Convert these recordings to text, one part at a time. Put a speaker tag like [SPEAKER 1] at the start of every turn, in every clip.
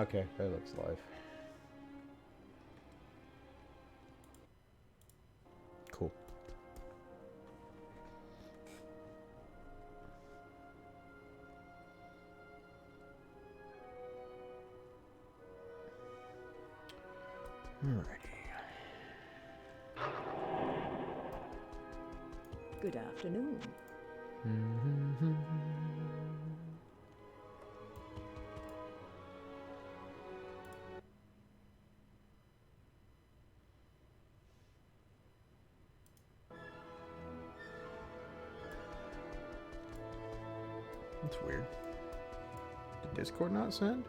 [SPEAKER 1] Okay, that looks live. Cool. Alrighty.
[SPEAKER 2] Good afternoon.
[SPEAKER 1] That's weird. Did Discord not send?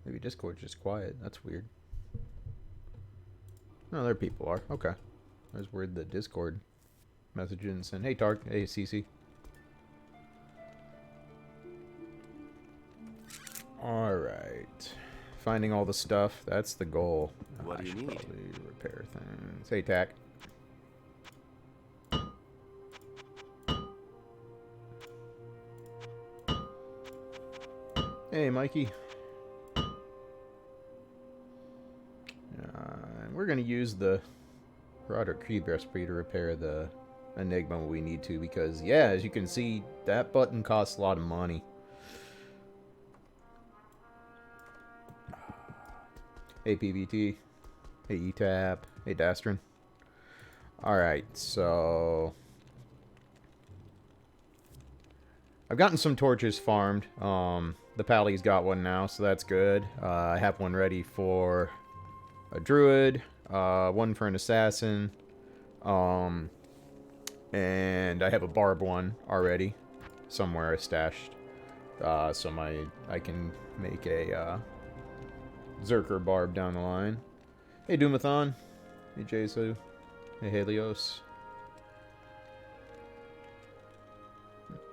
[SPEAKER 1] Maybe Discord's just quiet. That's weird. No, there people are. Okay. I was worried the Discord message didn't send. Hey, Tark. Hey, CC. Alright. Finding all the stuff. That's the goal.
[SPEAKER 3] What do you need?
[SPEAKER 1] Probably repair things. Hey, Tack. Hey, Mikey. We're going to use the Roderick Cube recipe to repair the Enigma when we need to, because, yeah, as you can see, that button costs a lot of money. Hey, PVT. Hey, ETAP. Hey, Dastrin. Alright, so... I've gotten some torches farmed. The Pally's got one now, so that's good. I have one ready for a druid, one for an assassin, and I have a barb one already somewhere stashed. So I can make a Zerker barb down the line. Hey, Doomathon. Hey, Jesu. Hey, Helios.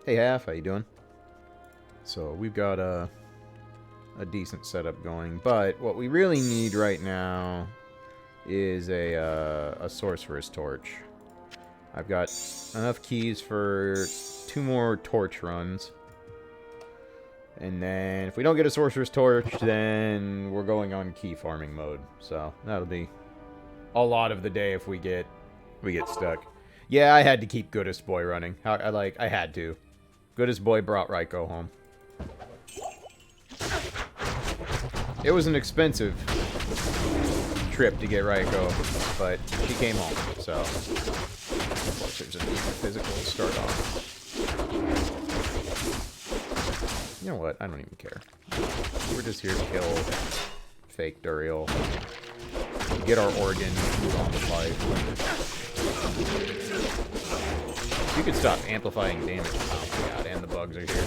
[SPEAKER 1] Hey, Half, how you doing? So, we've got a decent setup going, but what we really need right now is a Sorcerer's Torch. I've got enough keys for 2 more torch runs. And then, if we don't get a Sorcerer's Torch, then we're going on key farming mode. So, that'll be a lot of the day if we get stuck. Yeah, I had to keep Goodest Boy running. I had to. Goodest Boy brought Raiko home. It was an expensive trip to get Raiko, but she came home, so there's a physical start off. You know what? I don't even care. We're just here to kill fake Duriel, get our organ, move on with life. You could stop amplifying damage. Oh my god, and the bugs are here.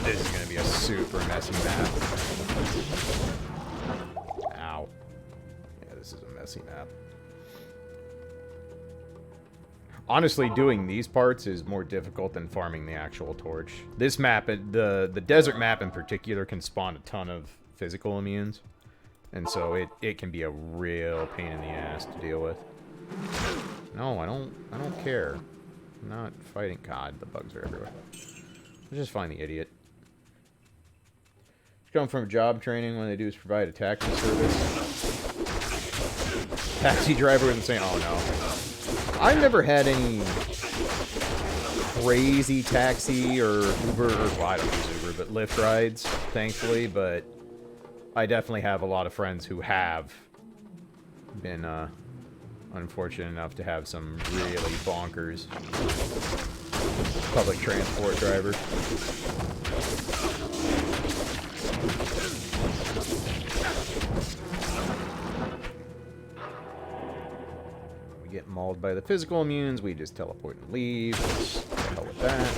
[SPEAKER 1] This is going to be a super messy map. Ow. Yeah, this is a messy map. Honestly, doing these parts is more difficult than farming the actual torch. This map, the desert map in particular, can spawn a ton of physical immunes. And so it can be a real pain in the ass to deal with. No, I don't care. I'm not fighting. God, the bugs are everywhere. Let's just find the idiot. Come from job training, when they do is provide a taxi service. Taxi driver isn't saying, oh no. I've never had any crazy taxi or Uber, or well, I don't use Uber, but Lyft rides, thankfully, but I definitely have a lot of friends who have been unfortunate enough to have some really bonkers public transport drivers. We get mauled by the physical immunes, we just teleport and leave. What the hell with that?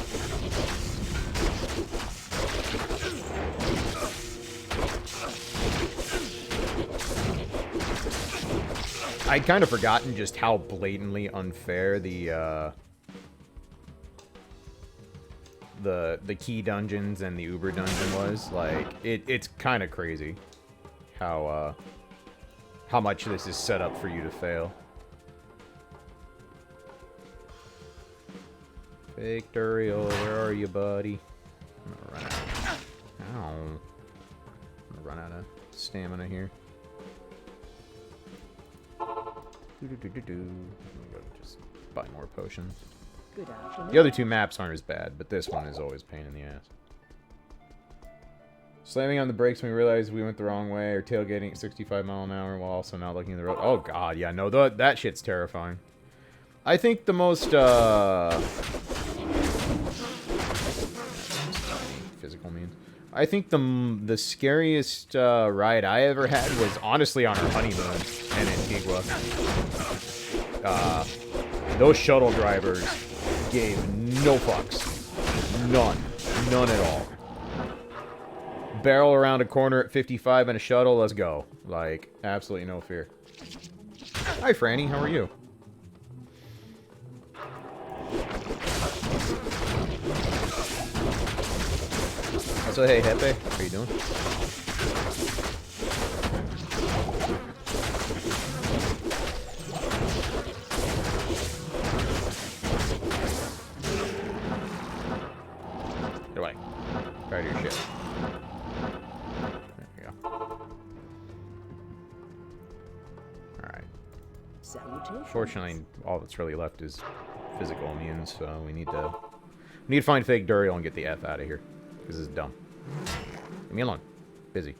[SPEAKER 1] I'd kind of forgotten just how blatantly unfair the the key dungeons and the Uber dungeon was. Like, it's kind of crazy how much this is set up for you to fail. Fake Duriel, where are you, buddy? I'm gonna run out. Ow. I'm gonna run out of stamina here. I'm gonna just buy more potions.
[SPEAKER 2] Good afternoon.
[SPEAKER 1] The other two maps aren't as bad, but this one is always a pain in the ass. Slamming on the brakes when we realized we went the wrong way, or tailgating at 65 mile an hour while also not looking at the road. Oh god, yeah, no, that shit's terrifying. I think the most, physical means. I think the scariest ride I ever had was honestly on our honeymoon in Antigua. Those shuttle drivers gave no fucks. None. None at all. Barrel around a corner at 55 in a shuttle, let's go. Like, absolutely no fear. Hi, Franny, how are you? So, hey, Hepe, how are you doing? Get away. Tired of your shit. There we go. Alright.
[SPEAKER 2] Salutations.
[SPEAKER 1] Fortunately, all that's really left is physical immunes, so we need to find fake Duriel and get the F out of here. Because this is dumb. Leave me alone. Busy.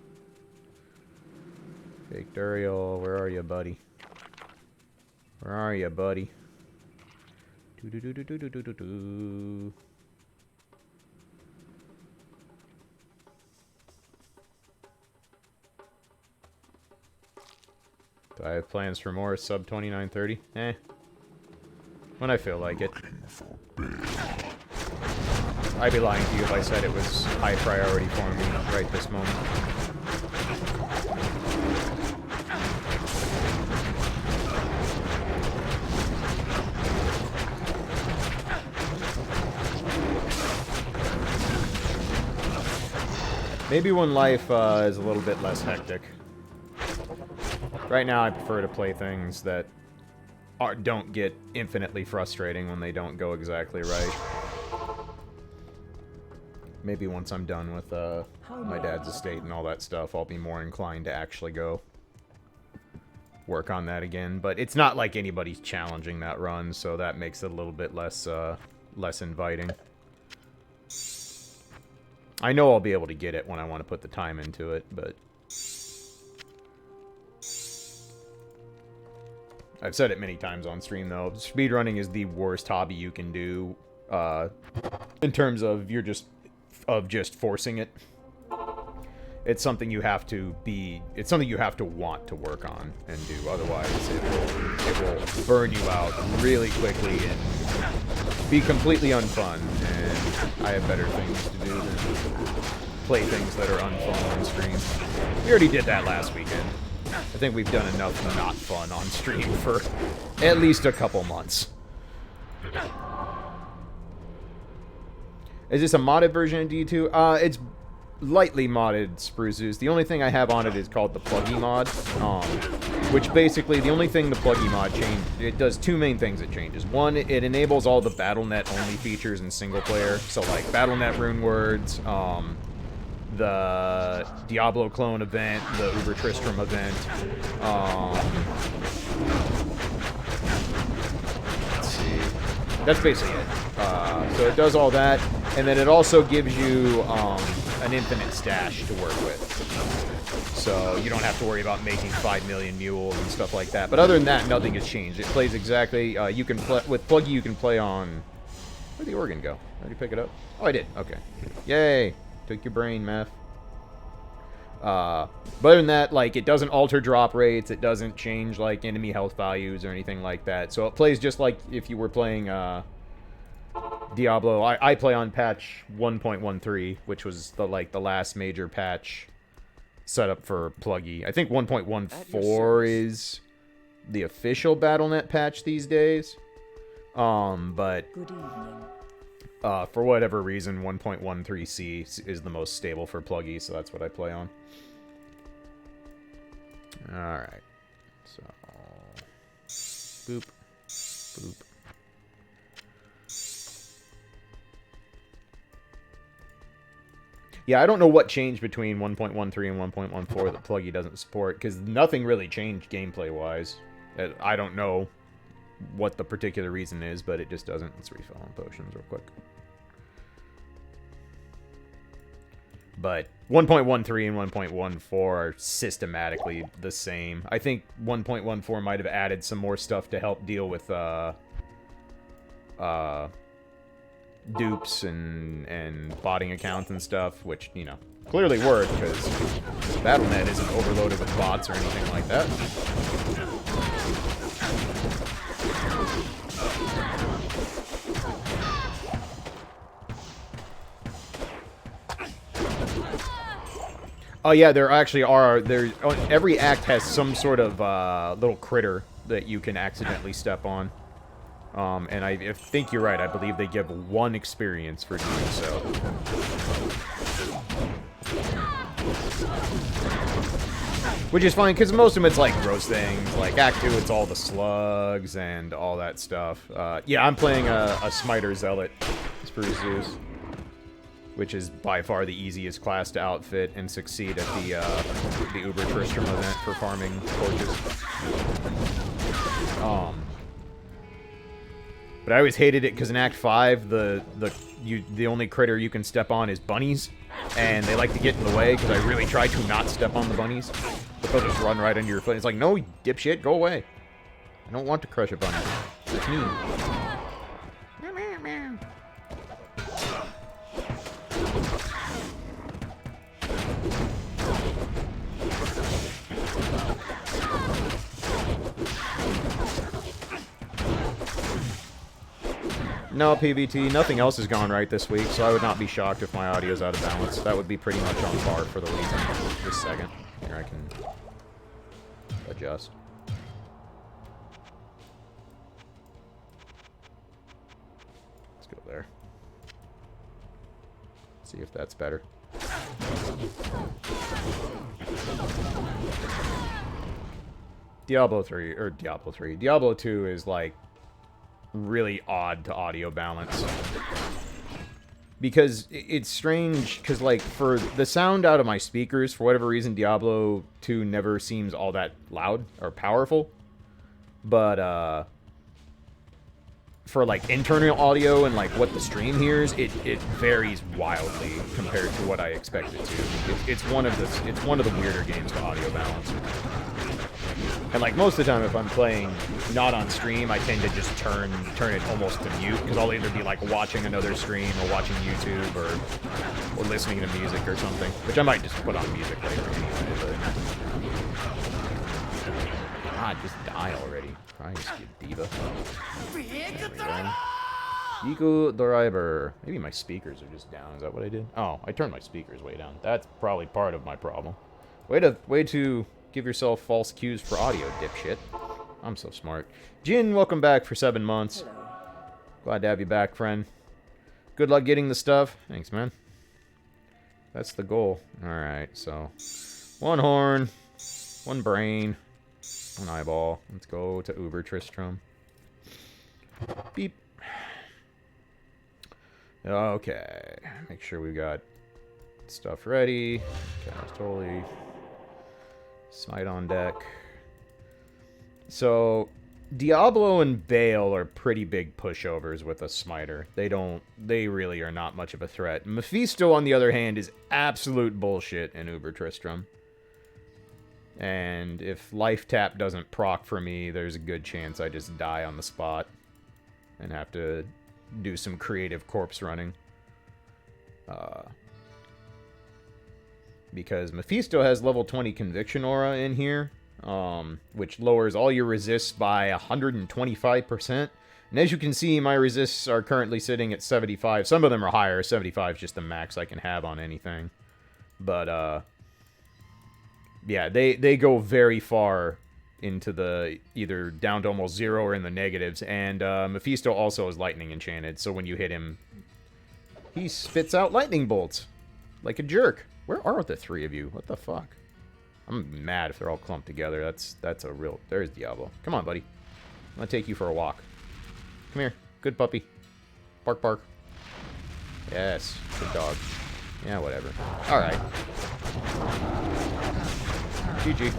[SPEAKER 1] Fake Duriel, where are you, buddy? Where are you, buddy? Do-do-do-do-do-do-do-do. Do I have plans for more sub 2930? Eh. When I feel like it. I'd be lying to you if I said it was high priority for me right this moment. Maybe when life is a little bit less hectic. Right now I prefer to play things that don't get infinitely frustrating when they don't go exactly right. Maybe once I'm done with my dad's estate and all that stuff, I'll be more inclined to actually go work on that again. But it's not like anybody's challenging that run, so that makes it a little bit less inviting. I know I'll be able to get it when I want to put the time into it, but I've said it many times on stream, though. Speedrunning is the worst hobby you can do in terms of just forcing it. It's something you have to it's something you have to want to work on and do. Otherwise, it will burn you out really quickly and be completely unfun. And I have better things to do than play things that are unfun on stream. We already did that last weekend. I think we've done enough not fun on stream for at least a couple months. Is this a modded version of D2? It's lightly modded Spruces. The only thing I have on it is called the Pluggy mod, which basically, the only thing the Pluggy mod changed, it does two main things it changes. One, it enables all the Battle.net-only features in single-player, so like Battle.net rune words, the Diablo clone event, the Uber Tristram event, let's see, that's basically it. So it does all that, and then it also gives you an infinite stash to work with. So you don't have to worry about making 5 million mules and stuff like that. But other than that, nothing has changed. It plays exactly, you can play, with Pluggy you can play on, where'd the organ go? Did you pick it up? Oh, I did, okay. Yay! Took your brain, Meth. But other than that, like, it doesn't alter drop rates, it doesn't change, like, enemy health values or anything like that. So it plays just like if you were playing, Diablo. I play on patch 1.13, which was the last major patch set up for Pluggy. I think 1.14 is the official Battle.net patch these days. But
[SPEAKER 2] Good evening.
[SPEAKER 1] For whatever reason, 1.13c is the most stable for pluggy, so that's what I play on. Alright. So, boop, boop. Yeah, I don't know what changed between 1.13 and 1.14 that pluggy doesn't support, because nothing really changed gameplay-wise. I don't know what the particular reason is, but it just doesn't. Let's refill on potions real quick. But 1.13 and 1.14 are systematically the same. I think 1.14 might have added some more stuff to help deal with dupes and botting accounts and stuff, which, you know, clearly work, because Battle.net isn't overloaded with bots or anything like that. Oh yeah, there actually are. Every act has some sort of little critter that you can accidentally step on. And I think you're right. I believe they give 1 experience for doing so. Which is fine, because most of it's like gross things. Like Act 2, it's all the slugs and all that stuff. Yeah, I'm playing a Smiter Zealot for Zeus, which is by far the easiest class to outfit and succeed at the Uber Tristram event for farming torches. But I always hated it because in Act 5, the only critter you can step on is bunnies, and they like to get in the way because I really try to not step on the bunnies, but they'll just run right under your foot. It's like, no, you dipshit, go away. I don't want to crush a bunny. It's mean. No, PBT, nothing else has gone right this week, so I would not be shocked if my audio's out of balance. That would be pretty much on par for the week. Just a second. Here, I can adjust. Let's go there. See if that's better. Diablo 2 is like really odd to audio balance, because it's strange, because like for the sound out of my speakers, for whatever reason, Diablo 2 never seems all that loud or powerful, but for like internal audio and like what the stream hears, it varies wildly compared to what I expect it to. It's one of the weirder games to audio balance. And like most of the time, if I'm playing not on stream, I tend to just turn it almost to mute, because I'll either be like watching another stream or watching YouTube or listening to music or something, which I might just put on music later anyway. But God, just die already, Christ, you diva. There we go. Yiku Doriber. Maybe my speakers are just down. Is that what I did? Oh, I turned my speakers way down. That's probably part of my problem. Way to give yourself false cues for audio, dipshit. I'm so smart. Jin, welcome back for 7 months.
[SPEAKER 2] Hello.
[SPEAKER 1] Glad to have you back, friend. Good luck getting the stuff. Thanks, man. That's the goal. Alright, so 1 horn, 1 brain, 1 eyeball. Let's go to Uber Tristram. Beep. Okay. Make sure we got stuff ready. Okay, I was totally... Smite on deck. So, Diablo and Bale are pretty big pushovers with a smiter. They really are not much of a threat. Mephisto, on the other hand, is absolute bullshit in Uber Tristram. And if Life Tap doesn't proc for me, there's a good chance I just die on the spot and have to do some creative corpse running. Because Mephisto has level 20 Conviction Aura in here, which lowers all your resists by 125%. And as you can see, my resists are currently sitting at 75. Some of them are higher. 75 is just the max I can have on anything. But, yeah, they go very far into the either down to almost 0 or in the negatives. And Mephisto also is lightning enchanted, so when you hit him, He spits out lightning bolts. Like a jerk. Where are the three of you? What the fuck? I'm mad if they're all clumped together. That's a real... There's Diablo. Come on, buddy. I'm gonna take you for a walk. Come here. Good puppy. Bark, bark. Yes. Good dog. Yeah, whatever. Alright. GG.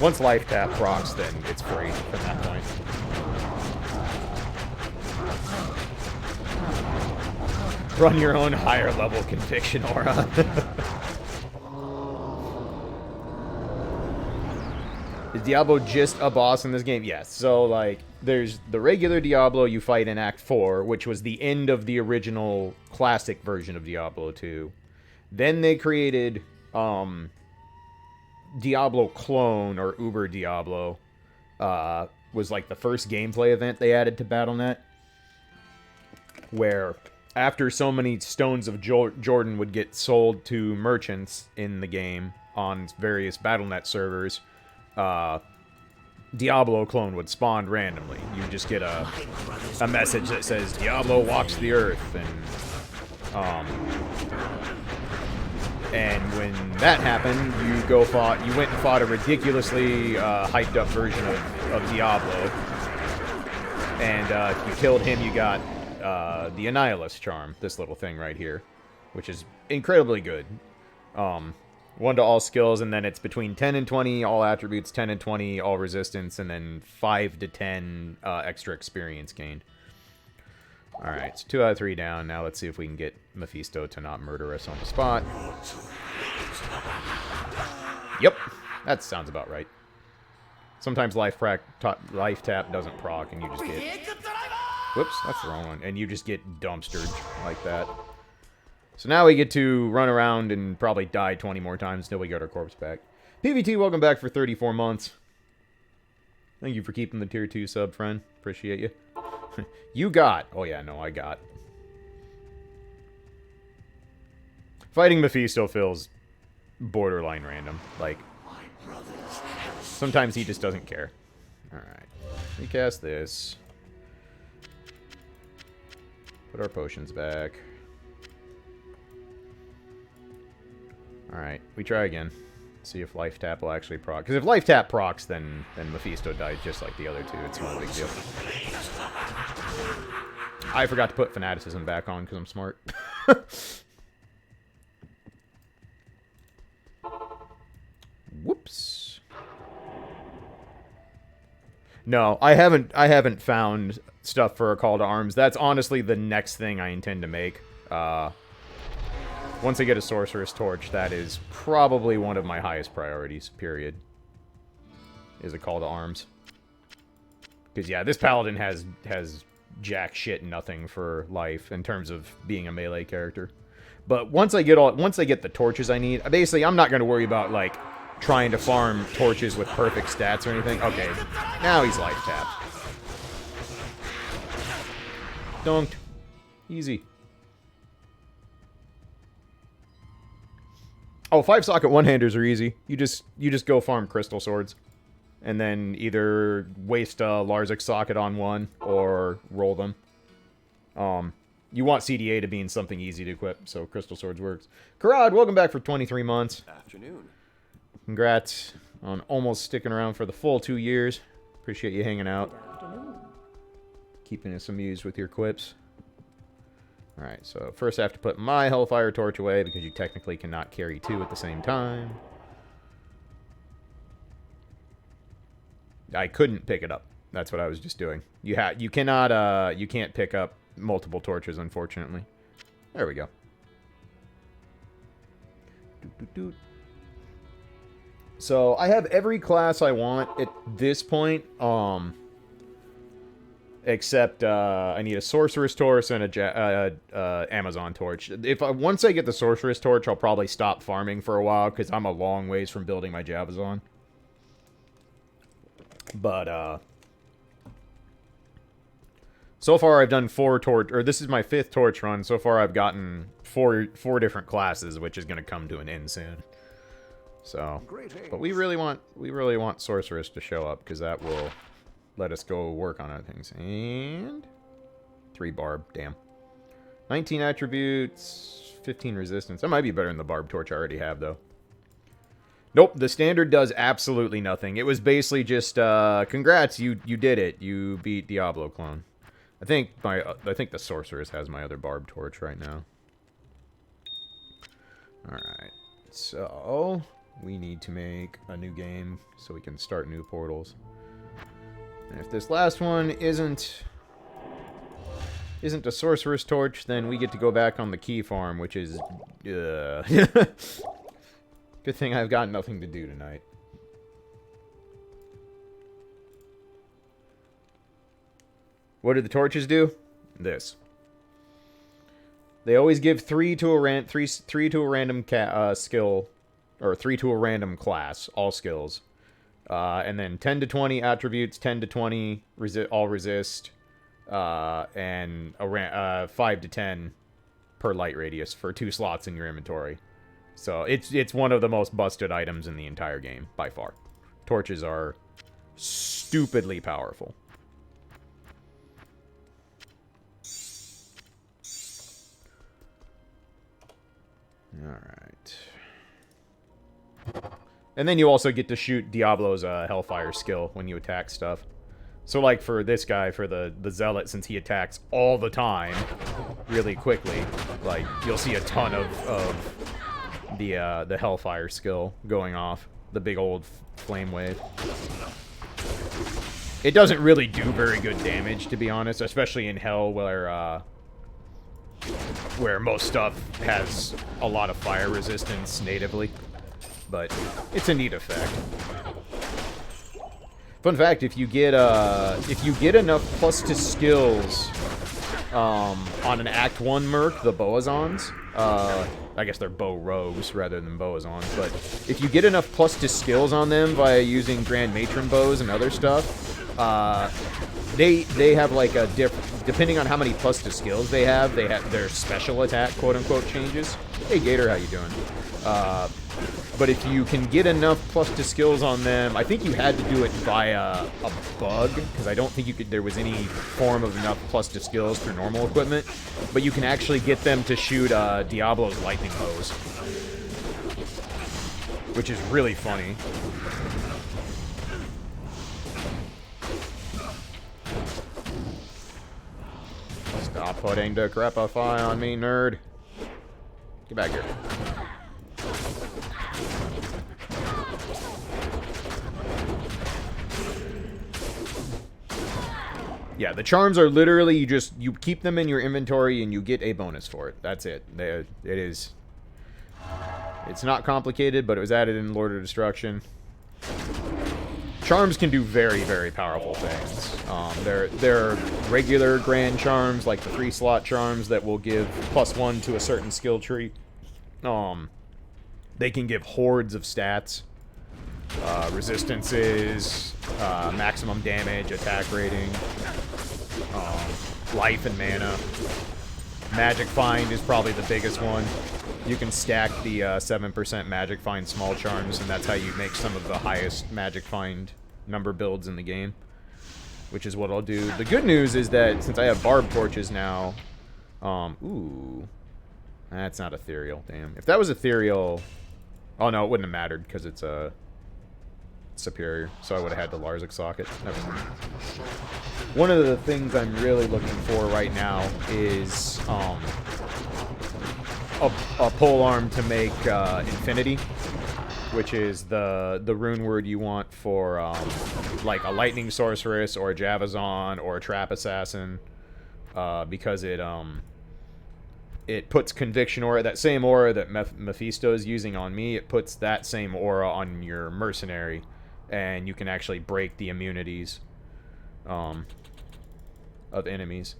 [SPEAKER 1] Once life tap procs, then it's free from that point. Run your own higher level conviction aura. Is Diablo just a boss in this game? Yes. So, like, there's the regular Diablo you fight in Act 4, which was the end of the original classic version of Diablo 2. Then they created Diablo Clone, or Uber Diablo. Was like the first gameplay event they added to Battle.net. Where, after so many Stones of Jordan would get sold to merchants in the game on various Battle.net servers, Diablo Clone would spawn randomly. You just get a message that says, Diablo walks the earth, and when that happened, you went and fought a ridiculously hyped up version of Diablo, and if you killed him, you got the Annihilus charm, this little thing right here, which is incredibly good. 1 to all skills, and then it's between 10 and 20 all attributes, 10 and 20 all resistance, and then 5 to 10 extra experience gained. Alright, so 2 out of 3 down. Now let's see if we can get Mephisto to not murder us on the spot. Yep, that sounds about right. Sometimes life tap doesn't proc, and you just get... Whoops, that's the wrong one. And you just get dumpstered like that. So now we get to run around and probably die 20 more times until we get our corpse back. PVT, welcome back for 34 months. Thank you for keeping the tier 2 sub, friend. Appreciate you. You got. Oh yeah, no, I got. Fighting Mephisto feels borderline random. Like, sometimes he just doesn't care. Alright. Recast this. Put our potions back. Alright, we try again. See if life tap will actually proc. Because if life tap procs, then Mephisto dies just like the other two. It's not a big deal. I forgot to put fanaticism back on because I'm smart. Whoops. No, I haven't found stuff for a call to arms. That's honestly the next thing I intend to make. Once I get a Sorcerer's Torch, that is probably one of my highest priorities, period. Is a call to arms. Because, yeah, this Paladin has jack shit nothing for life in terms of being a melee character. But once I get the torches I need, basically, I'm not going to worry about, like, trying to farm torches with perfect stats or anything. Okay, now he's life tapped. Dunked. Easy. Oh, 5-socket one-handers are easy. You just go farm crystal swords. And then either waste a Larzik socket on one, or roll them. You want CDA to be in something easy to equip, so crystal swords works. Karad, welcome back for 23 months.
[SPEAKER 3] Afternoon.
[SPEAKER 1] Congrats on almost sticking around for the full 2 years. Appreciate you hanging out.
[SPEAKER 2] Good afternoon.
[SPEAKER 1] Keeping us amused with your quips. Alright, so first I have to put my Hellfire Torch away, because you technically cannot carry 2 at the same time. I couldn't pick it up. That's what I was just doing. You can't pick up multiple torches, unfortunately. There we go. So, I have every class I want at this point, except I need a Sorcerer's Torch and a Amazon Torch. Once I get the Sorcerer's Torch, I'll probably stop farming for a while, because I'm a long ways from building my Javazon. But, so far I've done 4 torch, or this is my 5th torch run. So far I've gotten four different classes, which is going to come to an end soon. So, but we really want Sorceress to show up, because that will let us go work on other things. And 3 barb, damn. 19 attributes, 15 resistance. That might be better than the Barb Torch I already have, though. Nope, the standard does absolutely nothing. It was basically just, congrats, you did it. You beat Diablo clone. I think the Sorceress has my other Barb Torch right now. Alright, so we need to make a new game so we can start new portals. And if this last one isn't a Sorceress Torch, then we get to go back on the key farm, which is... Good thing I've got nothing to do tonight. What do the torches do? This. They always give 3 to a random skill, or 3 to a random class, all skills. And then 10 to 20 attributes, 10 to 20 all resist, and 5 to 10 per light radius for 2 slots in your inventory. So it's one of the most busted items in the entire game, by far. Torches are stupidly powerful. Alright. And then you also get to shoot Diablo's Hellfire skill when you attack stuff. So like for this guy, for the Zealot, since he attacks all the time, really quickly, like you'll see a ton of the Hellfire skill going off. The big old flame wave. It doesn't really do very good damage, to be honest, especially in Hell where most stuff has a lot of fire resistance natively. But it's a neat effect. Fun fact, if you get enough plus to skills on an Act 1 Merc, the Boazons, I guess they're bow rogues rather than Boazons, but if you get enough plus to skills on them via using Grand Matron bows and other stuff, they have like a depending on how many plus to skills they have their special attack, quote unquote, changes. Hey Gator, how you doing? But if you can get enough plus to skills on them, I think you had to do it via a bug, because I don't think there was any form of enough plus to skills for normal equipment. But you can actually get them to shoot Diablo's lightning bows, which is really funny. Stop putting the crapify on me, nerd. Get back here. Yeah, the charms are literally you keep them in your inventory and you get a bonus for it. That's it. It's not complicated, but it was added in Lord of Destruction. Charms can do very, very powerful things. There are regular grand charms, like the 3-slot charms that will give +1 to a certain skill tree. They can give hordes of stats. Resistances, maximum damage, attack rating, life and mana. Magic Find is probably the biggest one. You can stack the 7% Magic Find small charms, and that's how you make some of the highest Magic Find number builds in the game, which is what I'll do. The good news is that since I have Barb Torches now, ooh, that's not ethereal, damn. If that was ethereal, oh no, it wouldn't have mattered, because it's a superior, so I would have had the Larzik socket. Never mind. One of the things I'm really looking for right now is a pole arm to make Infinity, which is the rune word you want for like a Lightning Sorceress or a Javazon or a Trap Assassin, because it puts Conviction Aura, that same aura that Mephisto is using on me, it puts that same aura on your Mercenary, and you can actually break the immunities of enemies.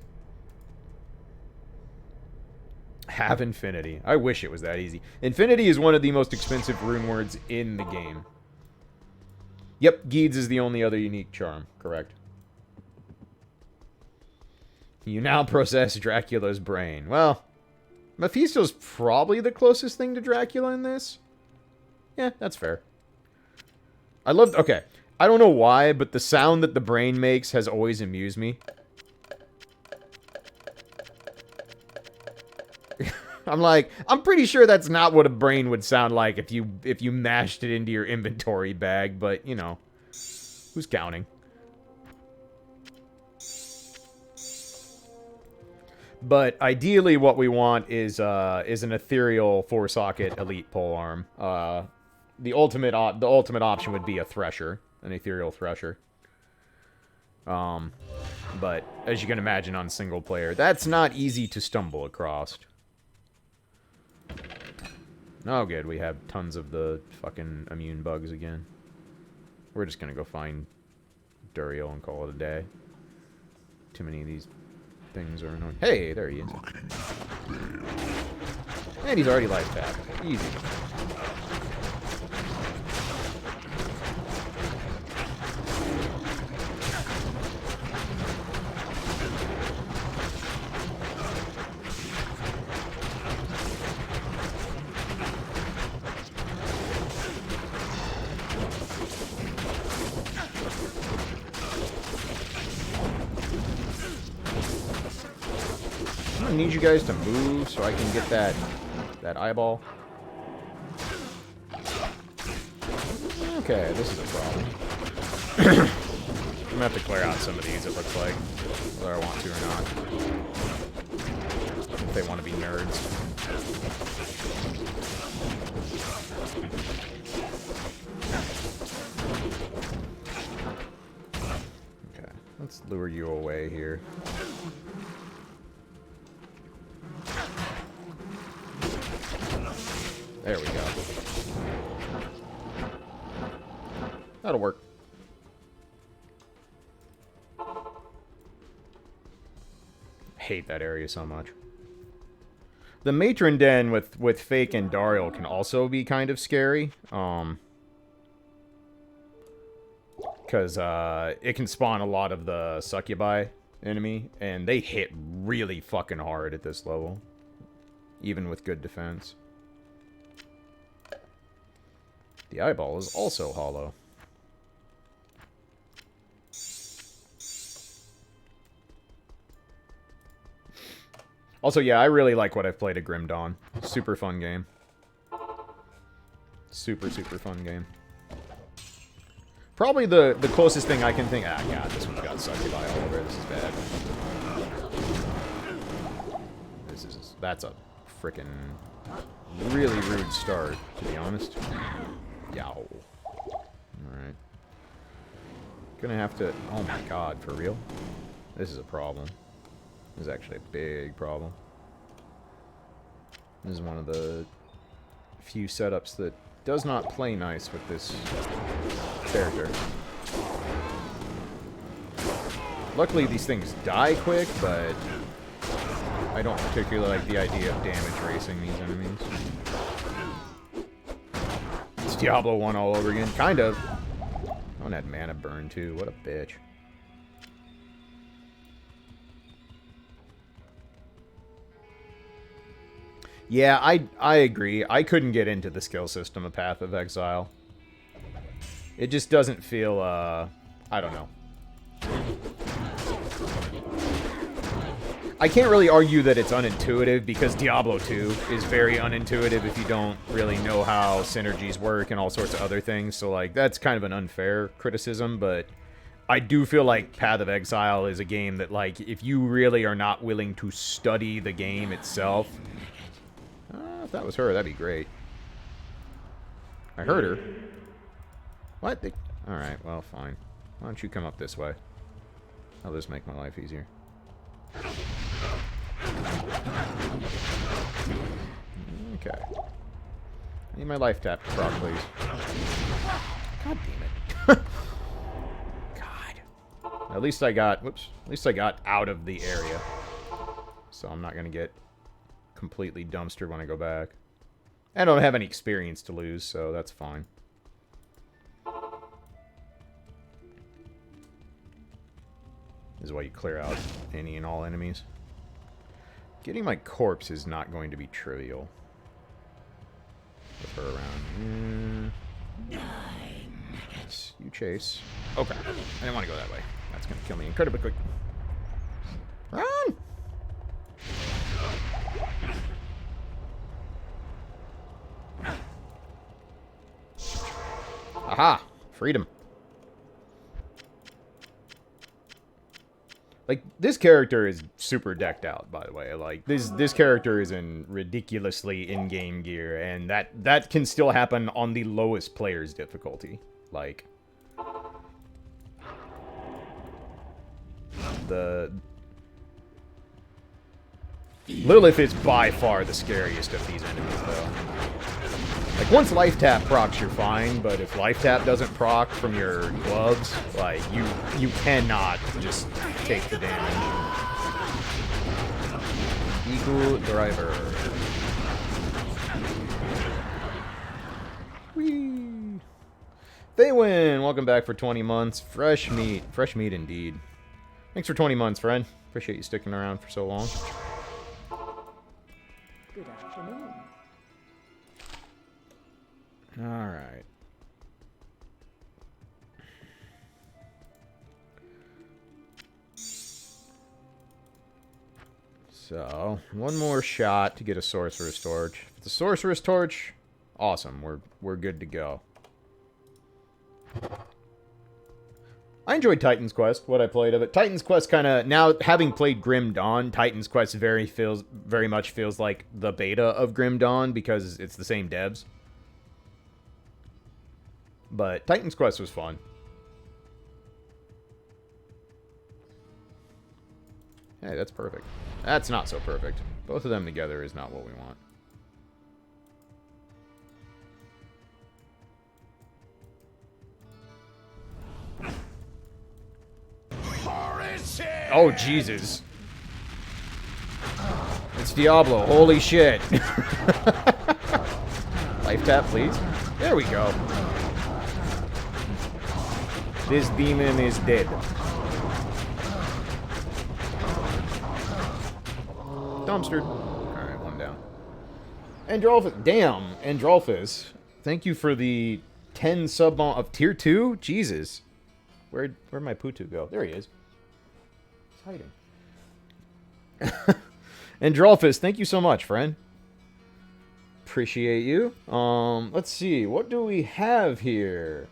[SPEAKER 1] Have Infinity. I wish it was that easy. Infinity is one of the most expensive rune words in the game. Yep, Geeds is the only other unique charm. Correct. You now process Dracula's brain. Well, Mephisto's probably the closest thing to Dracula in this. Yeah, that's fair. Okay, I don't know why, but the sound that the brain makes has always amused me. I'm pretty sure that's not what a brain would sound like if you mashed it into your inventory bag, but, you know, who's counting? But ideally what we want is an ethereal 4-socket elite polearm. The ultimate option would be a thresher, an ethereal thresher. But as you can imagine on single player, that's not easy to stumble across. Oh, good. We have tons of the fucking immune bugs again. We're just gonna go find Duriel and call it a day. Too many of these things are annoying. Hey, there he is. And he's already life tapped. Easy. I need you guys to move so I can get that eyeball. Okay, this is a problem. I'm gonna have to clear out some of these, it looks like. Whether I want to or not. If they want to be nerds. Okay, let's lure you away here. There we go. That'll work. Hate that area so much. The Matron Den with Fake and Dariel can also be kind of scary. Because it can spawn a lot of the Succubi enemy, and they hit really fucking hard at this level. Even with good defense. The eyeball is also hollow. Also, yeah, I really like what I've played at Grim Dawn. Super fun game. Super, super fun game. Probably the closest thing I can think... Ah, God, this one's got Succubi all over it. This is bad. That's a frickin' really rude start, to be honest. Yow. Alright. Gonna have to... Oh my God, for real? This is a problem. This is actually a big problem. This is one of the few setups that does not play nice with this character. Luckily these things die quick, but I don't particularly like the idea of damage racing these enemies. It's Diablo 1 all over again. Kind of. Oh, and that mana burn too. What a bitch. Yeah, I agree. I couldn't get into the skill system of Path of Exile. It just doesn't feel, I don't know. I can't really argue that it's unintuitive, because Diablo 2 is very unintuitive if you don't really know how synergies work and all sorts of other things. So, like, that's kind of an unfair criticism, but I do feel like Path of Exile is a game that, like, if you really are not willing to study the game itself... if that was her, that'd be great. I heard her. What? Alright, well, fine. Why don't you come up this way? I'll just make my life easier. Okay. I need my life tap proc, please. God damn it. God. At least I got... Whoops. At least I got out of the area. So I'm not gonna get completely dumpstered when I go back. I don't have any experience to lose, so that's fine. This is why you clear out any and all enemies. Getting my corpse is not going to be trivial. With her around. Yes, you chase. Okay. I didn't want to go that way. That's going to kill me incredibly quick. Run! Aha! Freedom. Like, this character is super decked out, by the way. Like, this character is in ridiculously in-game gear, and that can still happen on the lowest player's difficulty. Like, Lilith is by far the scariest of these enemies, though. Like, once life tap procs, you're fine, but if life tap doesn't proc from your gloves, like, you cannot just take the damage. Eagle Driver. Whee! Faywin, welcome back for 20 months. Fresh meat. Fresh meat indeed. Thanks for 20 months, friend. Appreciate you sticking around for so long.
[SPEAKER 2] Good afternoon.
[SPEAKER 1] Alright. So, one more shot to get a Sorcerer's Torch. If it's a Sorcerer's Torch, awesome. We're good to go. I enjoyed Titan's Quest, what I played of it. Titan's Quest kind of, now having played Grim Dawn, Titan's Quest very much feels like the beta of Grim Dawn because it's the same devs. But Titan's Quest was fun. Hey, that's perfect. That's not so perfect. Both of them together is not what we want. Oh, Jesus. It's Diablo. Holy shit. Life tap, please. There we go. This demon is dead. Dumpstered. Alright, one down. Androlphus. Damn, Androlphus. Thank you for the 10 sub of tier 2? Jesus. Where'd my Potoo go? There he is. He's hiding. Androlphus, thank you so much, friend. Appreciate you. Let's see. What do we have here?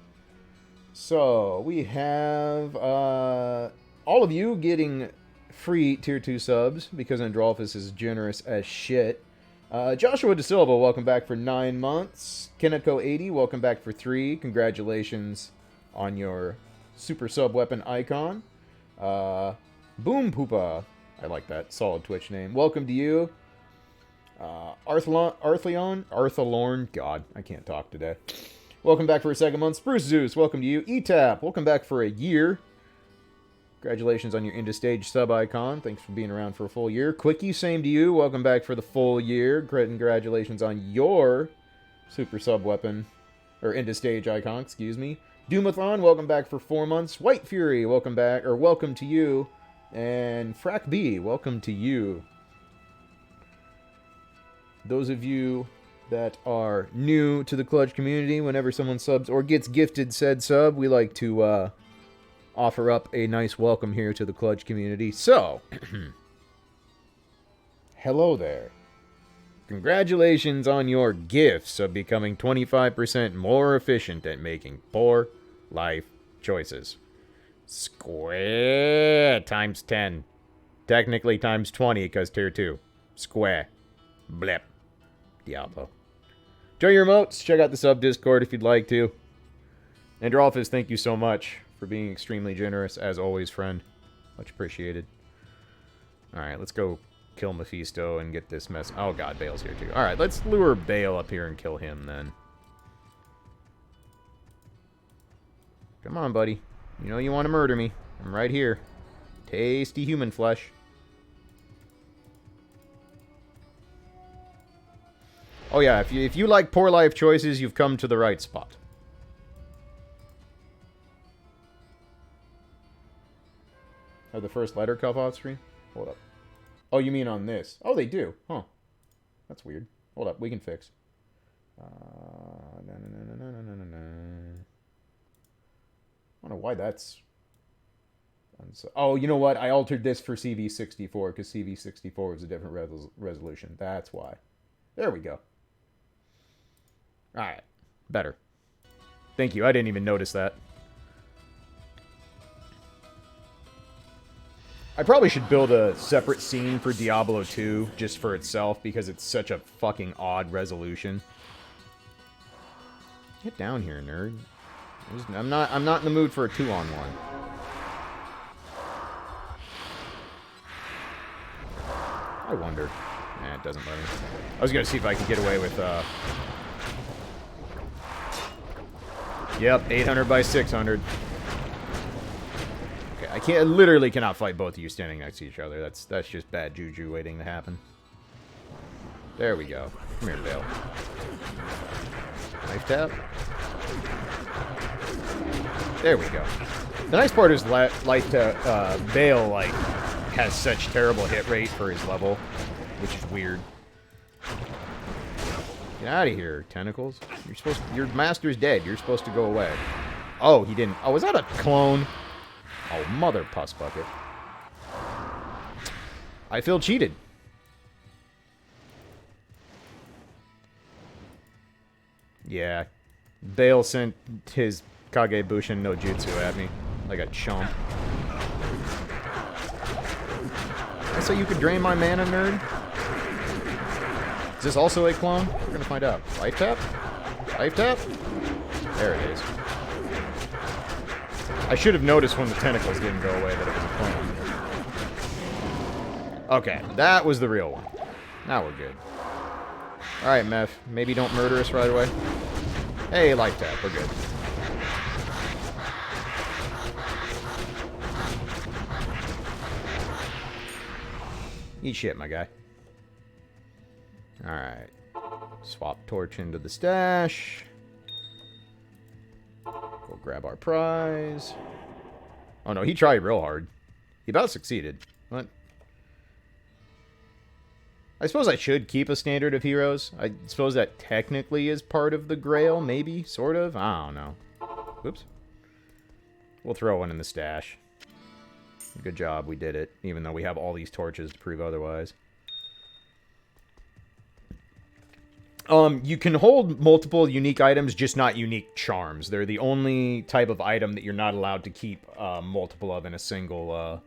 [SPEAKER 1] So, we have all of you getting free tier 2 subs because Androlphus is generous as shit. Joshua De Silva, welcome back for 9 months. Keneko80, welcome back for 3. Congratulations on your super sub weapon icon. Boom Poopa, I like that. Solid Twitch name. Welcome to you. Arthalorn, God, I can't talk today. Welcome back for a second month. Spruce Zeus, welcome to you. ETAP, welcome back for a year. Congratulations on your Into Stage sub icon. Thanks for being around for a full year. Quickie, same to you. Welcome back for the full year. Congratulations on your super sub weapon, or Into Stage icon, excuse me. Doomathon, welcome back for 4 months. White Fury, welcome back, or welcome to you. And Frack B, welcome to you. Those of you that are new to the Clutch community, whenever someone subs or gets gifted said sub, we like to offer up a nice welcome here to the Clutch community. So, hello there. Congratulations on your gifts of becoming 25% more efficient at making poor life choices. Square times 10. Technically times 20 because tier 2. Square. Blip. Diablo. Enjoy your emotes. Check out the sub Discord if you'd like to. Androlphus, thank you so much for being extremely generous, as always, friend. Much appreciated. Alright, let's go kill Mephisto and get this mess. Oh god, Bale's here too. Alright, let's lure Bale up here and kill him then. Come on, buddy. You know you want to murder me. I'm right here. Tasty human flesh. Oh yeah, if you like poor life choices, you've come to the right spot. Have the first letter cup off screen? Hold up. Oh, you mean on this? Oh, they do. Huh. That's weird. Hold up, we can fix. I don't know why that's... Oh, you know what? I altered this for CV64 because CV64 is a different resolution. That's why. There we go. Alright. Better. Thank you. I didn't even notice that. I probably should build a separate scene for Diablo 2 just for itself because it's such a fucking odd resolution. Get down here, nerd. I'm not in the mood for a 2-on-1. I wonder. Nah, it doesn't let me. I was gonna see if I could get away with Yep, 800 by 600. Okay, I literally cannot fight both of you standing next to each other. That's just bad juju waiting to happen. There we go. Come here, Bale. Knife tap. There we go. The nice part is Bale, like, has such terrible hit rate for his level, which is weird. Get out of here, tentacles. Your master's dead. You're supposed to go away. Oh, he didn't. Oh, was that a clone? Oh, mother puss bucket. I feel cheated. Yeah. Bale sent his Kagebushin no Jutsu at me. Like a chump. So you could drain my mana, nerd? Is this also a clone? We're gonna find out. Life tap? Life tap? There it is. I should have noticed when the tentacles didn't go away that it was a clone. Okay, that was the real one. Now we're good. Alright, Meph. Maybe don't murder us right away. Hey, life tap. We're good. Eat shit, my guy. Alright. Swap torch into the stash. Go grab our prize. Oh no, he tried real hard. He about succeeded. What? I suppose I should keep a standard of heroes. I suppose that technically is part of the Grail, maybe? Sort of? I don't know. Whoops. We'll throw one in the stash. Good job, we did it. Even though we have all these torches to prove otherwise. You can hold multiple unique items, just not unique charms. They're the only type of item that you're not allowed to keep multiple of in a single,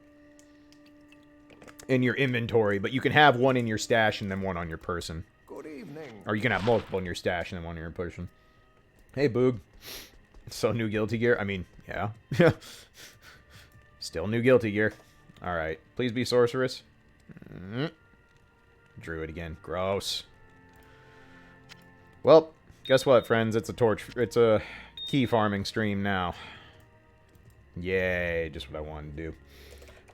[SPEAKER 1] in your inventory. But you can have one in your stash and then one on your person.
[SPEAKER 3] Good evening.
[SPEAKER 1] Or you can have multiple in your stash and then one in your person. Hey, Boog. So, new guilty gear? I mean, yeah. Still new guilty gear. Alright. Please be sorceress. Druid again. Gross. Well, guess what, friends? It's a key farming stream now. Yay, just what I wanted to do.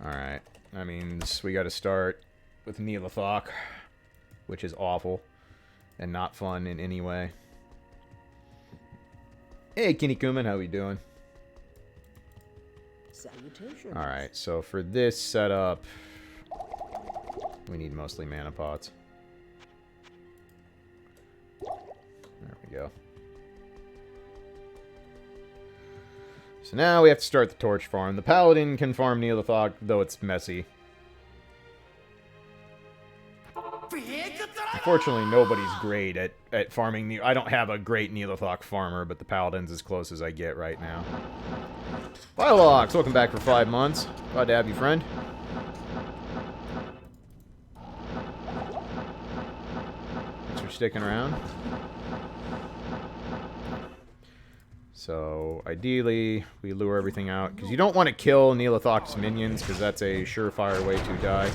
[SPEAKER 1] Alright. That means we gotta start with Neelathok, which is awful and not fun in any way. Hey, Kinnikuman, how we doing?
[SPEAKER 2] Salutations.
[SPEAKER 1] Alright, so for this setup, we need mostly mana pots. There we go. So now we have to start the torch farm. The paladin can farm Neelathok, though it's messy. Unfortunately, nobody's great at farming. I don't have a great Neelathok farmer, but the paladin's as close as I get right now. Biolox, welcome back for 5 months. Glad to have you, friend. Thanks for sticking around. So, ideally, we lure everything out, because you don't want to kill Neelathok's minions, because that's a surefire way to die.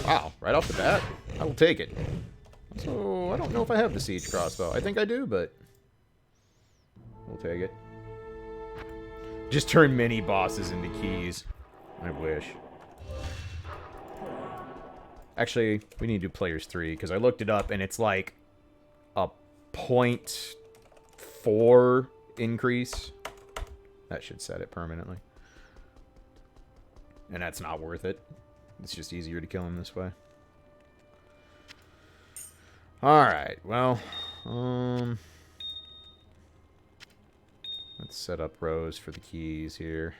[SPEAKER 1] Wow, right off the bat? I will take it. So, I don't know if I have the siege crossbow. I think I do, but we'll take it. Just turn mini bosses into keys. I wish. Actually, we need to do players 3, because I looked it up, and it's like a 0.4 increase. That should set it permanently. And that's not worth it. It's just easier to kill him this way. Alright, well, let's set up rows for the keys here.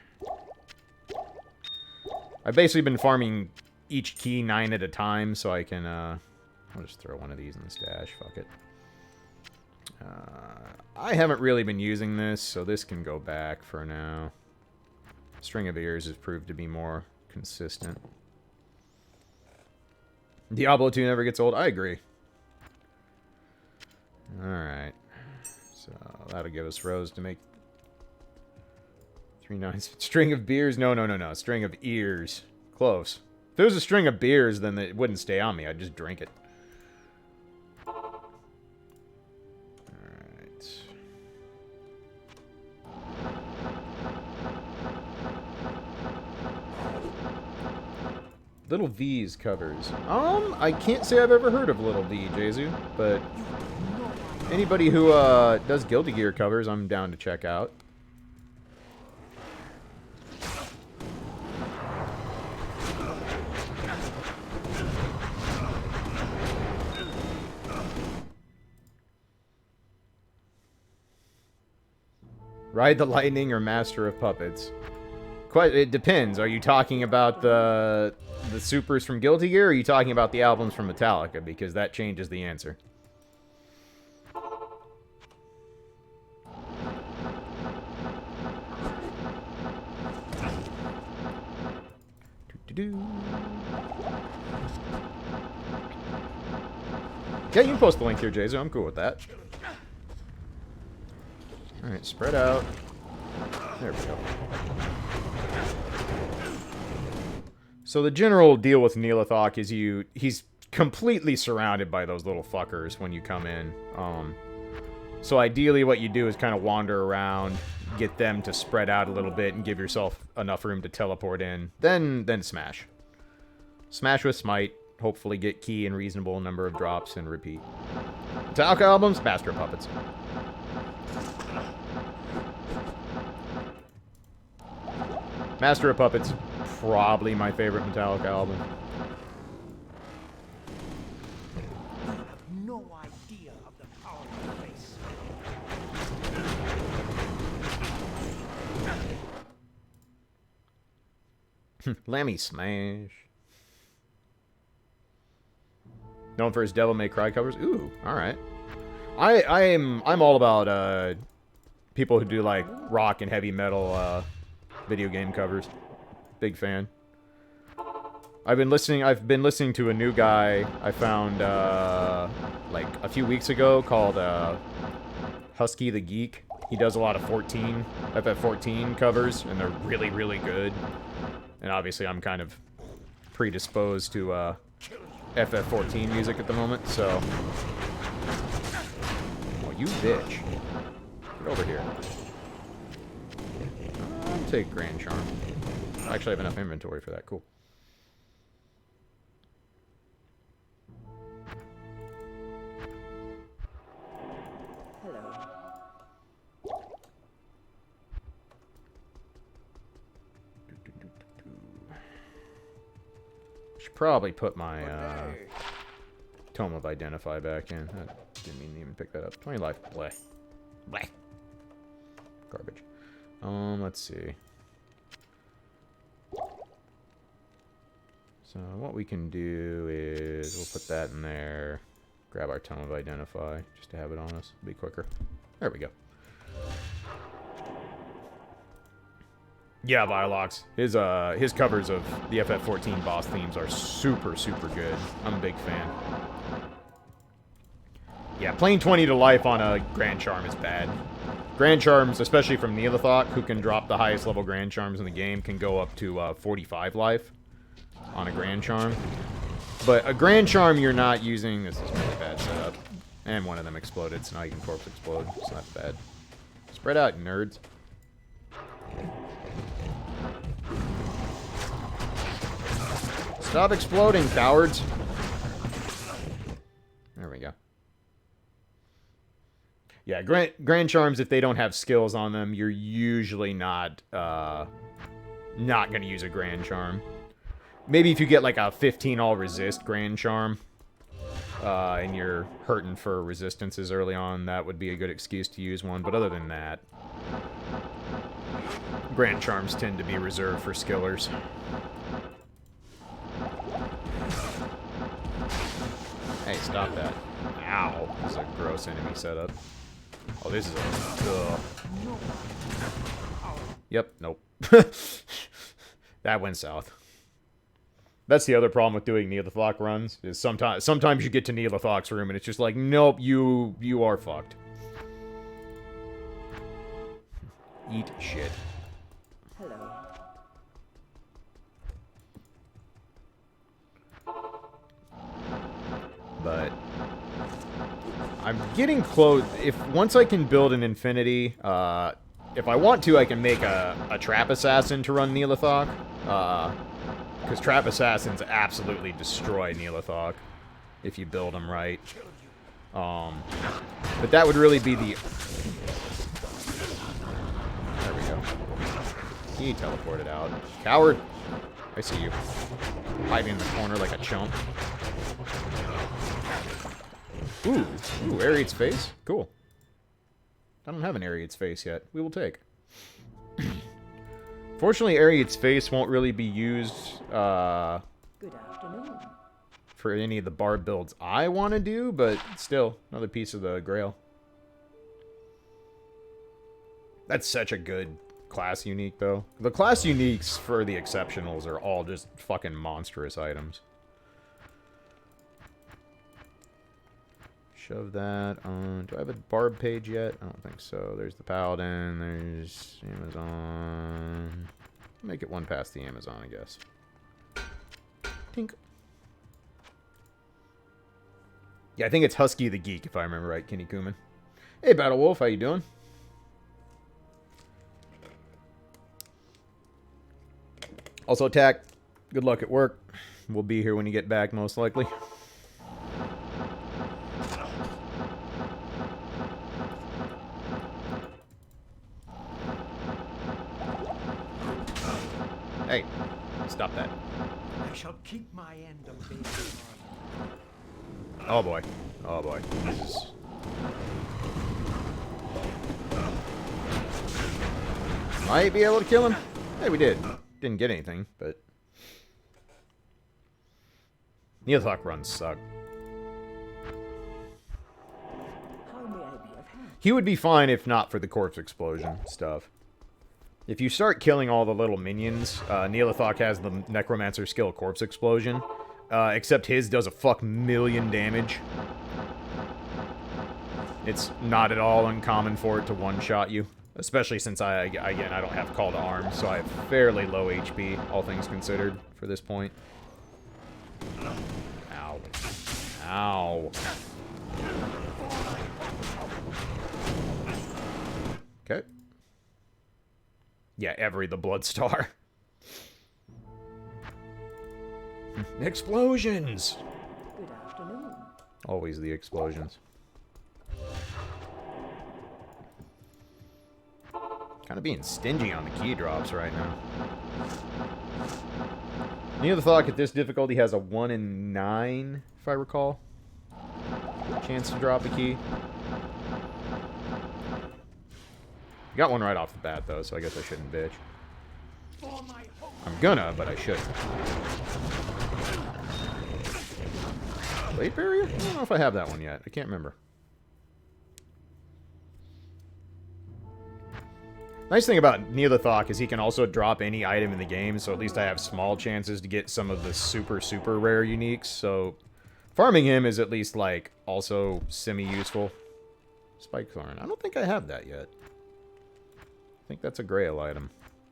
[SPEAKER 1] I've basically been farming each key 9 at a time, so I can, I'll just throw one of these in the stash, fuck it. I haven't really been using this, so this can go back for now. String of Ears has proved to be more consistent. Diablo 2 never gets old. I agree. Alright. So that'll give us rows to make 3 9s. String of beers? No. String of ears. Close. If there was a string of beers, then it wouldn't stay on me. I'd just drink it. Alright. Little V's covers. I can't say I've ever heard of Little V, Jesu, but anybody who does Guilty Gear covers, I'm down to check out. Ride the Lightning or Master of Puppets? It depends. Are you talking about the supers from Guilty Gear, or are you talking about the albums from Metallica? Because that changes the answer. Yeah, you can post the link here, Jason. I'm cool with that. Alright, spread out. There we go. So the general deal with Neelathok is he's completely surrounded by those little fuckers when you come in. So ideally what you do is kind of wander around, get them to spread out a little bit, and give yourself enough room to teleport in. Then smash. Smash with Smite. Hopefully get key in reasonable number of drops and repeat. Metallica albums, Master of Puppets. Master of Puppets, probably my favorite Metallica album.
[SPEAKER 3] You have no idea of the power of the face.
[SPEAKER 1] Lammy Smash. Known for his Devil May Cry covers. Ooh, alright. I'm all about people who do like rock and heavy metal video game covers. Big fan. I've been listening to a new guy I found like a few weeks ago called Husky the Geek. He does a lot of FF14 covers, and they're really, really good. And obviously I'm kind of predisposed to FF14 music at the moment, so... Oh, you bitch. Get over here. I'll take Grand Charm. I actually have enough inventory for that. Cool.
[SPEAKER 2] Hello.
[SPEAKER 1] Should probably put my Tome of Identify back in. I didn't mean to even pick that up. 20 life. Bleh. Bleh. Garbage. Let's see. So what we can do is we'll put that in there. Grab our Tome of Identify just to have it on us. Be quicker. There we go. Yeah, Vilox. His covers of the FF14 boss themes are super, super good. I'm a big fan. Yeah, playing 20 to life on a Grand Charm is bad. Grand Charms, especially from Neelathok, who can drop the highest level Grand Charms in the game, can go up to 45 life on a Grand Charm. But a Grand Charm you're not using... This is a really bad setup. And one of them exploded, so now you can Corpse Explode. It's not bad. Spread out, nerds. Stop exploding, cowards! There we go. Yeah, Grand Charms, if they don't have skills on them, you're usually not going to use a Grand Charm. Maybe if you get like a 15 all resist Grand Charm, and you're hurting for resistances early on, that would be a good excuse to use one. But other than that, Grand Charms tend to be reserved for skillers. Hey, stop that. Ow. This is a gross enemy setup. Oh, this is a... Yep, nope. That went south. That's the other problem with doing Neolithok runs, is sometimes you get to Neolithok's room and it's just like, nope, you are fucked. Eat shit.
[SPEAKER 2] Hello.
[SPEAKER 1] But I'm getting close. Once I can build an infinity, if I want to, I can make a trap assassin to run Neolithok. Because trap assassins absolutely destroy Neolithok if you build them right. But that would really be the... There we go. He teleported out. Coward! I see you. Hiding in the corner like a chump. Ooh, Ariad's face? Cool. I don't have an Ariad's face yet. We will take. Fortunately, Ariad's face won't really be used
[SPEAKER 2] Good afternoon.
[SPEAKER 1] for any of the bard builds I want to do, but still, another piece of the Grail. That's such a good class unique, though. The class uniques for the exceptionals are all just fucking monstrous items. Shove that on... Do I have a barb page yet? I don't think so. There's the Paladin. There's Amazon. Make it one past the Amazon, I guess. Tink. Yeah, I think it's Husky the Geek, if I remember right, Kenny Kuman. Hey, Battle Wolf, how you doing? Also, Tack, good luck at work. We'll be here when you get back, most likely. Hey, stop that.
[SPEAKER 3] I shall keep my end of being
[SPEAKER 1] Oh boy. Oh boy. This is... Might be able to kill him. Hey, we did. Didn't get anything, but... Neolithok runs suck.
[SPEAKER 2] How may I be of help?
[SPEAKER 1] He would be fine if not for the corpse explosion stuff. If you start killing all the little minions, Neolithok has the Necromancer skill Corpse Explosion. Except his does a fuck million damage. It's not at all uncommon for it to one-shot you. Especially since again, I don't have Call to Arms, so I have fairly low HP, all things considered, for this point. Ow. Ow. Okay. Yeah, Every the Bloodstar. Explosions!
[SPEAKER 2] Good afternoon.
[SPEAKER 1] Always the explosions. Kind of being stingy on the key drops right now. Neolithok at this difficulty has a 1 in 9, if I recall. Chance to drop a key. Got one right off the bat, though, so I guess I shouldn't bitch. I'm gonna, but I shouldn't. Blade Barrier? I don't know if I have that one yet. I can't remember. Nice thing about Neolithok is he can also drop any item in the game, so at least I have small chances to get some of the super, super rare uniques, so farming him is at least, like, also semi-useful. Spike Thorn. I don't think I have that yet. I think that's a Grail item.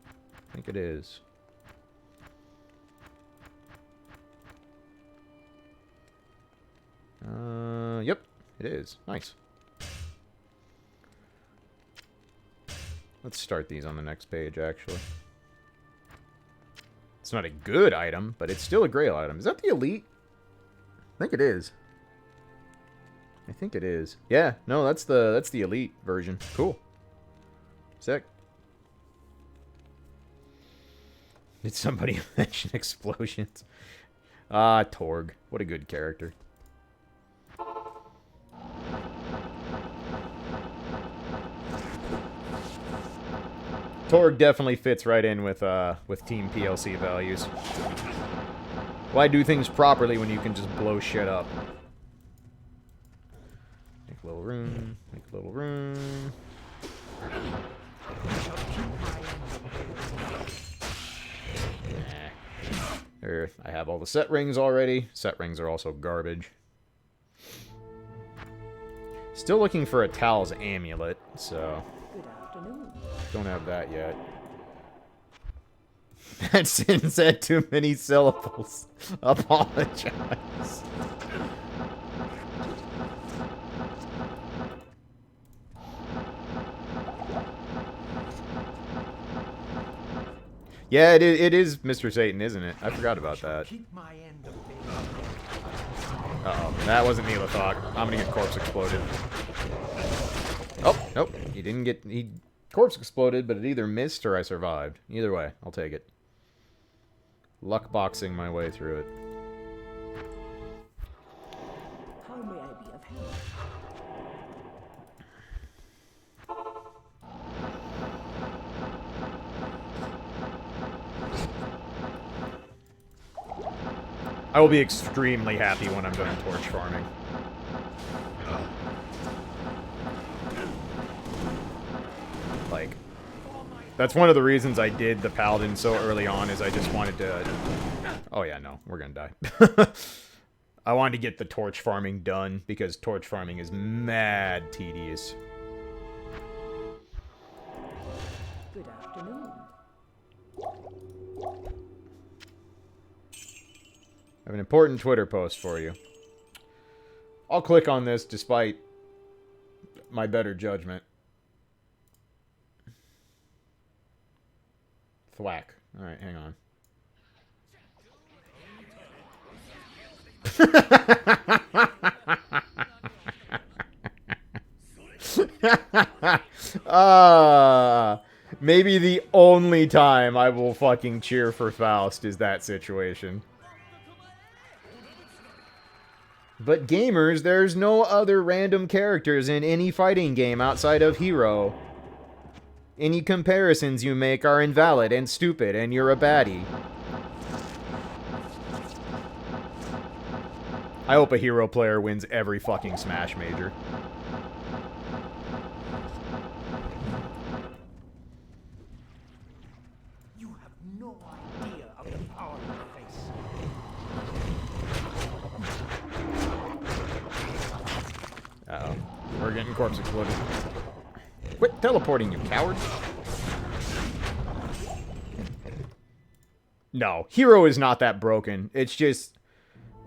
[SPEAKER 1] I think it is. Yep, it is. Nice. Let's start these on the next page, actually. It's not a good item, but it's still a Grail item. Is that the Elite? I think it is. I think it is. Yeah, no, that's the Elite version. Cool. Sick. Did somebody mention explosions? Ah, Torg. What a good character. Torg definitely fits right in with Team PLC values. Why do things properly when you can just blow shit up? a little room. Make a little room. There, I have all the set rings already. Set rings are also garbage. Still looking for a Tal's amulet, so...
[SPEAKER 2] Good afternoon.
[SPEAKER 1] Don't have that yet. That sentence said too many syllables. Apologize. Yeah, it is Mr. Satan, isn't it? I forgot about that.
[SPEAKER 3] Keep my end of it.
[SPEAKER 1] Uh-oh. That wasn't Neelathok. I'm gonna get corpse exploded. Oh, nope. He didn't get... He corpse exploded, but it either missed or I survived. Either way, I'll take it. Luck boxing my way through it.
[SPEAKER 2] How may I be of help?
[SPEAKER 1] I will be extremely happy when I'm done torch farming. Like, that's one of the reasons I did the Paladin so early on, is I just wanted to... Oh yeah, no, we're gonna die. I wanted to get the torch farming done, because torch farming is mad tedious.
[SPEAKER 2] Good afternoon.
[SPEAKER 1] I have an important Twitter post for you. I'll click on this despite my better judgment. Thwack. Alright, hang on. Maybe the only time I will fucking cheer for Faust is that situation. But gamers, there's no other random characters in any fighting game outside of Hero. Any comparisons you make are invalid and stupid, and you're a baddie. I hope a Hero player wins every fucking Smash Major.
[SPEAKER 3] You have no idea of the power you face.
[SPEAKER 1] Uh-oh. We're getting corpse exploded. Quit teleporting, you coward! No, Hero is not that broken. It's just...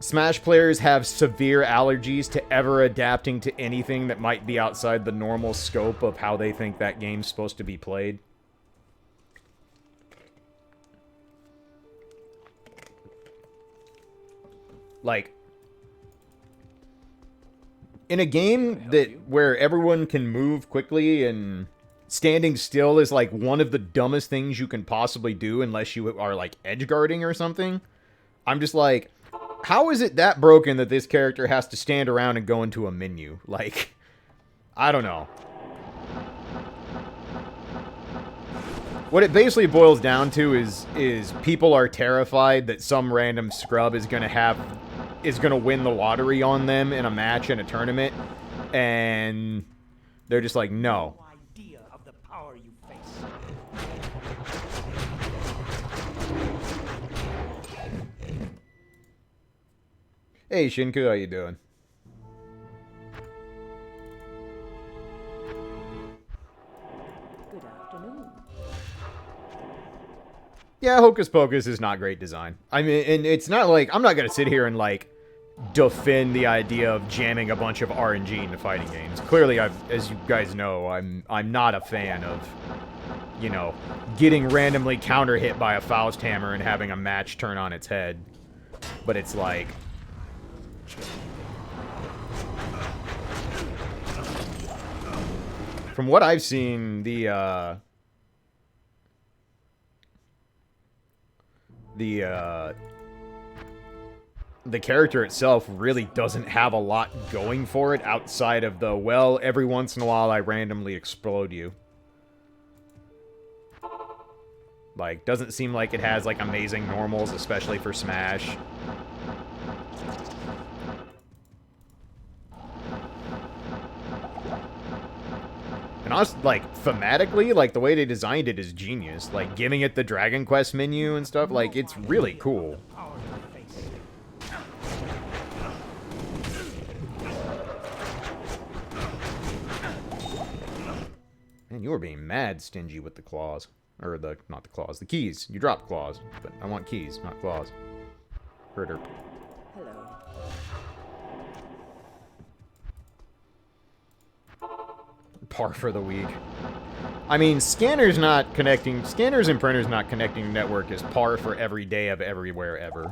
[SPEAKER 1] Smash players have severe allergies to ever adapting to anything that might be outside the normal scope of how they think that game's supposed to be played. Like... In a game where everyone can move quickly and standing still is like one of the dumbest things you can possibly do unless you are like edge guarding or something, I'm just like, how is it that broken that this character has to stand around and go into a menu? Like, I don't know. What it basically boils down to is people are terrified that some random scrub is gonna win the lottery on them in a match in a tournament, and they're just like, no.
[SPEAKER 3] No idea of the power you face.
[SPEAKER 1] Hey Shinku, how you doing?
[SPEAKER 2] Good afternoon.
[SPEAKER 1] Yeah, Hocus Pocus is not great design. I mean, and it's not like, I'm not gonna sit here and like defend the idea of jamming a bunch of RNG into fighting games. Clearly, as you guys know, I'm not a fan of, you know, getting randomly counter hit by a Faust hammer and having a match turn on its head. But it's like, from what I've seen, the character itself really doesn't have a lot going for it outside of the, well, every once in a while I randomly explode you. Like, doesn't seem like it has, like, amazing normals, especially for Smash. And honestly, like, thematically, like, the way they designed it is genius. Like, giving it the Dragon Quest menu and stuff, like, it's really cool.
[SPEAKER 3] Power you face.
[SPEAKER 1] Man, you were being mad stingy with the claws. Or not the claws, the keys. You dropped claws, but I want keys, not claws. Herder.
[SPEAKER 2] Hello.
[SPEAKER 1] Par for the week. I mean, scanners and printers not connecting to network is par for every day of everywhere ever.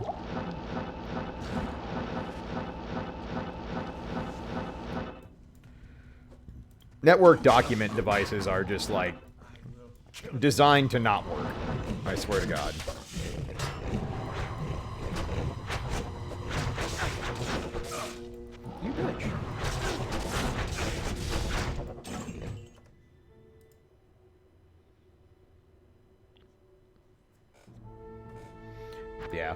[SPEAKER 1] Network document devices are just, like, designed to not work. I swear to God. You bitch. Yeah.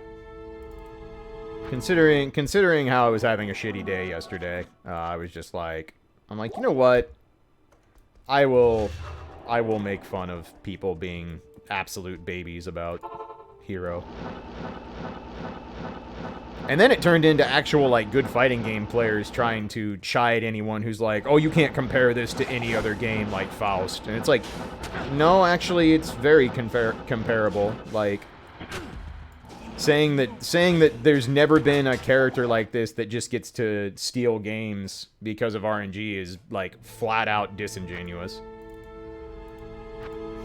[SPEAKER 1] Considering how I was having a shitty day yesterday, I was just like, I'm like, you know what? I will make fun of people being absolute babies about Hero. And then it turned into actual, like, good fighting game players trying to chide anyone who's like, oh, you can't compare this to any other game like Faust. And it's like, no, actually, it's very comparable. Like, saying that there's never been a character like this that just gets to steal games because of RNG is, like, flat out disingenuous.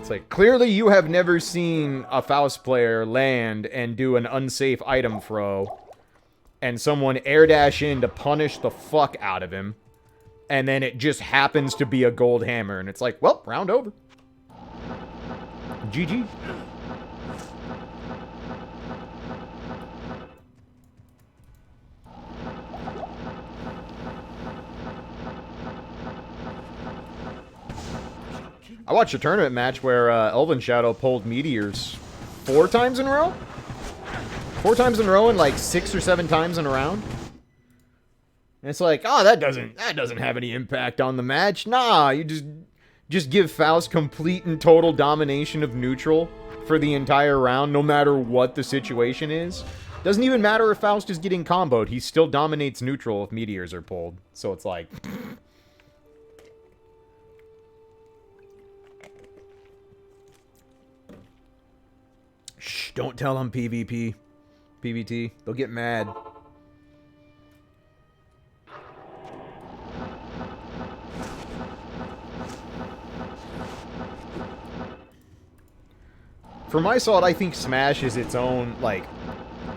[SPEAKER 1] It's like, clearly you have never seen a Faust player land and do an unsafe item throw, and someone air dash in to punish the fuck out of him, and then it just happens to be a gold hammer, and it's like, well, round over. GG. I watched a tournament match where Elven Shadow pulled meteors 4 times in a row? 4 times in a row and like 6 or 7 times in a round? And it's like, oh, that doesn't have any impact on the match. Nah, you just give Faust complete and total domination of neutral for the entire round, no matter what the situation is. Doesn't even matter if Faust is getting comboed. He still dominates neutral if meteors are pulled. So it's like... Shh, don't tell them PvP. PvT. They'll get mad. For my salt, I think Smash is its own, like...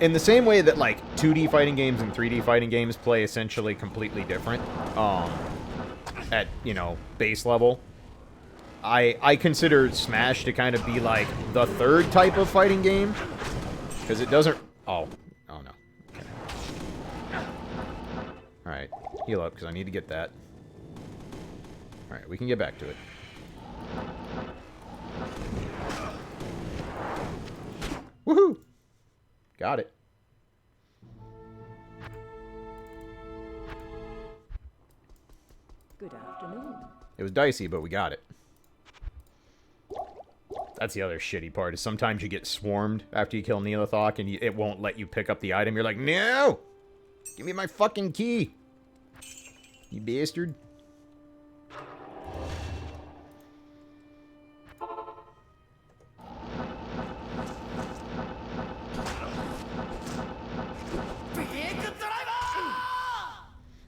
[SPEAKER 1] In the same way that, like, 2D fighting games and 3D fighting games play essentially completely different, at, you know, base level. I consider Smash to kind of be, like, the third type of fighting game. Because it doesn't... Oh no. Okay. Alright, heal up, because I need to get that. Alright, we can get back to it. Woohoo! Got it.
[SPEAKER 2] Good afternoon.
[SPEAKER 1] It was dicey, but we got it. That's the other shitty part, is sometimes you get swarmed after you kill Neelathok, and it won't let you pick up the item. You're like, no! Give me my fucking key! You bastard.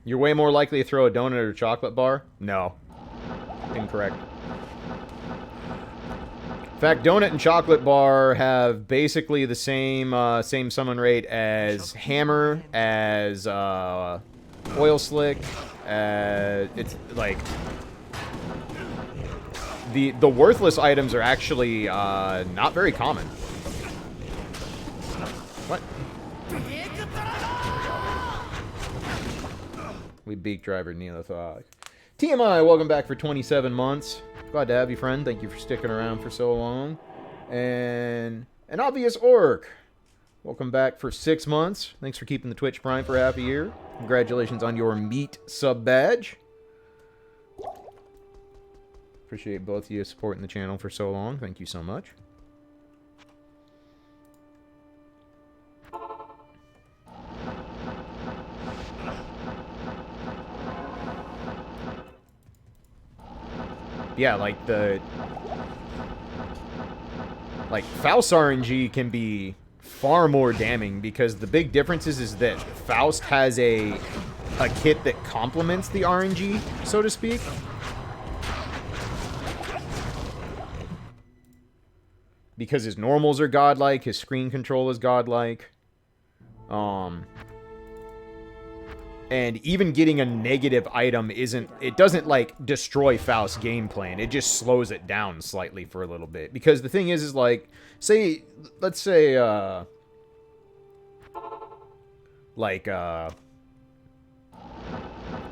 [SPEAKER 1] You're way more likely to throw a donut or a chocolate bar? No. Incorrect. In fact, donut and chocolate bar have basically the same same summon rate as hammer, as oil slick. It's like the worthless items are actually not very common. What? We beak driver Neelathok. TMI, welcome back for 27 months. Glad to have you, friend. Thank you for sticking around for so long. And an obvious orc. Welcome back for 6 months. Thanks for keeping the Twitch Prime for half a year. Congratulations on your meat sub badge. Appreciate both of you supporting the channel for so long. Thank you so much. Yeah, like Faust RNG can be far more damning because the big difference is that Faust has a kit that complements the RNG, so to speak. Because his normals are godlike, his screen control is godlike. And even getting a negative item it doesn't, like, destroy Faust's game plan. It just slows it down slightly for a little bit. Because the thing is like, let's say,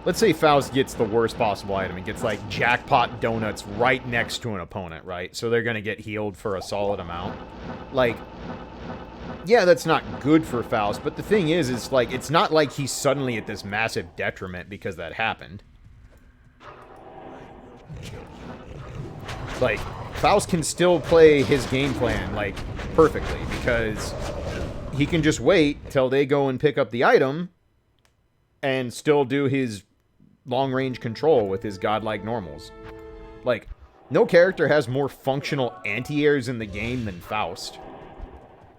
[SPEAKER 1] let's say Faust gets the worst possible item. It gets, like, jackpot donuts right next to an opponent, right? So they're gonna get healed for a solid amount. Like, yeah, that's not good for Faust, but the thing is like, it's not like he's suddenly at this massive detriment because that happened. Like, Faust can still play his game plan, like, perfectly, because he can just wait till they go and pick up the item and still do his long-range control with his godlike normals. Like, no character has more functional anti-airs in the game than Faust.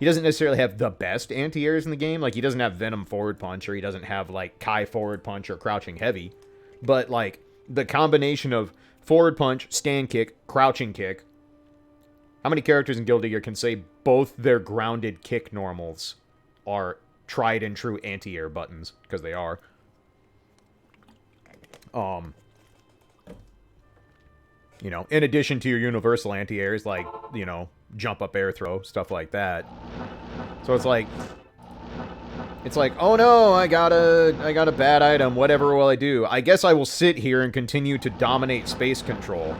[SPEAKER 1] He doesn't necessarily have the best anti-airs in the game. Like, he doesn't have Venom forward punch, or he doesn't have, like, Kai forward punch or crouching heavy. But, like, the combination of forward punch, stand kick, crouching kick. How many characters in Guilty Gear can say both their grounded kick normals are tried and true anti-air buttons? Because they are. You know, in addition to your universal anti-airs, like, you know, jump up air throw, stuff like that. So it's like, oh no, I got a bad item, whatever will I do? I guess I will sit here and continue to dominate space control.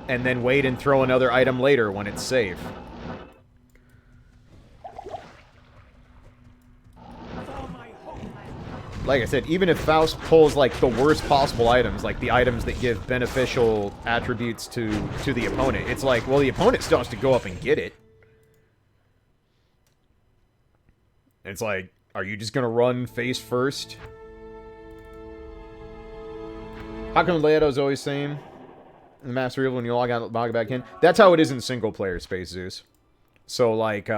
[SPEAKER 1] And then wait and throw another item later when it's safe. Like I said, even if Faust pulls, like, the worst possible items, like the items that give beneficial attributes to the opponent, it's like, well, the opponent still has to go up and get it. It's like, are you just gonna run face first? How come Leo's always saying in the Master Evil when you log back in? That's how it is in single-player Space Zeus. So, like,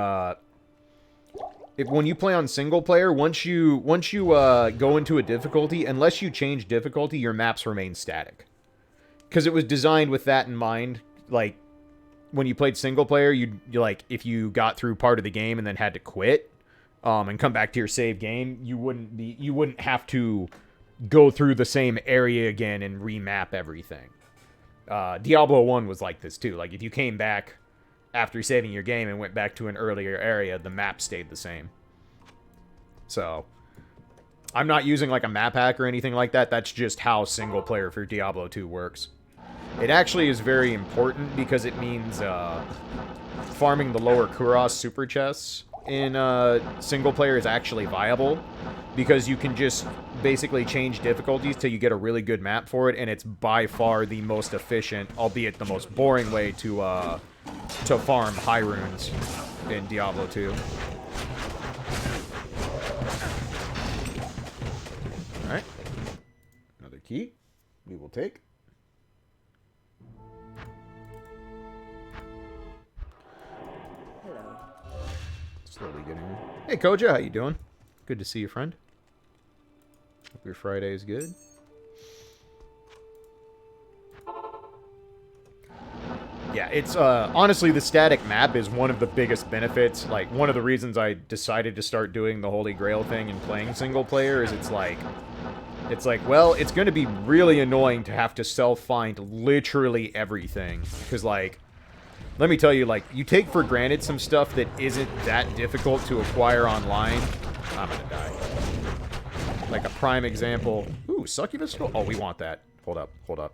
[SPEAKER 1] when you play on single player, once you go into a difficulty, unless you change difficulty, your maps remain static. Because it was designed with that in mind. Like, when you played single player, you like, if you got through part of the game and then had to quit, and come back to your save game, you wouldn't have to go through the same area again and remap everything. Diablo 1 was like this too. Like, if you came back after saving your game and went back to an earlier area, the map stayed the same. So, I'm not using, like, a map hack or anything like that. That's just how single player for Diablo 2 works. It actually is very important because it means farming the lower Kuros super chests in single player is actually viable, because you can just basically change difficulties till you get a really good map for it, and it's by far the most efficient, albeit the most boring way to farm high runes in Diablo 2. Alright. Another key we will take.
[SPEAKER 2] Hello.
[SPEAKER 1] Slowly getting there. Hey, Koja, how you doing? Good to see you, friend. Hope your Friday is good. Yeah, it's, honestly, the static map is one of the biggest benefits. Like, one of the reasons I decided to start doing the Holy Grail thing and playing single player is it's like, well, it's going to be really annoying to have to self-find literally everything. Because, like, let me tell you, like, you take for granted some stuff that isn't that difficult to acquire online. I'm gonna die. Like, a prime example. Ooh, Succubus Skull? Oh, we want that. Hold up, hold up.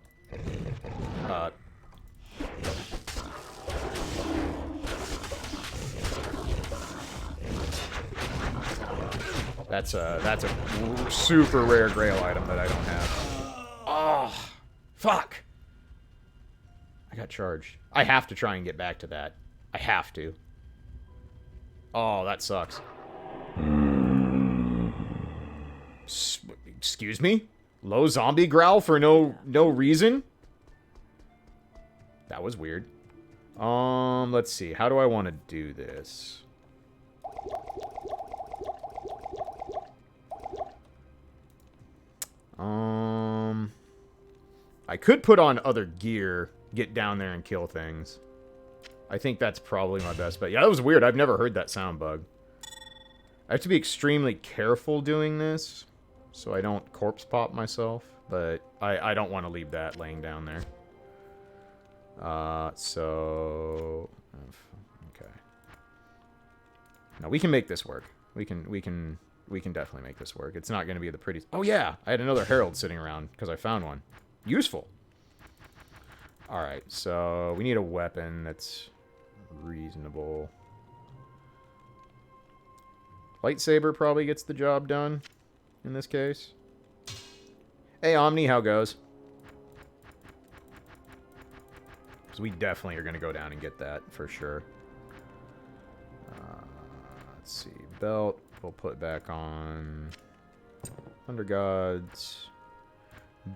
[SPEAKER 1] That's a super rare Grail item that I don't have. Oh, fuck. charged. I have to try and get back to that. I have to. Oh, that sucks. Excuse me? Low zombie growl for no reason? That was weird. Let's see. How do I want to do this? I could put on other gear, get down there and kill things. I think that's probably my best bet. Yeah, that was weird. I've never heard that sound bug. I have to be extremely careful doing this so I don't corpse pop myself, but I don't want to leave that laying down there. So okay. Now we can make this work. We can definitely make this work. It's not going to be the prettiest. Oh yeah, I had another herald sitting around because I found one. Useful. All right, so we need a weapon that's reasonable. Lightsaber probably gets the job done in this case. Hey, Omni, how goes? Because we definitely are going to go down and get that for sure. Let's see. Belt, we'll put back on. Thunder Gods.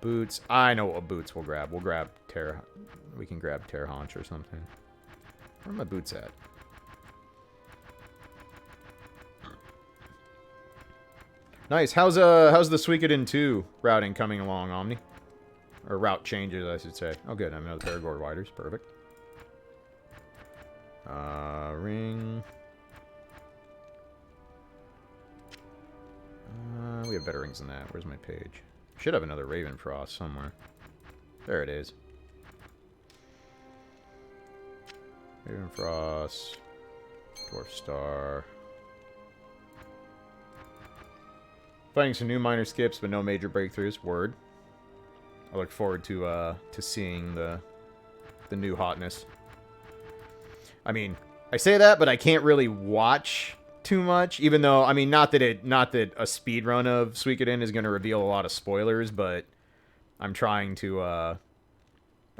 [SPEAKER 1] Boots. I know what boots we'll grab. We'll grab Terra. We can grab Terra Haunch or something. Where are my boots at? Nice. How's the Suikoden 2 routing coming along, Omni? Or route changes, I should say. Oh, good. I'm another pair of Gore Widers. Perfect. Ring. We have better rings than that. Where's my page? Should have another Raven Frost somewhere. There it is. Raven Frost. Dwarf Star. Finding some new minor skips, but no major breakthroughs. Word. I look forward to seeing the new hotness. I mean, I say that, but I can't really watch too much, even though, I mean, not that a speed run of Suikoden is going to reveal a lot of spoilers, but I'm trying to I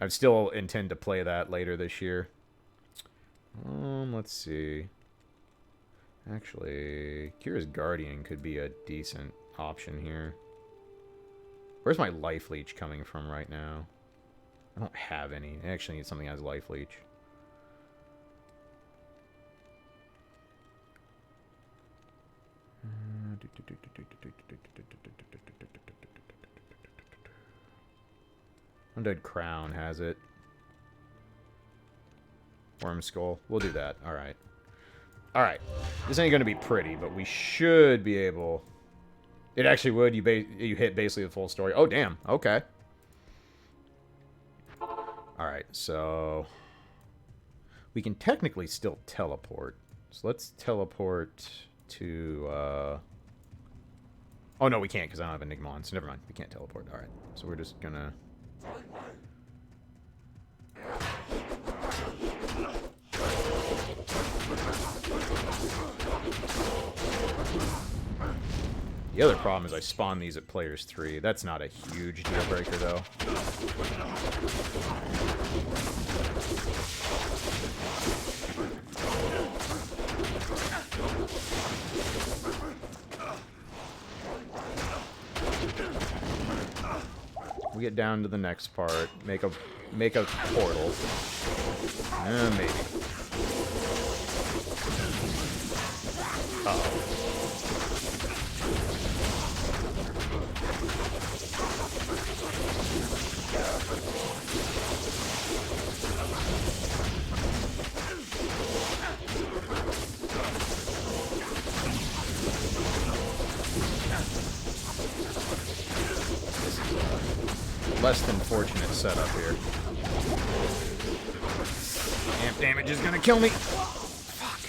[SPEAKER 1] still intend to play that later this year. Let's see. Actually, Kira's Guardian could be a decent option here. Where's my life leech coming from right now? I don't have any. I actually need something that has life leech. Undead Crown has it. Worm Skull. We'll do that. Alright. Alright. This ain't going to be pretty, but we should be able... It actually would. You hit basically the full story. Oh, damn. Okay. Alright, so... We can technically still teleport. So let's teleport to... Oh, no, we can't because I don't have Enigmon, so never mind. We can't teleport. Alright, so we're just gonna... The other problem is I spawn these at players 3. That's not a huge deal breaker, though. We get down to the next part, make a portal. Maybe. Uh-oh. Less than fortunate setup here. Amp damage is gonna kill me. Fuck.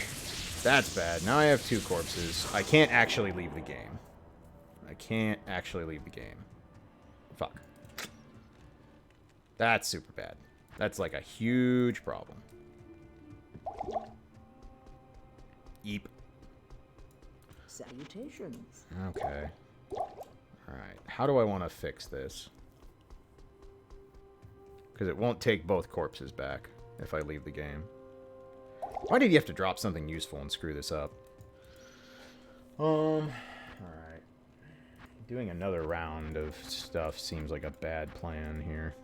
[SPEAKER 1] That's bad. Now I have 2 corpses. I can't actually leave the game. I can't actually leave the game. Fuck. That's super bad. That's like a huge problem. Yeep.
[SPEAKER 2] Salutations.
[SPEAKER 1] Okay. Alright. How do I want to fix this? Because it won't take both corpses back if I leave the game. Why did you have to drop something useful and screw this up? Alright. Doing another round of stuff seems like a bad plan here.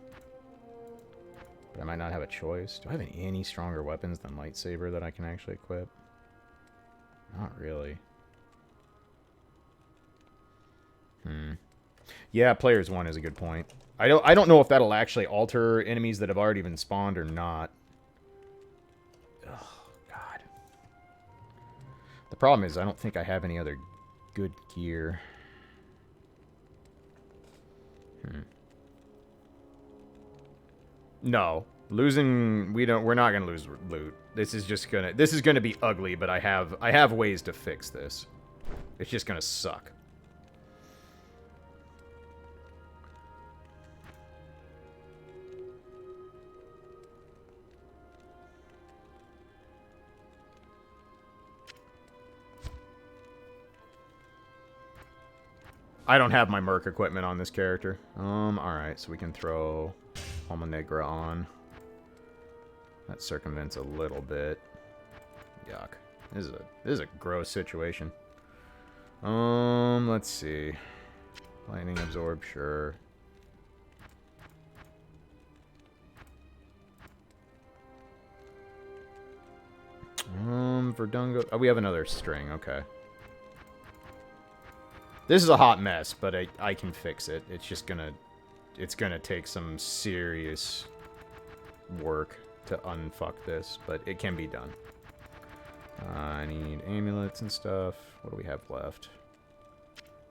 [SPEAKER 1] But I might not have a choice. Do I have any stronger weapons than lightsaber that I can actually equip? Not really. Yeah, players 1 is a good point. I don't know if that'll actually alter enemies that have already been spawned or not. Oh, God. The problem is I don't think I have any other good gear. No. Losing we're not gonna lose loot. This is gonna be ugly, but I have ways to fix this. It's just gonna suck. I don't have my merc equipment on this character. Alright, so we can throw Alma Negra on. That circumvents a little bit. Yuck. This is a gross situation. Let's see. Lightning absorb, sure. Verdungo. Oh, we have another string, okay. This is a hot mess, but I can fix it. It's just gonna take some serious work to unfuck this, but it can be done. I need amulets and stuff. What do we have left?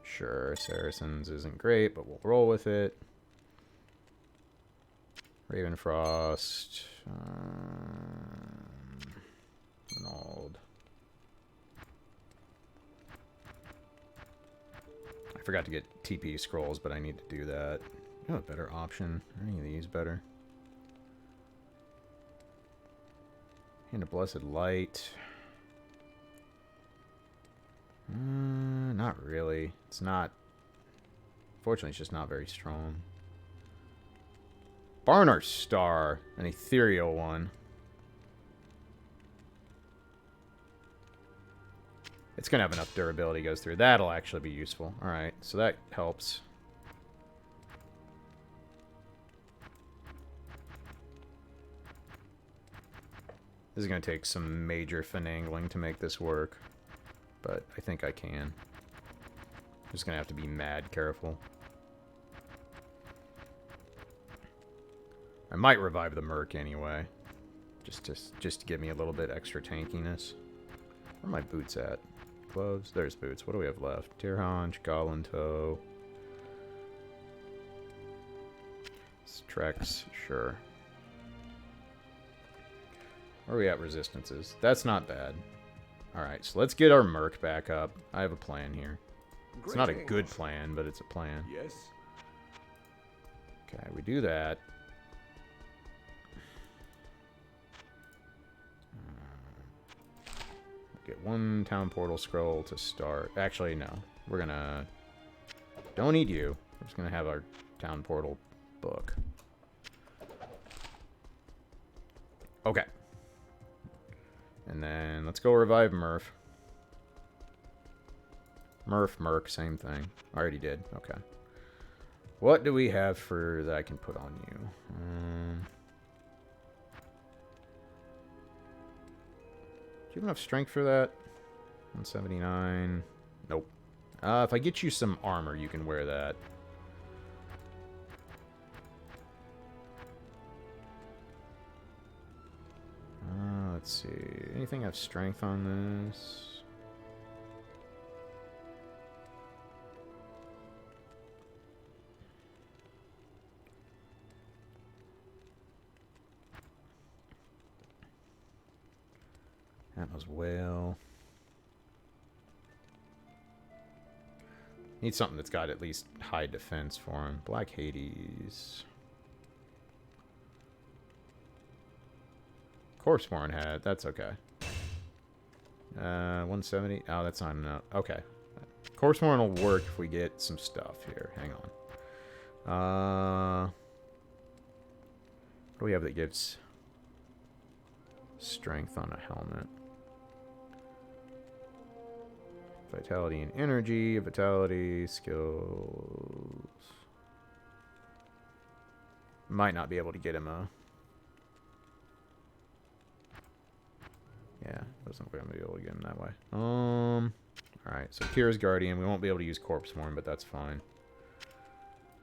[SPEAKER 1] Sure, Saracens isn't great, but we'll roll with it. Ravenfrost. Renauld. I forgot to get TP scrolls, but I need to do that. You have a better option. Are any of these better? Hand of Blessed Light. Not really. It's not... Fortunately, it's just not very strong. Barnard Star. An ethereal one. It's going to have enough durability goes through. That'll actually be useful. Alright, so that helps. This is going to take some major finagling to make this work. But I think I can. Just going to have to be mad careful. I might revive the Merc anyway. Just to give me a little bit extra tankiness. Where are my boots at? Gloves? There's boots. What do we have left? Deer haunch, goblin toe. Trex, sure. Where are we at resistances? That's not bad. Alright, so let's get our Merc back up. I have a plan here. It's not a good plan, but it's a plan.
[SPEAKER 3] Yes.
[SPEAKER 1] Okay, we do that. Get one town portal scroll to start. Actually, no. We're gonna... Don't need you. We're just gonna have our town portal book. Okay. And then let's go revive Murph. Merc, same thing. I already did. Okay. What do we have for that I can put on you? Do you have enough strength for that? 179. Nope. If I get you some armor, you can wear that. Let's see. Anything have strength on this? Atlas Whale. Need something that's got at least high defense for him. Black Hades. Corpseborn hat. That's okay. 170. Oh, that's not enough. Okay. Corpseborn will work if we get some stuff here. Hang on. What do we have that gives strength on a helmet? Vitality and energy, vitality, skills. Might not be able to get him a... Yeah, doesn't look like I'm going to be able to get him that way. Alright, so Kira's Guardian. We won't be able to use Corpse Horn, but that's fine.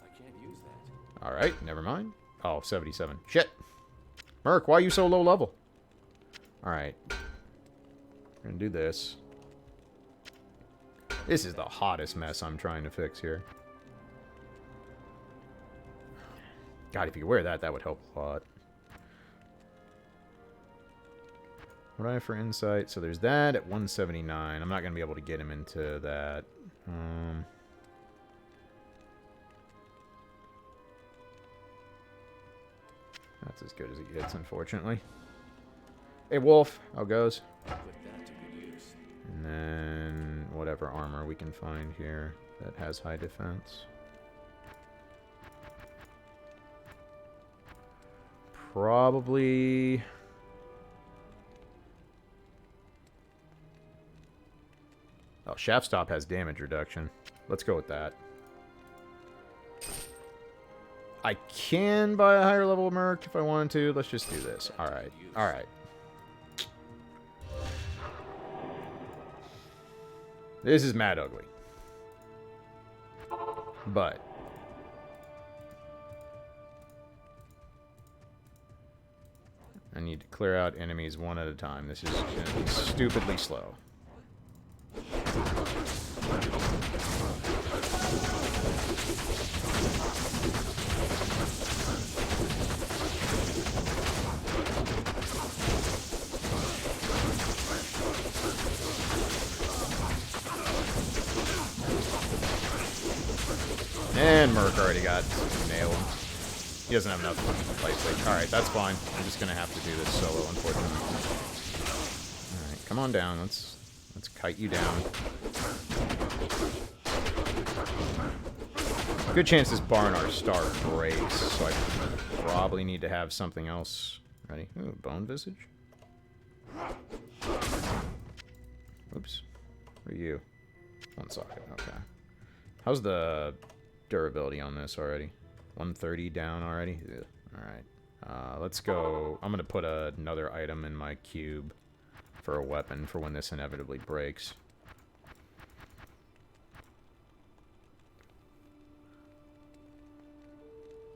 [SPEAKER 4] I can't use that.
[SPEAKER 1] Alright, never mind. Oh, 77. Shit! Merc, why are you so low level? Alright. We're gonna do this. This is the hottest mess I'm trying to fix here. God, if you could wear that, that would help a lot. What do I have for insight? So there's that at 179. I'm not going to be able to get him into that. That's as good as it gets, unfortunately. Hey, Wolf. How goes?
[SPEAKER 4] Put that to good use.
[SPEAKER 1] And then whatever armor we can find here that has high defense. Probably... Oh, Shaft Stop has damage reduction. Let's go with that. I can buy a higher level Merc if I wanted to. Let's just do this. Alright. Alright. This is mad ugly. But... I need to clear out enemies one at a time. This is going to be stupidly slow. And Merc already got nailed. He doesn't have enough life stage. Alright, that's fine. I'm just gonna have to do this solo, unfortunately. Alright, come on down. Let's kite you down. Good chance this Barnard star breaks, so I probably need to have something else ready. Ooh, Bone Visage. Oops. Where are you? One socket, okay. How's the durability on this already? 130 down already? Ugh. Alright. Let's go. I'm going to put another item in my cube for a weapon for when this inevitably breaks.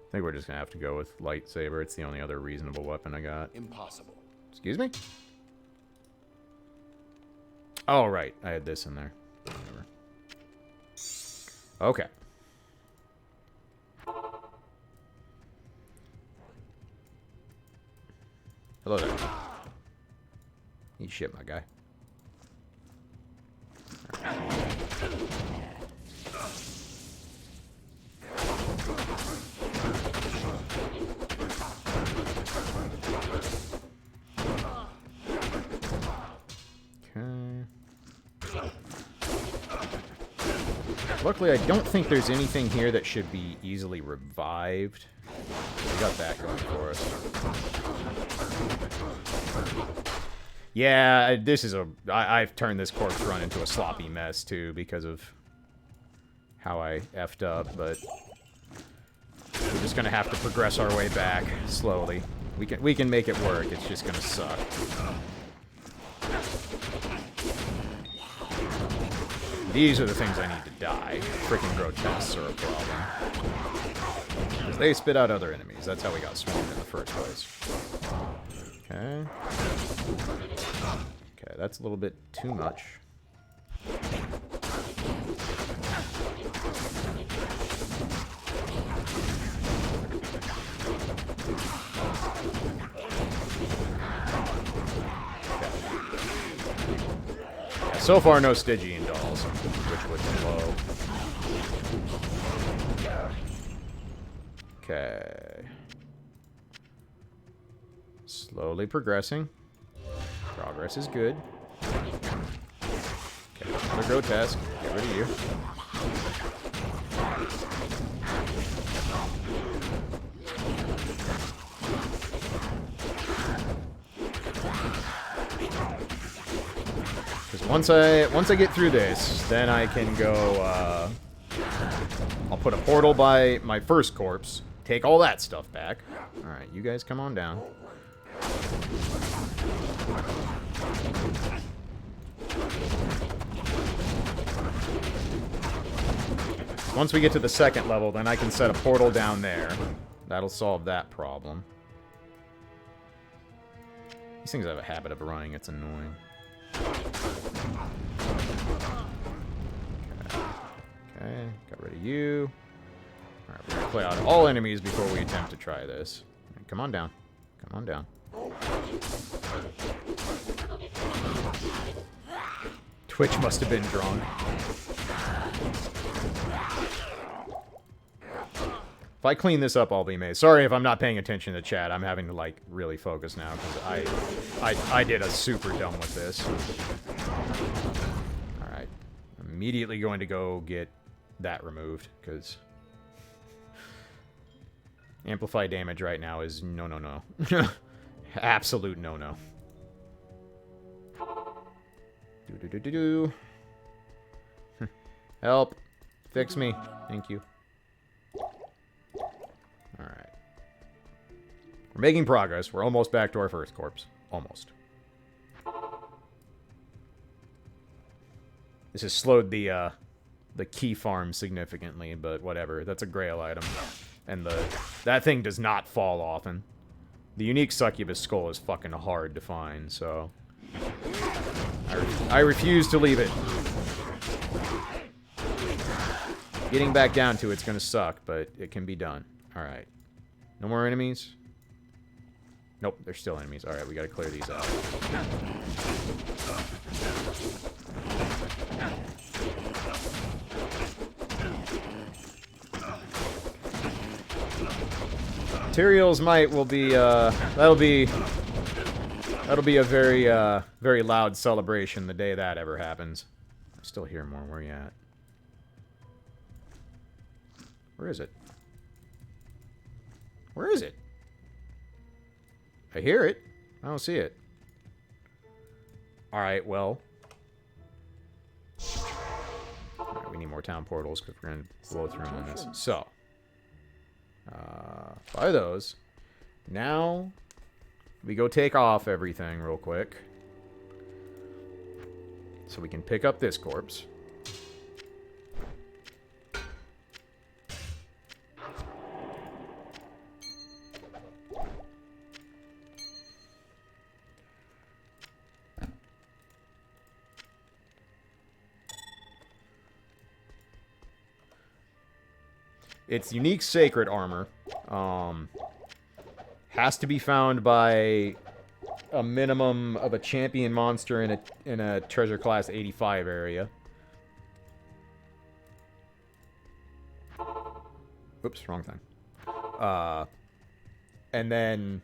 [SPEAKER 1] I think we're just going to have to go with lightsaber. It's the only other reasonable weapon I got.
[SPEAKER 4] Impossible.
[SPEAKER 1] Excuse me? Oh, right. I had this in there. Whatever. Okay. Hello there. Eat shit, my guy. Okay. Luckily, I don't think there's anything here that should be easily revived. We got that going for us. Yeah, this is a... I've turned this corpse run into a sloppy mess, too, because of how I effed up, but... We're just gonna have to progress our way back, slowly. We can make it work, it's just gonna suck. These are the things I need to die. Freaking grotesques are a problem. Because they spit out other enemies. That's how we got swarmed in the first place. Okay. Okay, that's a little bit too much. Yeah, so far, no Stygian dolls, which would blow. Okay. Slowly progressing. Progress is good. Okay, another grotesque. Get rid of you. Once I get through this, then I can go, I'll put a portal by my first corpse, take all that stuff back. Alright, you guys come on down. Once we get to the second level, then I can set a portal down there. That'll solve that problem. These things have a habit of running, it's annoying. Okay, got rid of you. Alright, we're gonna play out all enemies before we attempt to try this. Come on down. Come on down. Twitch must have been drunk. If I clean this up, I'll be amazed. Sorry if I'm not paying attention to chat. I'm having to, like, really focus now, because I did a super dumb with this. Alright. I'm immediately going to go get that removed, because amplify damage right now is no. Absolute no. Do. Help. Fix me. Thank you. Alright. We're making progress. We're almost back to our first corpse. Almost. This has slowed the key farm significantly, but whatever. That's a Grail item. And that thing does not fall often. The unique succubus skull is fucking hard to find, so I refuse to leave it. Getting back down to it's gonna suck, but it can be done. Alright. No more enemies? Nope, there's still enemies. Alright, we gotta clear these out. Materials might will be, that'll be a very, very loud celebration the day that ever happens. I still hear more. Where you at? Where is it? Where is it? I hear it. I don't see it. Alright, well. Alright, we need more town portals because we're going to blow through them on this. So. Buy those. Now, we go take off everything real quick. So we can pick up this corpse. It's unique sacred armor. Has to be found by a minimum of a champion monster in a treasure class 85 area. Oops, wrong thing. And then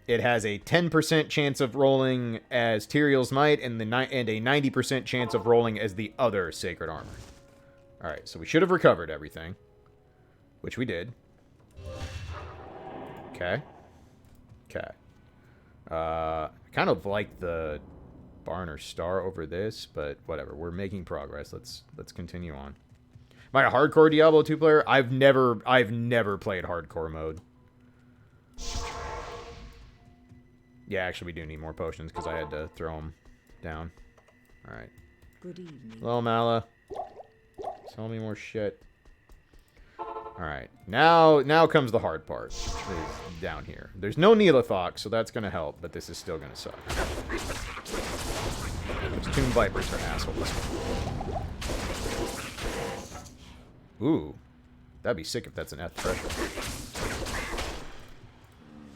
[SPEAKER 1] it has a 10% chance of rolling as Tyrael's Might and a 90% chance of rolling as the other sacred armor. Alright, so we should have recovered everything. Which we did. Okay. Okay. Kind of like the barn or star over this, but whatever. We're making progress. Let's continue on. Am I a hardcore Diablo 2 player? I've never played hardcore mode. Yeah, actually we do need more potions because I had to throw them down. Alright.
[SPEAKER 2] Good evening.
[SPEAKER 1] Hello, Mala. Tell me more shit. Alright, now comes the hard part. Is down here. There's no Neolithok, so that's gonna help, but this is still gonna suck. Those Tomb Vipers are assholes. Ooh. That'd be sick if that's an F threshold.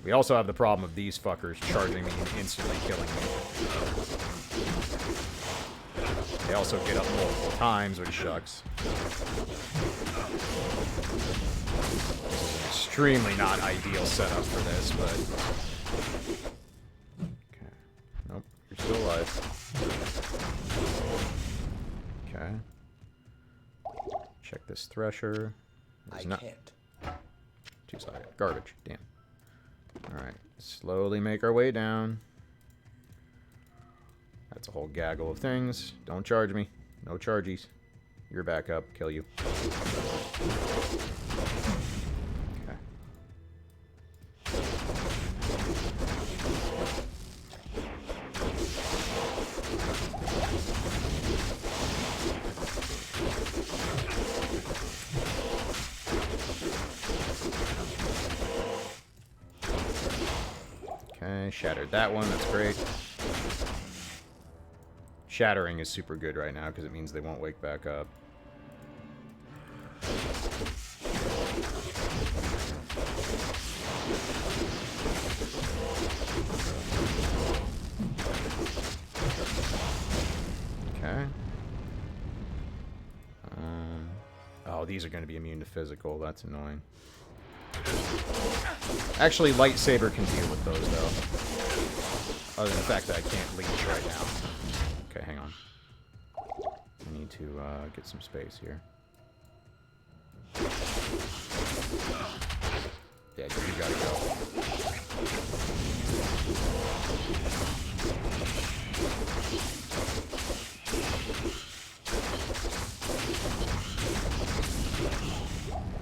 [SPEAKER 1] We also have the problem of these fuckers charging me and instantly killing me. They also get up multiple times, which sucks. Extremely not ideal setup for this, but... Okay. Nope, you're still alive. Okay. Check this thresher. There's not... Two-sided. Garbage. Damn. Alright. Slowly make our way down. That's a whole gaggle of things. Don't charge me. No chargies. You're back up. Kill you. Okay. Okay, shattered that one. That's great. Shattering is super good right now because it means they won't wake back up. Okay. Oh, these are going to be immune to physical. That's annoying. Actually, lightsaber can deal with those, though. Other than the fact that I can't leech right now. Okay, hang on. I need to get some space here. Yeah, you gotta go.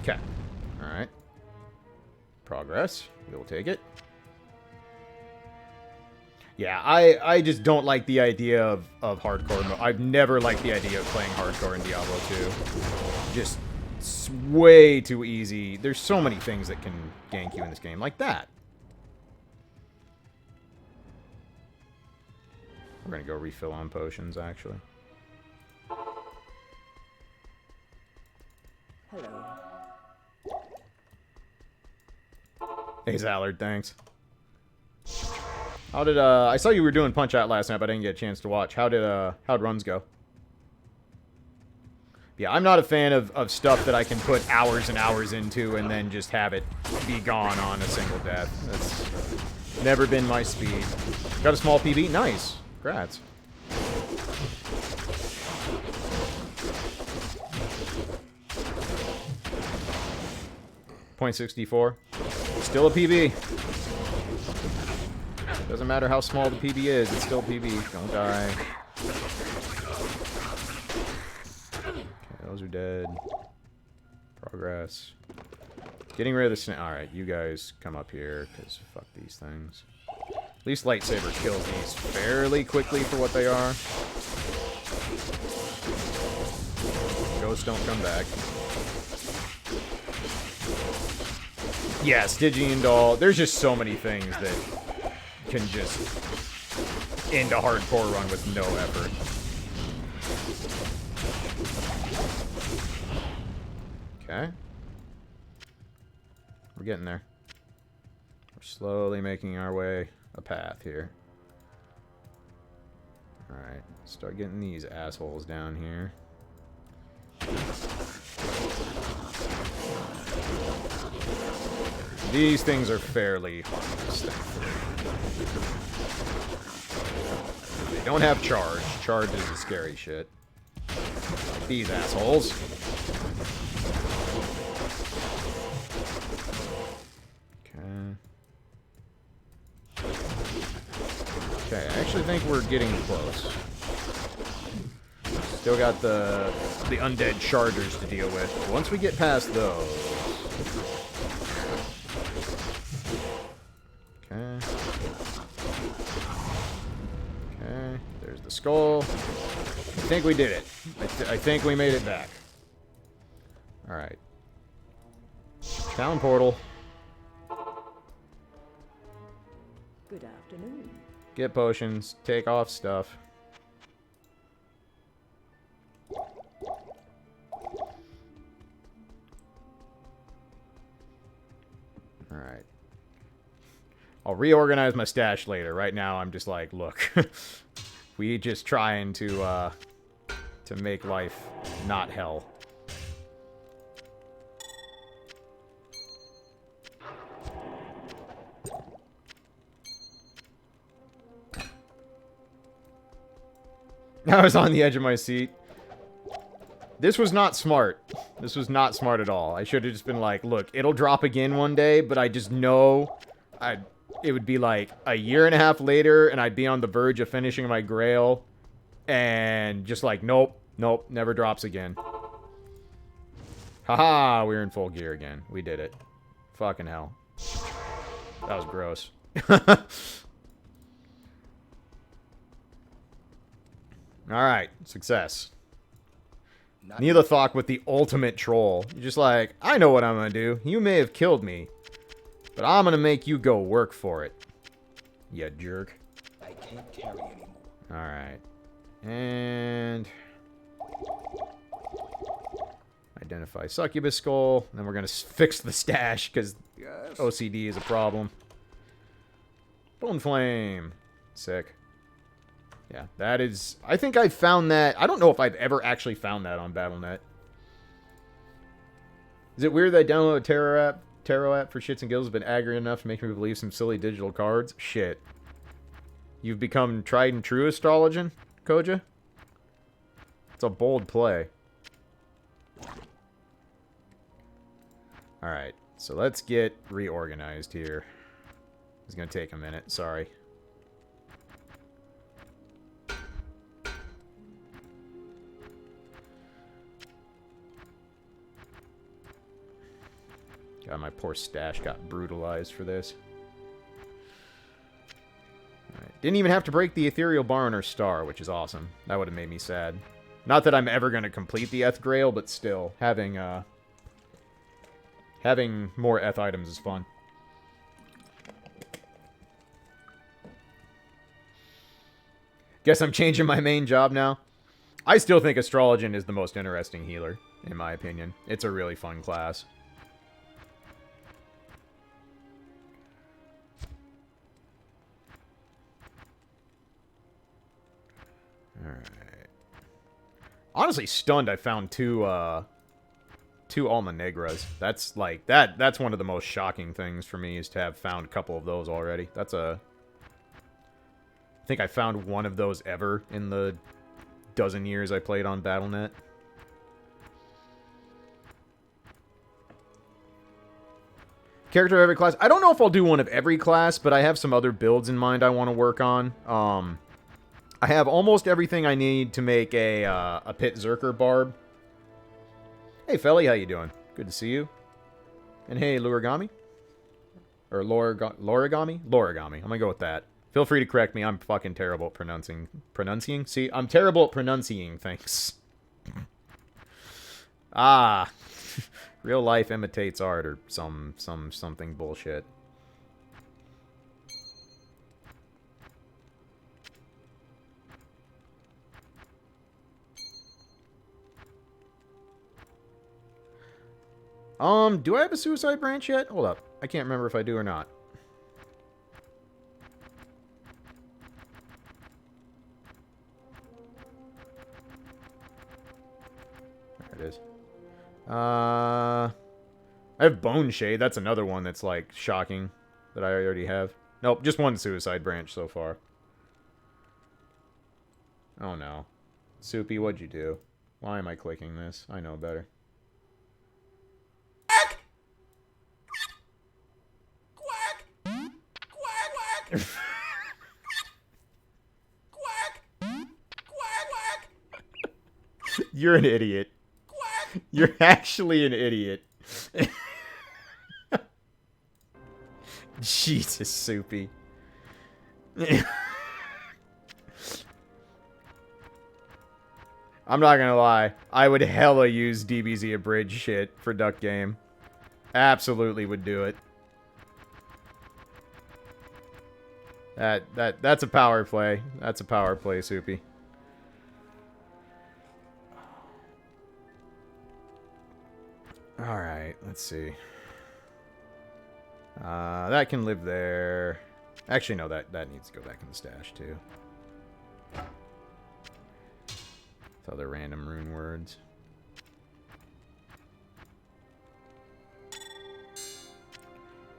[SPEAKER 1] Okay. Alright. Progress. We'll take it. Yeah, I just don't like the idea of hardcore mode. I've never liked the idea of playing hardcore in Diablo 2. Just, it's way too easy. There's so many things that can gank you in this game, like that. We're gonna go refill on potions, actually.
[SPEAKER 2] Hello.
[SPEAKER 1] Hey, Zallard, thanks. How did, I saw you were doing Punch-Out last night, but I didn't get a chance to watch. How'd runs go? Yeah, I'm not a fan of stuff that I can put hours and hours into and then just have it be gone on a single death. That's never been my speed. Got a small PB? Nice. Congrats. .64. Still a PB. Doesn't matter how small the PB is, it's still PB. Don't die. Okay, those are dead. Progress. Getting rid of the snake. Alright, you guys come up here, because fuck these things. At least lightsaber kills these fairly quickly for what they are. Ghosts don't come back. Yeah, Stygian Doll. There's just so many things that can just end a hardcore run with no effort. Okay. We're getting there. We're slowly making our way a path here. Alright, start getting these assholes down here. These things are fairly harmless, thankfully. They don't have charge. Charge is the scary shit. Like these assholes. Okay. Okay, I actually think we're getting close. Still got the undead chargers to deal with. But once we get past those... Okay. Okay, there's the skull. I think we did it. I think we made it back. Alright. Town portal.
[SPEAKER 2] Good afternoon.
[SPEAKER 1] Get potions. Take off stuff. Alright. I'll reorganize my stash later. Right now, I'm just like, look. We just trying to make life not hell. I was on the edge of my seat. This was not smart. This was not smart at all. I should have just been like, look, it'll drop again one day, but I just know it would be like a year and a half later, and I'd be on the verge of finishing my Grail, and just like, nope, never drops again. Haha, we're in full gear again. We did it. Fucking hell. That was gross. Alright, success. Neelathok with the ultimate troll. You're just like, I know what I'm gonna do. You may have killed me, but I'm gonna make you go work for it. You jerk.
[SPEAKER 3] I can't carry anymore.
[SPEAKER 1] Alright. And... identify succubus skull. And then we're gonna fix the stash, because OCD is a problem. Bone flame. Sick. Yeah, that is... I think I found that... I don't know if I've ever actually found that on Battle.net. Is it weird that I downloaded a tarot app for shits and giggles has been aggravating enough to make me believe some silly digital cards? Shit. You've become tried and true astrologian, Koja? It's a bold play. Alright, so let's get reorganized here. It's gonna take a minute, sorry. God, my poor stash got brutalized for this. Alright. Didn't even have to break the Ethereal Barn or Star, which is awesome. That would have made me sad. Not that I'm ever going to complete the Eth Grail, but still, having more Eth items is fun. Guess I'm changing my main job now. I still think Astrologian is the most interesting healer, in my opinion. It's a really fun class. Alright. Honestly, stunned I found two Alma Negras. That's like, that's one of the most shocking things for me, is to have found a couple of those already. That's a... I think I found one of those ever in the dozen years I played on Battle.net. Character of every class. I don't know if I'll do one of every class, but I have some other builds in mind I want to work on. I have almost everything I need to make a Pit Zerker Barb. Hey, Felly, how you doing? Good to see you. And hey, Lurigami? Or Lorigami? Lorigami. I'm gonna go with that. Feel free to correct me. I'm fucking terrible at pronouncing. See, I'm terrible at pronouncing things. Ah. Real life imitates art, or something bullshit. Do I have a suicide branch yet? Hold up. I can't remember if I do or not. There it is. I have Bone Shade. That's another one that's, like, shocking that I already have. Nope, just one suicide branch so far. Oh, no. Soupy, what'd you do? Why am I clicking this? I know better. You're an idiot. You're actually an idiot. Jesus, Soupy. I'm not gonna lie. I would hella use DBZ Abridged shit for Duck Game. Absolutely would do it. That's a power play. That's a power play, Soupy. Alright, let's see. That can live there. Actually, no, that needs to go back in the stash, too. With other random rune words.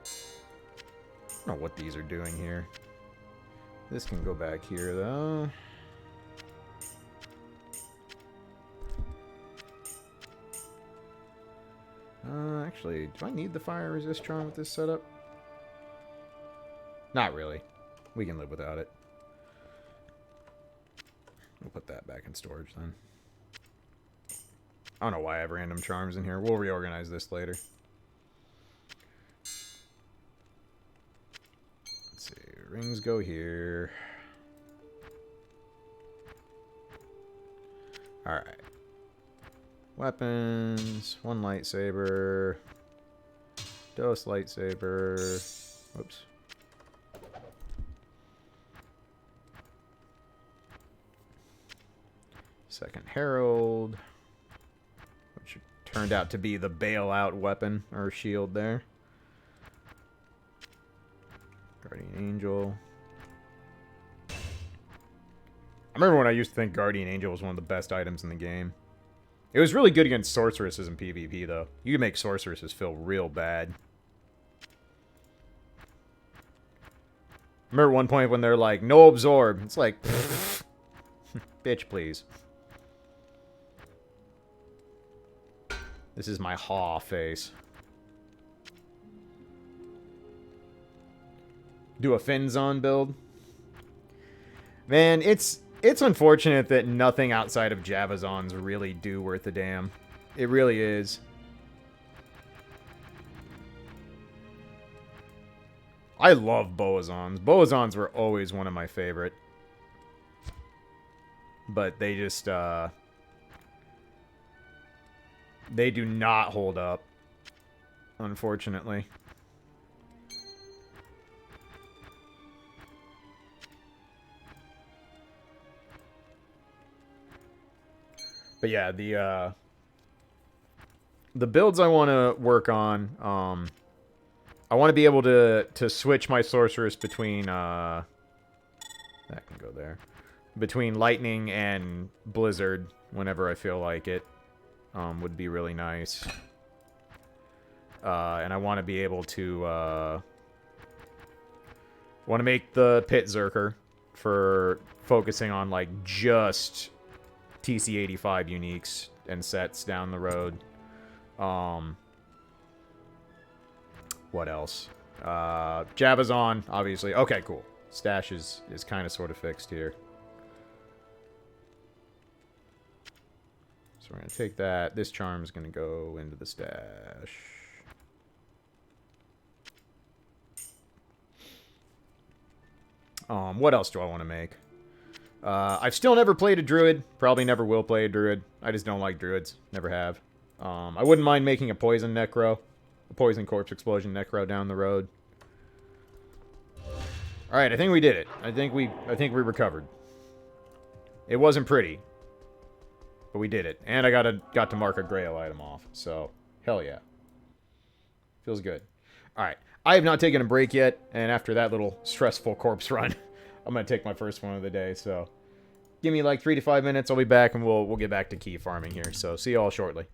[SPEAKER 1] I don't know what these are doing here. This can go back here, though. Actually, do I need the fire resistron with this setup? Not really. We can live without it. We'll put that back in storage then. I don't know why I have random charms in here. We'll reorganize this later. Let's see. Rings go here. Alright. Weapons. One lightsaber. Dose lightsaber. Whoops. Second Herald. Which turned out to be the bailout weapon or shield there. Guardian Angel. I remember when I used to think Guardian Angel was one of the best items in the game. It was really good against sorceresses in PvP, though. You can make sorceresses feel real bad. Remember one point when they're like, no absorb. It's like, bitch, please. This is my Haw face. Do a fin zone build. Man, it's unfortunate that nothing outside of Javazons really do worth a damn. It really is. I love Boazons. Boazons were always one of my favorite. But they just, they do not hold up, unfortunately. But yeah, the builds I want to work on, I want to be able to switch my sorceress between, that can go there, between lightning and blizzard whenever I feel like it, would be really nice. And I want to be able to, want to make the Pit Zerker for focusing on, like, just TC85 uniques and sets down the road. What else? Javazon, obviously. Okay, cool. Stash is kind of sort of fixed here. So we're going to take that. This charm's going to go into the stash. What else do I want to make? I've still never played a druid. Probably never will play a druid. I just don't like druids. Never have. I wouldn't mind making a poison necro. A poison corpse explosion necro down the road. Alright, I think we did it. I think we recovered. It wasn't pretty. But we did it. And I got to mark a Grail item off. So, hell yeah. Feels good. Alright. I have not taken a break yet. And after that little stressful corpse run, I'm going to take my first one of the day. So, give me like 3 to 5 minutes. I'll be back and we'll get back to key farming here. So, see you all shortly.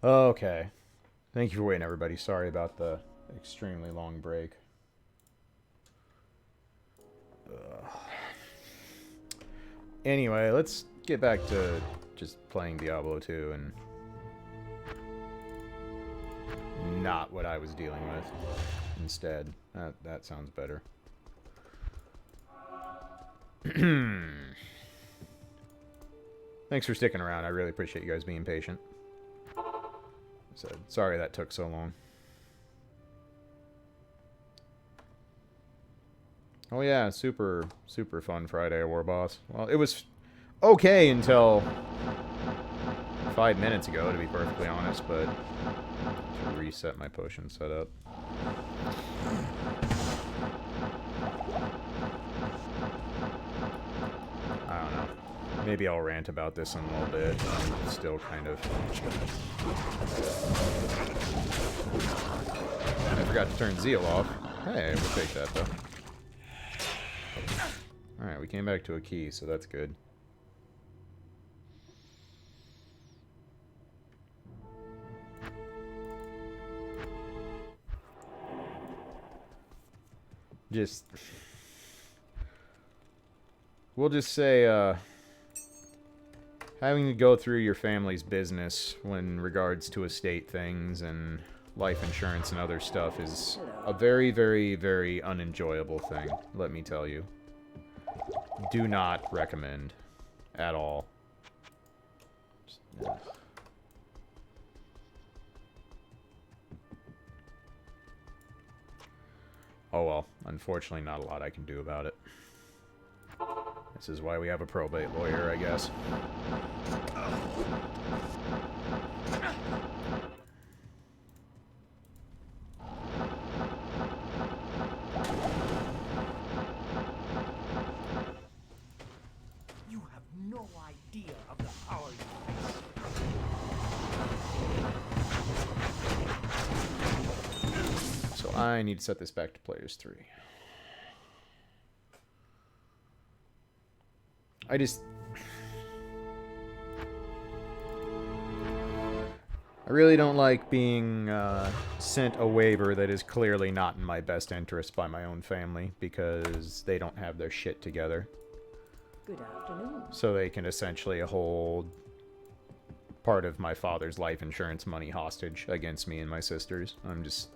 [SPEAKER 1] Okay. Thank you for waiting, everybody. Sorry about the extremely long break. Anyway, let's get back to just playing Diablo 2 and not what I was dealing with instead. That sounds better. Thanks for sticking around. I really appreciate you guys being patient. So, sorry that took so long. Oh yeah, super fun Friday at War Boss. Well, it was okay until 5 minutes ago, to be perfectly honest, but to reset my potion setup. I don't know. Maybe I'll rant about this in a little bit. I'm still kind of... I forgot to turn Zeal off. Hey, we'll take that, though. Alright, we came back to a key, so that's good. We'll just say, having to go through your family's business when regards to estate things and life insurance and other stuff is a very, very, very unenjoyable thing, let me tell you. Do not recommend at all. Oh well, unfortunately not a lot I can do about it. This is why we have a probate lawyer, I guess.
[SPEAKER 3] You have no idea of the power you face.
[SPEAKER 1] So I need to set this back to players 3. I really don't like being sent a waiver that is clearly not in my best interest by my own family because they don't have their shit together.
[SPEAKER 2] Good afternoon.
[SPEAKER 1] So they can essentially hold part of my father's life insurance money hostage against me and my sisters. I'm just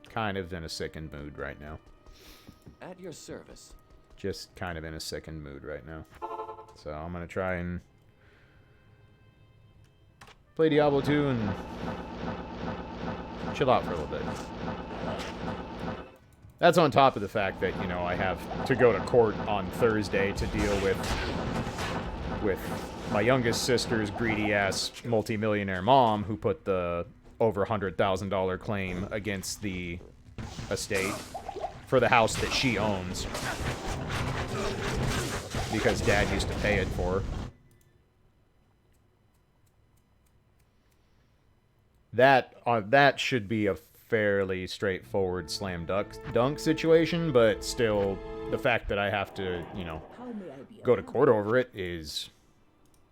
[SPEAKER 1] kind of in a sickened mood right now.
[SPEAKER 4] At your service.
[SPEAKER 1] Just kind of in a sickened mood right now. So I'm going to try and play Diablo 2 and chill out for a little bit. That's on top of the fact that, you know, I have to go to court on Thursday to deal with my youngest sister's greedy-ass multimillionaire mom who put the over $100,000 claim against the estate for the house that she owns because Dad used to pay it for her. That should be a fairly straightforward slam dunk situation, but still, the fact that I have to, you know, go to court over it is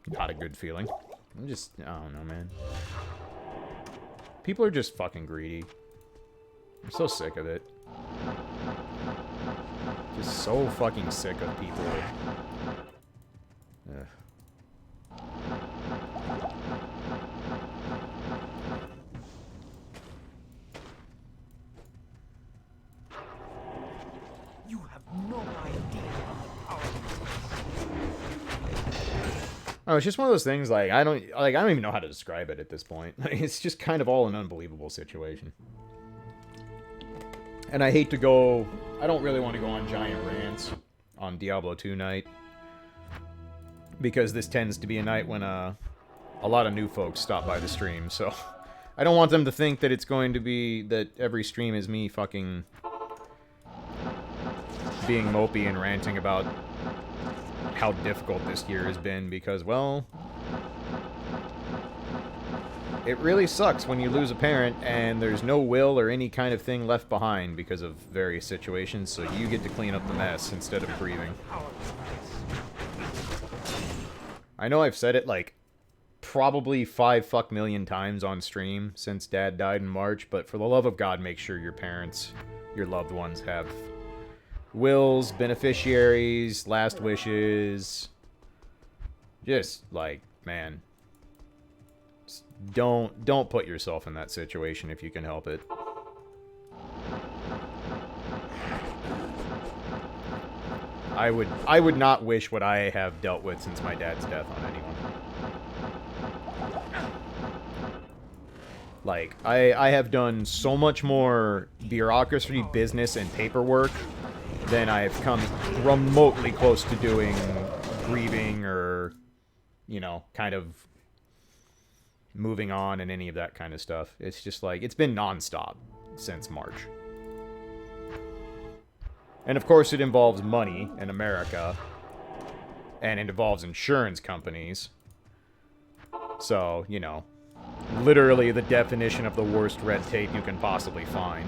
[SPEAKER 1] not a good feeling. I don't know, man. People are just fucking greedy. I'm so sick of it. Just so fucking sick of people. Ugh.
[SPEAKER 3] You have no idea of the power you face.
[SPEAKER 1] Oh, it's just one of those things, like, I don't even know how to describe it at this point. It's just kind of all an unbelievable situation. And I hate to go... I don't really want to go on giant rants on Diablo 2 night. Because this tends to be a night when a lot of new folks stop by the stream, so... I don't want them to think that it's going to be... that every stream is me fucking... being mopey and ranting about how difficult this year has been, because, well... it really sucks when you lose a parent and there's no will or any kind of thing left behind because of various situations, so you get to clean up the mess instead of grieving. I know I've said it, like, probably 5 million times on stream since Dad died in March, but for the love of God, make sure your parents, your loved ones have wills, beneficiaries, last wishes. Just, like, man. Just don't put yourself in that situation if you can help it. I would not wish what I have dealt with since my dad's death on anyone. Like, I have done so much more bureaucracy, business, and paperwork than I've come remotely close to doing grieving or, you know, kind of moving on and any of that kind of stuff. It's just like, it's been nonstop since March. And of course it involves money in America. And it involves insurance companies. So, you know, literally the definition of the worst red tape you can possibly find.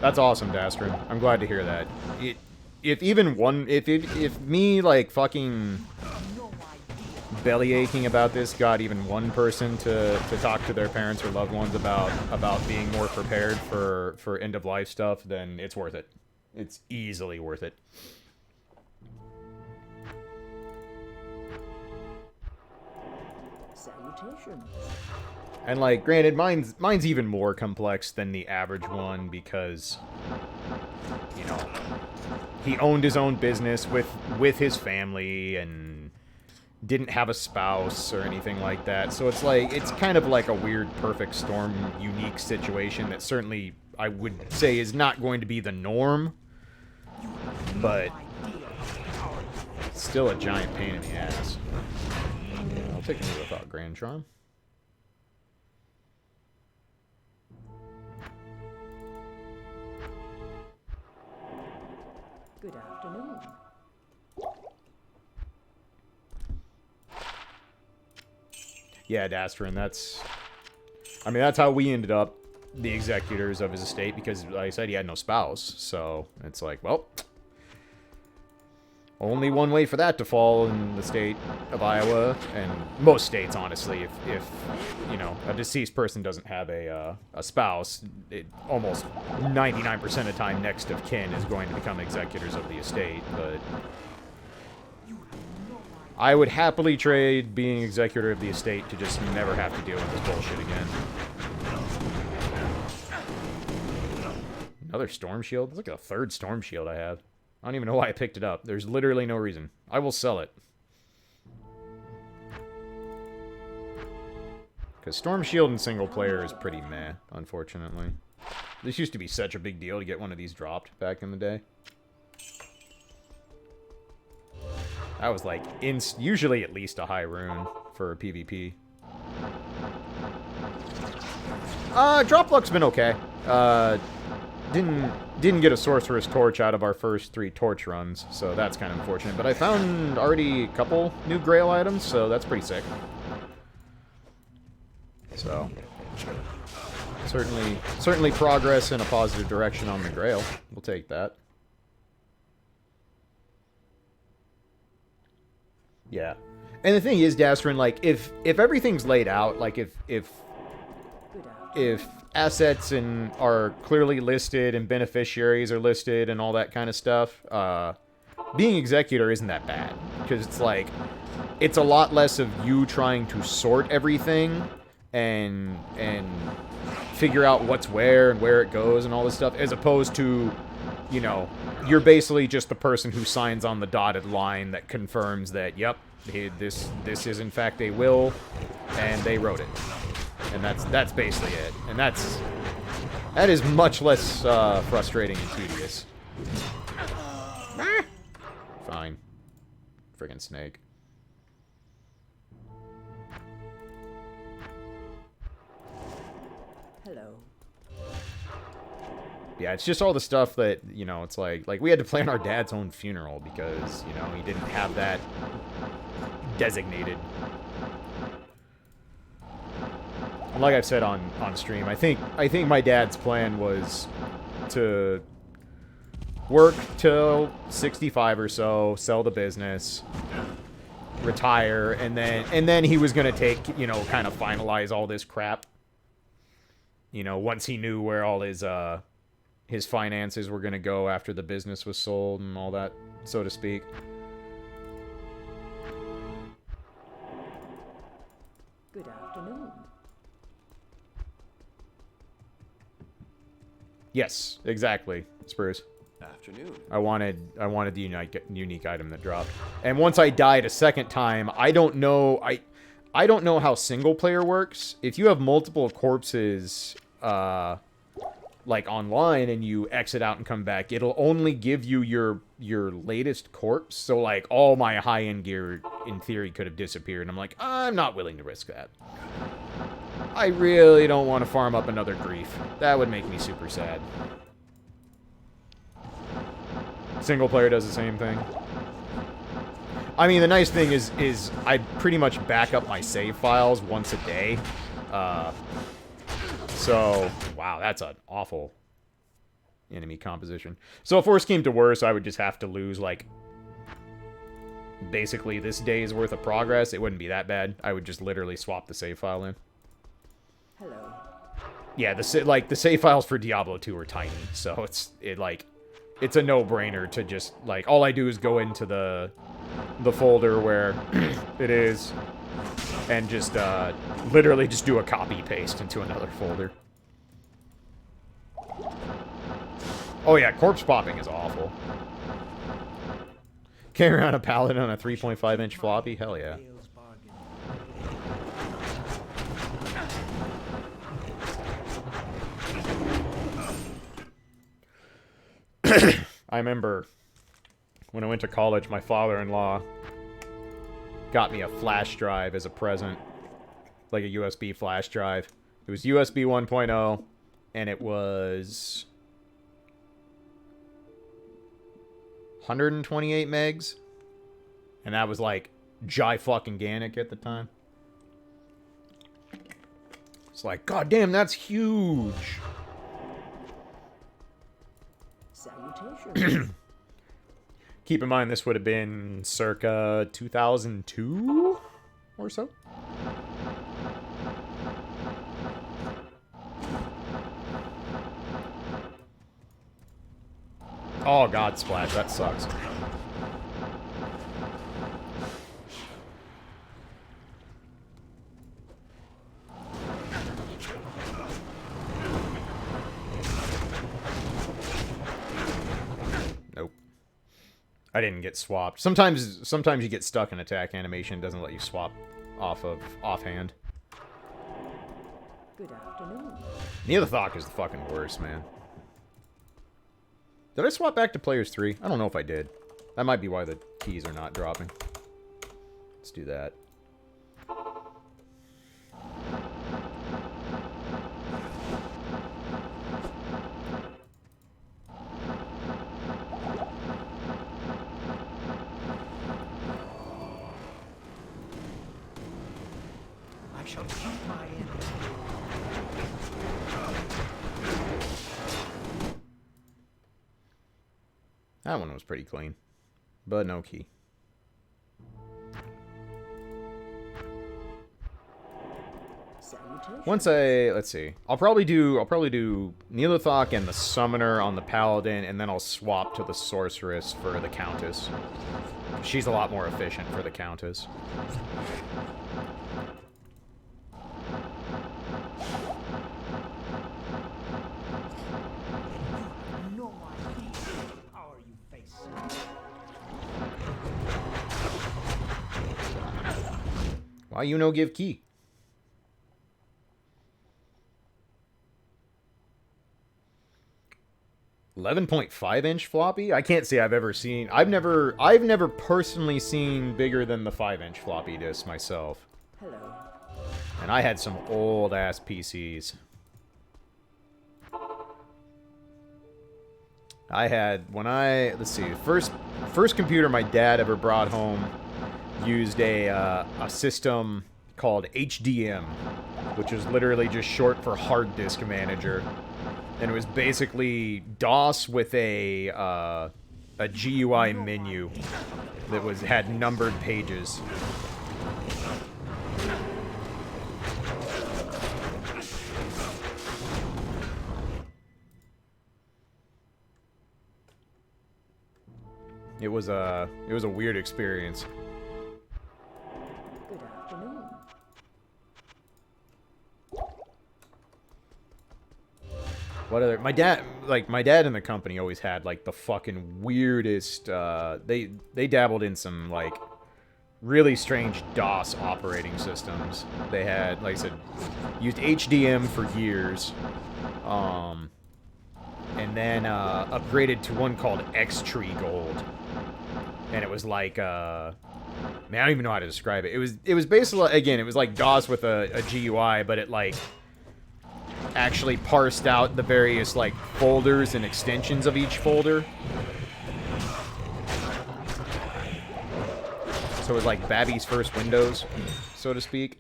[SPEAKER 1] That's awesome, Dastrin. I'm glad to hear that. If me, like, fucking belly aching about this got even one person to talk to their parents or loved ones about being more prepared for end of life stuff, then it's worth it. It's easily worth it.
[SPEAKER 2] Salutations.
[SPEAKER 1] And, like, granted, mine's even more complex than the average one because, you know, he owned his own business with his family and didn't have a spouse or anything like that. So it's like, it's kind of like a weird perfect storm unique situation that certainly I would say is not going to be the norm, but still a giant pain in the ass. I'll take a without Grand Charm.
[SPEAKER 2] Good afternoon.
[SPEAKER 1] Yeah, Dastrin, that's how we ended up the executors of his estate, because, like I said, he had no spouse, so it's like, well, only one way for that to fall in the state of Iowa, and most states, honestly, if you know, a deceased person doesn't have a spouse, almost 99% of the time next of kin is going to become executors of the estate, but I would happily trade being executor of the estate to just never have to deal with this bullshit again. Another storm shield? It's like a third storm shield I have. I don't even know why I picked it up. There's literally no reason. I will sell it. Because storm shield in single player is pretty meh, unfortunately. This used to be such a big deal to get one of these dropped back in the day. That was like, usually at least a high rune for a PvP. Drop luck's been okay. Didn't get a sorcerer's torch out of our first 3 torch runs, so that's kind of unfortunate. But I found already a couple new Grail items, so that's pretty sick. So certainly progress in a positive direction on the Grail. We'll take that. Yeah. And the thing is, Dastrin, like, if everything's laid out, like, if assets are clearly listed and beneficiaries are listed and all that kind of stuff, being executor isn't that bad. Because it's like, it's a lot less of you trying to sort everything and figure out what's where and where it goes and all this stuff, as opposed to, you know, you're basically just the person who signs on the dotted line that confirms that, yep, this is in fact a will, and they wrote it. And that's basically it. And that is much less frustrating and tedious. Fine. Friggin' snake.
[SPEAKER 2] Hello.
[SPEAKER 1] Yeah, it's just all the stuff that, you know, it's like we had to plan our dad's own funeral because, you know, he didn't have that designated. And like I've said on stream, I think my dad's plan was to work till 65 or so, sell the business, retire, and then he was gonna take, you know, kind of finalize all this crap. You know, once he knew where all his finances were gonna go after the business was sold and all that, so to speak.
[SPEAKER 2] Good afternoon.
[SPEAKER 1] Yes, exactly, Spruce.
[SPEAKER 4] Afternoon.
[SPEAKER 1] I wanted the unique item that dropped. And once I died a second time, I don't know how single player works. If you have multiple corpses like online and you exit out and come back, it'll only give you your latest corpse. So like all my high-end gear in theory could have disappeared. And I'm like, I'm not willing to risk that. I really don't want to farm up another grief. That would make me super sad. Single player does the same thing. I mean, the nice thing is I pretty much back up my save files once a day. So, wow, that's an awful enemy composition. So if worse came to worse, I would just have to lose, like, basically this day's worth of progress. It wouldn't be that bad. I would just literally swap the save file in.
[SPEAKER 2] Hello.
[SPEAKER 1] Yeah, the save files for Diablo 2 are tiny, so it's a no-brainer to just, like, all I do is go into the folder where it is and just literally just do a copy-paste into another folder. Oh yeah, corpse popping is awful. Carry around a paladin on a 3.5-inch floppy? Hell yeah. I remember when I went to college, my father-in-law got me a flash drive as a present. Like a USB flash drive. It was USB 1.0, and it was 128 megs. And that was like fucking-ganic at the time. It's like, god damn, that's huge.
[SPEAKER 2] Salutations.
[SPEAKER 1] Keep in mind, this would have been circa 2002 or so. Oh, God, Splash. That sucks. Nope. I didn't get swapped. Sometimes you get stuck in attack animation. It doesn't let you swap offhand.
[SPEAKER 2] Good afternoon.
[SPEAKER 1] Neothok is the fucking worst, man. Did I swap back to players 3? I don't know if I did. That might be why the keys are not dropping. Let's do that.
[SPEAKER 3] I shall keep my end.
[SPEAKER 1] That one was pretty clean, but no key.
[SPEAKER 2] Salutations.
[SPEAKER 1] Once let's see. I'll probably do Neothok and the Summoner on the Paladin, and then I'll swap to the Sorceress for the Countess. She's a lot more efficient for the Countess.
[SPEAKER 3] No idea the power you face.
[SPEAKER 1] Why you no give key? .5-inch floppy? I can't say I've ever seen. I've never personally seen bigger than the 5-inch floppy disk myself.
[SPEAKER 2] Hello.
[SPEAKER 1] And I had some old ass PCs. I had let's see, first computer my dad ever brought home used a system called HDM, which is literally just short for hard disk manager. And it was basically DOS with a GUI menu that had numbered pages. It was a weird experience.
[SPEAKER 2] Good afternoon.
[SPEAKER 1] What other... My dad in the company always had, like, the fucking weirdest, they dabbled in some, like, really strange DOS operating systems. They had, like I said, used HDM for years, and then, upgraded to one called X-Tree Gold. And it was like, man, I don't even know how to describe it. It was basically, again, it was like DOS with a GUI, but it, like, actually parsed out the various, like, folders and extensions of each folder. So it was like Babby's first Windows, so to speak.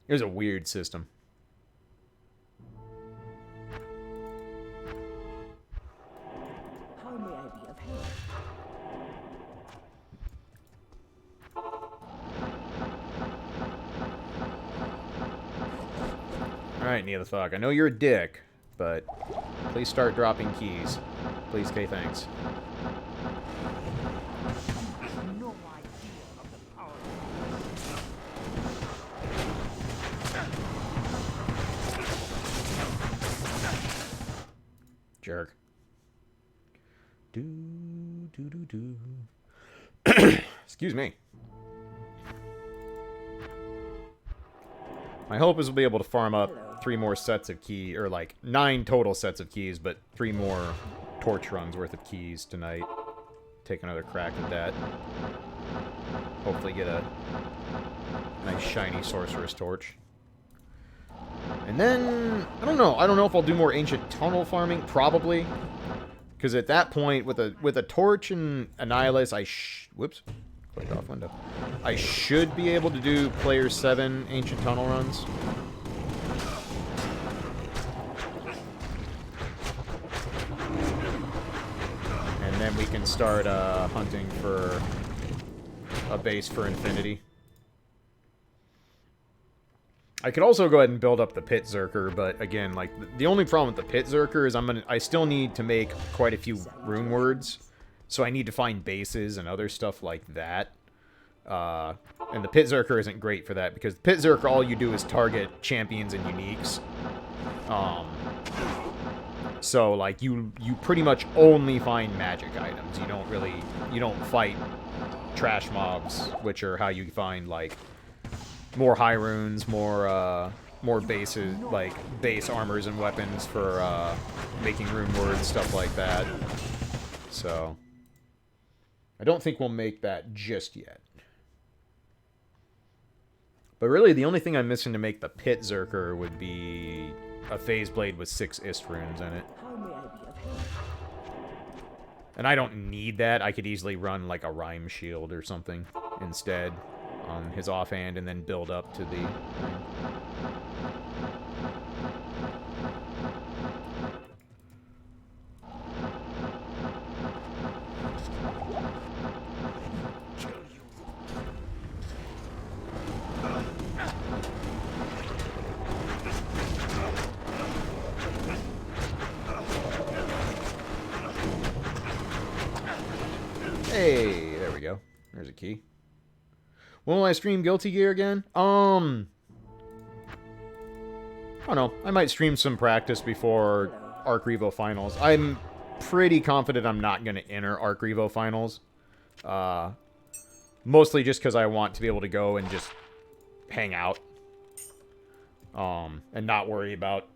[SPEAKER 1] It was a weird system.
[SPEAKER 2] How may I be of help?
[SPEAKER 1] Alright, Neil the Fuck. I know you're a dick, but please start dropping keys. Please, Kay, thanks.
[SPEAKER 3] No idea of the power.
[SPEAKER 1] Jerk. Excuse me. My hope is we'll be able to farm up 3 more sets of keys, or like 9 total sets of keys, but 3 more torch runs worth of keys tonight. Take another crack at that. Hopefully get a nice shiny sorceress torch. And then, I don't know if I'll do more ancient tunnel farming, probably. Because at that point, with a torch and Annihilus, whoops, clicked off window. I should be able to do player 7 ancient tunnel runs. And then we can start hunting for a base for Infinity. I could also go ahead and build up the Pit Zerker, but again, like, the only problem with the Pit Zerker is I still need to make quite a few rune words, so I need to find bases and other stuff like that. And the Pit Zerker isn't great for that, because the Pit Zerker, all you do is target champions and uniques. So, like, you pretty much only find magic items. You don't fight trash mobs, which are how you find, like, more high runes, more bases, like base armors and weapons for making rune words, stuff like that. So I don't think we'll make that just yet. But really, the only thing I'm missing to make the Pit Zerker would be a phase blade with 6 Ist runes in it.
[SPEAKER 2] How may I be of help?
[SPEAKER 1] And I don't need that. I could easily run like a Rhyme Shield or something instead on his offhand and then build up to the... Hey, there we go. There's a key. When will I stream Guilty Gear again? I don't know. I might stream some practice before Arc Revo Finals. I'm pretty confident I'm not going to enter Arc Revo Finals. Mostly just because I want to be able to go and just hang out. And not worry about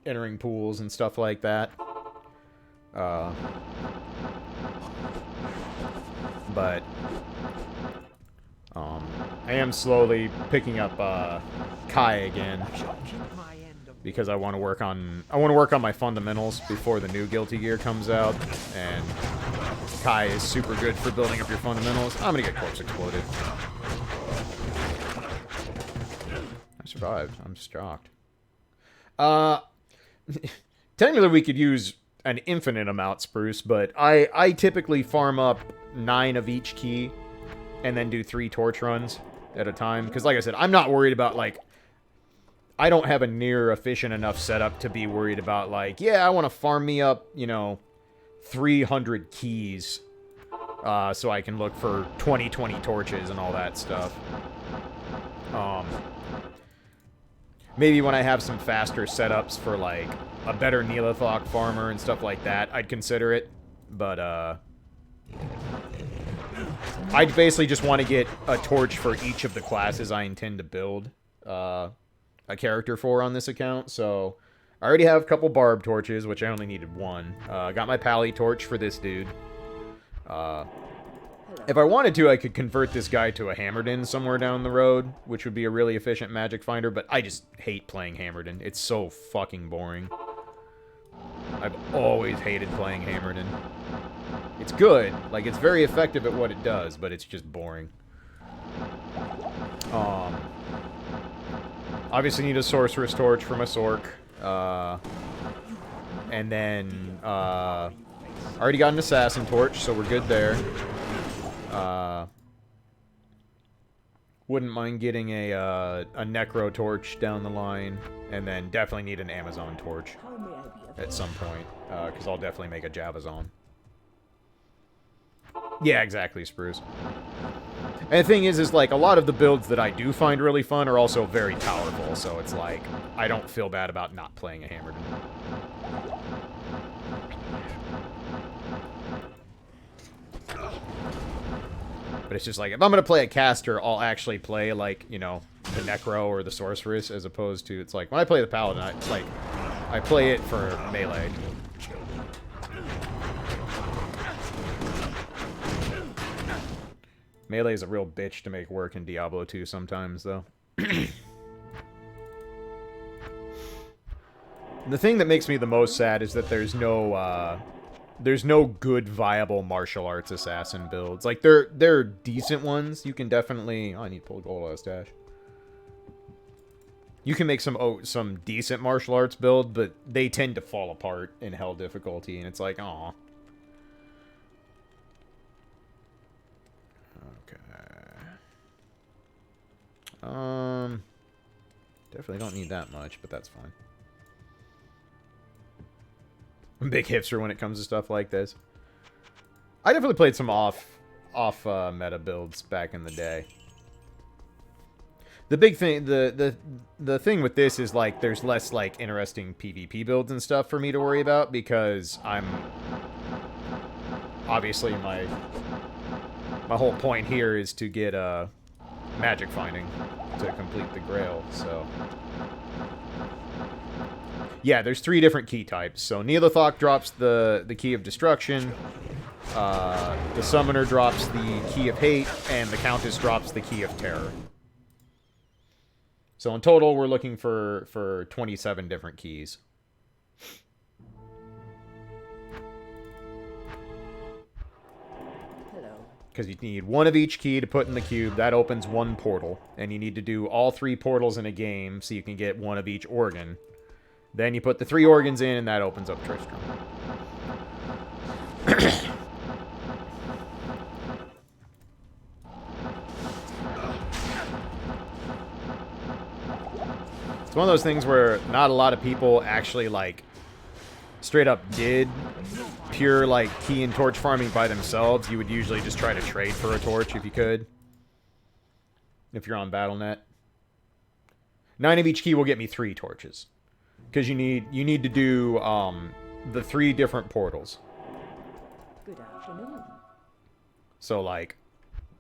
[SPEAKER 1] entering pools and stuff like that. But I am slowly picking up Kai again because I want to work on my fundamentals before the new Guilty Gear comes out, and Kai is super good for building up your fundamentals. I'm gonna get corpse exploded. I survived. I'm shocked. technically we could use an infinite amount, Spruce, but I typically farm up 9 of each key and then do 3 torch runs at a time. Because like I said, I'm not worried about, like... I don't have a near efficient enough setup to be worried about, like, yeah, I want to farm me up, you know, 300 keys so I can look for 20 torches and all that stuff. Maybe when I have some faster setups for, like, a better Neolithok farmer and stuff like that, I'd consider it. But, I basically just want to get a torch for each of the classes I intend to build a character for on this account. So, I already have a couple barb torches, which I only needed 1. Got my pally torch for this dude. If I wanted to, I could convert this guy to a Hammerden somewhere down the road, which would be a really efficient magic finder, but I just hate playing Hammerden. It's so fucking boring. I've always hated playing Hammerden. It's good. Like, it's very effective at what it does, but it's just boring. Obviously need a Sorceress Torch for my Sorc. And then, already got an Assassin Torch, so we're good there. Wouldn't mind getting a Necro Torch down the line. And then definitely need an Amazon Torch at some point. Because I'll definitely make a Javazon. Yeah, exactly, Spruce. And the thing is, like, a lot of the builds that I do find really fun are also very powerful, so it's like, I don't feel bad about not playing a Hammerden. But it's just like, if I'm going to play a caster, I'll actually play, like, you know, the Necro or the Sorceress, as opposed to, it's like, when I play the Paladin, I play it for melee. Melee is a real bitch to make work in Diablo 2 sometimes, though. The thing that makes me the most sad is that there's no good, viable martial arts assassin builds. Like, they're decent ones. You can definitely... Oh, I need to pull gold out of stash. You can make some decent martial arts build, but they tend to fall apart in hell difficulty, and it's like, aw. Definitely don't need that much, but that's fine. I'm a big hipster when it comes to stuff like this. I definitely played some off meta builds back in the day. The big thing, the thing with this is, like, there's less, like, interesting PvP builds and stuff for me to worry about, because I'm... Obviously, my whole point here is to get, magic finding to complete the Grail, so... Yeah, there's 3 different key types. So Neolithok drops the Key of Destruction, the Summoner drops the Key of Hate, and the Countess drops the Key of Terror. So in total, we're looking for 27 different keys. Because you need 1 of each key to put in the cube. That opens 1 portal. And you need to do all 3 portals in a game so you can get 1 of each organ. Then you put the 3 organs in, and that opens up Tristram. It's one of those things where not a lot of people actually, like, straight up did pure, like, key and torch farming by themselves. You would usually just try to trade for a torch if you could. If you're on Battle.net. 9 of each key will get me 3 torches. Because you need to do the 3 different portals.
[SPEAKER 2] Good afternoon.
[SPEAKER 1] So, like,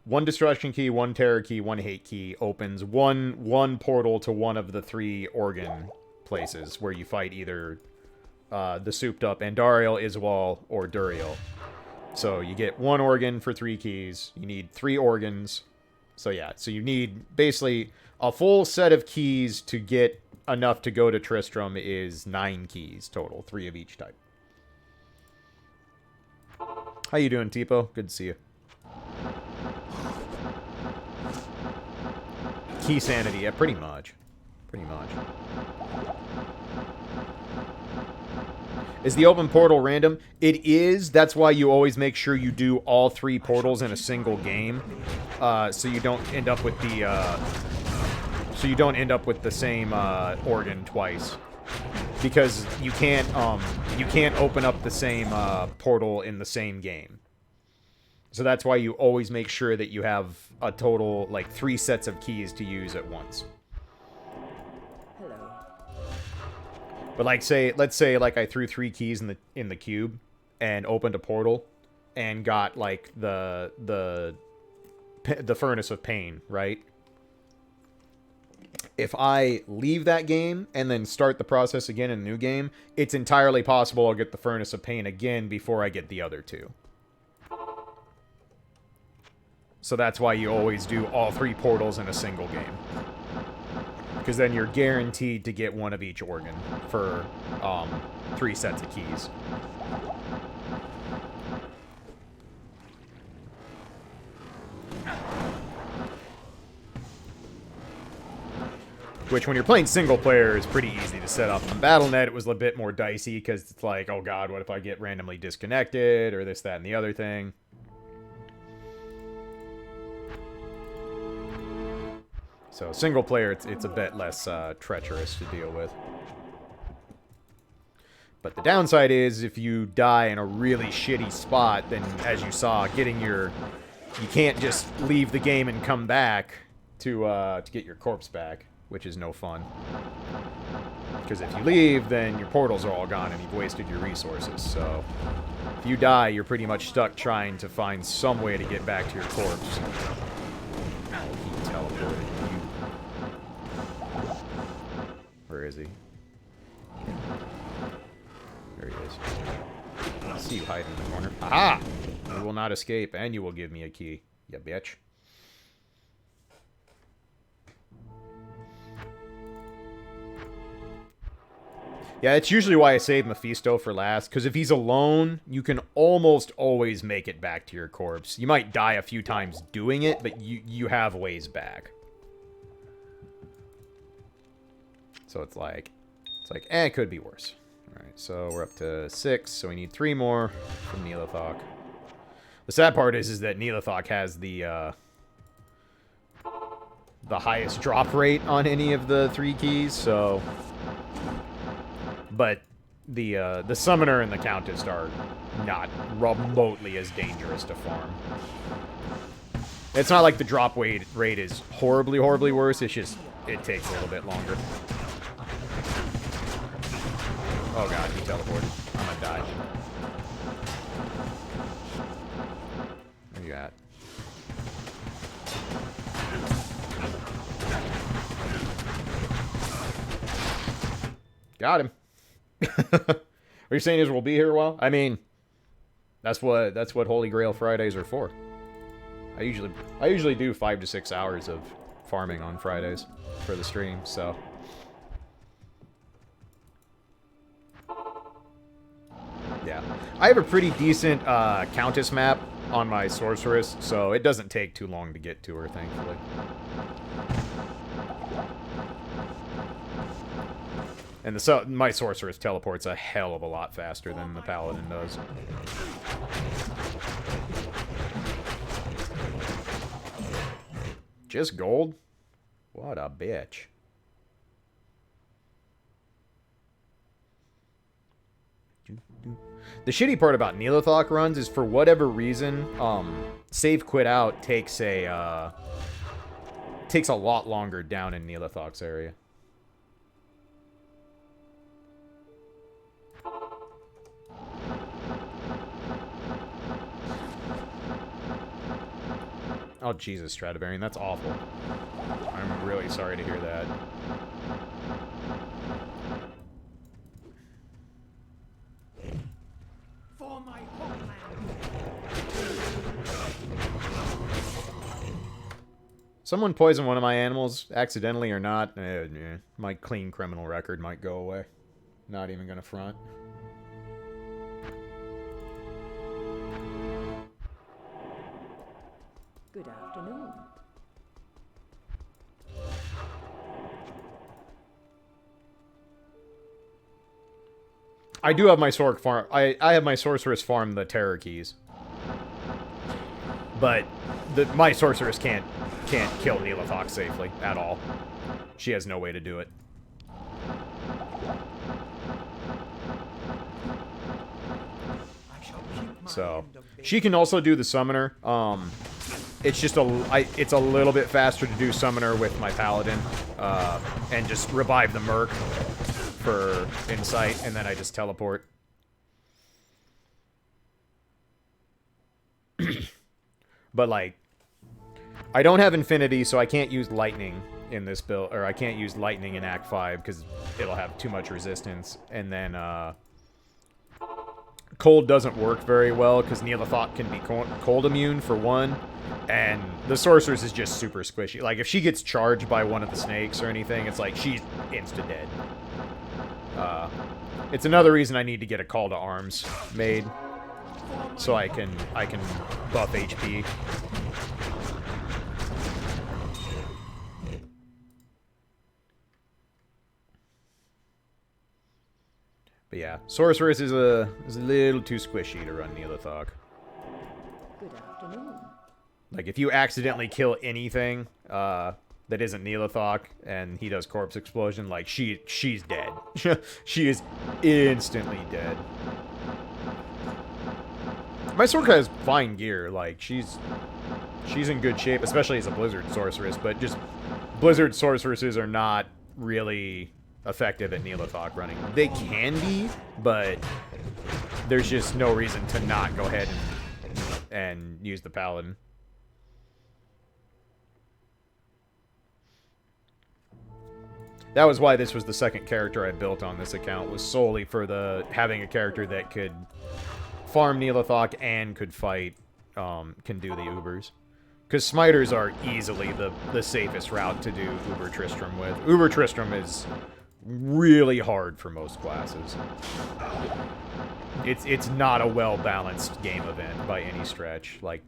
[SPEAKER 1] 1 destruction key, 1 terror key, 1 hate key opens one portal to 1 of the 3 organ places where you fight either the souped up Andariel, Iswal, or Duriel. So you get 1 organ for 3 keys. You need 3 organs. So yeah, so you need basically a full set of keys to get enough to go to Tristram is 9 keys total, 3 of each type. How you doing, Tipo? Good to see you. Key sanity, yeah, pretty much. Pretty much. Is the open portal random? It is. That's why you always make sure you do all 3 portals in a single game, so you don't end up with the same organ twice. Because you can't open up the same portal in the same game. So that's why you always make sure that you have a total, like, 3 sets of keys to use at once.
[SPEAKER 2] Hello.
[SPEAKER 1] But like, let's say like I threw 3 keys in the cube and opened a portal and got like the furnace of pain, right? If I leave that game and then start the process again in a new game, it's entirely possible I'll get the furnace of pain again before I get the other 2. So that's why you always do all 3 portals in a single game. Because then you're guaranteed to get one of each organ for 3 sets of keys. Which, when you're playing single player, is pretty easy to set up. On Battle.net, it was a bit more dicey, because it's like, oh god, what if I get randomly disconnected, or this, that, and the other thing. So, single player, it's a bit less treacherous to deal with. But the downside is, if you die in a really shitty spot, then, as you saw, you can't just leave the game and come back to get your corpse back, which is no fun. Because if you leave, then your portals are all gone and you've wasted your resources. So, if you die, you're pretty much stuck trying to find some way to get back to your corpse. He teleported. Where is he? There he is. I see you hiding in the corner. Aha! You will not escape, and you will give me a key, you bitch. Yeah, it's usually why I save Mephisto for last, because if he's alone, you can almost always make it back to your corpse. You might die a few times doing it, but you have ways back. So it's like, it could be worse. Alright, so we're up to 6, so we need 3 more from Neelathok. The sad part is that Neelathok has the highest drop rate on any of the 3 keys, so... But the Summoner and the Countess are not remotely as dangerous to farm. It's not like the drop rate is horribly, horribly worse, it's just, it takes a little bit longer. Oh god, he teleported. I'm gonna die. Where you at? Got him. Are you saying is we'll be here a while? I mean, that's what Holy Grail Fridays are for. I usually do 5 to 6 hours of farming on Fridays for the stream, so. Yeah. I have a pretty decent Countess map on my Sorceress, so it doesn't take too long to get to her, thankfully. And my Sorceress teleports a hell of a lot faster than the Paladin does. Just gold? What a bitch. The shitty part about Neelathok runs is, for whatever reason, save quit out takes a lot longer down in Neelathok's area. Oh, Jesus, Stradivarian, that's awful. I'm really sorry to hear that.
[SPEAKER 3] For my homeland.
[SPEAKER 1] Someone poisoned one of my animals, accidentally or not. My clean criminal record might go away. Not even gonna front.
[SPEAKER 2] Good afternoon.
[SPEAKER 1] I do have my Sorc farm. I have my sorceress farm the terror keys. But my sorceress can't kill Neelathok safely at all. She has no way to do it. So she can also do the summoner. It's just it's a little bit faster to do summoner with my paladin, and just revive the merc for insight, and then I just teleport. But like, I don't have infinity, so I can't use lightning in this build, or I can't use lightning in Act 5 because it'll have too much resistance, and then cold doesn't work very well because Neelathok can be cold immune for one, and the sorceress is just super squishy. Like, if she gets charged by one of the snakes or anything, it's like she's insta-dead. It's another reason I need to get a call to arms made, so I can buff HP. But yeah, sorceress is a little too squishy to run Neelathok.
[SPEAKER 2] Good afternoon.
[SPEAKER 1] Like, if you accidentally kill anything that isn't Neelathok and he does corpse explosion, like, she's dead. She is instantly dead. My Sorc has fine gear. Like, she's in good shape, especially as a Blizzard sorceress, but just Blizzard sorceresses are not really effective at Neelathok running. They can be, but there's just no reason to not go ahead and use the Paladin. That was why this was the second character I built on this account, was solely for having a character that could farm Neelathok and could fight, can do the Ubers. Because Smiters are easily the safest route to do Uber Tristram with. Uber Tristram is really hard for most classes. It's not a well-balanced game event by any stretch. Like,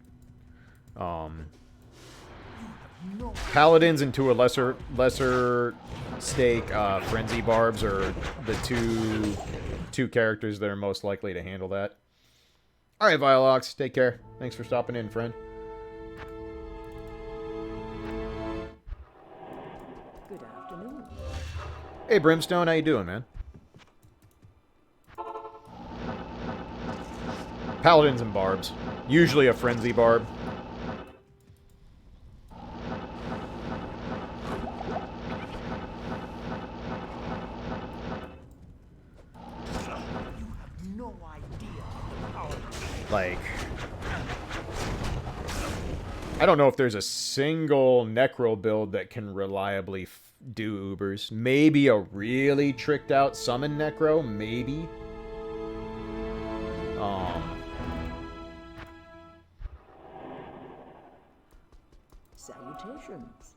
[SPEAKER 1] Paladins, and to a lesser stake, Frenzy Barbs are the two characters that are most likely to handle that. Alright, Violox, take care. Thanks for stopping in, friend.
[SPEAKER 2] Good afternoon.
[SPEAKER 1] Hey, Brimstone, how you doing, man? Paladins and Barbs. Usually a Frenzy Barb. Like, I don't know if there's a single Necro build that can reliably do Ubers. Maybe a really tricked out summon Necro, maybe.
[SPEAKER 2] Salutations.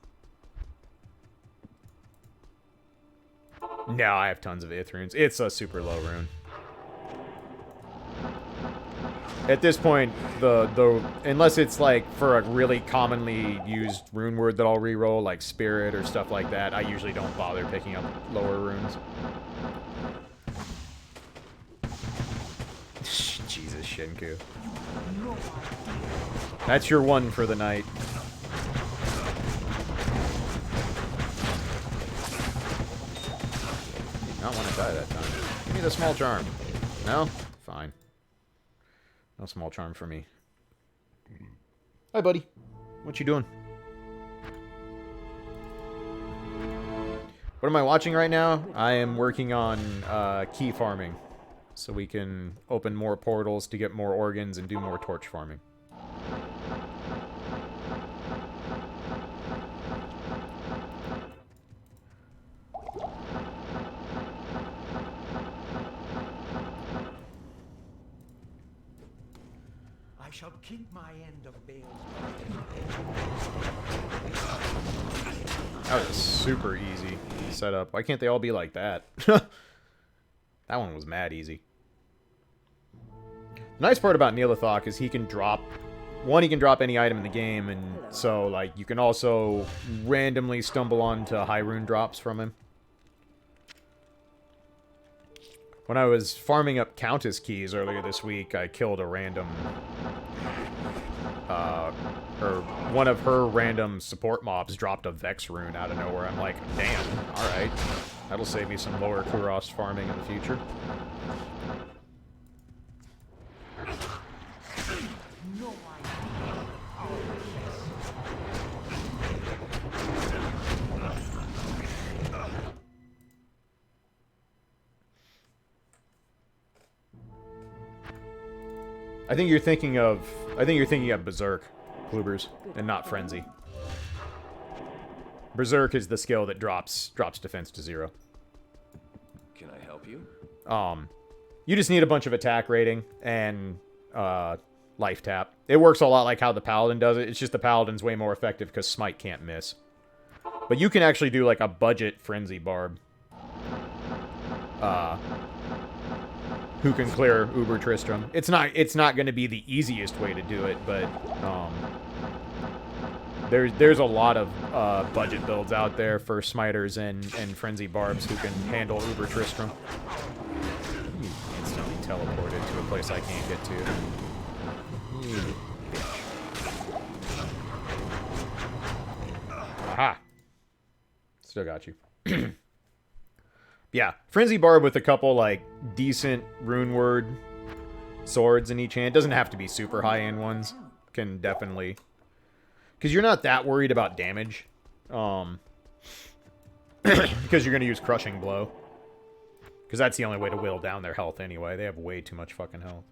[SPEAKER 1] No, I have tons of Ith runes. It's a super low rune. At this point, unless it's like for a really commonly used rune word that I'll reroll, like Spirit or stuff like that, I usually don't bother picking up lower runes. Jesus, Shinku. That's your one for the night. Did not want to die that time. Give me the small charm. No? Fine. No small charm for me. Hi, buddy. What you doing? What am I watching right now? I am working on key farming, so we can open more portals to get more organs and do more torch farming.
[SPEAKER 3] I shall keep my end of Bale's.
[SPEAKER 1] That was a super easy setup. Why can't they all be like that? That one was mad easy. The nice part about Neelathok is he can drop any item in the game, and so like you can also randomly stumble onto high rune drops from him. When I was farming up Countess keys earlier this week, I killed a random... or one of her random support mobs dropped a Vex rune out of nowhere. I'm like, damn, alright. That'll save me some lower Kuros farming in the future.
[SPEAKER 3] No idea how
[SPEAKER 1] I think you're thinking of Berserk, Bloobers, and not Frenzy. Berserk is the skill that drops defense to 0.
[SPEAKER 4] Can I help you?
[SPEAKER 1] You just need a bunch of attack rating and life tap. It works a lot like how the Paladin does it. It's just the Paladin's way more effective because Smite can't miss. But you can actually do like a budget Frenzy Barb. Who can clear Uber Tristram. It's not going to be the easiest way to do it, but there's a lot of budget builds out there for Smiters and Frenzy Barbs who can handle Uber Tristram. You instantly teleported to a place I can't get to. You bitch. Aha! Still got you. Yeah, Frenzy Barb with a couple, like, decent rune word swords in each hand. Doesn't have to be super high-end ones. Can definitely... Because you're not that worried about damage. Because you're going to use Crushing Blow. Because that's the only way to whittle down their health anyway. They have way too much fucking health.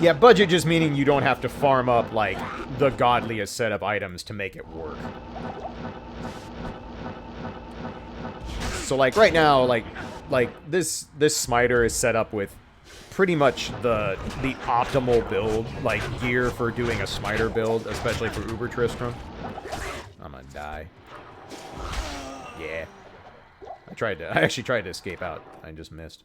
[SPEAKER 1] Yeah, budget just meaning you don't have to farm up, like, the godliest set of items to make it work. So, like, right now, like this Smiter is set up with pretty much the optimal build, like, gear for doing a Smiter build, especially for Uber Tristram. I'm gonna die. Yeah. I actually tried to escape out. I just missed.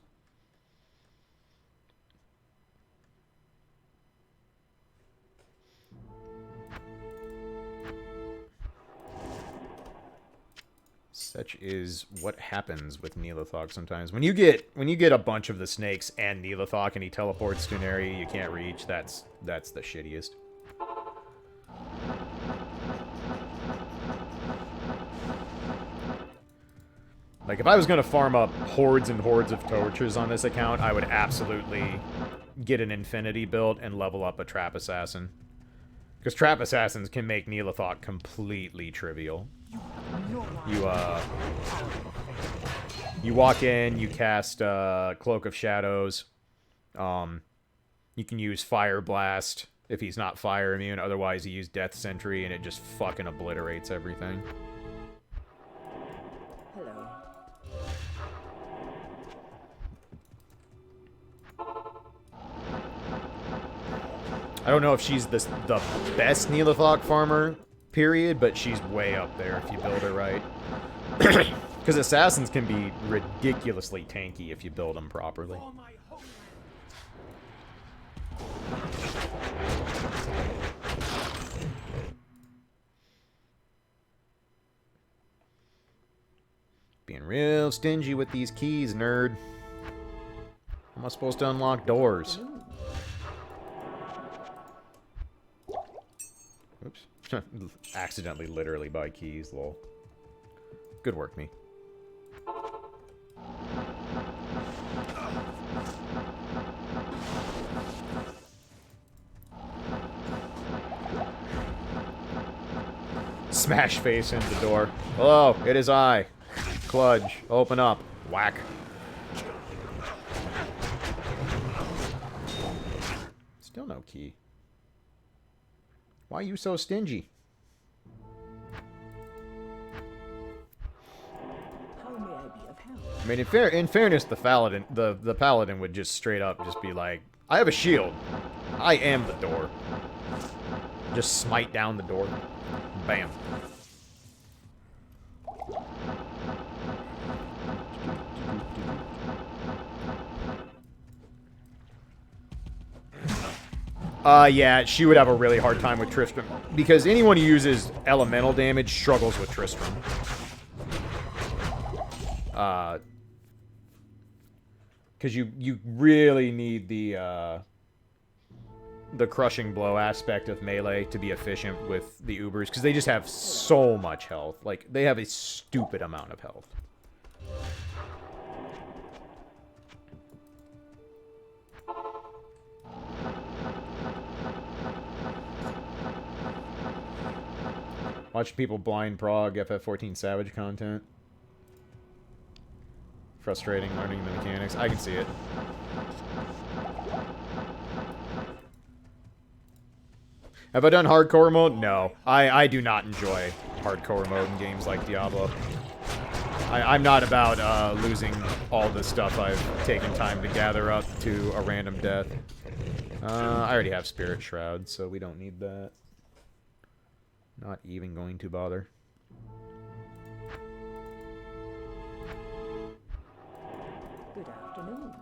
[SPEAKER 1] Such is what happens with Neelathok sometimes. When you get a bunch of the snakes and Neelathok and he teleports to an area you can't reach, that's the shittiest. Like, if I was gonna farm up hordes and hordes of torches on this account, I would absolutely get an Infinity build and level up a Trap Assassin. Because Trap Assassins can make Neelathok completely trivial. You walk in, you cast Cloak of Shadows. You can use Fire Blast if he's not fire immune. Otherwise, you use Death Sentry, and it just fucking obliterates everything.
[SPEAKER 2] Hello.
[SPEAKER 1] I don't know if she's the best Neelathok farmer, period, but she's way up there if you build her right. Because assassins can be ridiculously tanky if you build them properly. Being real stingy with these keys, nerd. How am I supposed to unlock doors? Oops. Accidentally, literally buy keys, lol. Good work, me. Smash face into the door. Hello, it is I. Klaige, open up. Whack. Still no key. Why are you so stingy?
[SPEAKER 2] How may I be of help?
[SPEAKER 1] I mean, in fairness, the paladin would just straight up just be like, I have a shield. I am the door. Just smite down the door. Bam. Yeah, she would have a really hard time with Tristram. Because anyone who uses elemental damage struggles with Tristram. Because you really need the crushing blow aspect of melee to be efficient with the Ubers, because they just have so much health. Like, they have a stupid amount of health. Watching people blind prog FF14 Savage content. Frustrating learning the mechanics. I can see it. Have I done hardcore mode? No. I do not enjoy hardcore mode in games like Diablo. I'm not about losing all the stuff I've taken time to gather up to a random death. I already have Spirit Shroud, so we don't need that. Not even going to bother.
[SPEAKER 2] Good afternoon.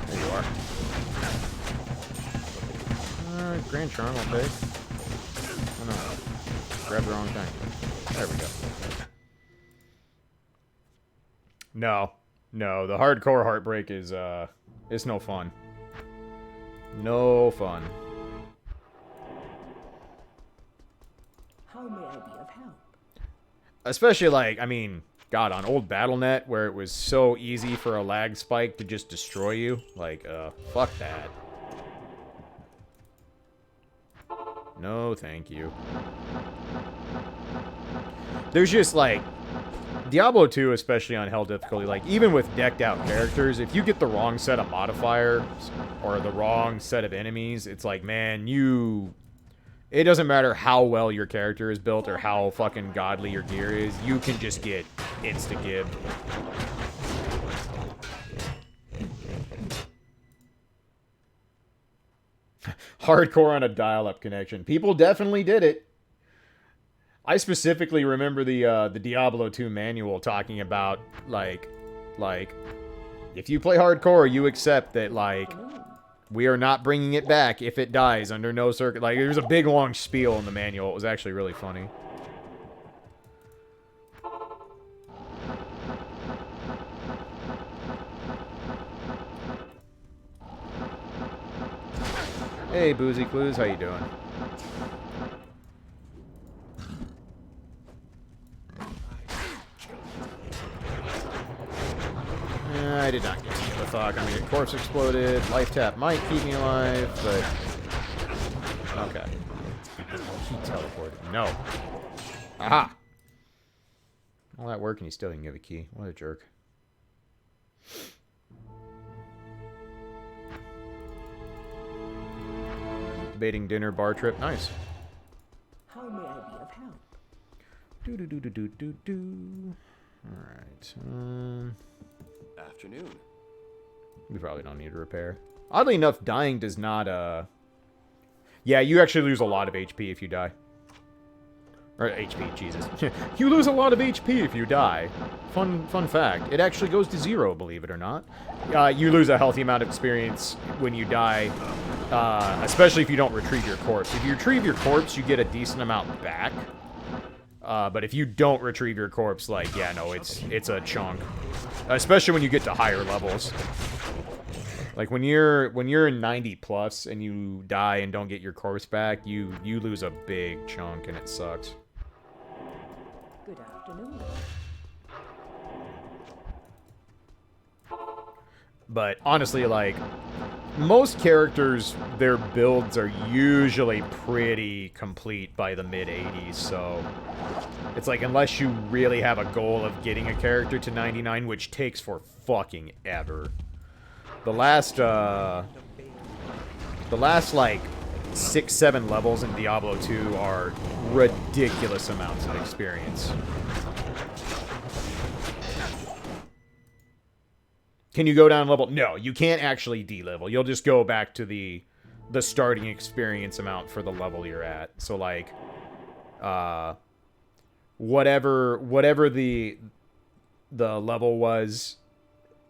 [SPEAKER 1] There you are. Grand Charm, I'll take. Oh no. Grab the wrong thing. There we go. No. No, the hardcore heartbreak is, it's no fun. No fun.
[SPEAKER 2] How may I be of help?
[SPEAKER 1] Especially, like, I mean, God, on old BattleNet, where it was so easy for a lag spike to just destroy you. Like, fuck that. No, thank you. There's just, like, Diablo 2, especially on Hell difficulty, like, even with decked out characters, if you get the wrong set of modifiers, or the wrong set of enemies, it's like, man, it doesn't matter how well your character is built or how fucking godly your gear is, you can just get insta-gibbed. Hardcore on a dial-up connection. People definitely did it. I specifically remember the Diablo 2 manual talking about, like, if you play hardcore, you accept that, like, we are not bringing it back if it dies under no circuit. Like, there's a big, long spiel in the manual. It was actually really funny. Hey, Boozy Clues, how you doing? I did not get any of the thought. I mean, corpse exploded. Life tap might keep me alive, but... Okay. He teleported. No. Aha! All that work and he still didn't give a key. What a jerk. Debating dinner bar trip. Nice.
[SPEAKER 2] How may I be of help?
[SPEAKER 1] Do. Alright.
[SPEAKER 4] Afternoon.
[SPEAKER 1] We probably don't need to repair. Oddly enough, dying does not, Yeah, you actually lose a lot of HP if you die. Or HP, Jesus. You lose a lot of HP if you die. Fun fact. It actually goes to 0, believe it or not. You lose a healthy amount of experience when you die, especially if you don't retrieve your corpse. If you retrieve your corpse, you get a decent amount back. But if you don't retrieve your corpse, like, yeah, no, it's a chunk. Especially when you get to higher levels. Like, when you're 90 plus and you die and don't get your corpse back, you lose a big chunk and it sucks.
[SPEAKER 2] Good afternoon.
[SPEAKER 1] But honestly, like, most characters, their builds are usually pretty complete by the mid-80s, so it's like, unless you really have a goal of getting a character to 99, which takes for fucking ever. The last, like, 6-7 levels in Diablo 2 are ridiculous amounts of experience. Can you go down level? No, you can't actually de-level. You'll just go back to the starting experience amount for the level you're at. So, like, whatever the level was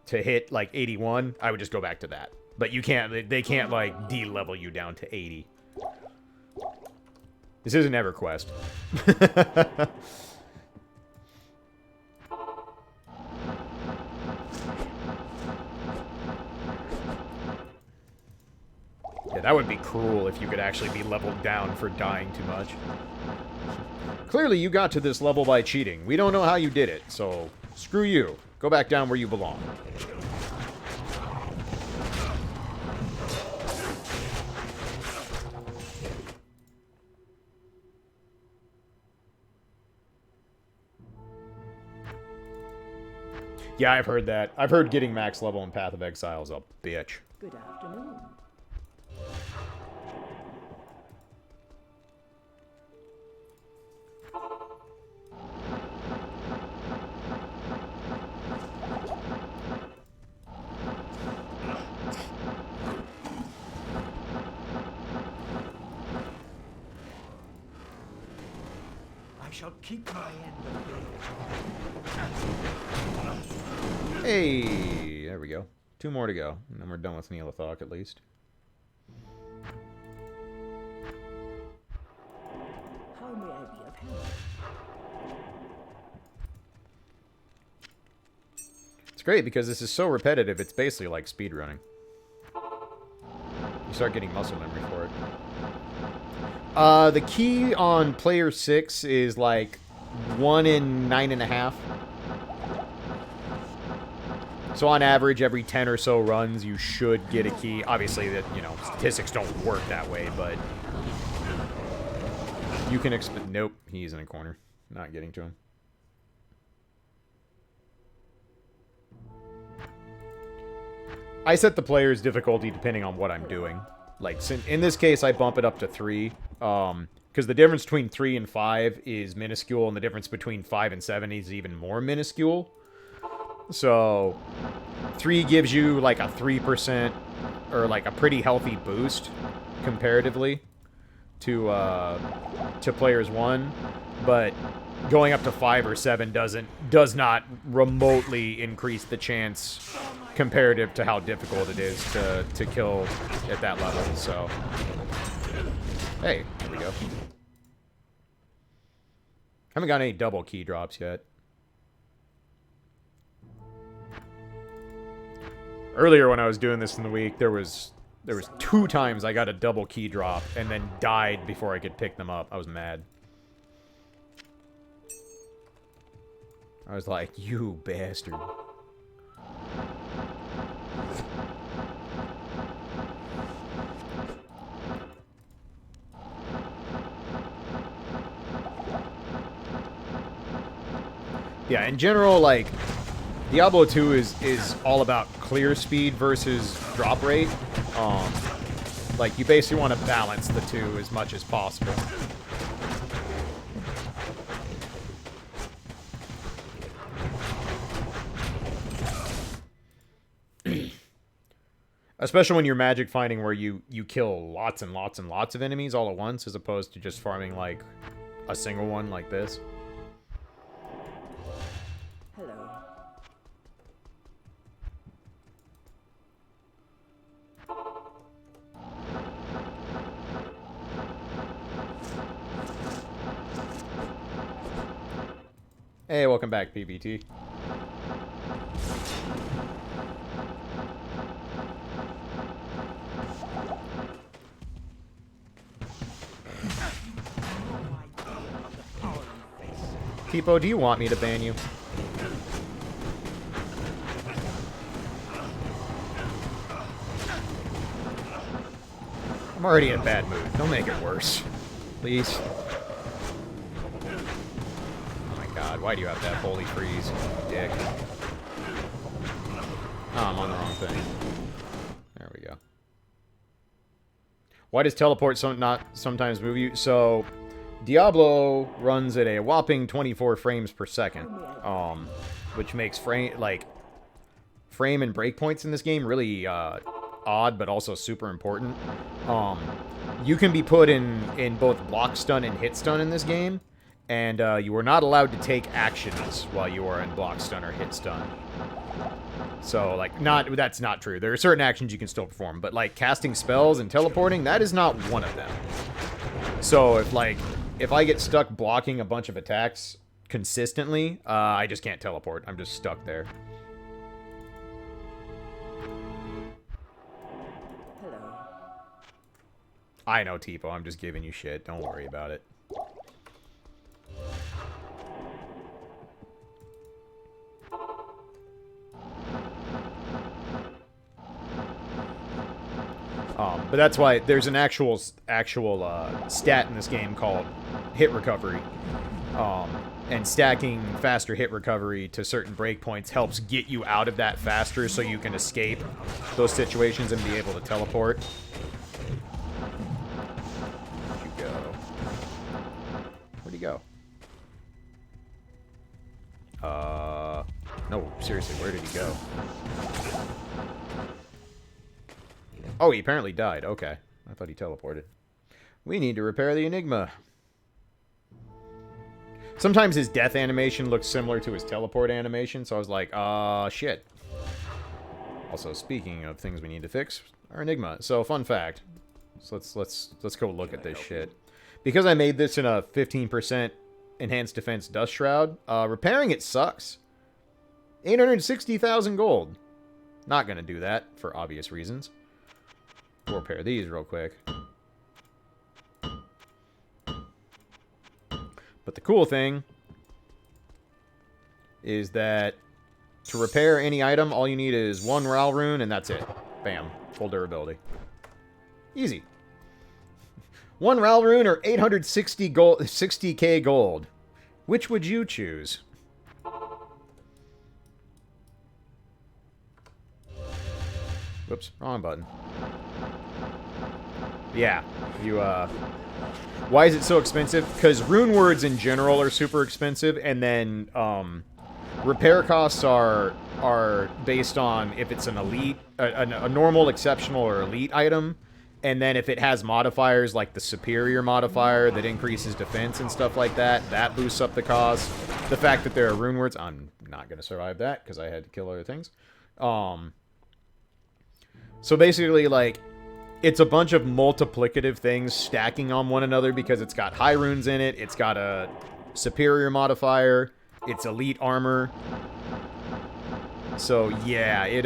[SPEAKER 1] to hit like 81, I would just go back to that. But you can't, they can't like de-level you down to 80. This isn't EverQuest. Yeah, that would be cruel if you could actually be leveled down for dying too much. Clearly you got to this level by cheating. We don't know how you did it, so screw you. Go back down where you belong. Yeah, I've heard that. I've heard getting max level in Path of Exile is a bitch.
[SPEAKER 2] Good afternoon.
[SPEAKER 3] I shall keep my end of
[SPEAKER 1] Hey, there we go. 2 more to go, and then we're done with Neelathok at least.
[SPEAKER 2] How may I be of help?
[SPEAKER 1] It's great because this is so repetitive, it's basically like speedrunning. You start getting muscle memory for it. The key on player 6 is like 1 in 9.5. So on average, every 10 or so runs, you should get a key. Obviously, that, you know, statistics don't work that way, but you can expect. Nope, he's in a corner. Not getting to him. I set the player's difficulty depending on what I'm doing. Like, in this case, I bump it up to 3. Because the difference between 3 and 5 is minuscule, and the difference between 5 and 7 is even more minuscule. So, 3 gives you, like, a 3%, or, like, a pretty healthy boost, comparatively, to players 1. But going up to 5 or 7 does not remotely increase the chance comparative to how difficult it is to kill at that level, so... Hey, here we go. Haven't got any double key drops yet. Earlier when I was doing this in the week, there was 2 times I got a double key drop and then died before I could pick them up. I was mad. I was like, you bastard. Yeah, in general, like, Diablo 2 is all about clear speed versus drop rate. Like, you basically want to balance the two as much as possible. Especially when you're magic finding where you kill lots and lots and lots of enemies all at once, as opposed to just farming, like, a single one like this.
[SPEAKER 2] Hello.
[SPEAKER 1] Hey, welcome back, PBT. Tipo, do you want me to ban you? I'm already in a bad mood. Don't make it worse. Please. Oh my god, why do you have that holy freeze, you dick? Oh, I'm on the wrong thing. There we go. Why does teleport not sometimes move you? So, Diablo runs at a whopping 24 frames per second, which makes frame and breakpoints in this game really odd, but also super important. you can be put in both block stun and hit stun in this game, and you are not allowed to take actions while you are in block stun or hit stun. So, like, that's not true. There are certain actions you can still perform, but, like, casting spells and teleporting, that is not one of them. So, if I get stuck blocking a bunch of attacks consistently, I just can't teleport. I'm just stuck there.
[SPEAKER 2] Hello.
[SPEAKER 1] I know, Tipo. I'm just giving you shit. Don't worry about it. But that's why there's an actual stat in this game called hit recovery. And stacking faster hit recovery to certain breakpoints helps get you out of that faster so you can escape those situations and be able to teleport. Where'd you go? Where'd he go? No, seriously, where did he go? Oh, he apparently died. Okay. I thought he teleported. We need to repair the Enigma. Sometimes his death animation looks similar to his teleport animation, so I was like, shit. Also, speaking of things we need to fix, our Enigma. So, fun fact. So let's go look at this shit. Because I made this in a 15% enhanced defense dust shroud, repairing it sucks. 860,000 gold. Not gonna do that for obvious reasons. We'll repair these real quick. But the cool thing is that to repair any item, all you need is one Ral rune, and that's it. Bam. Full durability. Easy. One Ral rune or 60k gold. Which would you choose? Whoops, wrong button. Yeah, why is it so expensive? Because rune words in general are super expensive, and then repair costs are based on if it's an elite, a normal, exceptional, or elite item, and then if it has modifiers like the superior modifier that increases defense and stuff like that, that boosts up the cost. The fact that there are rune words, I'm not going to survive that because I had to kill other things. So basically, like, it's a bunch of multiplicative things stacking on one another because it's got high runes in it, it's got a superior modifier, it's elite armor. So yeah, it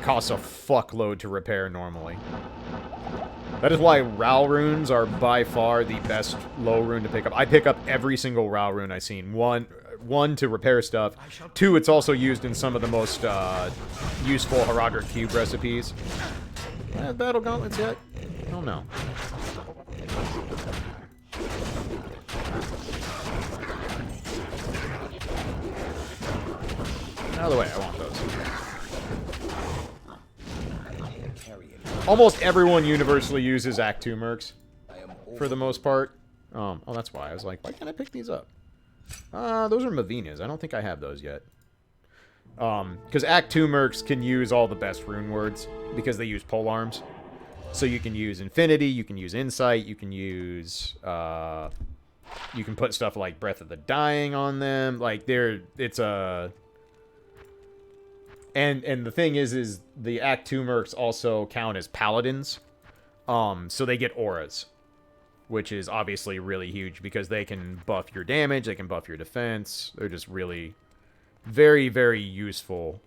[SPEAKER 1] costs a fuckload to repair normally. That is why Ral runes are by far the best low rune to pick up. I pick up every single Ral rune I've seen. One, to repair stuff. Two, it's also used in some of the most useful Herodric Cube recipes. Battle gauntlets yet? I don't know. Out of the way, I want those. Almost everyone universally uses Act 2 mercs, for the most part. Oh, that's why. I was like, why can't I pick these up? Those are Mavinas. I don't think I have those yet. Because Act 2 mercs can use all the best rune words, because they use polearms. So you can use Infinity, you can use Insight, you can use, you can put stuff like Breath of the Dying on them. Like, it's a... And the thing is the Act 2 mercs also count as paladins. So they get auras, which is obviously really huge because they can buff your damage, they can buff your defense. They're just really very, very useful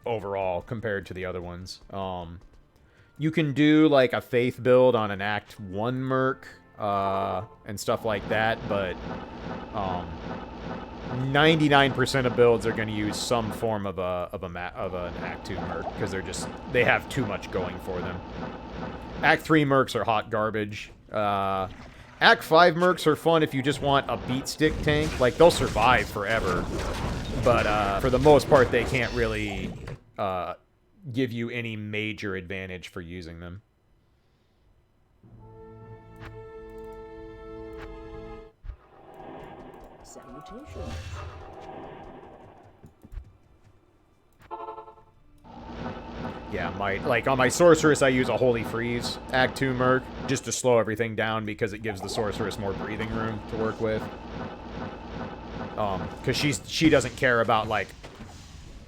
[SPEAKER 1] overall compared to the other ones. You can do like a faith build on an Act 1 merc and stuff like that, but 99% of builds are going to use some form of an Act 2 merc because they have too much going for them. Act 3 mercs are hot garbage. Act 5 mercs are fun if you just want a beat stick tank. Like, they'll survive forever, but for the most part, they can't really give you any major advantage for using them. Yeah, like on my sorceress, I use a Holy Freeze Act 2 Merc just to slow everything down because it gives the sorceress more breathing room to work with. Because she doesn't care about like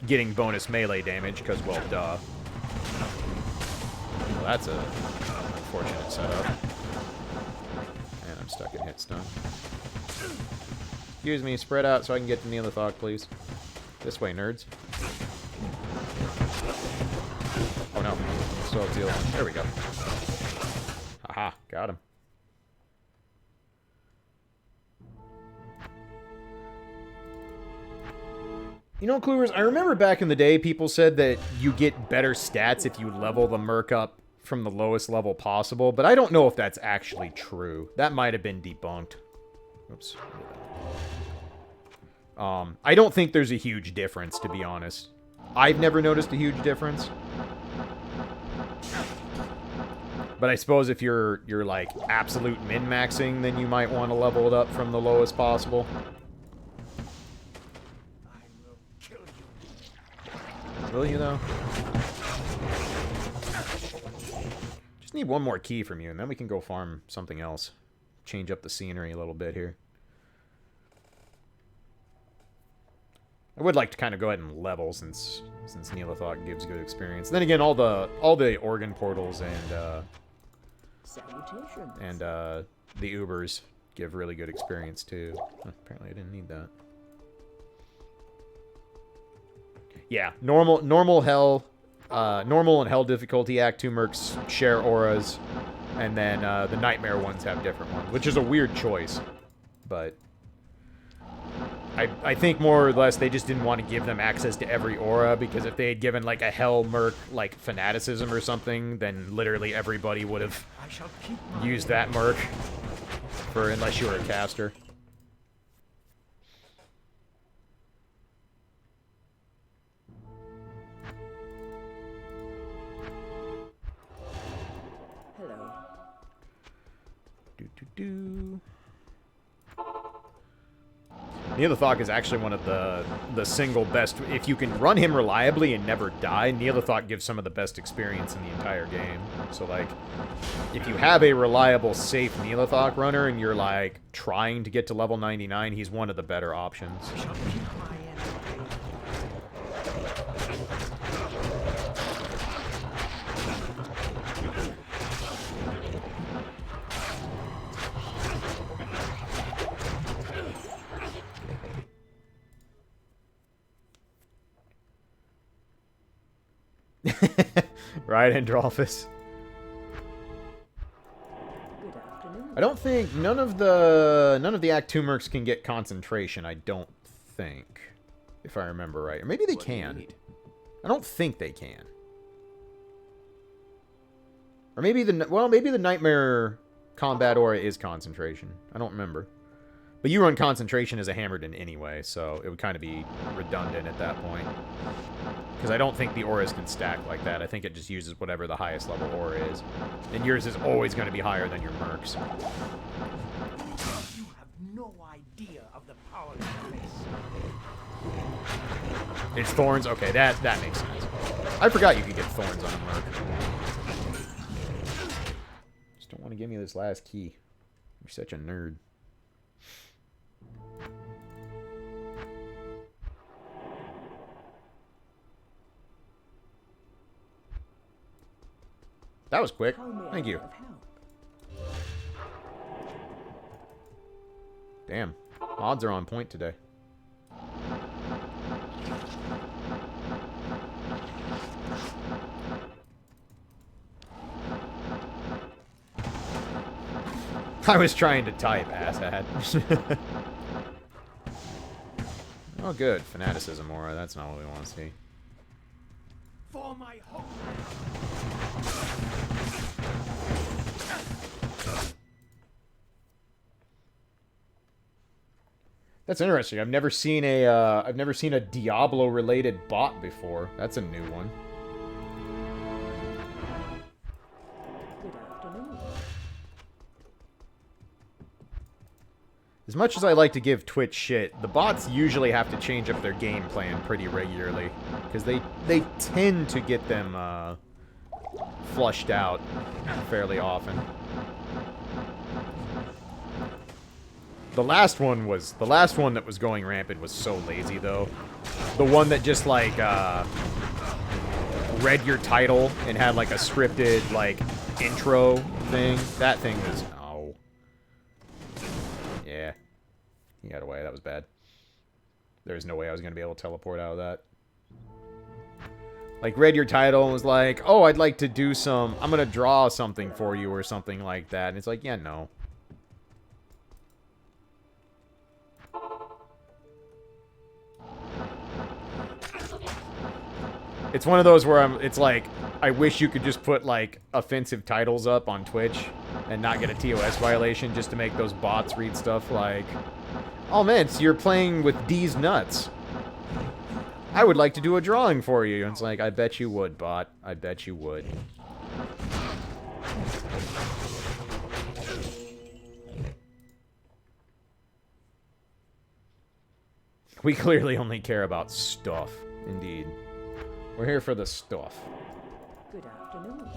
[SPEAKER 1] getting bonus melee damage because, well, duh. Well, that's a unfortunate setup. And I'm stuck in hit stun. Excuse me, spread out so I can get to Neolithog, please. This way, nerds. Oh no, still have the other one. There we go. Aha, got him. You know, Cluers, I remember back in the day people said that you get better stats if you level the Merc up from the lowest level possible, but I don't know if that's actually true. That might have been debunked. Oops. I don't think there's a huge difference, to be honest. I've never noticed a huge difference. But I suppose if you're like absolute min-maxing, then you might want to level it up from the lowest possible.
[SPEAKER 3] I will kill you.
[SPEAKER 1] Will you, though? Just need one more key from you, and then we can go farm something else. Change up the scenery a little bit here. I would like to kind of go ahead and level since Neolithog gives good experience. Then again, all the organ portals and the Ubers give really good experience too. Huh, apparently I didn't need that. Yeah, normal and hell difficulty Act 2 mercs share auras, and then the nightmare ones have different ones, which is a weird choice, but I think more or less they just didn't want to give them access to every aura, because if they had given like a hell merc like fanaticism or something, then literally everybody would have used that merc for, unless you were a caster.
[SPEAKER 2] Hello.
[SPEAKER 1] Do. Neolithog is actually one of the single best. If you can run him reliably and never die, Neolithog gives some of the best experience in the entire game. So, like, if you have a reliable, safe Neolithog runner and you're, like, trying to get to level 99, he's one of the better options. Right, Androlphus.
[SPEAKER 2] Good afternoon.
[SPEAKER 1] I don't think none of the Act 2 mercs can get concentration. I don't think, if I remember right, or maybe they can. I don't think they can. Or maybe maybe the Nightmare combat aura is concentration. I don't remember. But you run concentration as a Hammerden anyway, so it would kind of be redundant at that point. Because I don't think the auras can stack like that. I think it just uses whatever the highest level aura is. And yours is always going to be higher than your mercs.
[SPEAKER 3] You have no idea of the power of this.
[SPEAKER 1] It's thorns? Okay, that makes sense. I forgot you could get thorns on a merc. Just don't want to give me this last key. You're such a nerd. That was quick. Thank you. Damn. Odds are on point today. I was trying to type, asshat. Oh, good. Fanaticism aura. That's not what we want to see.
[SPEAKER 3] For my hope.
[SPEAKER 1] That's interesting. I've never seen a Diablo related bot before. That's a new one.
[SPEAKER 2] Good afternoon.
[SPEAKER 1] As much as I like to give Twitch shit, the bots usually have to change up their game plan pretty regularly. Because they tend to get them flushed out fairly often. The last one that was going rampant was so lazy though. The one that just like read your title and had like a scripted like intro thing. That thing was yeah. He got away. That was bad. There's no way I was gonna be able to teleport out of that. Like, read your title and was like, oh, I'd like to do some... I'm gonna draw something for you or something like that. And it's like, yeah, no. It's one of those where it's like, I wish you could just put, like, offensive titles up on Twitch and not get a TOS violation just to make those bots read stuff like, oh, man, so you're playing with D's nuts. I would like to do a drawing for you. And it's like, I bet you would, bot. I bet you would. We clearly only care about stuff. Indeed. We're here for the stuff.
[SPEAKER 2] Good afternoon.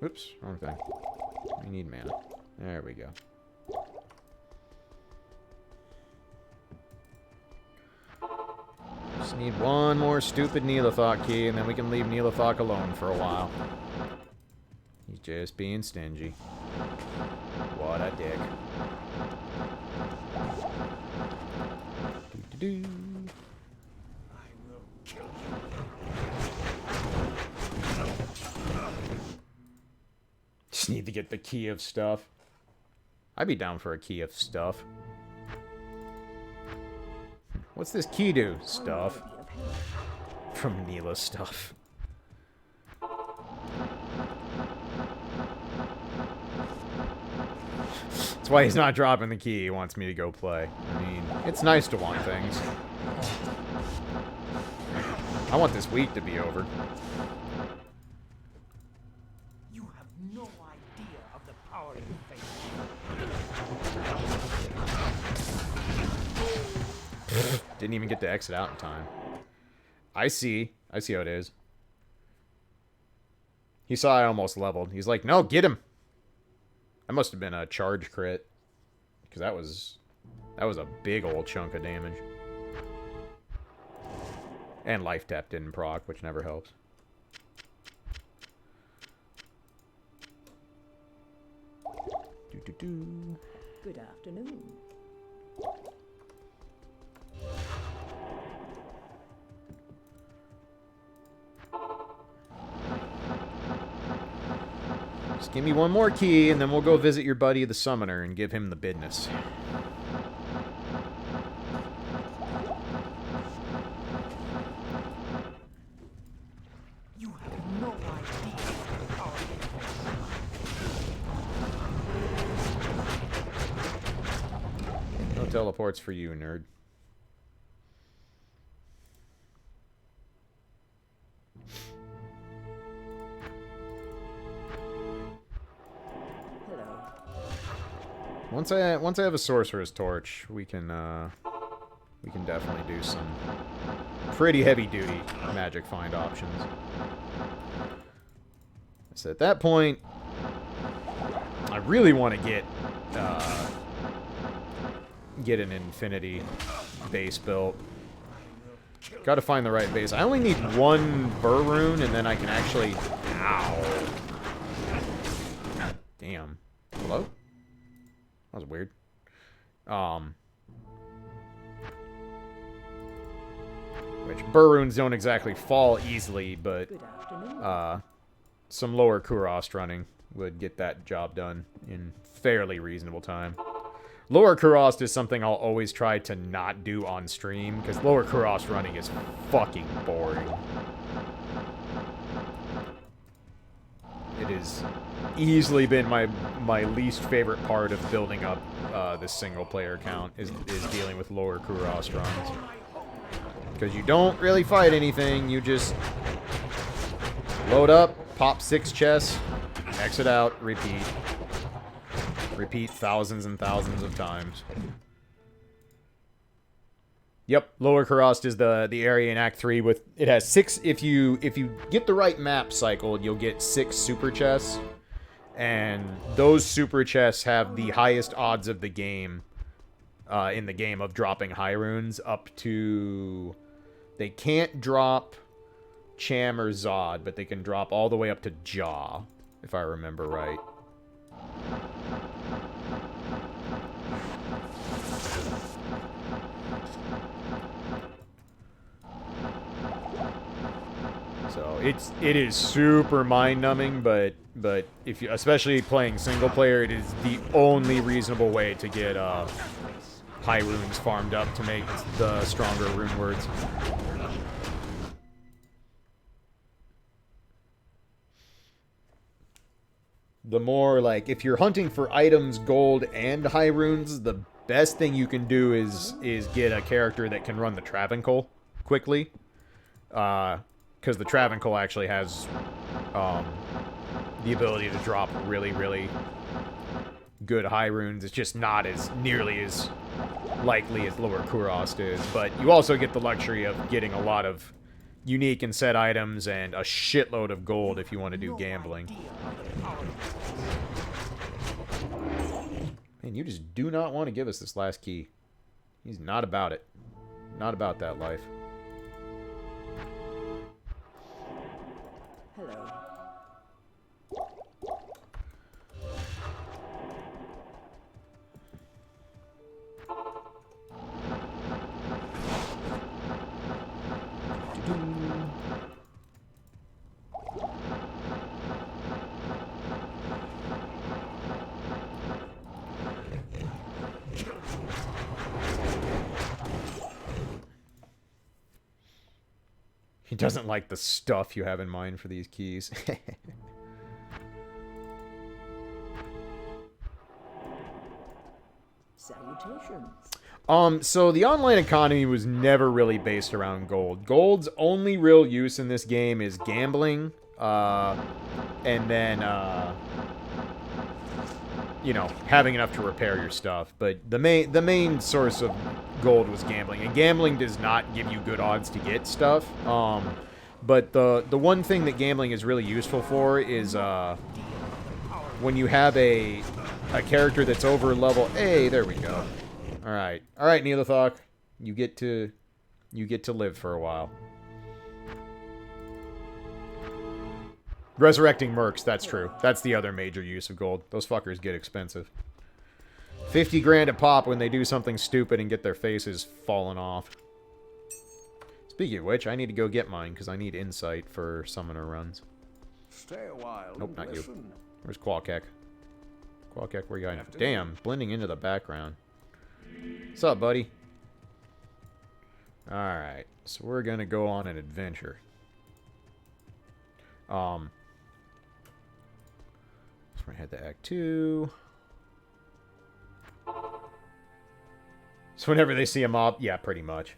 [SPEAKER 1] Oops, wrong thing. We need mana. There we go. Just need one more stupid Neelathok key, and then we can leave Neelathok alone for a while. He's just being stingy. What a dick. Do-do-do. Just need to get the key of stuff. I'd be down for a key of stuff. What's this key do? Stuff. From Neela stuff. That's why he's not dropping the key. He wants me to go play. I mean, it's nice to want things. I want this week to be over. Didn't even get to exit out in time. I see how it is. He saw I almost leveled. He's like, no, get him. That must have been a charge crit. Because that was a big old chunk of damage. And life tap didn't proc, which never helps. Do-do-do.
[SPEAKER 2] Good afternoon.
[SPEAKER 1] Just give me one more key, and then we'll go visit your buddy the summoner and give him the business.
[SPEAKER 3] You have no idea how
[SPEAKER 1] No teleports for you, nerd. Once I have a sorcerer's torch, we can definitely do some pretty heavy duty magic find options. So at that point, I really want to get an infinity base built. Got to find the right base. I only need one Burr rune, and then I can actually. Ow! Damn. Hello? That was weird. Which Burr runes don't exactly fall easily, but some lower Kurost running would get that job done in fairly reasonable time. Lower Kurost is something I'll always try to not do on stream, because lower Kurost running is fucking boring. It has easily been my least favorite part of building up this single player account is dealing with lower Kurost runs. Because you don't really fight anything. You just load up, pop 6 chests, exit out, repeat. Repeat thousands and thousands of times. Yep, Lower Kurast is the area in Act 3 with... It has 6... If you get the right map cycled, you'll get 6 super chests. And those super chests have the highest odds of the game, in the game, of dropping high runes up to... They can't drop Cham or Zod, but they can drop all the way up to Jaw, if I remember right. So it is super mind-numbing, but if you, especially playing single player, it is the only reasonable way to get high runes farmed up to make the stronger rune words. The more, like, if you're hunting for items, gold, and high runes, the best thing you can do is get a character that can run the Travancore quickly. Because the Travancore actually has the ability to drop really, really good high runes. It's just not as nearly as likely as Lower Kurast is. But you also get the luxury of getting a lot of unique and set items and a shitload of gold if you want to do gambling. Man, you just do not want to give us this last key. He's not about it. Not about that life.
[SPEAKER 2] Hello.
[SPEAKER 1] He doesn't like the stuff you have in mind for these keys.
[SPEAKER 2] Salutations.
[SPEAKER 1] So the online economy was never really based around gold. Gold's only real use in this game is gambling, and then, you know, having enough to repair your stuff. But the main source of gold was gambling, and gambling does not give you good odds to get stuff. But the one thing that gambling is really useful for is when you have a character that's over level. Hey, there we go. All right, Neelathok, you get to live for a while. Resurrecting mercs, that's true. That's the other major use of gold. Those fuckers get expensive. 50 grand a pop when they do something stupid and get their faces falling off. Speaking of which, I need to go get mine, because I need insight for summoner runs.
[SPEAKER 4] Stay a while.
[SPEAKER 1] Nope, not
[SPEAKER 4] listen.
[SPEAKER 1] you. Where's Qualkek? Qualkek, where you going? Damn, blending into the background. What's up, buddy? Alright, so we're gonna go on an adventure. So we're gonna head to Act 2. So whenever they see a mob, yeah, pretty much.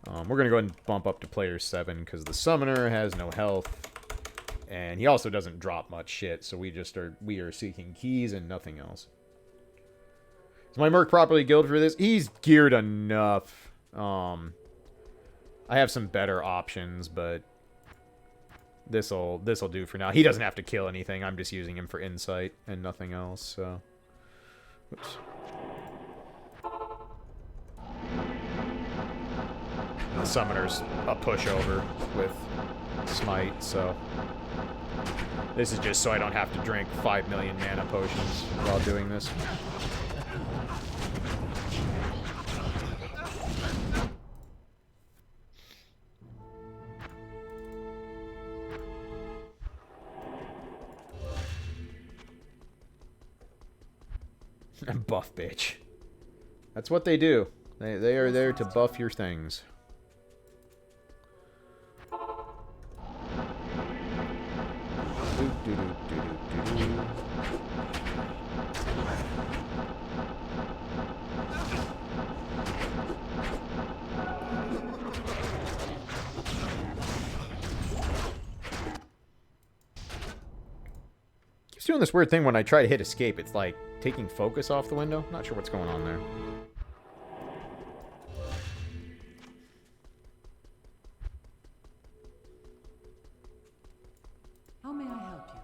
[SPEAKER 1] We're gonna go ahead and bump up to player 7 because the summoner has no health, and he also doesn't drop much shit. So we are seeking keys and nothing else. Is my merc properly guilded for this? He's geared enough. I have some better options, but this'll do for now. He doesn't have to kill anything. I'm just using him for insight and nothing else. So, oops. The summoner's a pushover with smite, so this is just so I don't have to drink 5 million mana potions while doing this. Buff bitch. That's what they do. They are there to buff your things. It's doing this weird thing when I try to hit escape. It's like taking focus off the window. Not sure what's going on there.
[SPEAKER 2] How may I help you?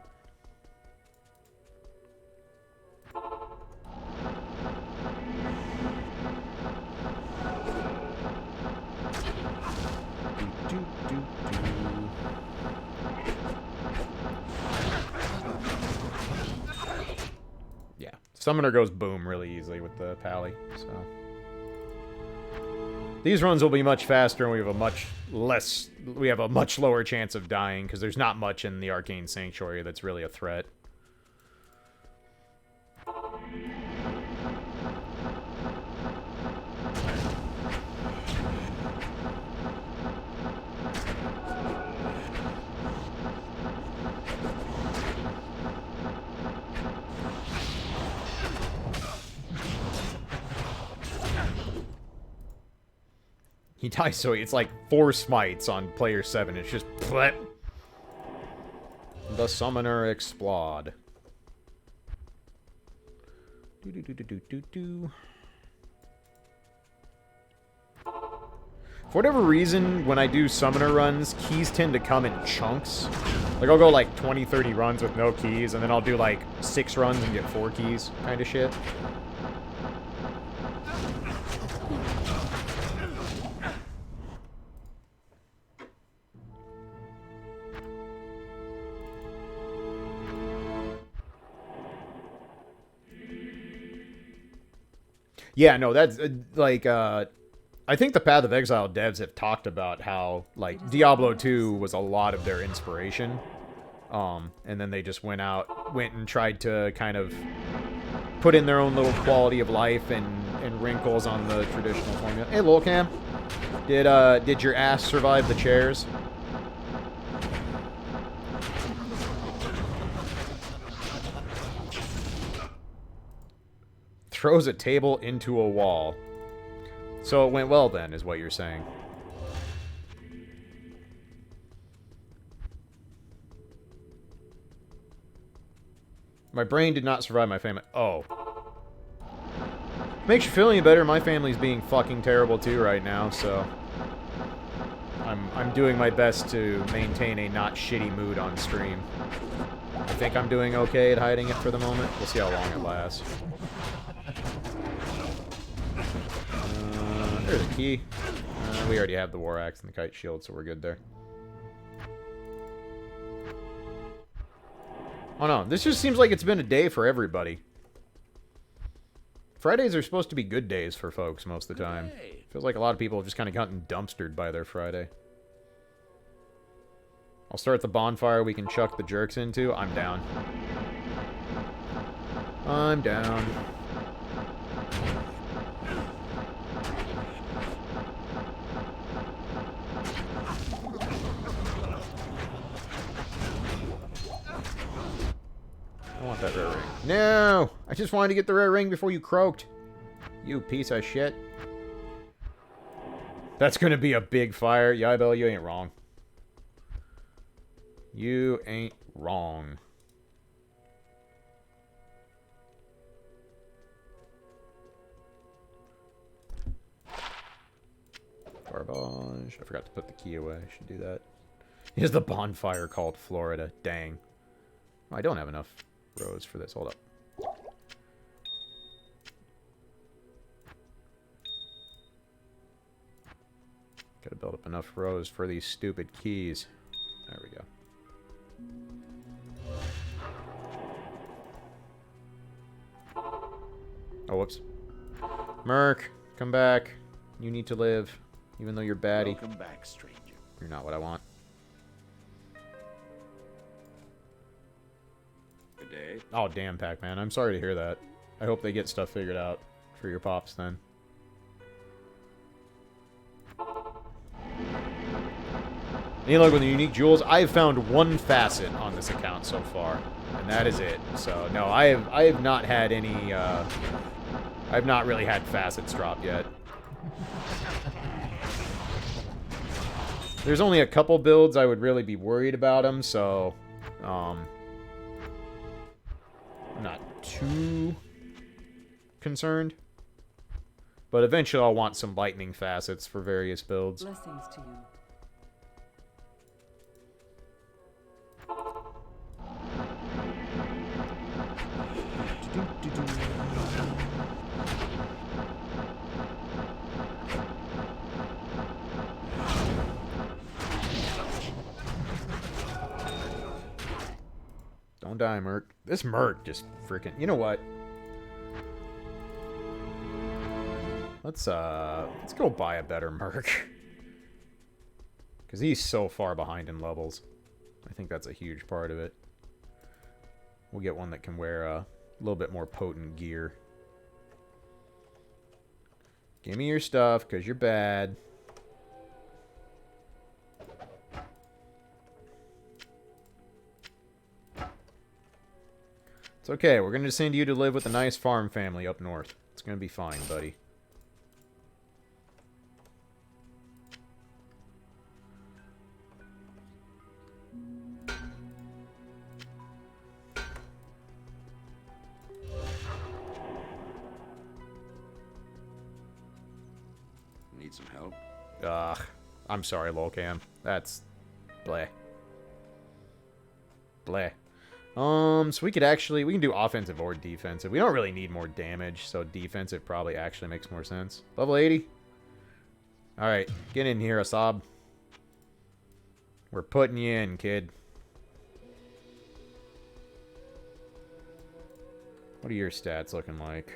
[SPEAKER 1] Yeah, Summoner goes boom really easily with the Pally, so... These runs will be much faster, and we have a much lower chance of dying, because there's not much in the Arcane Sanctuary that's really a threat. He dies so it's like 4 smites on player 7. It's just bleh. The Summoner explode. For whatever reason, when I do Summoner runs, keys tend to come in chunks. Like, I'll go like 20, 30 runs with no keys, and then I'll do like 6 runs and get 4 keys kind of shit. Yeah, no, that's, I think the Path of Exile devs have talked about how, like, Diablo 2 was a lot of their inspiration. And then they just went and tried to kind of put in their own little quality of life and wrinkles on the traditional formula. Hey, Lolcam, did your ass survive the chairs? Throws a table into a wall. So it went well then, is what you're saying. My brain did not survive my family. Oh. Makes you feel any better. My family's being fucking terrible too right now, so... I'm doing my best to maintain a not shitty mood on stream. I think I'm doing okay at hiding it for the moment. We'll see how long it lasts. There's a key. We already have the War Axe and the Kite Shield, so we're good there. Oh no, this just seems like it's been a day for everybody. Fridays are supposed to be good days for folks most of the time. Feels like a lot of people have just kind of gotten dumpstered by their Friday. I'll start the bonfire we can chuck the jerks into. I'm down. I'm down. I want that rare ring. No! I just wanted to get the rare ring before you croaked. You piece of shit. That's gonna be a big fire. Yibel, you ain't wrong. You ain't wrong. Garbage. I forgot to put the key away. I should do that. Is the bonfire called Florida? Dang. I don't have enough rows for this. Hold up. Gotta build up enough rows for these stupid keys. There we go. Oh, whoops. Merc, come back. You need to live, even though you're baddie.
[SPEAKER 4] Welcome back, stranger.
[SPEAKER 1] You're not what I want.
[SPEAKER 4] Good day.
[SPEAKER 1] Oh, damn, Pac-Man. I'm sorry to hear that. I hope they get stuff figured out for your pops then. Any luck with the unique jewels? I've found one facet on this account so far, and that is it. So, no, I have not had any, I've not really had facets drop yet. There's only a couple builds I would really be worried about them, so, not too concerned. But eventually I'll want some lightning facets for various builds.
[SPEAKER 2] Blessings to you.
[SPEAKER 1] Don't die, Merc. This Merc just freaking... You know what? Let's go buy a better Merc. Because he's so far behind in levels. I think that's a huge part of it. We'll get one that can wear a little bit more potent gear. Give me your stuff, because you're bad. It's okay. We're going to send you to live with a nice farm family up north. It's going to be fine, buddy.
[SPEAKER 4] Need some help?
[SPEAKER 1] Ugh. I'm sorry, Lolcam. That's... bleh. Bleh. So we could actually... We can do offensive or defensive. We don't really need more damage, so defensive probably actually makes more sense. Level 80. Alright, get in here, Asab. We're putting you in, kid. What are your stats looking like?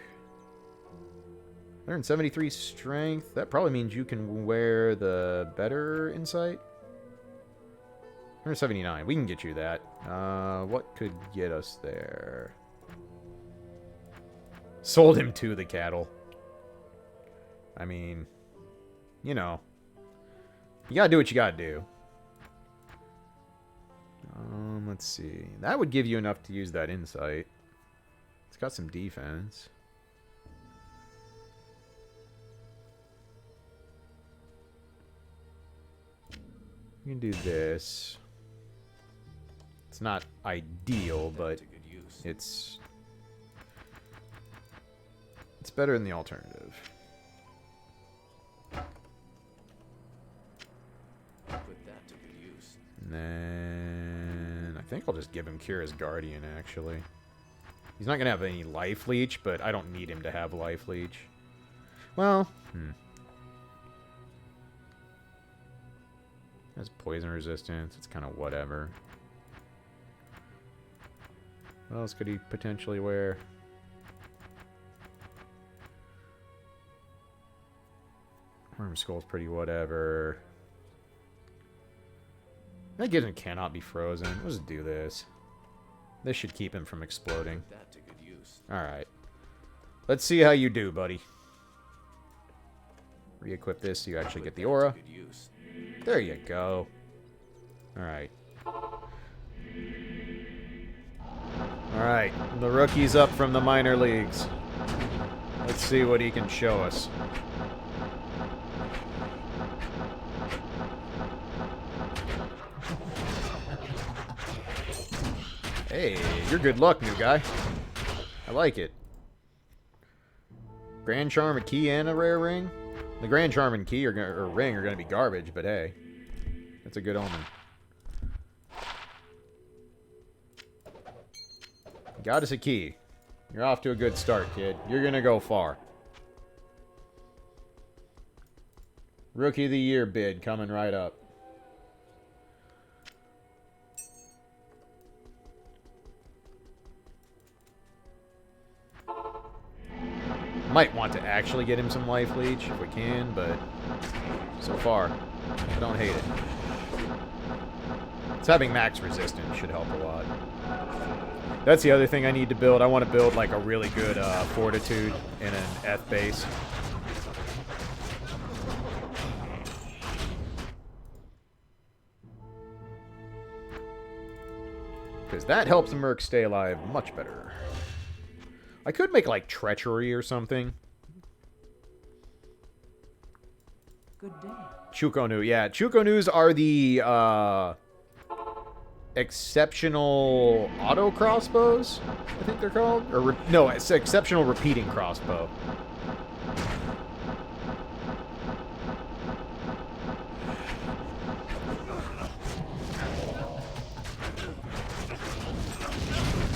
[SPEAKER 1] 173 strength. That probably means you can wear the better insight. 179. We can get you that. What could get us there? Sold him to the cattle. I mean, you know. You gotta do what you gotta do. Let's see. That would give you enough to use that insight. It's got some defense. You can do this. It's not ideal, but it's better than the alternative.
[SPEAKER 4] Put that to good use.
[SPEAKER 1] And then I think I'll just give him Cure as Guardian, actually. He's not going to have any Life Leech, but I don't need him to have Life Leech. Well, has poison resistance. It's kind of whatever. What else could he potentially wear? Worm Skull's pretty whatever. That gives him cannot be frozen. Let's do this. This should keep him from exploding.
[SPEAKER 4] Put that to good use.
[SPEAKER 1] Alright. Let's see how you do, buddy. Re-equip this so you actually get the aura.
[SPEAKER 4] Good use.
[SPEAKER 1] There you go. Alright. Alright, the rookie's up from the minor leagues. Let's see what he can show us. Hey, you're good luck, new guy. I like it. Grand Charm, a key, and a rare ring? The Grand Charm and key or ring are going to be garbage, but hey. That's a good omen. Got us a key. You're off to a good start, kid. You're going to go far. Rookie of the Year bid coming right up. Might want to actually get him some Life Leech if we can, but so far, I don't hate it. It's having max resistance should help a lot. That's the other thing I need to build. I want to build like a really good fortitude in an F base. Because that helps the Merc stay alive much better. I could make, like, Treachery or something.
[SPEAKER 2] Good day.
[SPEAKER 1] Chukonu, yeah. Chukonus are the, exceptional auto crossbows, I think they're called. Or no, it's exceptional repeating crossbow.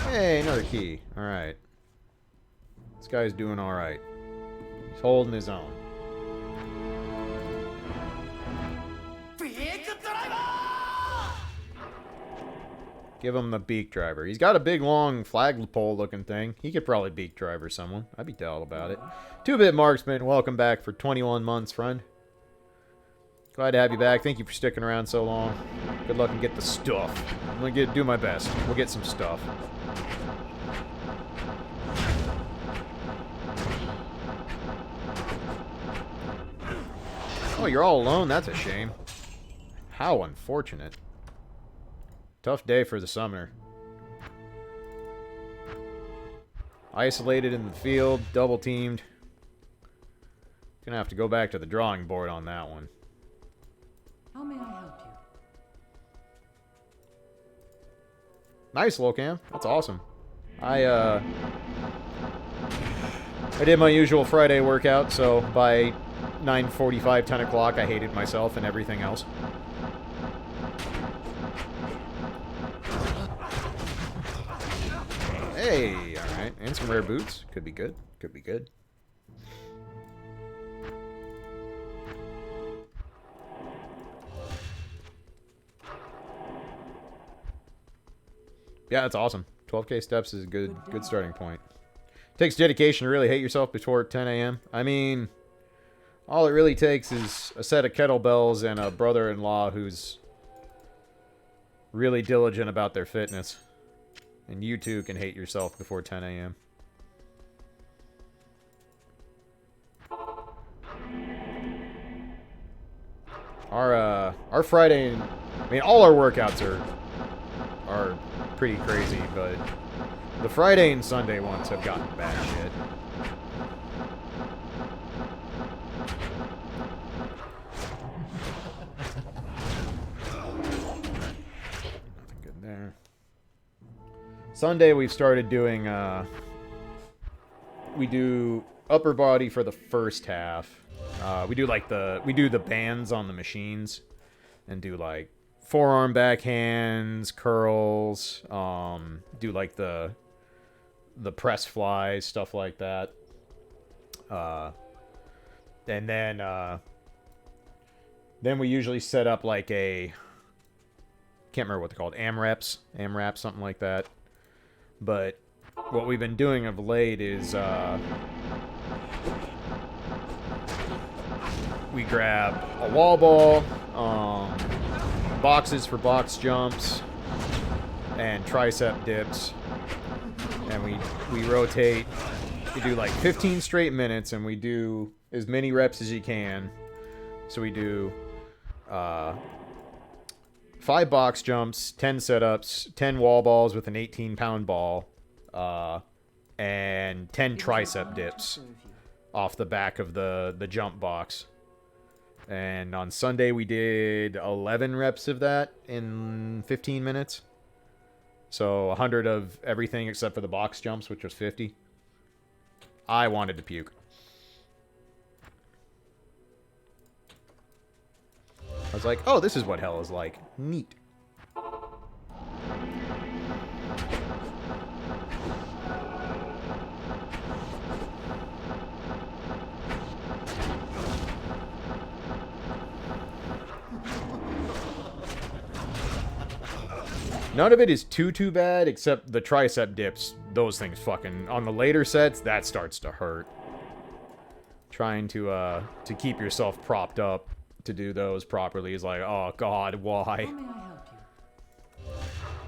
[SPEAKER 1] Hey, another key. Alright. This guy's doing alright. He's holding his own. Give him the beak driver. He's got a big, long flagpole-looking thing. He could probably beak driver someone. I'd be down about it. 2-bit marksman, welcome back for 21 months, friend. Glad to have you back. Thank you for sticking around so long. Good luck and get the stuff. I'm gonna do my best. We'll get some stuff. Oh, you're all alone? That's a shame. How unfortunate. Tough day for the summoner. Isolated in the field, double teamed. Gonna have to go back to the drawing board on that one.
[SPEAKER 2] How may I help you?
[SPEAKER 1] Nice, Locam. That's awesome. I did my usual Friday workout, so by 9:45, 10 o'clock, I hated myself and everything else. Hey, alright. And some rare boots. Could be good. Could be good. Yeah, that's awesome. 12k steps is a good starting point. Takes dedication to really hate yourself before 10 a.m. I mean, all it really takes is a set of kettlebells and a brother-in-law who's really diligent about their fitness. And you too can hate yourself before 10 a.m. Our Friday, I mean, all our workouts are pretty crazy, but the Friday and Sunday ones have gotten bad shit. Nothing good there. Sunday we've started doing, we do upper body for the first half. We do the bands on the machines and do like forearm backhands, curls, do like the press flies, stuff like that. And then we usually set up like a, can't remember what they're called, AMRAPs, something like that. But what we've been doing of late is we grab a wall ball, boxes for box jumps, and tricep dips, and we rotate. We do like 15 straight minutes, and we do as many reps as you can. So we do 5 box jumps, 10 setups, 10 wall balls with an 18-pound ball, and 10 tricep dips off the back of the jump box. And on Sunday we did 11 reps of that in 15 minutes. So 100 of everything except for the box jumps, which was 50. I wanted to puke. I was like, oh, this is what hell is like. Neat. None of it is too bad, except the tricep dips. Those things fucking, on the later sets, that starts to hurt. Trying to keep yourself propped up to do those properly is like, oh god, why?
[SPEAKER 2] How may I help you?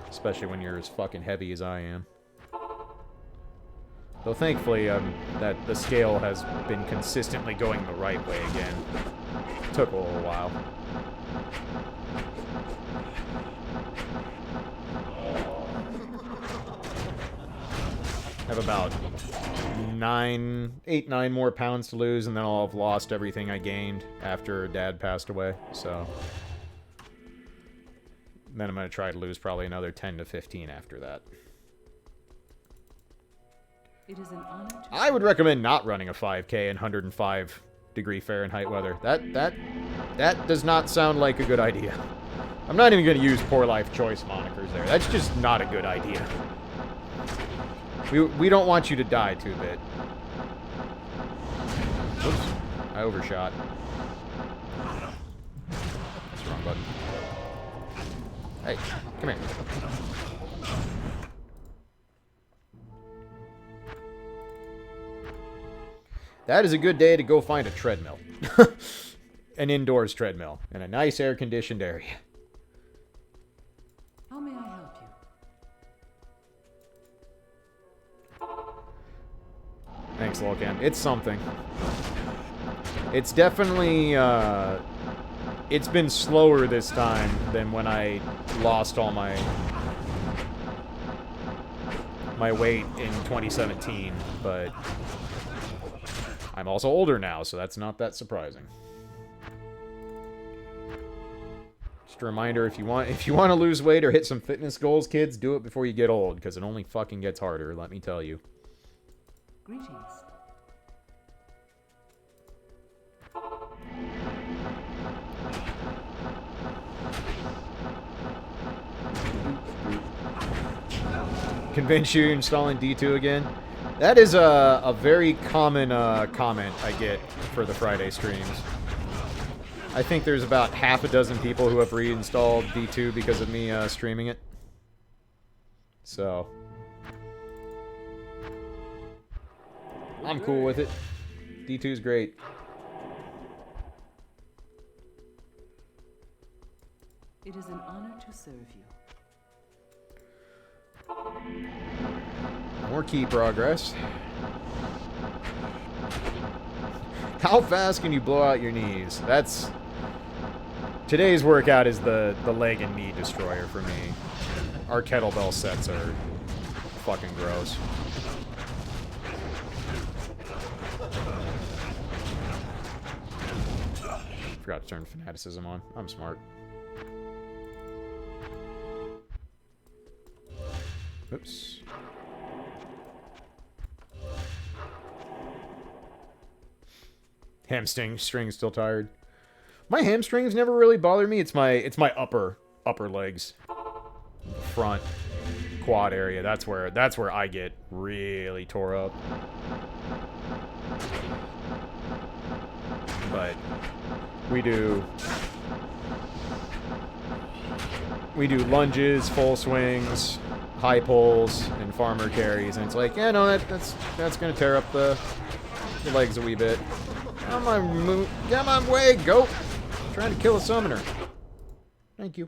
[SPEAKER 1] Especially when you're as fucking heavy as I am. Though thankfully, that the scale has been consistently going the right way again. Took a little while. Have about 8, 9 more pounds to lose, and then I'll have lost everything I gained after Dad passed away, so And then I'm going to try to lose probably another 10 to 15 after that.
[SPEAKER 2] It is an honor to
[SPEAKER 1] I would recommend not running a 5K in 105 degree Fahrenheit weather. That does not sound like a good idea. I'm not even going to use poor life choice monikers there. That's just not a good idea. We don't want you to die, 2-bit. Oops. I overshot. That's the wrong button. Hey, come here. That is a good day to go find a treadmill. An indoors treadmill. In a nice air-conditioned area.
[SPEAKER 2] How may I help you?
[SPEAKER 1] Thanks, Locan. It's something. It's definitely, it's been slower this time than when I lost all my weight in 2017, but I'm also older now, so that's not that surprising. Just a reminder, if you want to lose weight or hit some fitness goals, kids, do it before you get old, because it only fucking gets harder, let me tell you.
[SPEAKER 2] Greetings.
[SPEAKER 1] Convince you installing D2 again? That is a very common comment I get for the Friday streams. I think there's about half a dozen people who have reinstalled D2 because of me streaming it. So I'm cool with it. D2's great.
[SPEAKER 2] It is an honor to serve you.
[SPEAKER 1] More key progress. How fast can you blow out your knees? That's... Today's workout is the leg and knee destroyer for me. Our kettlebell sets are fucking gross. Forgot to turn fanaticism on. I'm smart. Oops. Hamstring's still tired. My hamstrings never really bother me. It's my upper legs, front quad area. That's where I get really tore up. But we do lunges, full swings, high pulls, and farmer carries, and it's like, yeah, no, that's gonna tear up the legs a wee bit. Get my way, goat! I'm trying to kill a summoner. Thank you.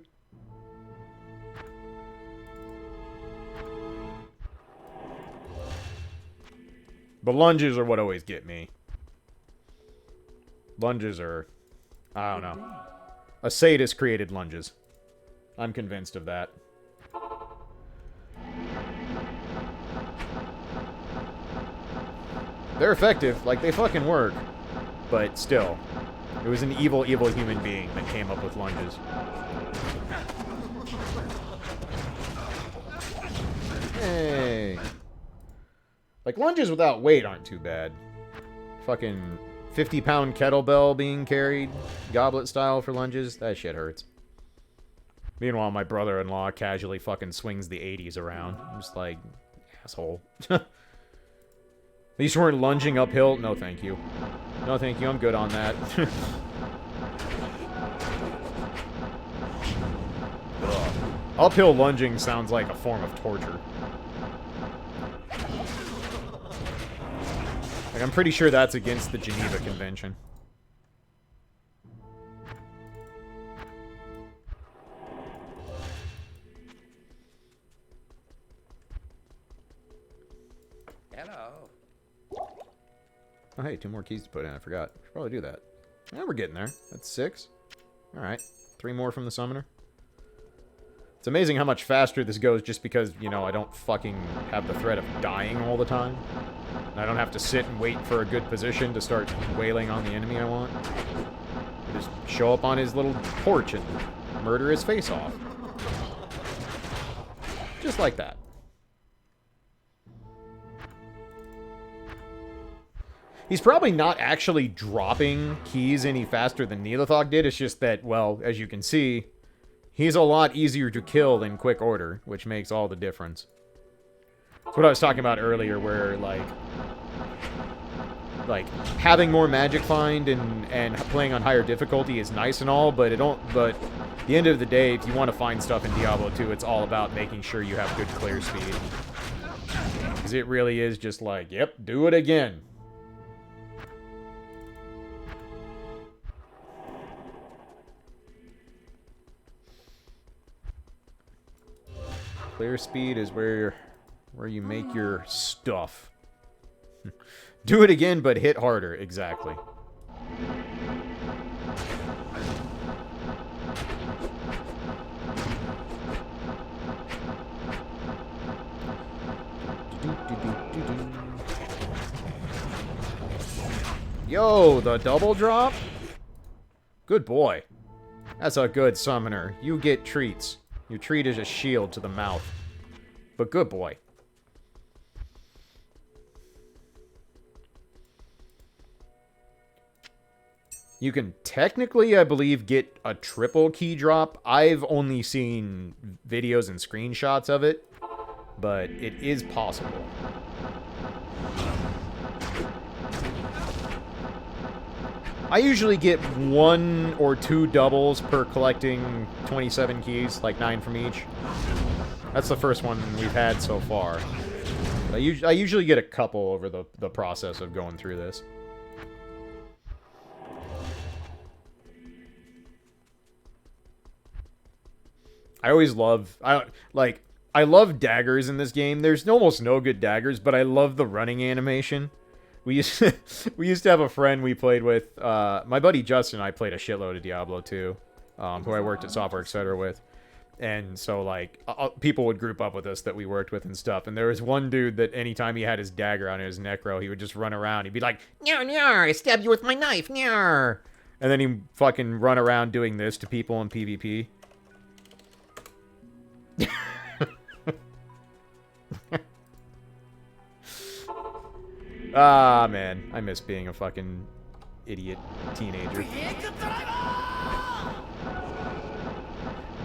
[SPEAKER 1] But lunges are what always get me. Lunges are, I don't know. A sadist created lunges. I'm convinced of that. They're effective, like they fucking work. But still, it was an evil, evil human being that came up with lunges. Hey. Like, lunges without weight aren't too bad. Fucking 50-pound kettlebell being carried, goblet style for lunges, that shit hurts. Meanwhile, my brother-in-law casually fucking swings the 80s around. I'm just like, asshole. At least you weren't lunging uphill. No, thank you. No, thank you. I'm good on that. Uphill lunging sounds like a form of torture. Like, I'm pretty sure that's against the Geneva Convention.
[SPEAKER 4] Hello.
[SPEAKER 1] Oh, hey, 2 more keys to put in. I forgot. Should probably do that. Yeah, we're getting there. That's 6. Alright. 3 more from the summoner. It's amazing how much faster this goes just because, you know, I don't fucking have the threat of dying all the time. And I don't have to sit and wait for a good position to start wailing on the enemy I want. I just show up on his little porch and murder his face off. Just like that. He's probably not actually dropping keys any faster than Neelathok did. It's just that, well, as you can see, he's a lot easier to kill in quick order, which makes all the difference. That's what I was talking about earlier, where, like having more magic find and playing on higher difficulty is nice and all, but at the end of the day, if you want to find stuff in Diablo 2, it's all about making sure you have good clear speed. Because it really is just like, yep, do it again. Clear speed is where you make your stuff. Do it again, but hit harder. Exactly. Yo, the double drop? Good boy. That's a good summoner. You get treats. Your treat is a shield to the mouth. But good boy. You can technically, I believe, get a triple key drop. I've only seen videos and screenshots of it, but it is possible. I usually get 1 or 2 doubles per collecting 27 keys, like 9 from each. That's the first one we've had so far. I usually get a couple over the process of going through this. I always love... I love daggers in this game. There's almost no good daggers, but I love the running animation. We used to have a friend we played with. My buddy Justin and I played a shitload of Diablo 2, who I worked at Software Etc. with. And so, like, people would group up with us that we worked with and stuff. And there was one dude that anytime he had his dagger on his necro, he would just run around. He'd be like, "Nyar, nyar, I stab you with my knife, nyar." And then he'd fucking run around doing this to people in PvP. Ah, man. I miss being a fucking idiot teenager.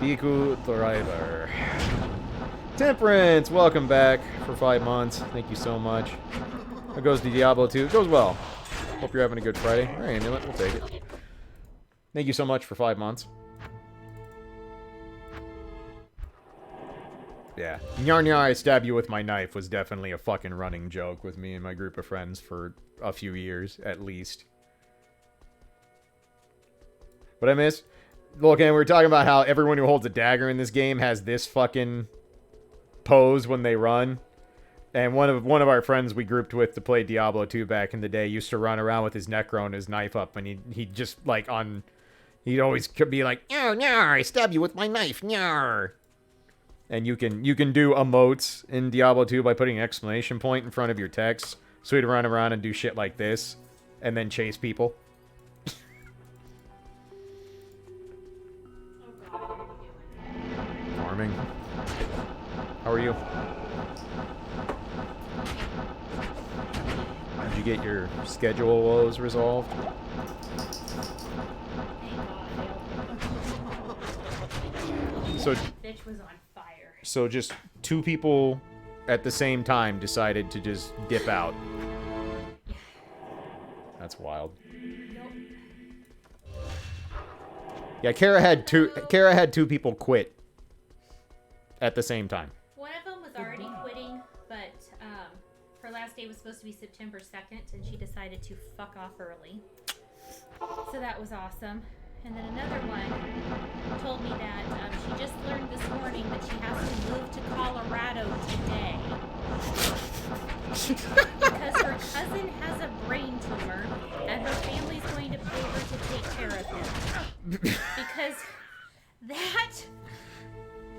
[SPEAKER 1] Biku Thriver. Temperance, welcome back for 5 months. Thank you so much. How goes the Diablo 2? It goes well. Hope you're having a good Friday. All right, Amulet, we'll take it. Thank you so much for 5 months. Yeah. Nyar nyar, I stab you with my knife was definitely a fucking running joke with me and my group of friends for a few years, at least. What I miss? Look, and we were talking about how everyone who holds a dagger in this game has this fucking pose when they run. And one of our friends we grouped with to play Diablo 2 back in the day used to run around with his necro and his knife up, and he'd just, like, he'd always be like, "Nyar nyar, I stab you with my knife, nyar." And you can do emotes in Diablo 2 by putting an exclamation point in front of your text. So he'd run around and do shit like this, and then chase people. Farming. How are you? Did you get your schedule woes resolved? So
[SPEAKER 5] Bitch was on fire.
[SPEAKER 1] So just 2 people at the same time decided to just dip out. That's wild.
[SPEAKER 5] Nope.
[SPEAKER 1] Yeah, Kara had two people quit at the same time.
[SPEAKER 5] One of them was already quitting, but her last day was supposed to be September 2nd, and she decided to fuck off early. So that was awesome. And then another one told me that she just learned this morning that she has to move to Colorado today. Because her cousin has a brain tumor, and her family's going to pay her to take care of him. Because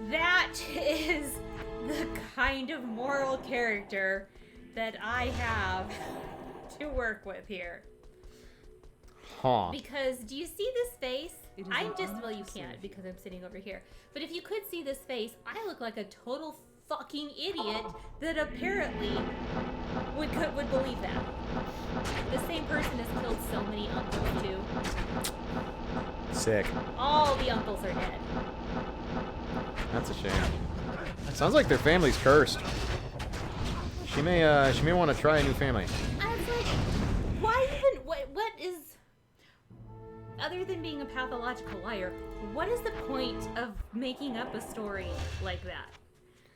[SPEAKER 5] that is the kind of moral character that I have to work with here.
[SPEAKER 1] Huh.
[SPEAKER 5] Because, do you see this face? Well, you can't because I'm sitting over here. But if you could see this face, I look like a total fucking idiot that apparently would believe that. The same person has killed so many uncles too.
[SPEAKER 1] Sick.
[SPEAKER 5] All the uncles are dead.
[SPEAKER 1] That's a shame. Sounds like their family's cursed. She may want to try a new family.
[SPEAKER 5] I was like, why even? What is? Other than being a pathological liar, what is the point of making up a story like that?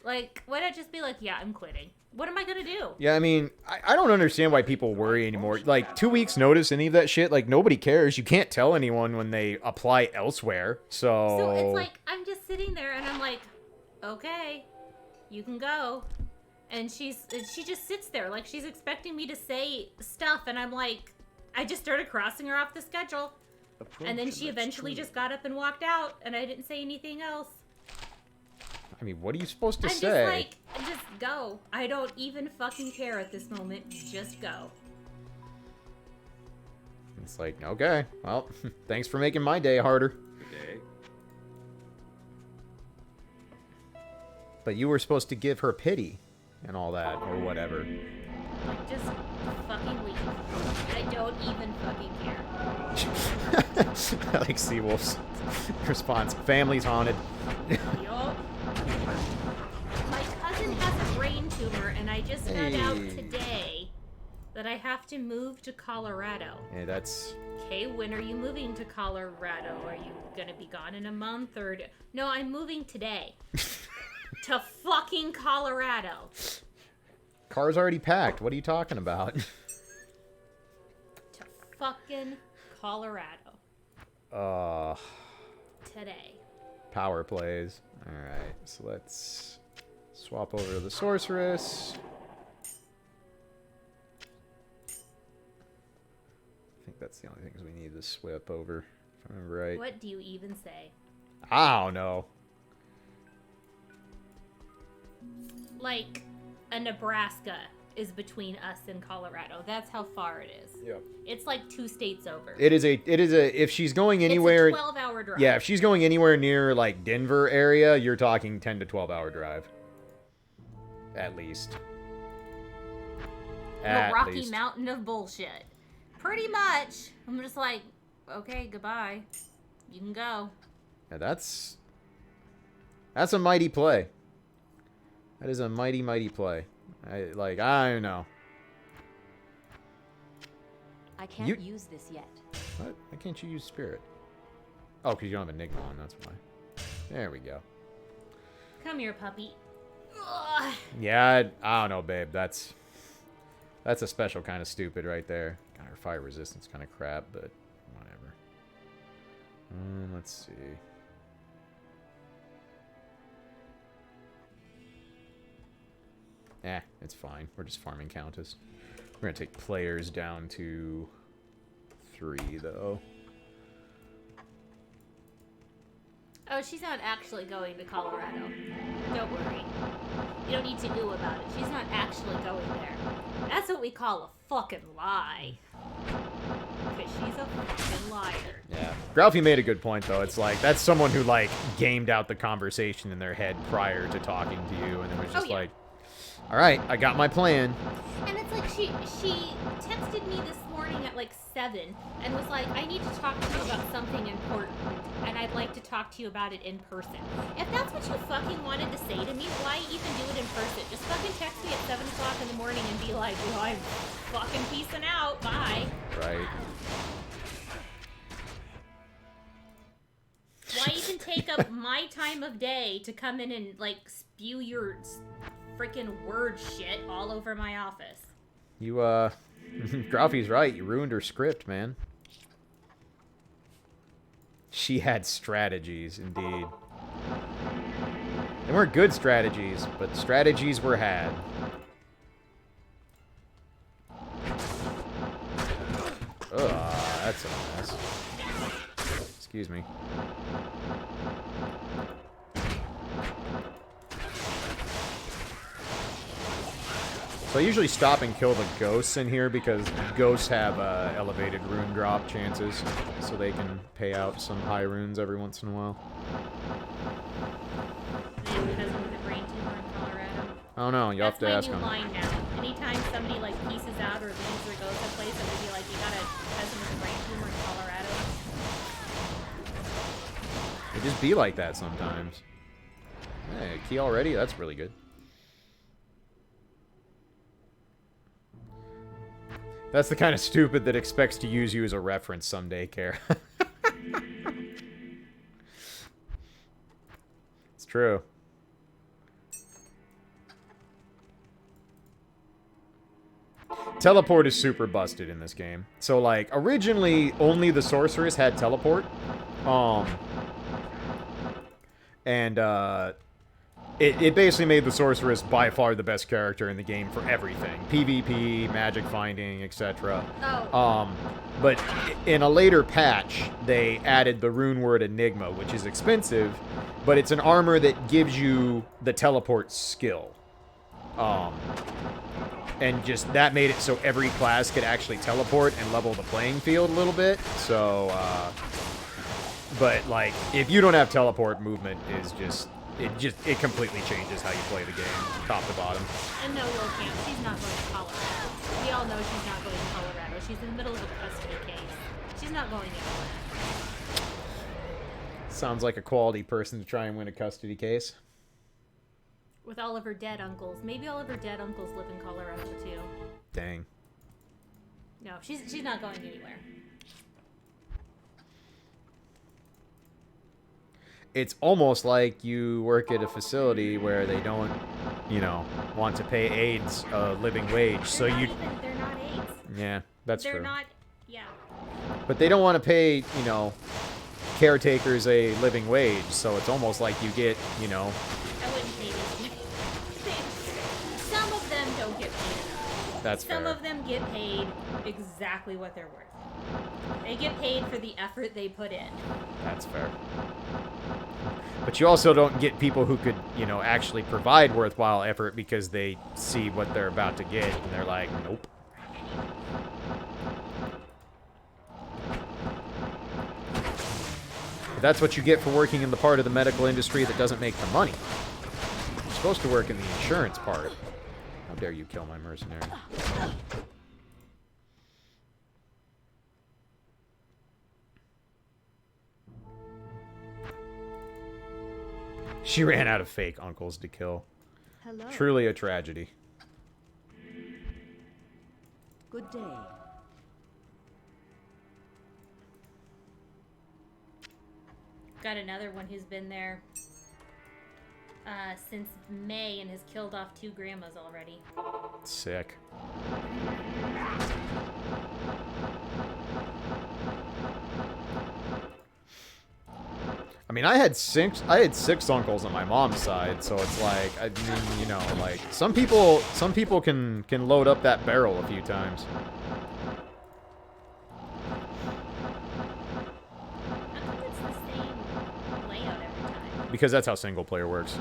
[SPEAKER 5] Like, why not just be like, yeah, I'm quitting? What am I gonna do?
[SPEAKER 1] Yeah, I mean, I don't understand why people worry anymore. Like, 2 weeks notice, any of that shit, like, nobody cares. You can't tell anyone when they apply elsewhere, so...
[SPEAKER 5] So it's like, I'm just sitting there and I'm like, okay, you can go. And she just sits there like she's expecting me to say stuff, and I'm like, I just started crossing her off the schedule. And then she eventually just got up and walked out, and I didn't say anything else.
[SPEAKER 1] I mean, what are you supposed to
[SPEAKER 5] I'm
[SPEAKER 1] say?
[SPEAKER 5] just like, just go. I don't even fucking care at this moment. Just go.
[SPEAKER 1] It's like, okay, well, thanks for making my day harder.
[SPEAKER 4] Good day.
[SPEAKER 1] But you were supposed to give her pity and all that, or whatever.
[SPEAKER 5] Like, just fucking leave. I don't even fucking care.
[SPEAKER 1] I like Seawolf's response. Family's haunted.
[SPEAKER 5] Yup. My cousin has a brain tumor, and I just found out
[SPEAKER 1] Hey.
[SPEAKER 5] today that I have to move to Colorado.
[SPEAKER 1] Hey, that's...
[SPEAKER 5] Okay, when are you moving to Colorado? Are you gonna be gone in a month or... No, I'm moving today. To fucking Colorado.
[SPEAKER 1] Car's already packed. What are you talking about?
[SPEAKER 5] To fucking Colorado. Today.
[SPEAKER 1] Power plays. Alright, so let's swap over to the sorceress. I think that's the only things we need to swap over, if I remember right.
[SPEAKER 5] What do you even say?
[SPEAKER 1] I don't know.
[SPEAKER 5] Like, a Nebraska is between us and Colorado. That's how far it is.
[SPEAKER 1] Yep.
[SPEAKER 5] It's like 2 states over.
[SPEAKER 1] It is a, if she's going anywhere...
[SPEAKER 5] It's a 12-hour drive.
[SPEAKER 1] Yeah, if she's going anywhere near, like, Denver area, you're talking 10 to 12-hour drive. At least.
[SPEAKER 5] The Rocky Mountain of bullshit. Pretty much. I'm just like, okay, goodbye. You can go.
[SPEAKER 1] Yeah, that's a mighty play. That is a mighty, mighty play. I don't know.
[SPEAKER 6] I can't use this yet.
[SPEAKER 1] What? Why can't you use spirit? Oh, because you don't have Enigma on, that's why. There we go.
[SPEAKER 5] Come here, puppy. Ugh.
[SPEAKER 1] Yeah, I don't know, babe. That's a special kind of stupid right there. God, her fire resistance kind of crap, but whatever. Let's see. It's fine. We're just farming Countess. We're going to take players down to 3, though.
[SPEAKER 5] Oh, she's not actually going to Colorado. Don't worry. You don't need to know about it. She's not actually going there. That's what we call a fucking lie. Because she's a fucking liar.
[SPEAKER 1] Yeah. Ralphie made a good point, though. It's like, that's someone who, like, gamed out the conversation in their head prior to talking to you, and it was just like, all right, I got my plan.
[SPEAKER 5] And it's like she texted me this morning at like 7 and was like, I need to talk to you about something important, and I'd like to talk to you about it in person. If that's what you fucking wanted to say to me, why even do it in person? Just fucking text me at 7 o'clock in the morning and be like, well, I'm fucking peacing out, bye.
[SPEAKER 1] Right.
[SPEAKER 5] Why even take up my time of day to come in and like spew your freaking word shit all over my office?
[SPEAKER 1] You, Ralphie's right. You ruined her script, man. She had strategies, indeed. They weren't good strategies, but strategies were had. Ugh, that's a mess. Excuse me. So I usually stop and kill the ghosts in here because ghosts have elevated rune drop chances, so they can pay out some high runes every once in a while.
[SPEAKER 5] Because of the brain tumor in Colorado.
[SPEAKER 1] don't know. You'll have to ask
[SPEAKER 5] That's
[SPEAKER 1] him.
[SPEAKER 5] my new line now. Anytime somebody like pieces out or leaves or goes someplace, I'm gonna be like, you got a cousin with a brain tumor in Colorado.
[SPEAKER 1] It just be like that sometimes. Hey, key already? That's really good. That's the kind of stupid that expects to use you as a reference someday, Care. It's true. Teleport is super busted in this game. So, like, originally, only the sorceress had teleport. And, it basically made the sorceress by far the best character in the game for everything. PvP, magic finding, etc.
[SPEAKER 5] Oh.
[SPEAKER 1] But in a later patch, they added the rune word Enigma, which is expensive, but it's an armor that gives you the teleport skill. And just that made it so every class could actually teleport and level the playing field a little bit. So, but like, if you don't have teleport, movement is just, it completely changes how you play the game, top to bottom.
[SPEAKER 5] And no, Will Camp, she's not going to Colorado. We all know she's not going to Colorado. She's in the middle of a custody case. She's not going anywhere.
[SPEAKER 1] Sounds like a quality person to try and win a custody case.
[SPEAKER 5] With all of her dead uncles. Maybe all of her dead uncles live in Colorado, too.
[SPEAKER 1] Dang.
[SPEAKER 5] No, she's not going anywhere.
[SPEAKER 1] It's almost like you work at a facility where they don't, you know, want to pay aides a living wage. So
[SPEAKER 5] They're
[SPEAKER 1] you...
[SPEAKER 5] not aides.
[SPEAKER 1] Yeah, that's true.
[SPEAKER 5] They're not... Yeah.
[SPEAKER 1] But they don't want to pay, you know, caretakers a living wage. So it's almost like you get, you know...
[SPEAKER 5] I wouldn't pay these people. Some of them don't get paid enough.
[SPEAKER 1] That's
[SPEAKER 5] Some
[SPEAKER 1] fair.
[SPEAKER 5] of them get paid exactly what they're worth. They get paid for the effort they put in.
[SPEAKER 1] That's fair. But you also don't get people who could, you know, actually provide worthwhile effort because they see what they're about to get and they're like, nope. But that's what you get for working in the part of the medical industry that doesn't make the money. You're supposed to work in the insurance part. How dare you kill my mercenary? She ran out of fake uncles to kill.
[SPEAKER 2] Hello.
[SPEAKER 1] Truly a tragedy.
[SPEAKER 2] Good day.
[SPEAKER 5] Got another one who's been there since May and has killed off 2 grandmas already.
[SPEAKER 1] Sick. I mean, I had six uncles on my mom's side, so it's like, I mean, you know, like some people can load up that barrel a few times.
[SPEAKER 5] How come it's the same layout every time?
[SPEAKER 1] Because that's how single player works.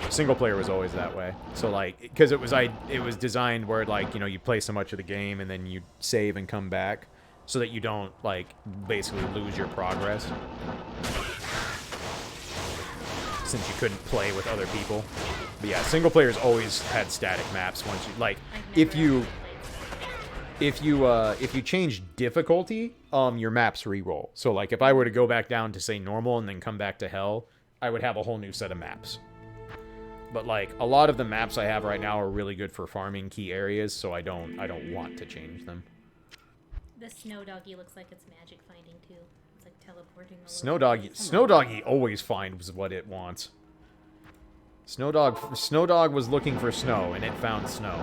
[SPEAKER 1] Single player was always that way. So like, because it was designed where like, you know, you play so much of the game and then you save and come back, so that you don't like basically lose your progress. Since you couldn't play with other people. But yeah, single players always had static maps once you like if you change difficulty, your maps re-roll. So like if I were to go back down to say normal and then come back to hell, I would have a whole new set of maps. But like a lot of the maps I have right now are really good for farming key areas, so I don't want to change them.
[SPEAKER 5] The snow doggy looks like it's magic finding too. It's like teleporting.
[SPEAKER 1] Snow doggy always finds what it wants. Snow dog was looking for snow and it found snow.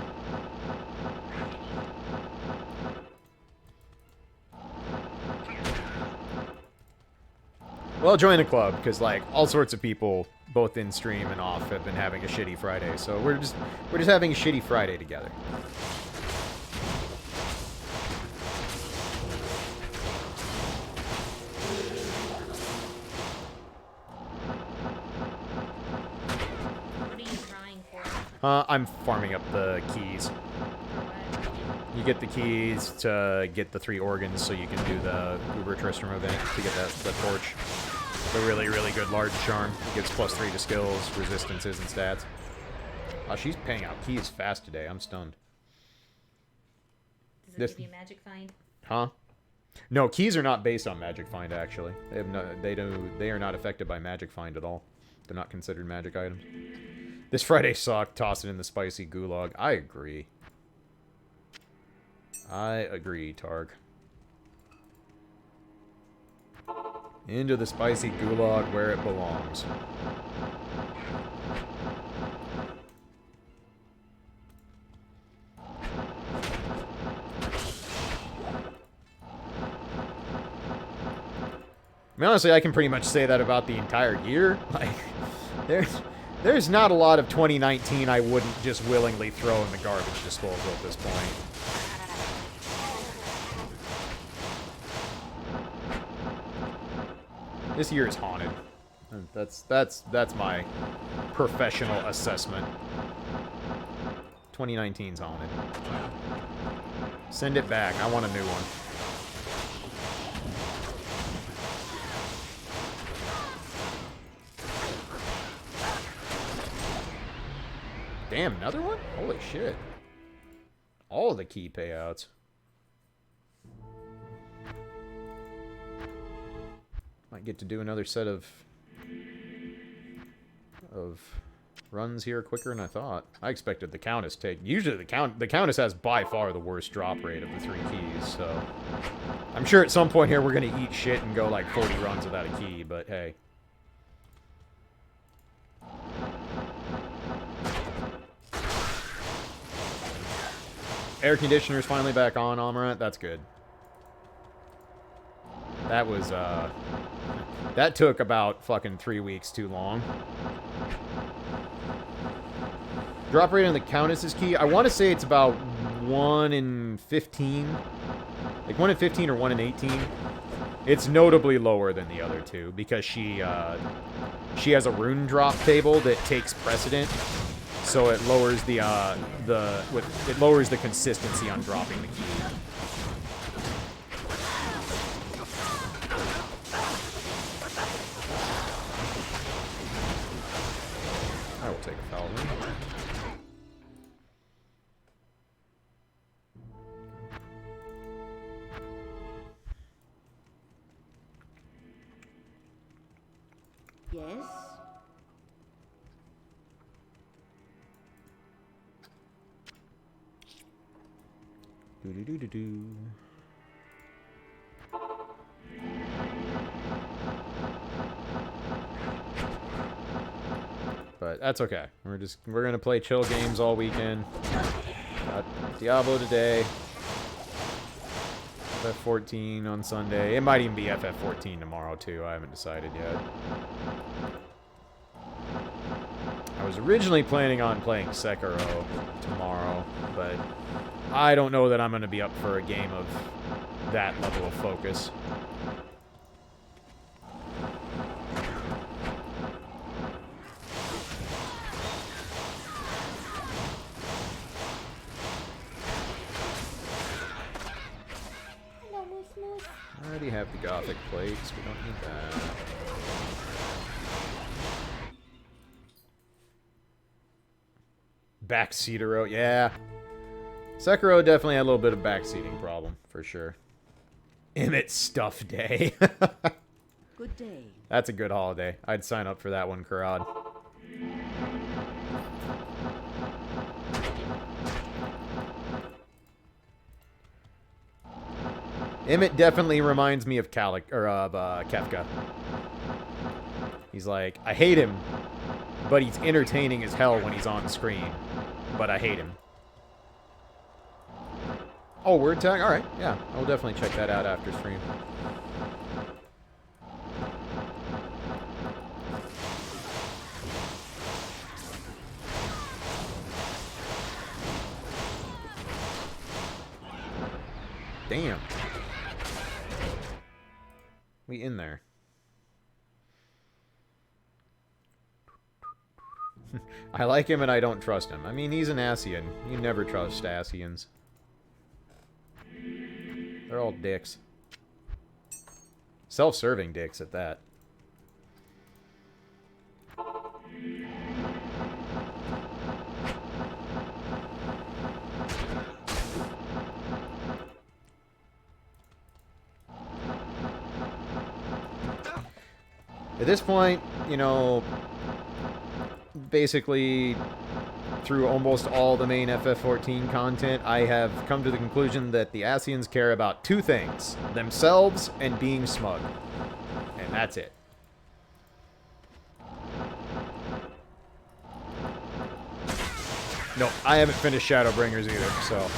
[SPEAKER 1] Well, join the club because like all sorts of people, both in stream and off, have been having a shitty Friday. So we're just having a shitty Friday together.
[SPEAKER 5] What are you trying for?
[SPEAKER 1] I'm farming up the keys.
[SPEAKER 5] For what?
[SPEAKER 1] You get the keys to get the 3 organs so you can do the Uber Tristram event to get the torch. The really, really good large charm. It gives +3 to skills, resistances, and stats. Oh, she's paying out keys fast today. I'm stunned.
[SPEAKER 5] Does it
[SPEAKER 1] This-
[SPEAKER 5] give you magic find?
[SPEAKER 1] Huh? No, keys are not based on magic find, actually. They have no, they are not affected by magic find at all. They're not considered magic items. This Friday sucked. Toss it in the spicy gulag. I agree. I agree, Targ. Into the spicy gulag where it belongs. I mean, honestly, I can pretty much say that about the entire year. Like, there's not a lot of 2019 I wouldn't just willingly throw in the garbage disposal at this point. This year is haunted. That's my professional assessment. 2019's haunted. Send it back. I want a new one. Damn, another one? Holy shit. All of the key payouts. Might get to do another set of runs here quicker than I thought. I expected the Countess take. Usually the Countess has by far the worst drop rate of the 3 keys, so I'm sure at some point here we're gonna eat shit and go like 40 runs without a key, but hey. Air conditioner's finally back on, Amarant. That's good. That was, that took about fucking 3 weeks too long. Drop rate on the Countess's key, I want to say it's about 1 in 15. Like 1 in 15 or 1 in 18. It's notably lower than the other two because she has a rune drop table that takes precedent. So it lowers the consistency on dropping the key. I will take a foul rune.
[SPEAKER 2] Yes?
[SPEAKER 1] Do-do-do-do-do. But that's okay. We're gonna play chill games all weekend. Got Diablo today. FF14 on Sunday. It might even be FF14 tomorrow too. I haven't decided yet. I was originally planning on playing Sekiro tomorrow, but I don't know that I'm going to be up for a game of that level of focus.
[SPEAKER 2] Hello, Moose Moose.
[SPEAKER 1] I already have the Gothic plates. We don't need that. Backseatero, yeah. Sekiro definitely had a little bit of backseating problem, for sure. Emmett Stuff Day.
[SPEAKER 2] Good day.
[SPEAKER 1] That's a good holiday. I'd sign up for that one, Karad. Emmett definitely reminds me of Kefka. He's like, I hate him, but he's entertaining as hell when he's on screen. But I hate him. Oh, word tag? Alright, yeah. I'll definitely check that out after stream. Damn. We in there. I like him and I don't trust him. I mean, he's an Asian. You never trust Asians. They're all dicks. Self-serving dicks at that. At this point, you know, basically through almost all the main FF14 content, I have come to the conclusion that the Asians care about two things: themselves and being smug. And that's it. No, I haven't finished Shadowbringers either, so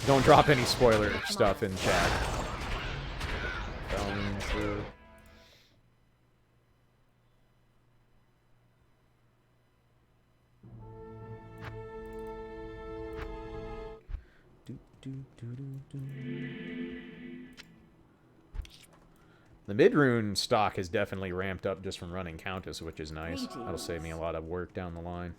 [SPEAKER 1] don't drop any spoiler stuff in chat. The mid-rune stock has definitely ramped up just from running Countess, which is nice. That'll save me a lot of work down the line.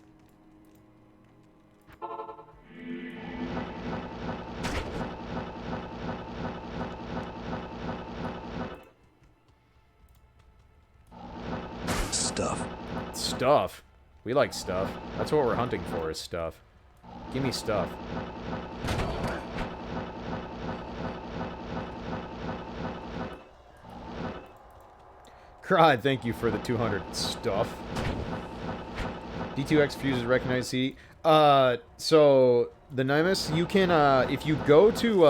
[SPEAKER 4] Stuff.
[SPEAKER 1] Stuff? We like stuff. That's what we're hunting for, is stuff. Give me stuff. Crud, thank you for the 200 stuff. D2X fuses recognized CD. So the Nimus, you can if you go to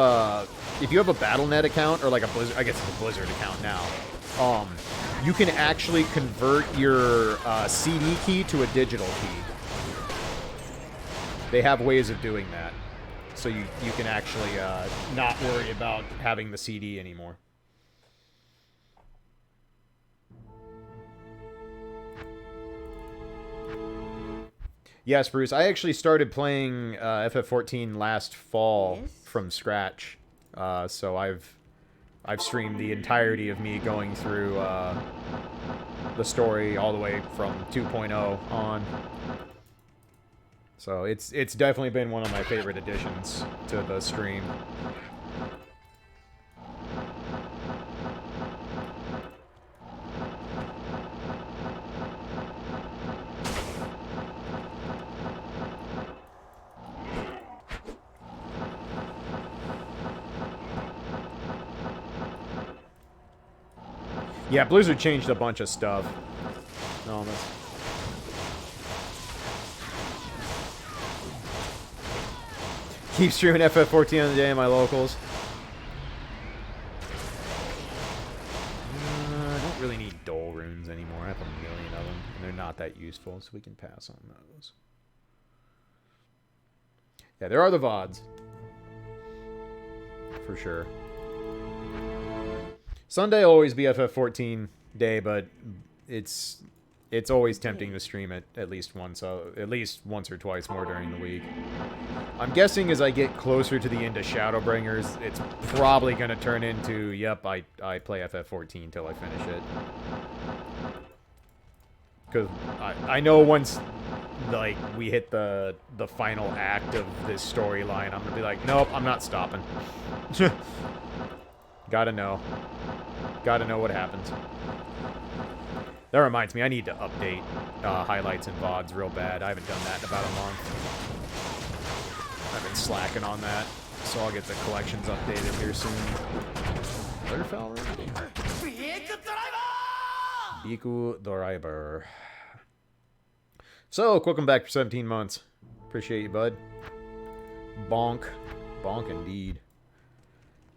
[SPEAKER 1] if you have a BattleNet account or like a Blizzard, I guess it's a Blizzard account now. You can actually convert your CD key to a digital key. They have ways of doing that, so you can actually not worry about having the CD anymore. Yes, Bruce. I actually started playing FF14 last fall from scratch. So I've streamed the entirety of me going through the story all the way from 2.0 on. So it's definitely been one of my favorite additions to the stream. Yeah, Blizzard changed a bunch of stuff. No, keep streaming FF14 on the day in my locals. I don't really need Dole runes anymore. I have a million of them, and they're not that useful, so we can pass on those. Yeah, there are the VODs. For sure. Sunday will always be FF14 day, but it's always tempting to stream it at least once or twice more during the week. I'm guessing as I get closer to the end of Shadowbringers, it's probably going to turn into, yep, I play FF14 till I finish it. Because I know once, like, we hit the final act of this storyline, I'm going to be like, nope, I'm not stopping. Gotta know. Gotta know what happens. That reminds me, I need to update highlights and VODs real bad. I haven't done that in about a month. I've been slacking on that, so I'll get the collections updated here soon. Butterfell Room? Biku Driver. So, welcome back for 17 months. Appreciate you, bud. Bonk. Bonk indeed.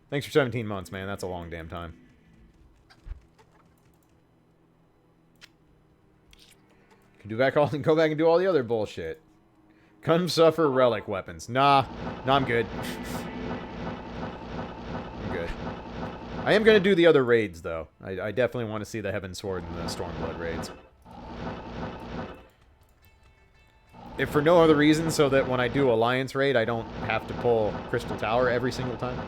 [SPEAKER 1] Thanks for 17 months, man. That's a long damn time. Can go back and do all the other bullshit. Come suffer relic weapons. Nah, I'm good. I'm good. I am gonna do the other raids though. I definitely want to see the Heaven Sword and the Stormblood raids. If for no other reason, so that when I do Alliance raid, I don't have to pull Crystal Tower every single time.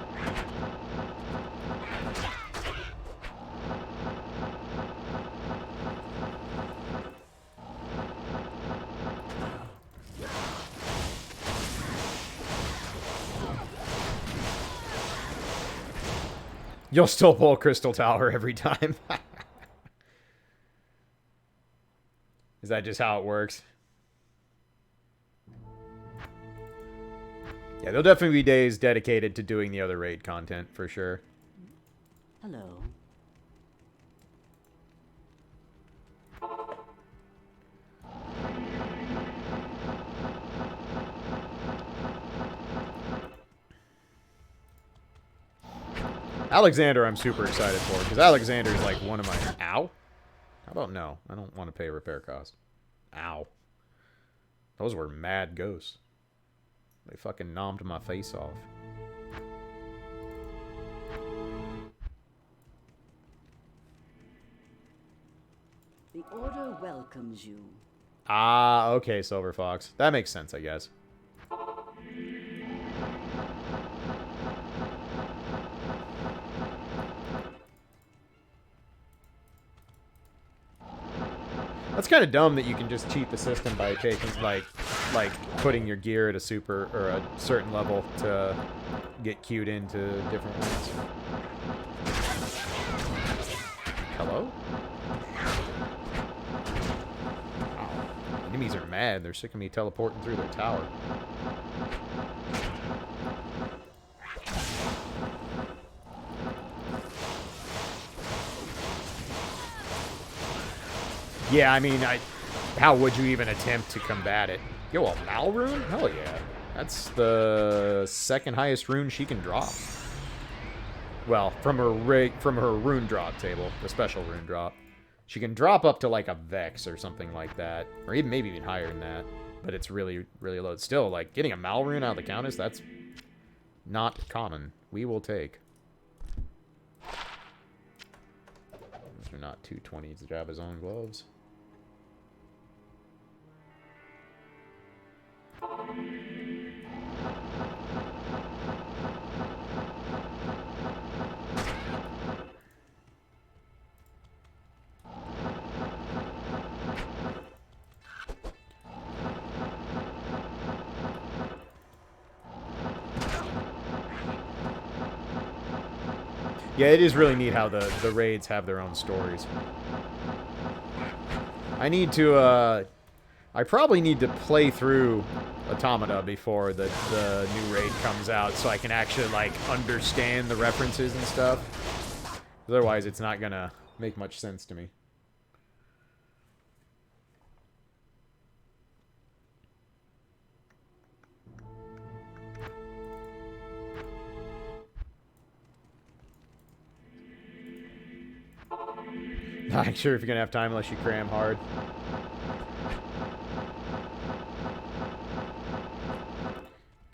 [SPEAKER 1] You'll still pull Crystal Tower every time. Is that just how it works? Yeah, there'll definitely be days dedicated to doing the other raid content, for sure.
[SPEAKER 6] Hello.
[SPEAKER 1] Alexander I'm super excited for, because Alexander is like one of my... Ow? How about no? I don't want to pay repair cost. Ow. Those were mad ghosts. They fucking nommed my face off.
[SPEAKER 2] The Order welcomes you.
[SPEAKER 1] Ah, okay, Silver Fox. That makes sense, I guess. That's kind of dumb that you can just cheat the system by taking, like putting your gear at a super, or a certain level to get queued into different ones. Hello? Wow. Enemies are mad. They're sick of me teleporting through their tower. Yeah, I mean, how would you even attempt to combat it? Yo, a Mal rune? Hell yeah. That's the second highest rune she can drop. Well, from her rune drop table, the special rune drop. She can drop up to like a Vex or something like that. Or even maybe even higher than that. But it's really, really low. Still, like, getting a Mal rune out of the Countess, that's not common. We will take. Those are not 220s to have his own gloves. Yeah, it is really neat how the raids have their own stories. I need to, I probably need to play through Automata before the new raid comes out so I can actually, like, understand the references and stuff. Otherwise, it's not gonna make much sense to me. Not sure if you're gonna have time unless you cram hard.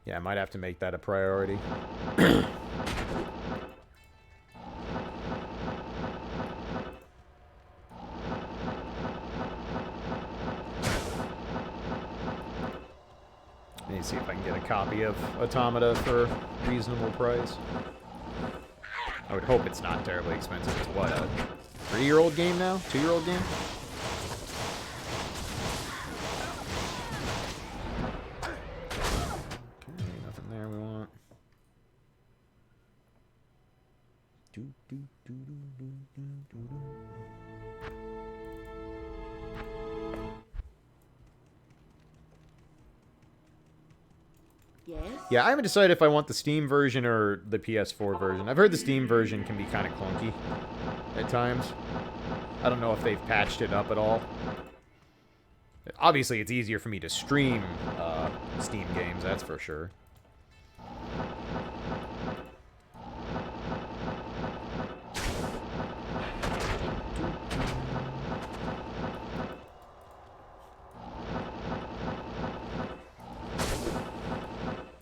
[SPEAKER 1] Yeah, I might have to make that a priority. I need to see if I can get a copy of Automata for a reasonable price. I would hope it's not terribly expensive. It's what, a 3-year-old game now? 2-year-old game? Okay, nothing there we want.
[SPEAKER 2] Yes?
[SPEAKER 1] Yeah, I haven't decided if I want the Steam version or the PS4 version. I've heard the Steam version can be kind of clunky at times. I don't know if they've patched it up at all. Obviously, it's easier for me to stream Steam games, that's for sure.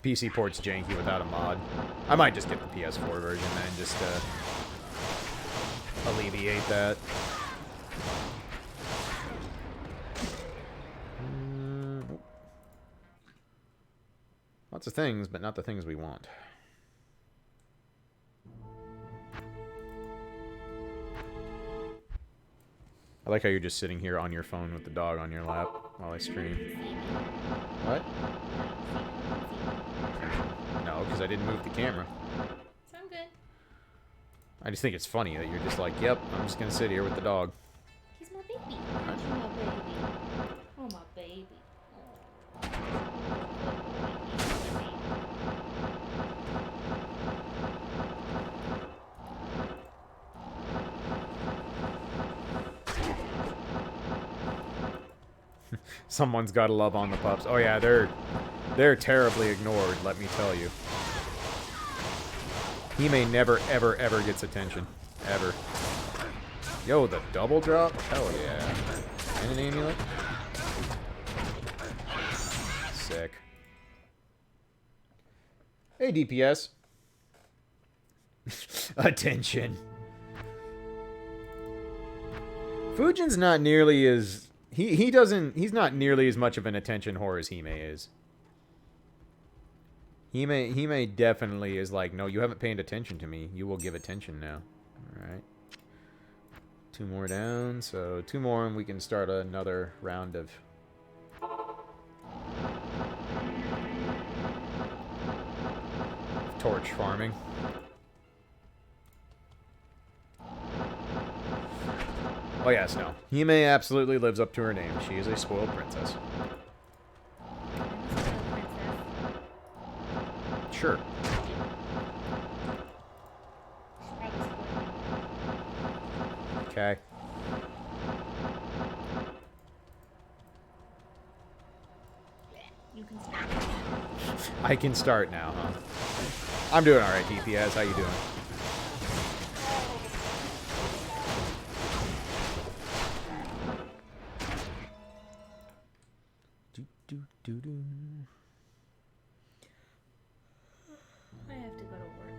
[SPEAKER 1] PC port's janky without a mod. I might just get the PS4 version then, just to alleviate that. Lots of things, but not the things we want. I like how you're just sitting here on your phone with the dog on your lap while I stream. What? No, because I didn't move the camera.
[SPEAKER 5] So I'm good.
[SPEAKER 1] I just think it's funny that you're just like, yep, I'm just going to sit here with the dog.
[SPEAKER 5] He's my baby. Aren't you my baby? Oh, my baby.
[SPEAKER 1] Someone's got to love on the pups. Oh yeah, they're terribly ignored, let me tell you. He may never, ever, ever gets attention. Ever. Yo, the double drop? Hell yeah. And an amulet? Sick. Hey, DPS. Attention. Fujin's not nearly as... He's not nearly as much of an attention whore as Hime is. Hime definitely is like, no, you haven't paid attention to me. You will give attention now. Alright. 2 more down, so 2 more and we can start another round of... torch farming. Oh yes, no. Hime absolutely lives up to her name. She is a spoiled princess. Sure. Okay.
[SPEAKER 5] You can start.
[SPEAKER 1] I can start now, huh? I'm doing alright, DPS. How you doing?
[SPEAKER 5] I have to go to work.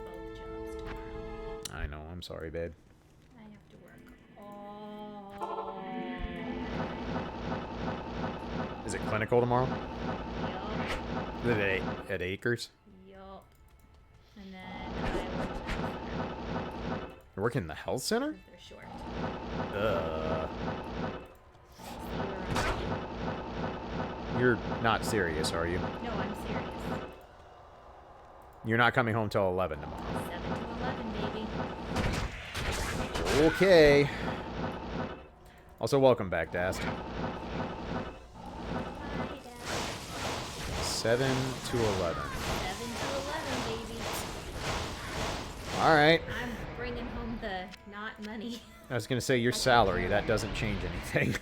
[SPEAKER 5] Both jobs tomorrow.
[SPEAKER 1] I know. I'm sorry, babe.
[SPEAKER 5] I have to work all...
[SPEAKER 1] Is it clinical tomorrow?
[SPEAKER 5] Yup.
[SPEAKER 1] Is it at Acres?
[SPEAKER 5] Yup. And then I work
[SPEAKER 1] You're working in the health center?
[SPEAKER 5] because they're short.
[SPEAKER 1] You're not serious, are you?
[SPEAKER 5] No, I'm serious.
[SPEAKER 1] You're not coming home till 11 tomorrow.
[SPEAKER 5] 7 to 11, baby.
[SPEAKER 1] Okay. Also, welcome back, Dast.
[SPEAKER 5] Bye, Dad.
[SPEAKER 1] 7 to 11.
[SPEAKER 5] 7 to 11, baby.
[SPEAKER 1] Alright.
[SPEAKER 5] I'm bringing home the not money.
[SPEAKER 1] I was going to say your salary. That doesn't change anything.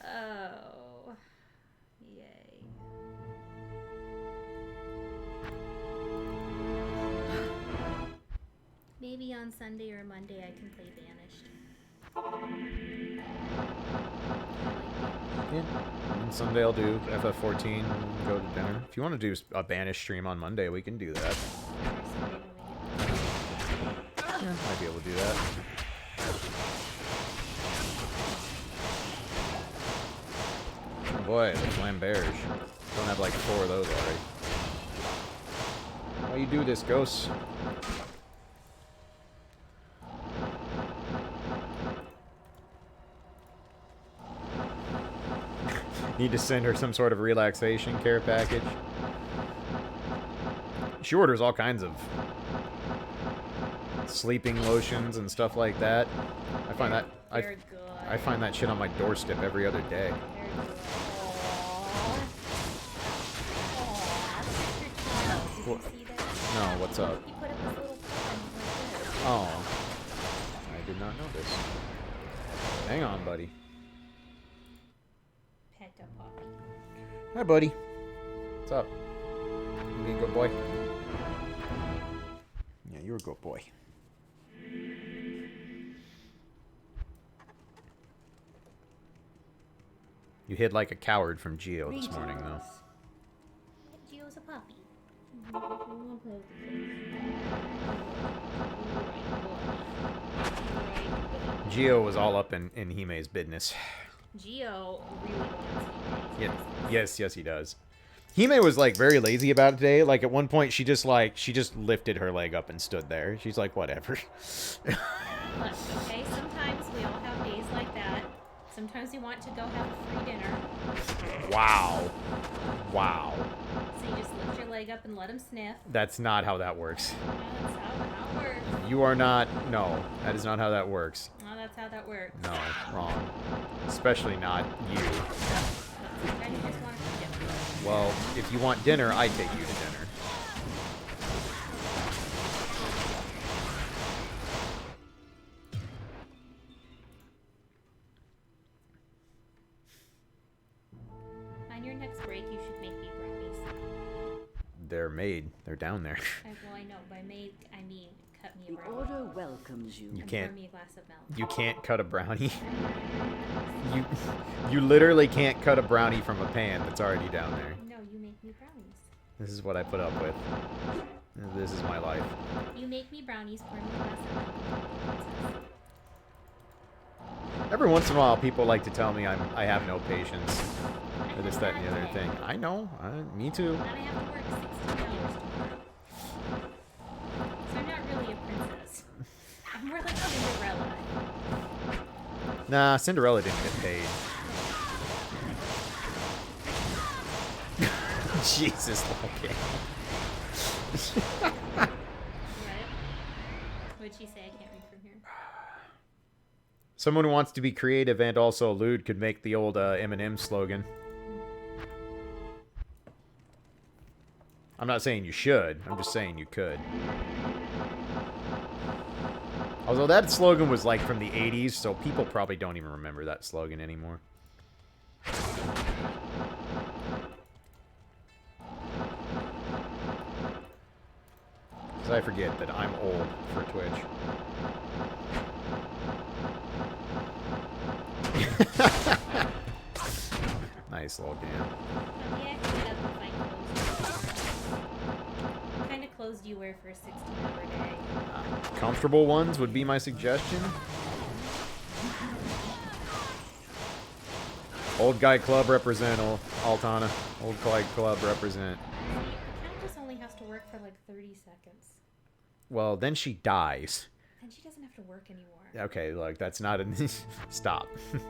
[SPEAKER 5] Oh. Yay. Maybe on Sunday or Monday I can play Banished.
[SPEAKER 1] Yeah. And Sunday I'll do FF14 and go to dinner. If you want to do a Banish stream on Monday, we can do that.
[SPEAKER 5] Or Sunday when we get
[SPEAKER 1] Yeah, might be able to do that. Oh boy, the flamberge. Don't have like 4 of those already. Why you do this, Ghost? Need to send her some sort of relaxation care package. She orders all kinds of sleeping lotions and stuff like that. I find that
[SPEAKER 5] They're good.
[SPEAKER 1] I find that shit on my doorstep every other day.
[SPEAKER 5] They're good. Aww. Aww. Did you see that?
[SPEAKER 1] No, what's up?
[SPEAKER 5] He put up his little pond right there.
[SPEAKER 1] Oh, I did not know this. Hang on, buddy.
[SPEAKER 5] Pet a puppy.
[SPEAKER 1] Hi, buddy. What's up? You being a good boy? Yeah, you're a good boy. You hid like a coward from Geo this morning, though.
[SPEAKER 5] Gio's a puppy.
[SPEAKER 1] Geo was all up in Hime's business.
[SPEAKER 5] Gio really wants me.
[SPEAKER 1] Yeah, yes, he does. Hime was like very lazy about it today. Like at one point, she just lifted her leg up and stood there. She's like, whatever.
[SPEAKER 5] Look, okay, sometimes we all have days like that. Sometimes we want to go have a free dinner.
[SPEAKER 1] Wow. Wow.
[SPEAKER 5] So you just lift your leg up and let him sniff.
[SPEAKER 1] That's not how that works.
[SPEAKER 5] That's how it works.
[SPEAKER 1] You are not. No, that is not how that works.
[SPEAKER 5] No, that's how that works.
[SPEAKER 1] No, wrong. Especially not you.
[SPEAKER 5] Sometimes you just want to free dinner.
[SPEAKER 1] Well, if you want dinner, I take you to dinner. On
[SPEAKER 5] your next break, you should make me brownies.
[SPEAKER 1] They're made. They're down there.
[SPEAKER 5] Well, I know. By made, I mean cut me a
[SPEAKER 2] The
[SPEAKER 5] brownie.
[SPEAKER 2] order welcomes you.
[SPEAKER 1] You
[SPEAKER 5] And
[SPEAKER 1] can't.
[SPEAKER 5] pour me a glass of milk.
[SPEAKER 1] You can't cut a brownie. You literally can't cut a brownie from a pan that's already down there.
[SPEAKER 5] No, you make me brownies.
[SPEAKER 1] This is what I put up with. This is my life.
[SPEAKER 5] You make me brownies, pour me a glass of milk.
[SPEAKER 1] Every once in a while, people like to tell me I have no patience. Or this, that, and the other thing. I know. Me too.
[SPEAKER 5] And I have to work 16 hours tomorrow. So I'm not really a princess. I'm more like Cinderella.
[SPEAKER 1] Nah, Cinderella didn't get paid. Jesus, okay.
[SPEAKER 5] What? What'd she say? I can't read from here.
[SPEAKER 1] Someone who wants to be creative and also lewd could make the old Eminem slogan. I'm not saying you should. I'm just saying you could. Although that slogan was like from the 80s, so people probably don't even remember that slogan anymore. Because I forget that I'm old for Twitch. Nice little game.
[SPEAKER 5] Yeah, I can get up and find clothes. What kind of clothes do you wear for a 16-hour day?
[SPEAKER 1] Comfortable ones would be my suggestion. Old guy club represent, Altana. Old guy club represent.
[SPEAKER 5] The Countess only has to work for like 30 seconds.
[SPEAKER 1] Well, then she dies.
[SPEAKER 5] Then she doesn't have to work anymore.
[SPEAKER 1] Okay, look, that's not a... Stop.
[SPEAKER 5] Look,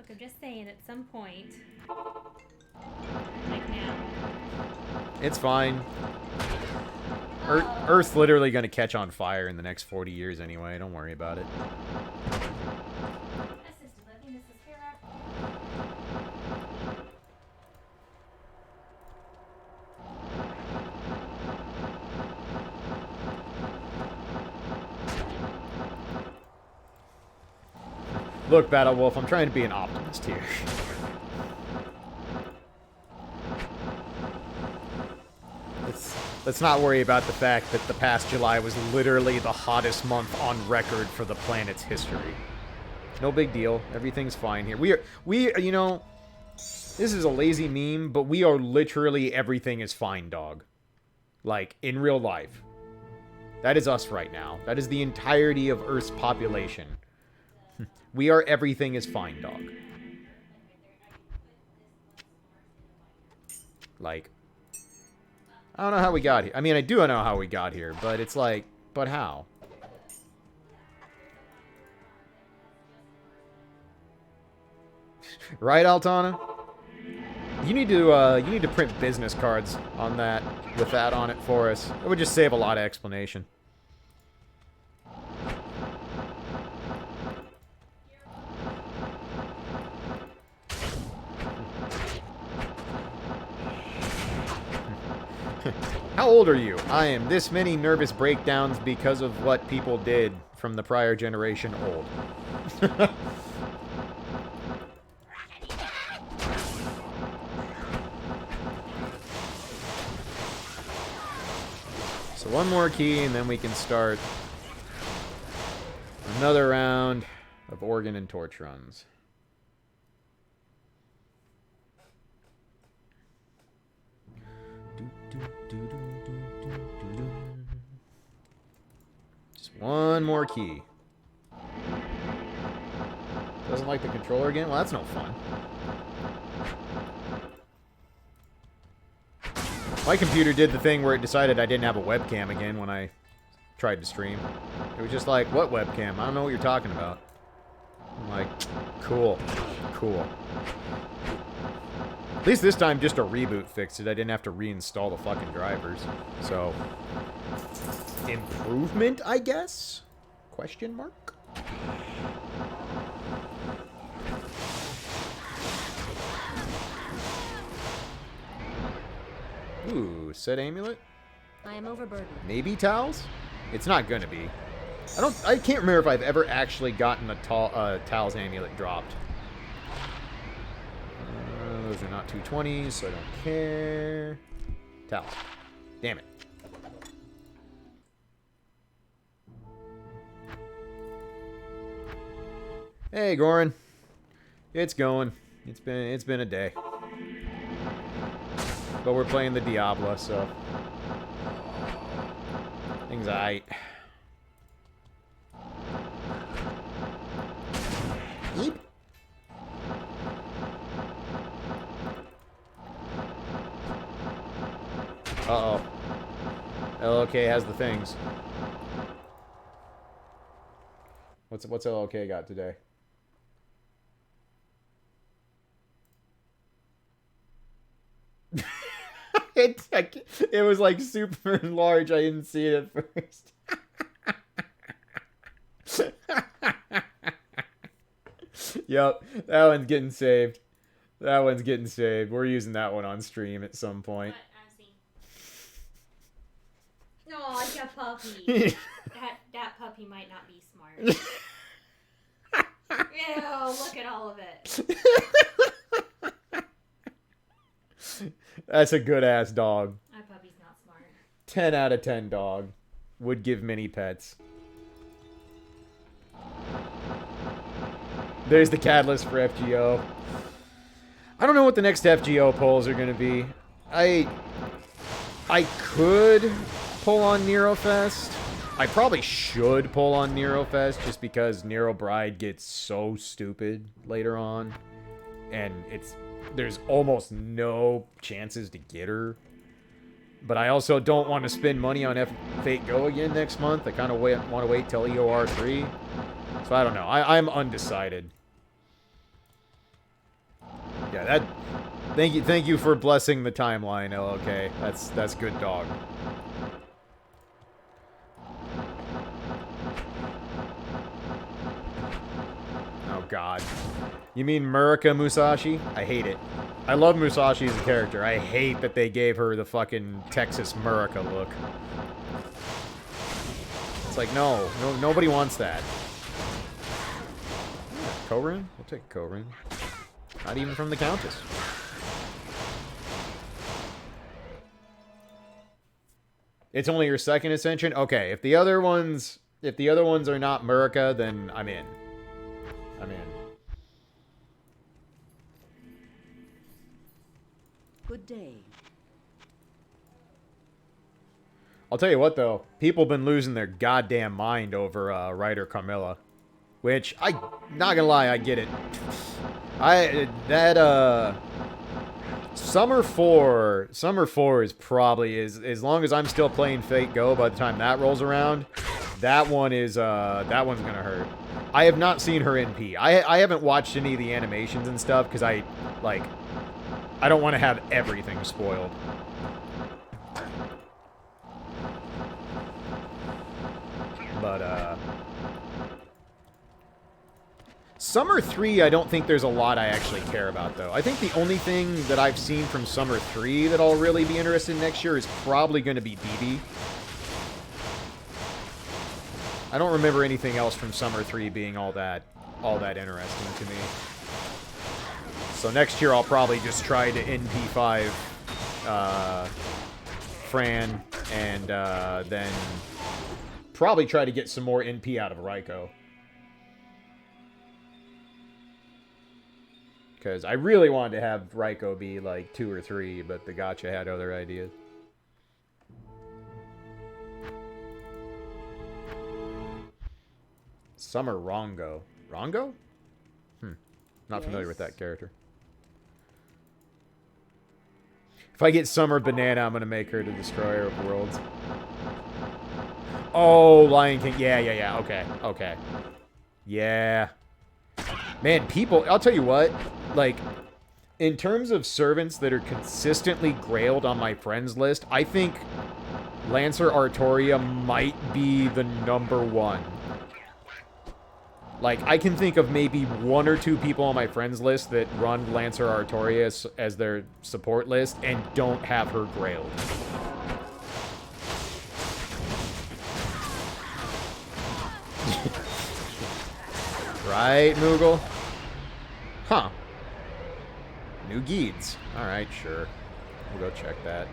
[SPEAKER 5] I'm just saying at some point, like now.
[SPEAKER 1] It's fine. Earth's literally going to catch on fire in the next 40 years anyway. Don't worry about it.
[SPEAKER 5] Assisted living, this is Kara.
[SPEAKER 1] Look, Battle Wolf, I'm trying to be an optimist here. Let's not worry about the fact that the past July was literally the hottest month on record for the planet's history. No big deal. Everything's fine here. You know, this is a lazy meme, but we are literally everything is fine, dog. Like, in real life. That is us right now. That is the entirety of Earth's population. We are everything is fine, dog. Like, I don't know how we got here. I mean, I do know how we got here, but it's like, but how? Right, Altana? You need to print business cards on that, with that on it for us. It would just save a lot of explanation. How old are you? I am this many nervous breakdowns because of what people did from the prior generation old. So one more key and then we can start another round of organ and torch runs. Just one more key. Doesn't like the controller again? Well, that's no fun. My computer did the thing where it decided I didn't have a webcam again when I tried to stream. It was just like, what webcam? I don't know what you're talking about. I'm like, cool. Cool. At least this time, just a reboot fixed it. I didn't have to reinstall the fucking drivers. So, improvement, I guess? Question mark? Ooh, set amulet?
[SPEAKER 6] I am overburdened.
[SPEAKER 1] Maybe towels? It's not gonna be. I can't remember if I've ever actually gotten a towels amulet dropped. of those are not 220s, so I don't care. Towels. Damn it. Hey, Goran. It's going. It's been a day. But we're playing the Diablo, so things aight. Yeep. Uh-oh. LOK has the things. What's LOK got today? It was like super large. I didn't see it at first. Yep, that one's getting saved. That one's getting saved. We're using that one on stream at some point.
[SPEAKER 5] Oh, yeah, puppy. that puppy might not be smart. Ew, look at all of it.
[SPEAKER 1] That's a good ass dog.
[SPEAKER 5] That puppy's not smart.
[SPEAKER 1] 10 out of 10 dog. Would give many pets. There's the catalyst for FGO. I don't know what the next FGO polls are going to be. I could pull on Nerofest. I probably should pull on Nerofest just because Nero Bride gets so stupid later on. And there's almost no chances to get her. But I also don't want to spend money on Fate Go again next month. I kind of want to wait till EOR 3. So I don't know. I'm undecided. Yeah, that. Thank you for blessing the timeline, LOK. That's good dog. Oh God. You mean Murika Musashi? I hate it. I love Musashi as a character. I hate that they gave her the fucking Texas Murika look. It's like, no, nobody wants that. Yeah, Korin? We'll take Korin. Not even from the Countess. It's only your second ascension? Okay, if the other ones are not Murika, then I'm in. I'm in.
[SPEAKER 2] Good day.
[SPEAKER 1] I'll tell you what, though. People been losing their goddamn mind over Ryder Carmilla. Which, not gonna lie, I get it. Summer 4 is probably, as long as I'm still playing Fate Go by the time that rolls around, that one's gonna hurt. I have not seen her NP. I haven't watched any of the animations and stuff, because I don't want to have everything spoiled. But, Summer 3, I don't think there's a lot I actually care about, though. I think the only thing that I've seen from Summer 3 that I'll really be interested in next year is probably going to be BB. I don't remember anything else from Summer 3 being all that interesting to me. So next year I'll probably just try to NP5 Fran, and then probably try to get some more NP out of Raiko. Because I really wanted to have Raiko be like 2 or 3, but the gacha had other ideas. Summer Rongo. Rongo? Not familiar with that character. If I get Summer Banana, I'm going to make her the destroyer of worlds. Oh, Lion King. Yeah. Okay. Yeah. Man, people, I'll tell you what. Like, in terms of servants that are consistently grailed on my friends list, I think Lancer Artoria might be the #1. Like, I can think of maybe 1 or 2 people on my friends list that run Lancer Artoria as their support list and don't have her grailed. Right, Moogle? Huh. New Geeds. Alright, sure. We'll go check that.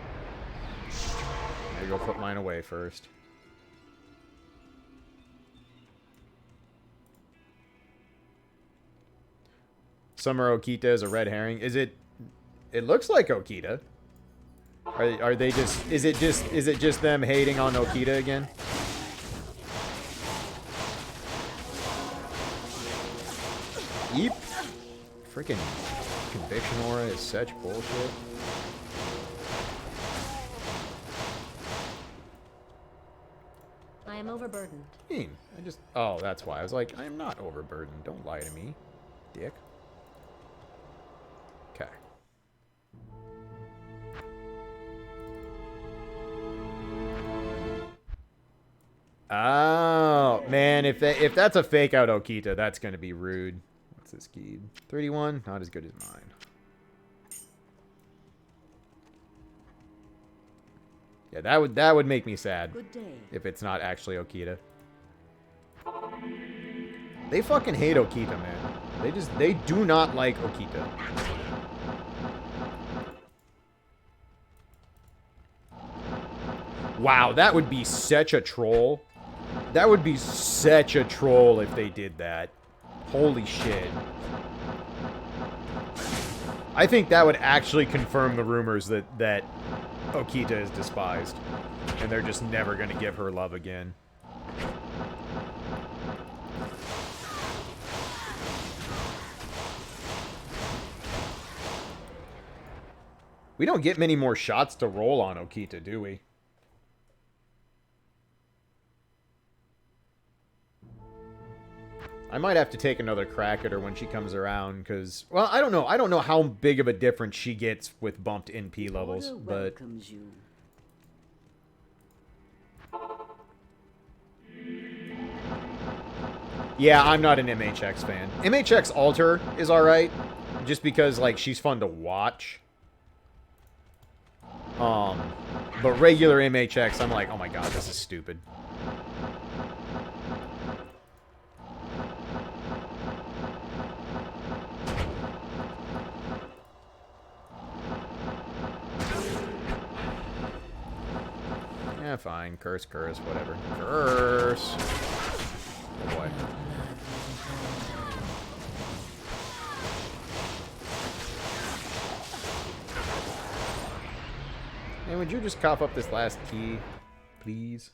[SPEAKER 1] Maybe go put mine away first. Summer Okita is a red herring. Is it... It looks like Okita. Are they just... Is it just them hating on Okita again? Yeep. Freaking conviction aura is such bullshit.
[SPEAKER 6] I am overburdened.
[SPEAKER 1] Oh, that's why. I was like, I am not overburdened. Don't lie to me, dick. Okay. Oh, man, if that's a fake out Okita, that's going to be rude. What's this key? 31? Not as good as mine. Yeah, that would make me sad.
[SPEAKER 2] Good day.
[SPEAKER 1] If it's not actually Okita. They fucking hate Okita, man. They do not like Okita. Wow, that would be such a troll. That would be such a troll if they did that. Holy shit. I think that would actually confirm the rumors that Okita is despised. And they're just never going to give her love again. We don't get many more shots to roll on Okita, do we? I might have to take another crack at her when she comes around, because... Well, I don't know. I don't know how big of a difference she gets with bumped NP levels, but...
[SPEAKER 2] You.
[SPEAKER 1] Yeah, I'm not an MHX fan. MHX Alter is alright, just because, like, she's fun to watch. But regular MHX, I'm like, oh my god, this is stupid. Yeah, fine. Curse, whatever. Curse! Oh boy. Hey, would you just cough up this last key, please?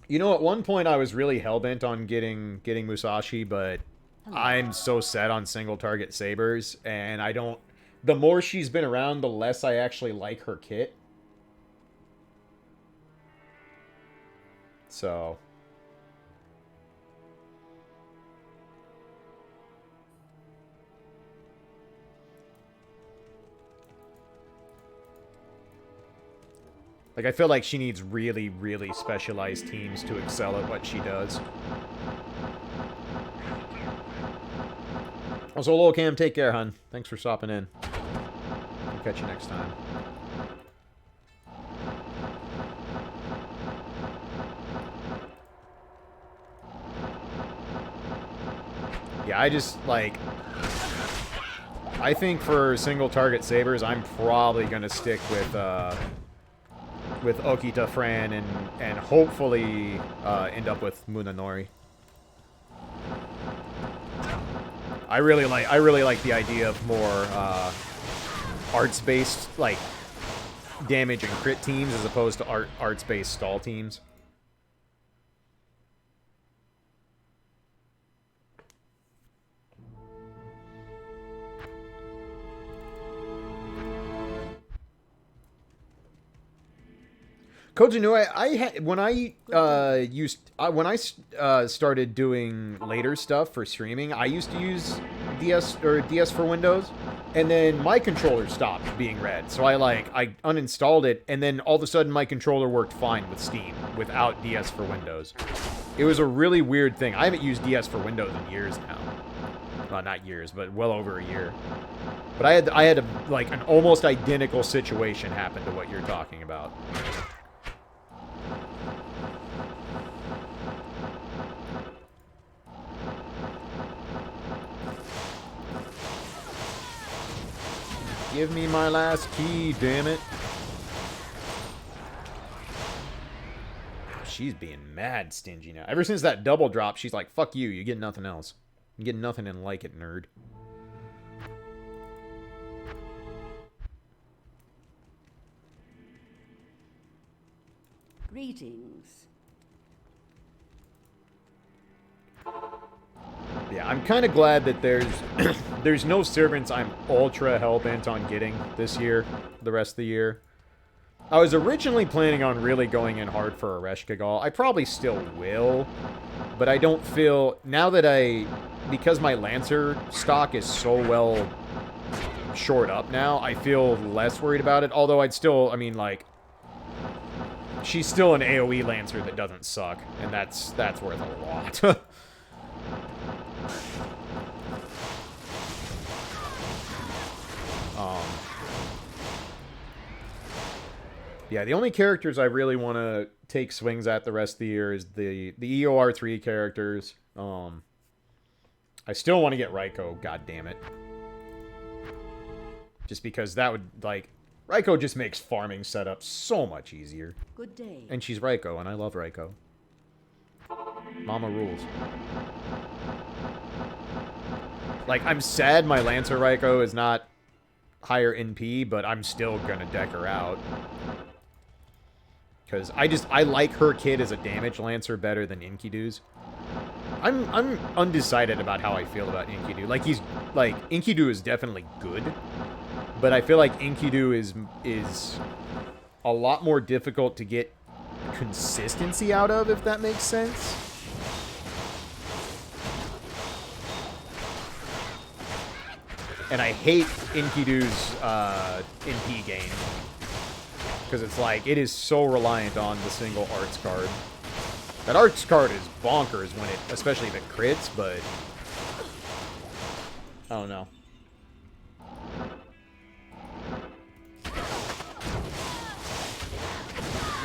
[SPEAKER 1] You know, at one point I was really hellbent on getting Musashi, but I'm so set on single target sabers, and I don't... The more she's been around, the less I actually like her kit. So... Like, I feel like she needs really, really specialized teams to excel at what she does. Also, Lil Cam, take care, hun. Thanks for stopping in. I'll catch you next time. Yeah, I just, like... I think for single target sabers, I'm probably going to stick with Okita Fran and hopefully end up with Munanori. I really like the idea of more arts-based, like, damage and crit teams as opposed to arts-based stall teams. Kojanui, when I started doing later stuff for streaming, I used to use DS for Windows, and then my controller stopped being red. So I uninstalled it, and then all of a sudden my controller worked fine with Steam without DS for Windows. It was a really weird thing. I haven't used DS for Windows in years now. Well, not years, but well over a year. But I had like an almost identical situation happen to what you're talking about. Give me my last key, damn it. She's being mad stingy now. Ever since that double drop, she's like, fuck you, you get nothing else. You get nothing and like it, nerd.
[SPEAKER 2] Greetings.
[SPEAKER 1] Yeah, I'm kind of glad that there's no servants I'm ultra hell-bent on getting this year, the rest of the year. I was originally planning on really going in hard for Ereshkigal. I probably still will, but I don't feel... Now that because my Lancer stock is so well shored up now, I feel less worried about it. Although I'd still, I mean, like... She's still an AoE Lancer that doesn't suck, and that's worth a lot. Yeah, the only characters I really want to take swings at the rest of the year is the EOR3 characters. I still want to get Raiko, god damn it. Just because that would, like... Raiko just makes farming setup so much easier.
[SPEAKER 2] Good day.
[SPEAKER 1] And she's Raiko, and I love Raiko. Mama rules. Like, I'm sad my Lancer Raiko is not higher NP, but I'm still gonna deck her out. Because I like her kid as a damage Lancer better than Enkidu's. I'm undecided about how I feel about Enkidu. Like, Enkidu is definitely good, but I feel like Enkidu is a lot more difficult to get consistency out of, if that makes sense. And I hate Enkidu's NP gain. Because it's like, it is so reliant on the single arts card. That arts card is bonkers when it, especially if it crits, but... I don't know.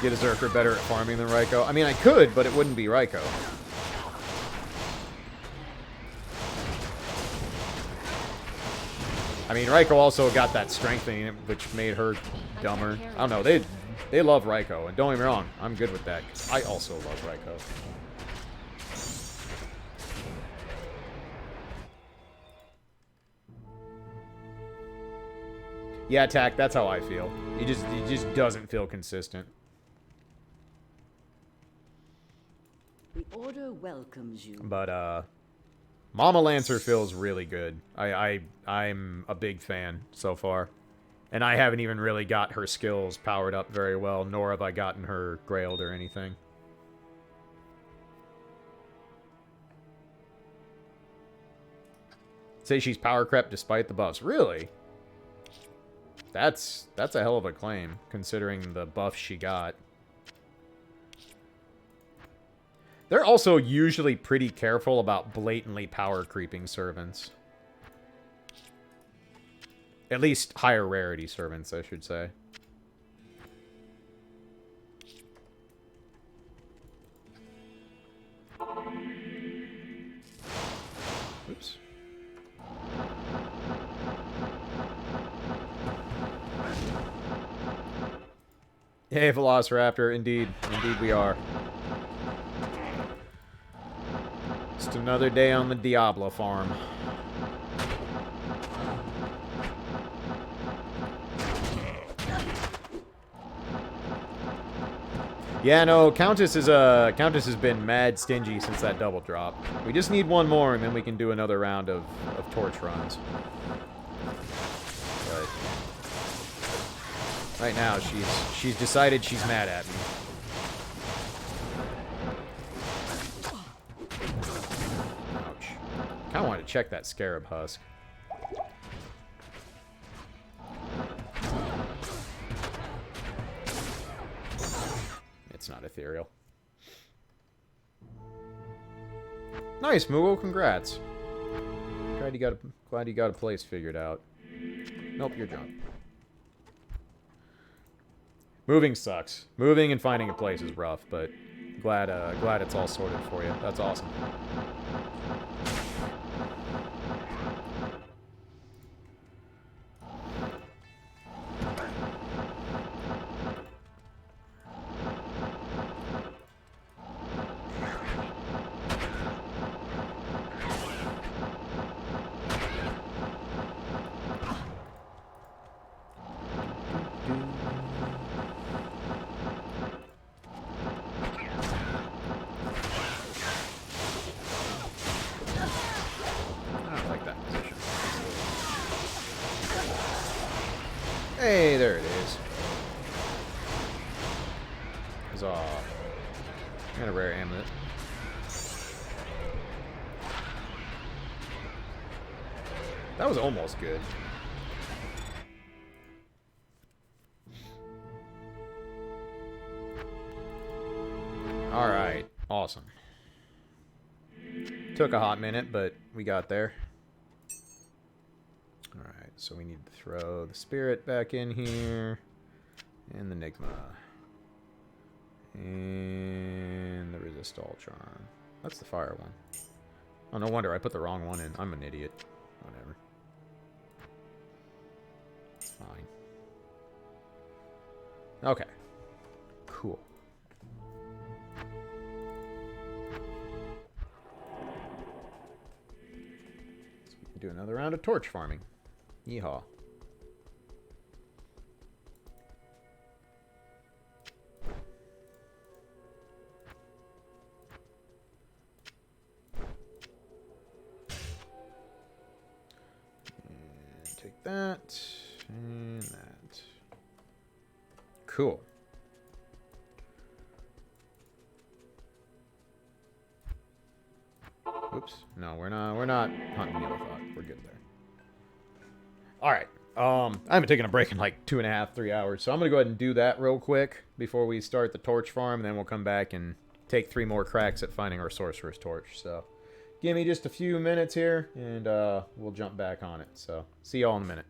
[SPEAKER 1] Get a Zerker better at farming than Raiko? I mean, I could, but it wouldn't be Raiko. I mean, Raiko also got that strengthening, which made her dumber. I don't know, they love Raiko, and don't get me wrong, I'm good with that, 'cause I also love Raiko. Yeah, Tack, that's how I feel. He just doesn't feel consistent.
[SPEAKER 2] The Order welcomes you.
[SPEAKER 1] But, Mama Lancer feels really good. I'm a big fan so far. And I haven't even really got her skills powered up very well, nor have I gotten her grailed or anything. Say she's power crept despite the buffs. Really? That's a hell of a claim, considering the buffs she got. They're also usually pretty careful about blatantly power creeping servants. At least higher rarity servants, I should say. Oops. Hey, Velociraptor, indeed. Indeed we are. Just another day on the Diablo farm. Yeah, no, Countess has been mad stingy since that double drop. We just need one more, and then we can do another round of torch runs. But right now, she's decided she's mad at me. Ouch. Kind of want to check that Scarab Husk. It's not ethereal. Nice, Moogle. Congrats. Glad you got a place figured out. Nope, you're drunk. Moving sucks. Moving and finding a place is rough, but glad it's all sorted for you. That's awesome. Hey, there it is. Huzzah. And a rare amulet. That was almost good. Alright, awesome. Took a hot minute, but we got there. Alright, so we need to throw the spirit back in here. And the Nigma. And the Resistol Charm. That's the fire one. Oh, no wonder I put the wrong one in. I'm an idiot. Whatever. It's fine. Okay. Cool. So we can do another round of torch farming. Yeehaw. And take that and that. Cool. Oops. No, we're not hunting yellow thought. We're good there. Alright. I haven't taken a break in like 2.5, 3 hours, so I'm gonna go ahead and do that real quick before we start the torch farm, and then we'll come back and take 3 more cracks at finding our sorcerer's torch. So give me just a few minutes here, and we'll jump back on it. So see y'all in a minute.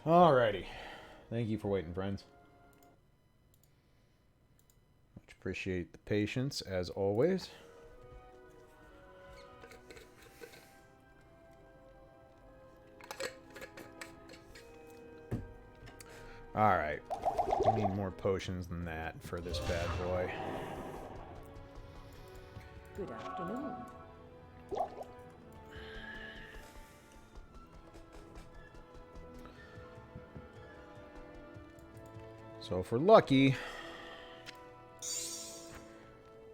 [SPEAKER 1] Alrighty. Thank you for waiting, friends. Much appreciate the patience, as always. Alright. We need more potions than that for this bad boy.
[SPEAKER 2] Good afternoon.
[SPEAKER 1] So if we're lucky,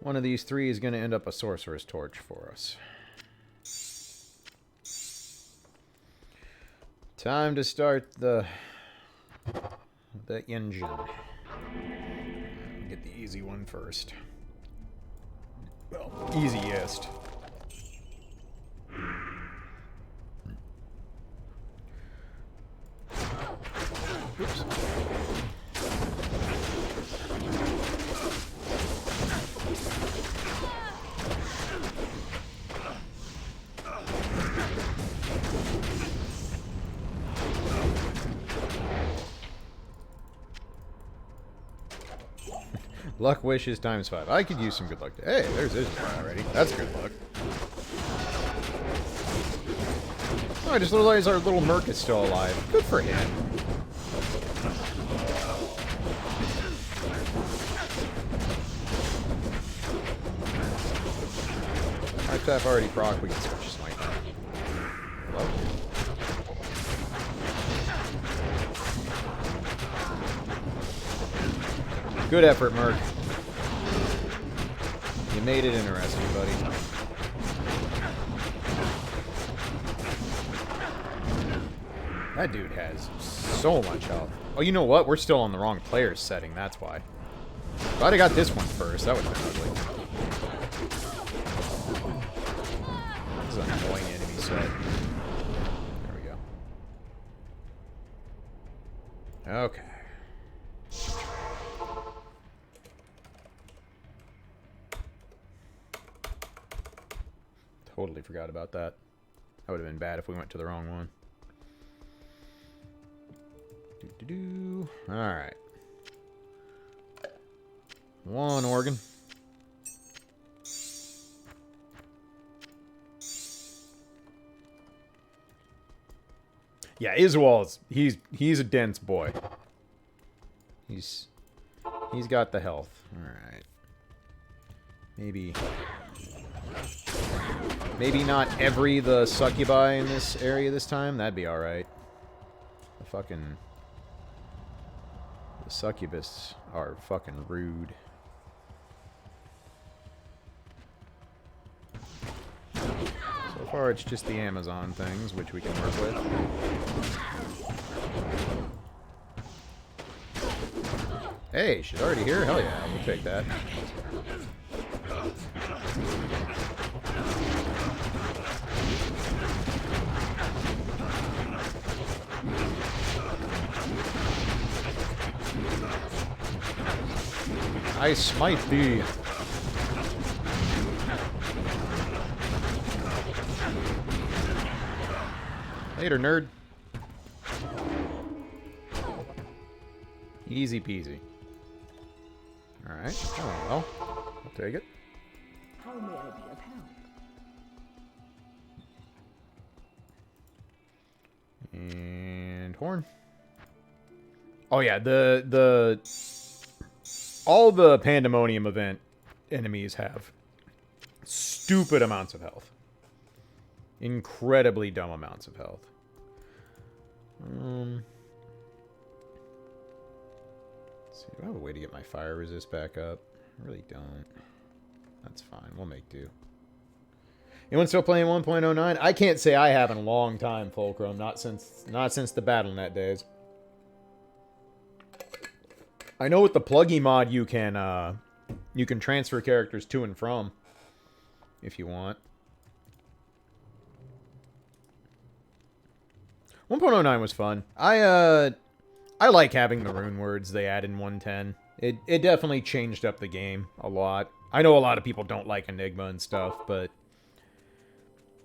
[SPEAKER 1] one of these three is going to end up a sorcerer's torch for us. Time to start the engine. Get the easy one first. Well, easiest. Oops. Luck wishes times 5. I could use some good luck. Hey, there's this guy already. That's good luck. Oh, I just realized our little merc is still alive. Good for him. Our tap already proc. We can switch smite. Hello? Good effort, Merc. You made it interesting, buddy. That dude has so much health. Oh, you know what? We're still on the wrong player's setting, that's why. If I'd have got this one first, that would have been ugly. This is an annoying enemy set. There we go. Okay. Totally forgot about that. That would have been bad if we went to the wrong one. Alright. One organ. Yeah, Iswald's he's a dense boy. He's got the health. Alright. Maybe not every the succubi in this area this time. That'd be alright. The succubus are fucking rude. So far it's just the Amazon things, which we can work with. Hey, she's already here? Hell yeah, we'll take that. I smite thee. Later, nerd. Easy peasy. Alright. Oh, well. I'll take it.
[SPEAKER 2] How may I be of help?
[SPEAKER 1] And horn. Oh yeah, all the Pandemonium event enemies have stupid amounts of health. Incredibly dumb amounts of health. Let's see, do I have a way to get my fire resist back up? I really don't. That's fine. We'll make do. Anyone still playing 1.09? I can't say I have in a long time, Fulcrum. Not since the BattleNet days. I know with the pluggy mod you can transfer characters to and from if you want. 1.09 was fun. I like having the rune words they add in 110. It definitely changed up the game a lot. I know a lot of people don't like Enigma and stuff, but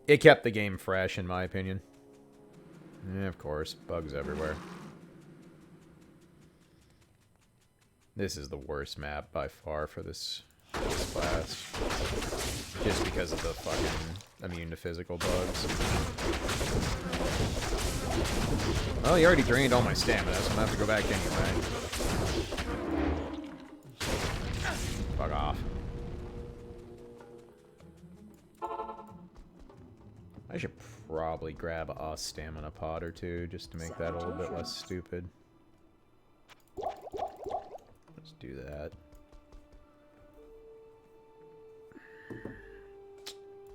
[SPEAKER 1] it kept the game fresh in my opinion. Yeah, of course, bugs everywhere. This is the worst map by far for this class. Just because of the fucking immune to physical bugs. Well, you already drained all my stamina, so I'm gonna have to go back anyway. Fuck off. I should probably grab a stamina pot or two just to make that a little bit less stupid. Let's do that.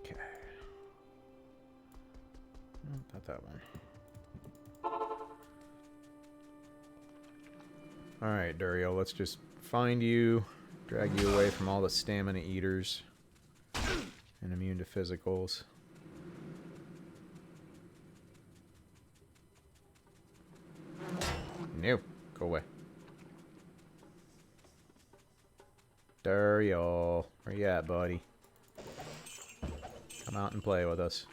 [SPEAKER 1] Okay. Not that one. Alright, Dario, let's just find you, drag you away from all the stamina eaters and immune to physicals. No, go away. Dario, where you at, buddy? Come out and play with us.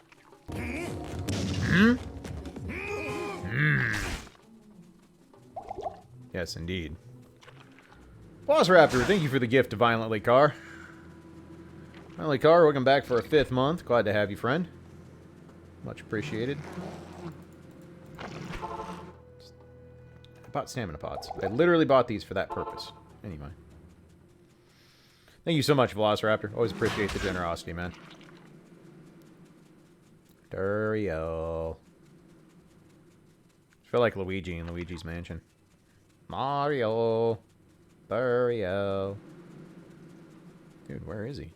[SPEAKER 1] Yes, indeed. Velociraptor, thank you for the gift to Violently Car. Violently Car, welcome back for a 5th month. Glad to have you, friend. Much appreciated. I bought stamina pots. I literally bought these for that purpose. Anyway. Thank you so much, Velociraptor. Always appreciate the generosity, man. Dario. I feel like Luigi in Luigi's Mansion. Mario. Dario. Dude, where is he?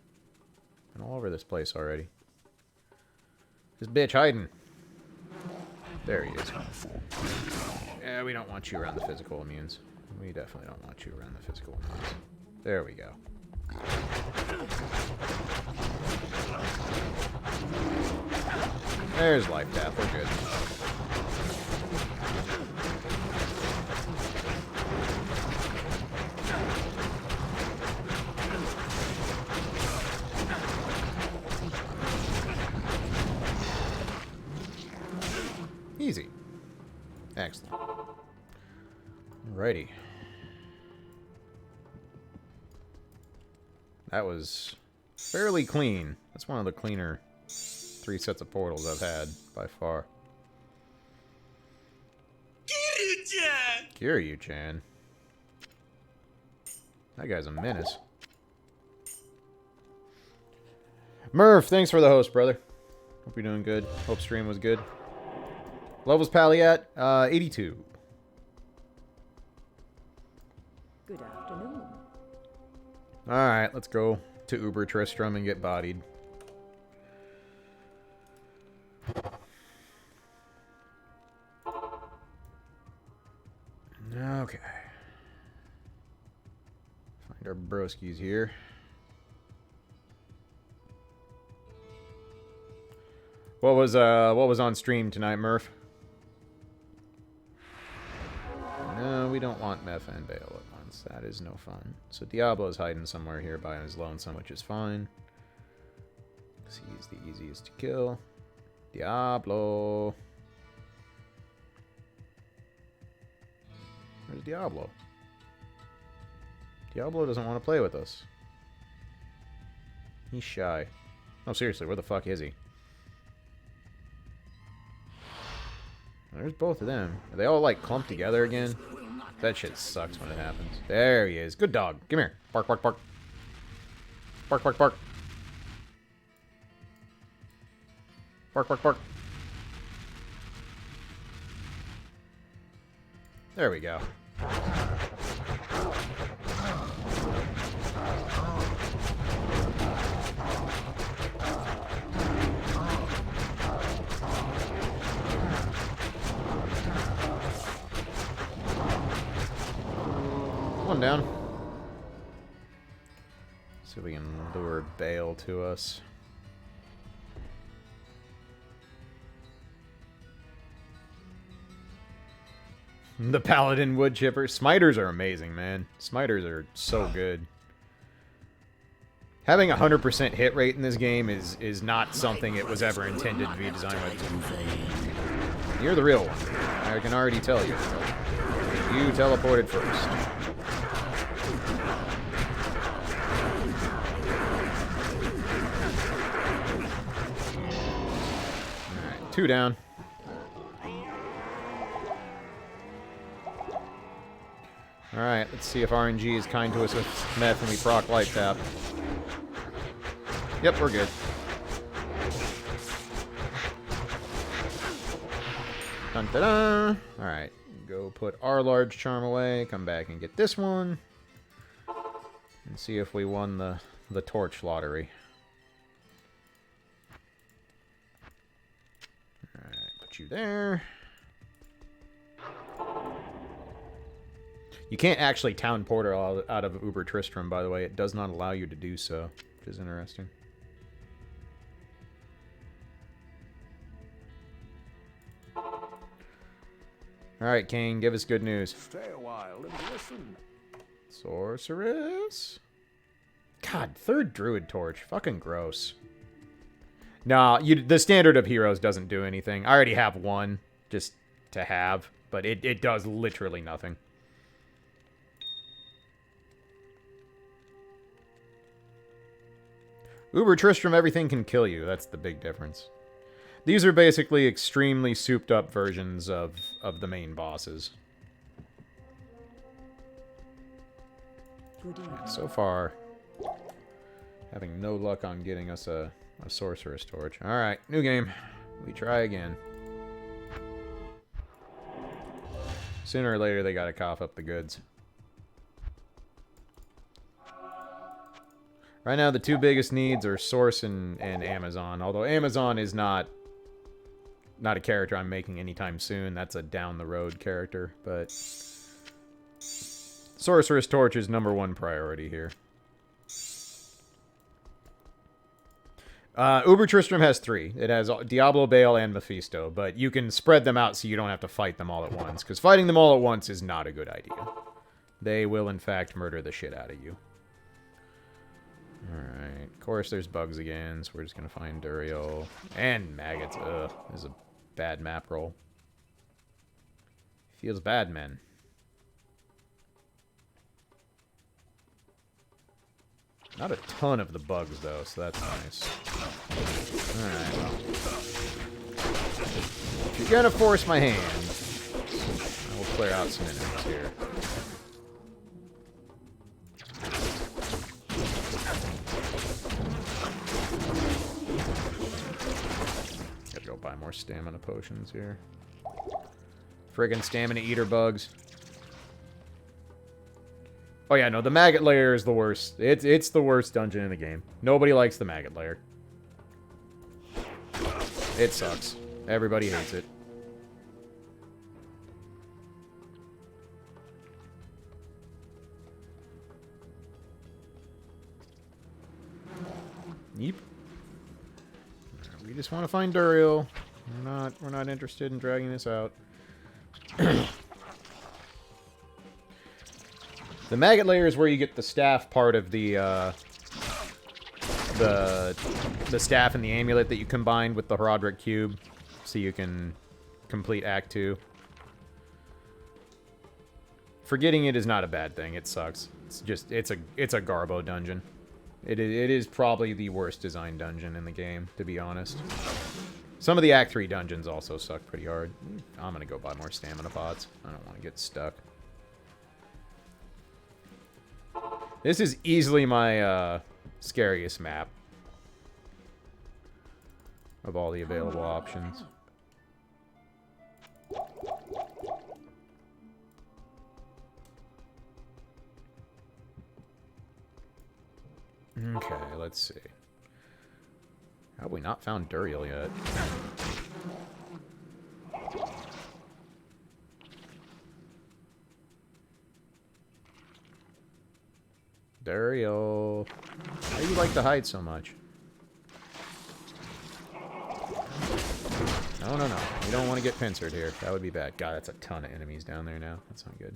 [SPEAKER 1] I'm all over this place already. This bitch hiding. There he is. Yeah, we don't want you around the physical immunes. We definitely don't want you around the physical immunes. There we go. There's life tap. We're good. Easy. Excellent. Alrighty. That was fairly clean. That's one of the cleaner 3 sets of portals I've had, by far. Kiryu-chan! Kiryu-chan. That guy's a menace. Murph, thanks for the host, brother. Hope you're doing good. Hope stream was good. Levels Pally at 82.
[SPEAKER 2] Good afternoon.
[SPEAKER 1] Alright, let's go to Uber Tristram and get bodied. Okay. Find our broskies here. What was on stream tonight, Murph? No, we don't want Meth and Bale at once. That is no fun. So Diablo's hiding somewhere here by his lonesome, which is fine. Because he's the easiest to kill. Diablo. Where's Diablo? Diablo doesn't want to play with us. He's shy. No, seriously, where the fuck is he? There's both of them. Are they all, like, clumped together again? That shit sucks when it happens. There he is. Good dog. Come here. Bark, bark, bark. Bark, bark, bark. Bark, bark, bark. There we go. One down. See if we can lure Bale to us. The Paladin wood chipper. Smiters are amazing, man. Smiters are so good. Having a 100% hit rate in this game is not something it was ever intended to be designed with. You're the real one. I can already tell you. You teleported first. 2 down. Alright, let's see if RNG is kind to us with meth and we proc light tap. Yep, we're good. Dun da da! Alright, go put our large charm away, come back and get this one. And see if we won the torch lottery. Alright, put you there. You can't actually town porter out of Uber Tristram, by the way. It does not allow you to do so, which is interesting. Alright, King, give us good news.
[SPEAKER 4] Stay a while and listen.
[SPEAKER 1] Sorceress? God, 3rd Druid Torch. Fucking gross. Nah, the standard of heroes doesn't do anything. I already have one, just to have, but it does literally nothing. Uber Tristram, everything can kill you. That's the big difference. These are basically extremely souped up versions of the main bosses. So far, having no luck on getting us a sorceress torch. Alright, new game. We try again. Sooner or later, they gotta cough up the goods. Right now, the 2 biggest needs are Source and Amazon. Although Amazon is not a character I'm making anytime soon. That's a down-the-road character. But Sorceress Torch is #1 priority here. Uber Tristram has 3. It has Diablo, Baal, and Mephisto. But you can spread them out so you don't have to fight them all at once. Because fighting them all at once is not a good idea. They will, in fact, murder the shit out of you. Alright, of course there's bugs again, so we're just gonna find Duriel. And maggots, ugh, this is a bad map roll. Feels bad, man. Not a ton of the bugs, though, so that's nice. Alright, well. If you're gonna force my hand, I will clear out some enemies here. Gotta go buy more stamina potions here. Friggin' stamina eater bugs. Oh yeah, no, the maggot layer is the worst. It's the worst dungeon in the game. Nobody likes the maggot layer. It sucks. Everybody hates it. Yeep. We just want to find Duriel. We're not interested in dragging this out. The maggot layer is where you get the staff part of the staff and the amulet that you combined with the Herodric cube, so you can complete Act 2. Forgetting it is not a bad thing. It sucks. It's just it's a Garbo dungeon. It is probably the worst designed dungeon in the game, to be honest. Some of the Act 3 dungeons also suck pretty hard. I'm gonna go buy more stamina pots. I don't want to get stuck. This is easily my scariest map of all the available options. Okay, let's see. Have we not found Duriel yet? Duriel. Why do you like to hide so much? No, no, no. You don't want to get pincered here. That would be bad. God, that's a ton of enemies down there now. That's not good.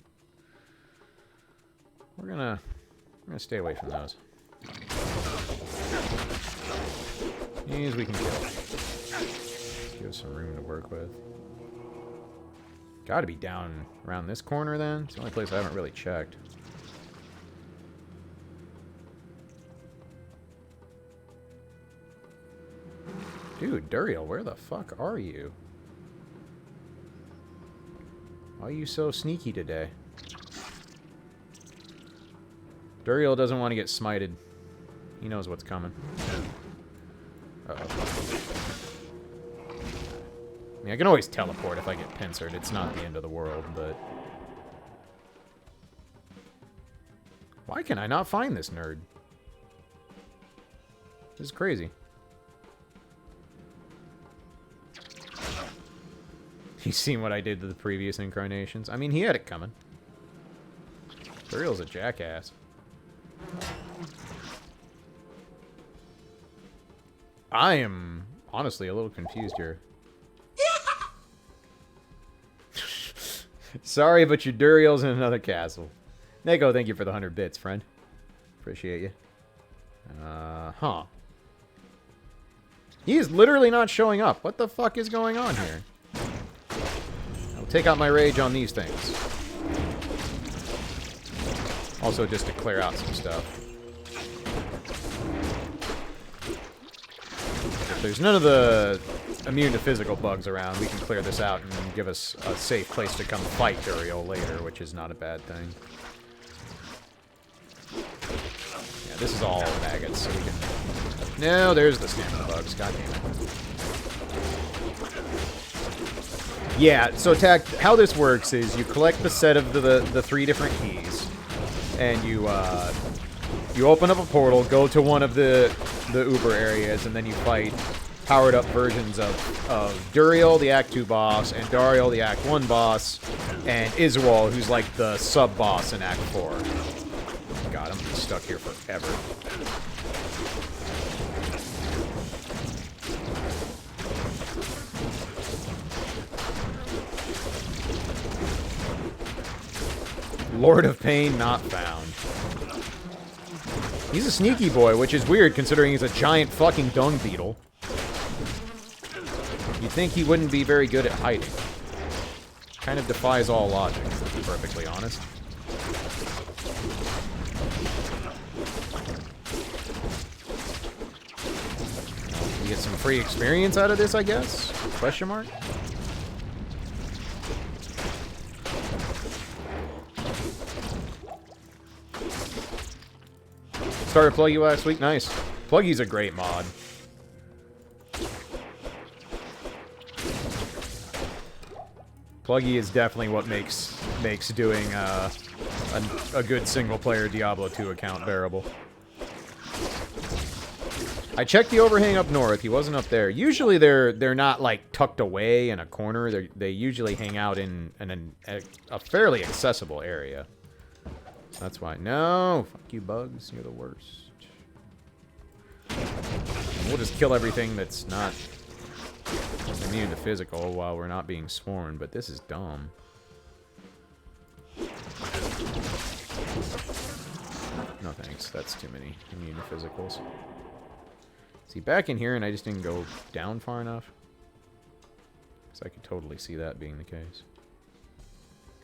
[SPEAKER 1] We're gonna stay away from those. These we can kill. Give us some room to work with. Gotta be down around this corner then. It's the only place I haven't really checked. Dude, Duriel, where the fuck are you? Why are you so sneaky today? Duriel doesn't want to get smited. He knows what's coming. Uh-oh. I mean, I can always teleport if I get pincered. It's not the end of the world, but... Why can I not find this nerd? This is crazy. He's seen what I did to the previous incarnations. I mean, he had it coming. Duriel's a jackass. I am honestly a little confused here. Sorry, but your Duriel's in another castle. Neko, thank you for the 100 bits, friend. Appreciate you. Huh. He is literally not showing up. What the fuck is going on here? I'll take out my rage on these things. Also, just to clear out some stuff. If there's none of the immune to physical bugs around, we can clear this out and give us a safe place to come fight Duriel later, which is not a bad thing. Yeah, this is all maggots, so we can... No, there's the stamina bugs. God damn it. Yeah, so how this works is you collect the set of the 3 different keys, and you open up a portal, go to one of the Uber areas, and then you fight powered up versions of Duriel, the Act 2 boss, and Dariel, the Act 1 boss, and Iswal, who's like the sub-boss in Act 4. God, I'm gonna be stuck here forever. Lord of Pain not found. He's a sneaky boy, which is weird considering he's a giant fucking dung beetle. You'd think he wouldn't be very good at hiding. Kind of defies all logic, to be perfectly honest. You get some free experience out of this, I guess? Question mark? Started Pluggy last week. Nice. Pluggy's a great mod. Pluggy is definitely what makes doing a good single-player Diablo 2 account bearable. I checked the overhang up north. He wasn't up there. Usually they're not like tucked away in a corner. They usually hang out in a fairly accessible area. That's why. No! Fuck you, bugs. You're the worst. We'll just kill everything that's not immune to physical while we're not being sworn, but this is dumb. No thanks. That's too many immune to physicals. Is he back in here and I just didn't go down far enough? Because I could totally see that being the case.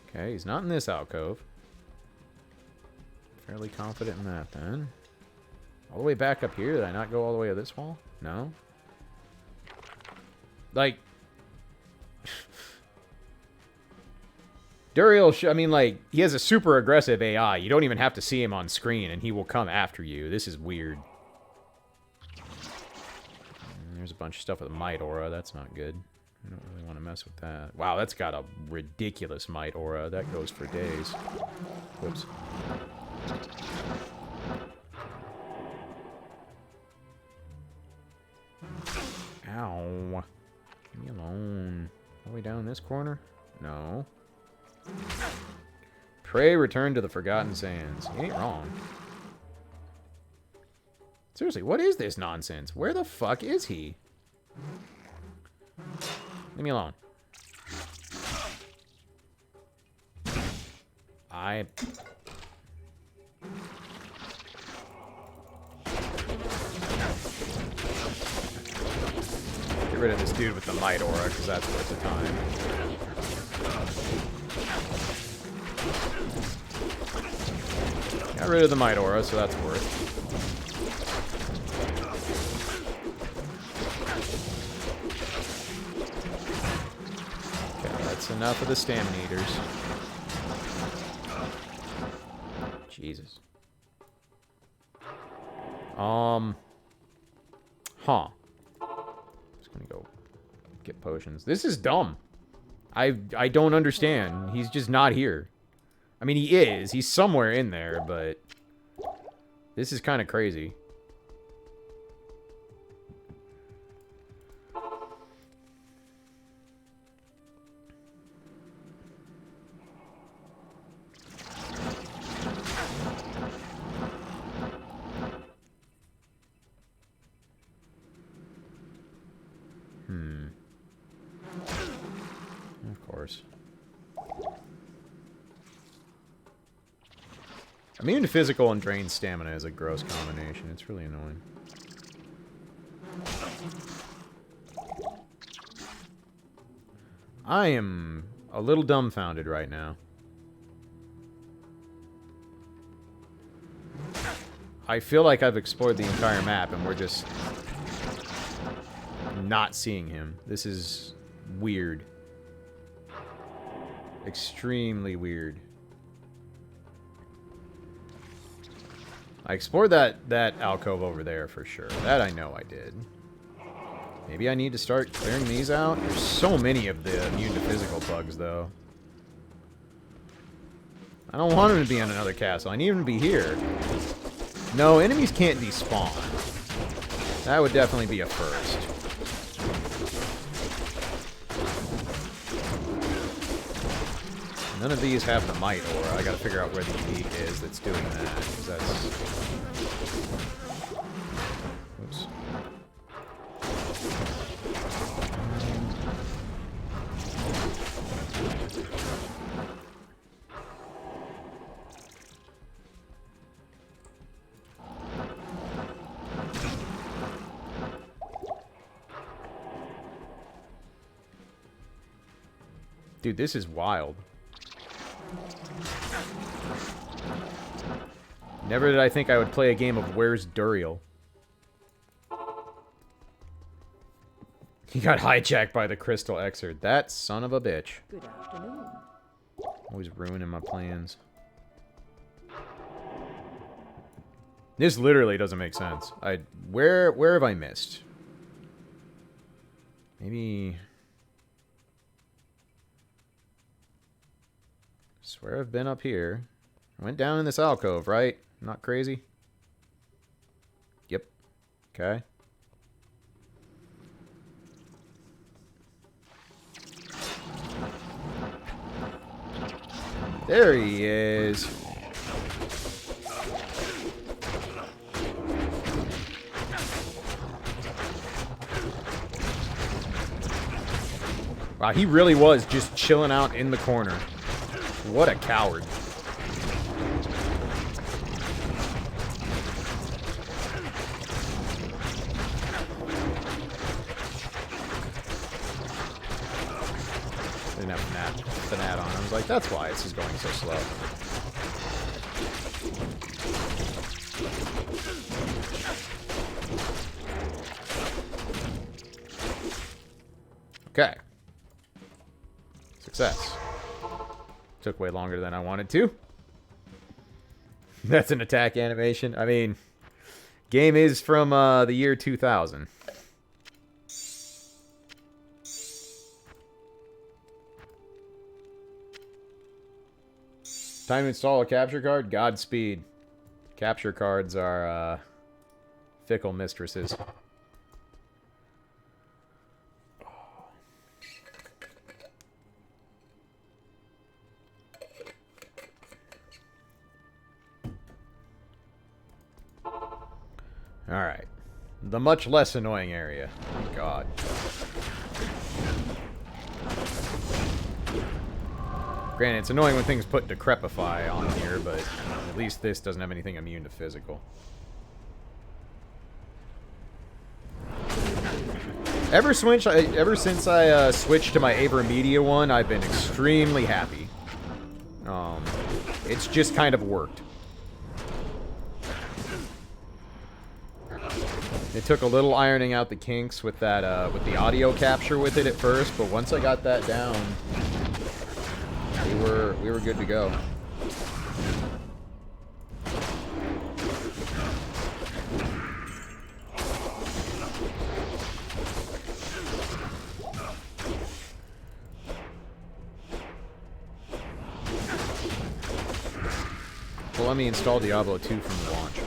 [SPEAKER 1] Okay, he's not in this alcove. Fairly confident in that, then. All the way back up here? Did I not go all the way to this wall? No? Like... Duriel, I mean, like, he has a super aggressive AI. You don't even have to see him on screen, and he will come after you. This is weird. And there's a bunch of stuff with a Might Aura. That's not good. I don't really want to mess with that. Wow, that's got a ridiculous Might Aura. That goes for days. Whoops. Ow. Leave me alone. All the way down this corner? No. Pray return to the Forgotten Sands. You ain't wrong. Seriously, what is this nonsense? Where the fuck is he? Leave me alone. Get rid of this dude with the Might Aura, because that's worth the time. Got rid of the Might Aura, so that's worth. That's enough of the stamina eaters. Jesus. Huh. Just gonna go get potions. This is dumb. I don't understand. He's just not here. I mean, he is. He's somewhere in there, but this is kind of crazy. Of course. Immune to physical and drained stamina is a gross combination. It's really annoying. I am a little dumbfounded right now. I feel like I've explored the entire map and we're just not seeing him. This is weird. Extremely weird. I explored that alcove over there for sure. That I know I did. Maybe I need to start clearing these out. There's so many of the immune to physical bugs, though. I don't want him to be on another castle. I need him to be here. No, enemies can't despawn. That would definitely be a first. None of these have the might aura. I gotta figure out where the elite is that's doing that. 'Cause that's... Oops. Dude, this is wild. Never did I think I would play a game of Where's Duriel. He got hijacked by the Crystal Exert. That son of a bitch.
[SPEAKER 2] Good afternoon.
[SPEAKER 1] Always ruining my plans. This literally doesn't make sense. Where have I missed? Maybe... Swear I've been up here. I went down in this alcove, right? I'm not crazy? Yep. Okay. There he is. Wow, he really was just chilling out in the corner. What a coward. Didn't have Fanat on. I was like, that's why this is going so slow. Okay. Success. Took way longer than I wanted to. That's an attack animation. I mean, game is from the year 2000. Time to install a capture card? Godspeed. Capture cards are fickle mistresses. Alright. The much less annoying area. Thank God. Granted, it's annoying when things put Decrepify on here, but at least this doesn't have anything immune to physical. Ever since I switched to my Avermedia one, I've been extremely happy. It's just kind of worked. It took a little ironing out the kinks with that with the audio capture with it at first, but once I got that down, We were good to go. Well, let me install Diablo 2 from the launch.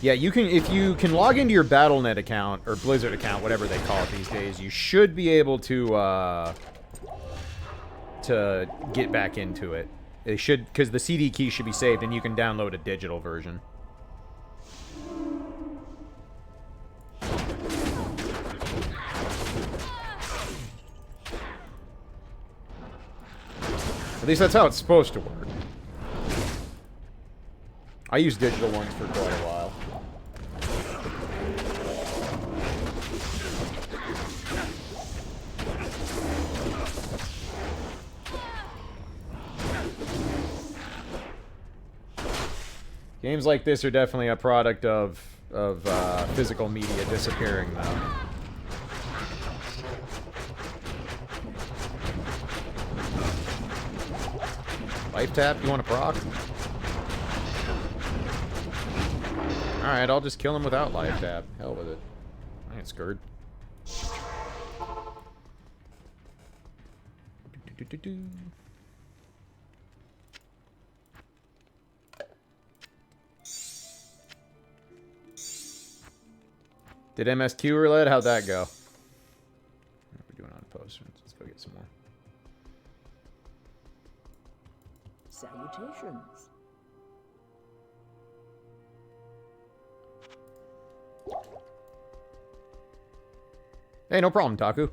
[SPEAKER 1] Yeah, you can, if you can log into your Battle.net account, or Blizzard account, whatever they call it these days, you should be able to get back into it. They should, because the CD key should be saved, and you can download a digital version. At least that's how it's supposed to work. I used digital ones for quite a while. Games like this are definitely a product of physical media disappearing, though. Life tap? You want to proc? Alright, I'll just kill him without life tap. Hell with it. I ain't scared. Did MSQ roulette? How'd that go? What are we doing on post? Let's go get some more.
[SPEAKER 2] Salutations.
[SPEAKER 1] Hey, no problem, Taku.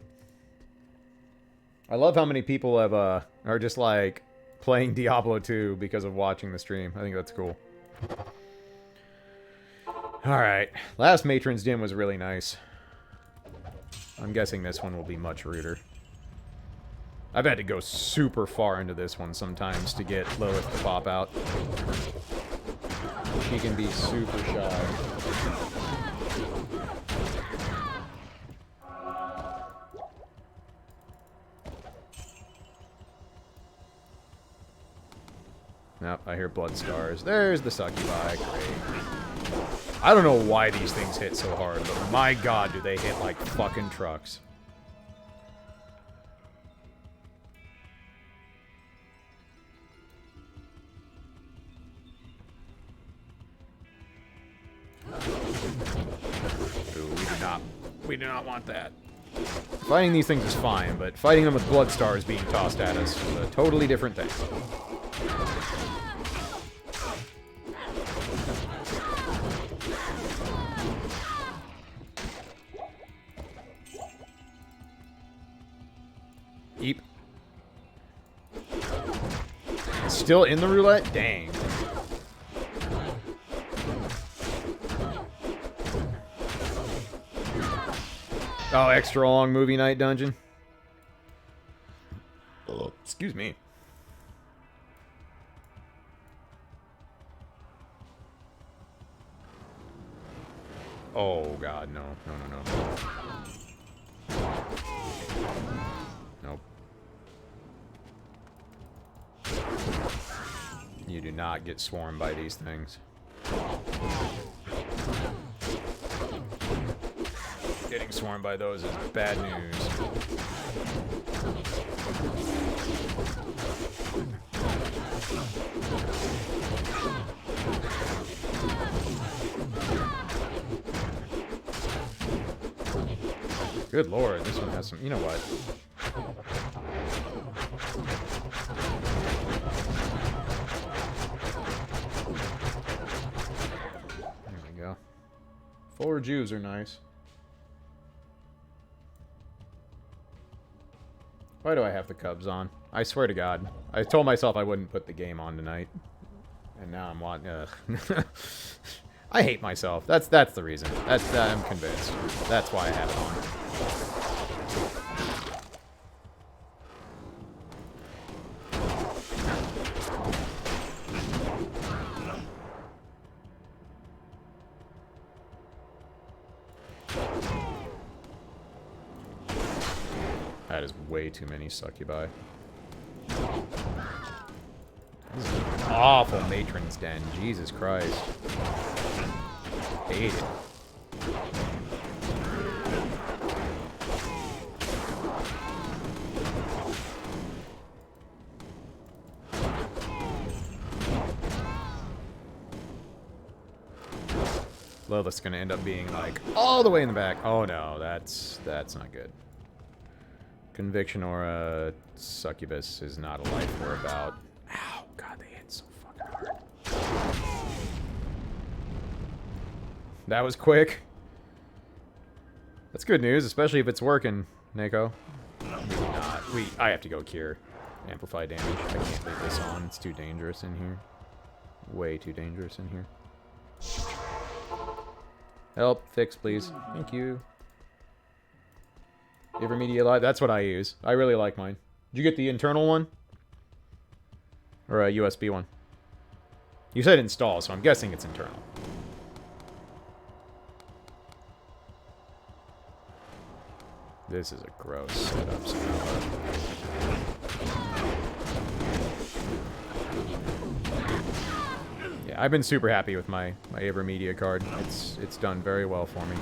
[SPEAKER 1] I love how many people have are just like playing Diablo 2 because of watching the stream. I think that's cool. Alright. Last Matron's Den was really nice. I'm guessing this one will be much ruder. I've had to go super far into this one sometimes to get Lilith to pop out. She can be super shy. Nope, I hear blood stars. There's the succubi. Great. I don't know why these things hit so hard, but my god, do they hit like fucking trucks. Ooh, we do not want that. Fighting these things is fine, but fighting them with blood stars being tossed at us is a totally different thing. Eep. Still in the roulette? Dang. Oh, extra long movie night dungeon? Excuse me. Oh, God, no. No. Nope. You do not get swarmed by these things. Getting swarmed by those is bad news. Good lord, this one has some... You know what? There we go. Fuller Jews are nice. Why do I have the Cubs on? I swear to God. I told myself I wouldn't put the game on tonight. And now I'm watching... I hate myself. That's the reason. I'm convinced. That's why I have it on. That is way too many succubi. This is an awful matron's den. Jesus Christ. Hate it. Lilith's gonna end up being like all the way in the back. Oh no, that's not good. Conviction or a succubus is not a life we're about. Ow, God, they hit so fucking hard. That was quick. That's good news, especially if it's working, Neko. Maybe not. I have to go cure. Amplify damage. I can't leave this on. It's too dangerous in here. Way too dangerous in here. Help, fix, please. Thank you. Ivermedia Live. That's what I use. I really like mine. Did you get the internal one? Or a USB one? You said install, so I'm guessing it's internal. This is a gross setup. Yeah, I've been super happy with my Avermedia card. It's done very well for me.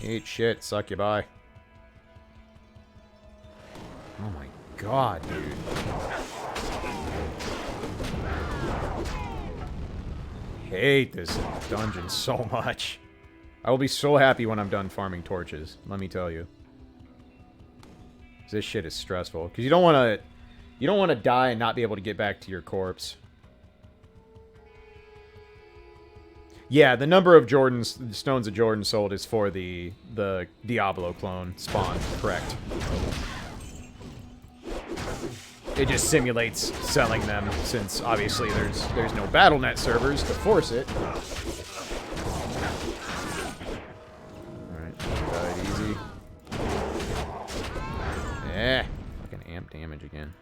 [SPEAKER 1] Eat shit, succubi. Oh my god, dude. Hate this dungeon so much. I will be so happy when I'm done farming torches, let me tell you. This shit is stressful. Because you don't want to die and not be able to get back to your corpse. Yeah, the number of Stones of Jordan sold is for the Diablo clone spawn, correct. It just simulates selling them, since obviously there's no BattleNet servers to force it. Alright, died easy. Fucking amp damage again.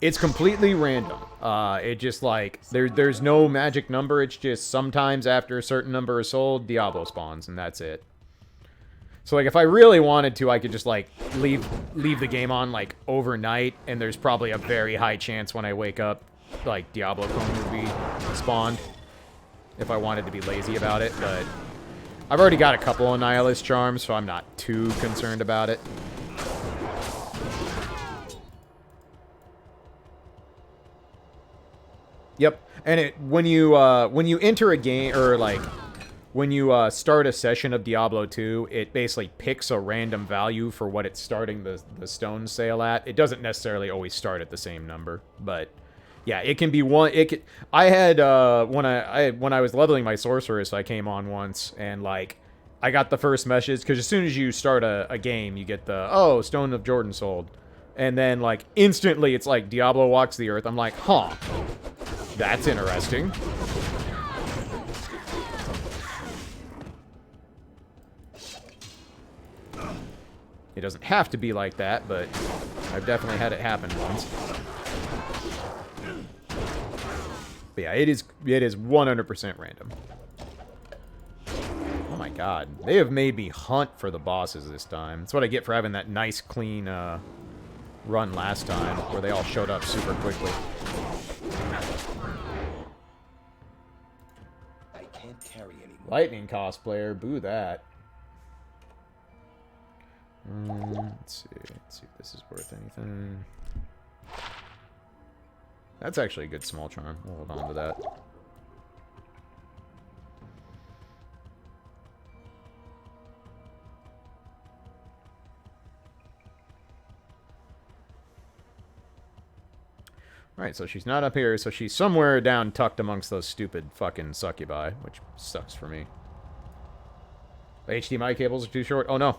[SPEAKER 1] It's completely random. It just like there's no magic number. It's just sometimes after a certain number is sold, Diablo spawns, and that's it. So like if I really wanted to, I could just like leave the game on like overnight, and there's probably a very high chance when I wake up, like Diablo clone would be spawned. If I wanted to be lazy about it, but I've already got a couple of Nihilist charms, so I'm not too concerned about it. Yep, and when you enter a game, or like when you start a session of Diablo 2, it basically picks a random value for what it's starting the stone sale at. It doesn't necessarily always start at the same number, but yeah, it can be one. I had when I was leveling my sorceress, I came on once and like I got the first message, because as soon as you start a game, you get the Stone of Jordan sold, and then like instantly it's like Diablo walks the earth. I'm like, huh. That's interesting. It doesn't have to be like that, but I've definitely had it happen once. But yeah, it is 100% random. Oh my god. They have made me hunt for the bosses this time. That's what I get for having that nice, clean run last time, where they all showed up super quickly.
[SPEAKER 4] I can't carry anymore.
[SPEAKER 1] Lightning cosplayer, boo that. Let's see if this is worth anything. That's actually a good small charm. We'll hold on to that. Right, so she's not up here, so she's somewhere down tucked amongst those stupid fucking succubi, which sucks for me. The HDMI cables are too short? Oh no.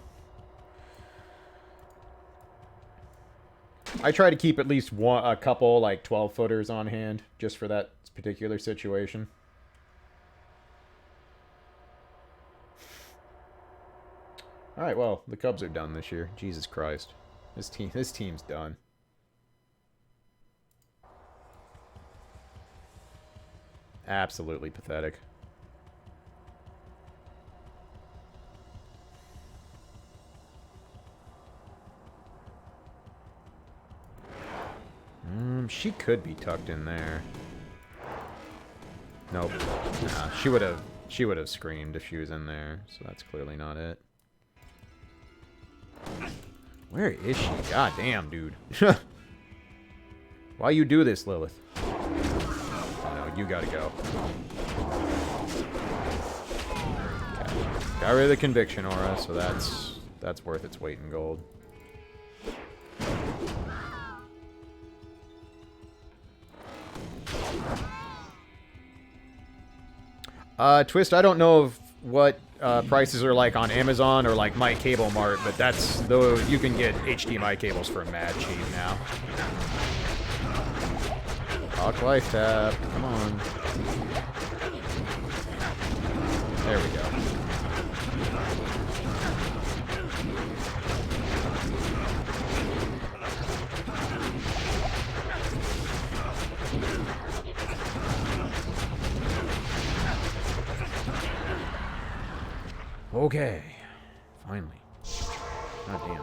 [SPEAKER 1] I try to keep at least a couple, like, 12-footers on hand, just for that particular situation. Alright, well, the Cubs are done this year. Jesus Christ. This team's done. Absolutely pathetic. She could be tucked in there. Nope. Nah, she would have screamed if she was in there, so that's clearly not it. Where is she? God damn, dude. Why you do this, Lilith? Oh, no, you gotta go. Okay. Got rid of the conviction aura, so that's worth its weight in gold. Twist, I don't know what prices are like on Amazon or like My Cable Mart, but that's though you can get HDMI cables for mad cheap now. Talk life tap, come on. There we go. Okay, finally. God damn.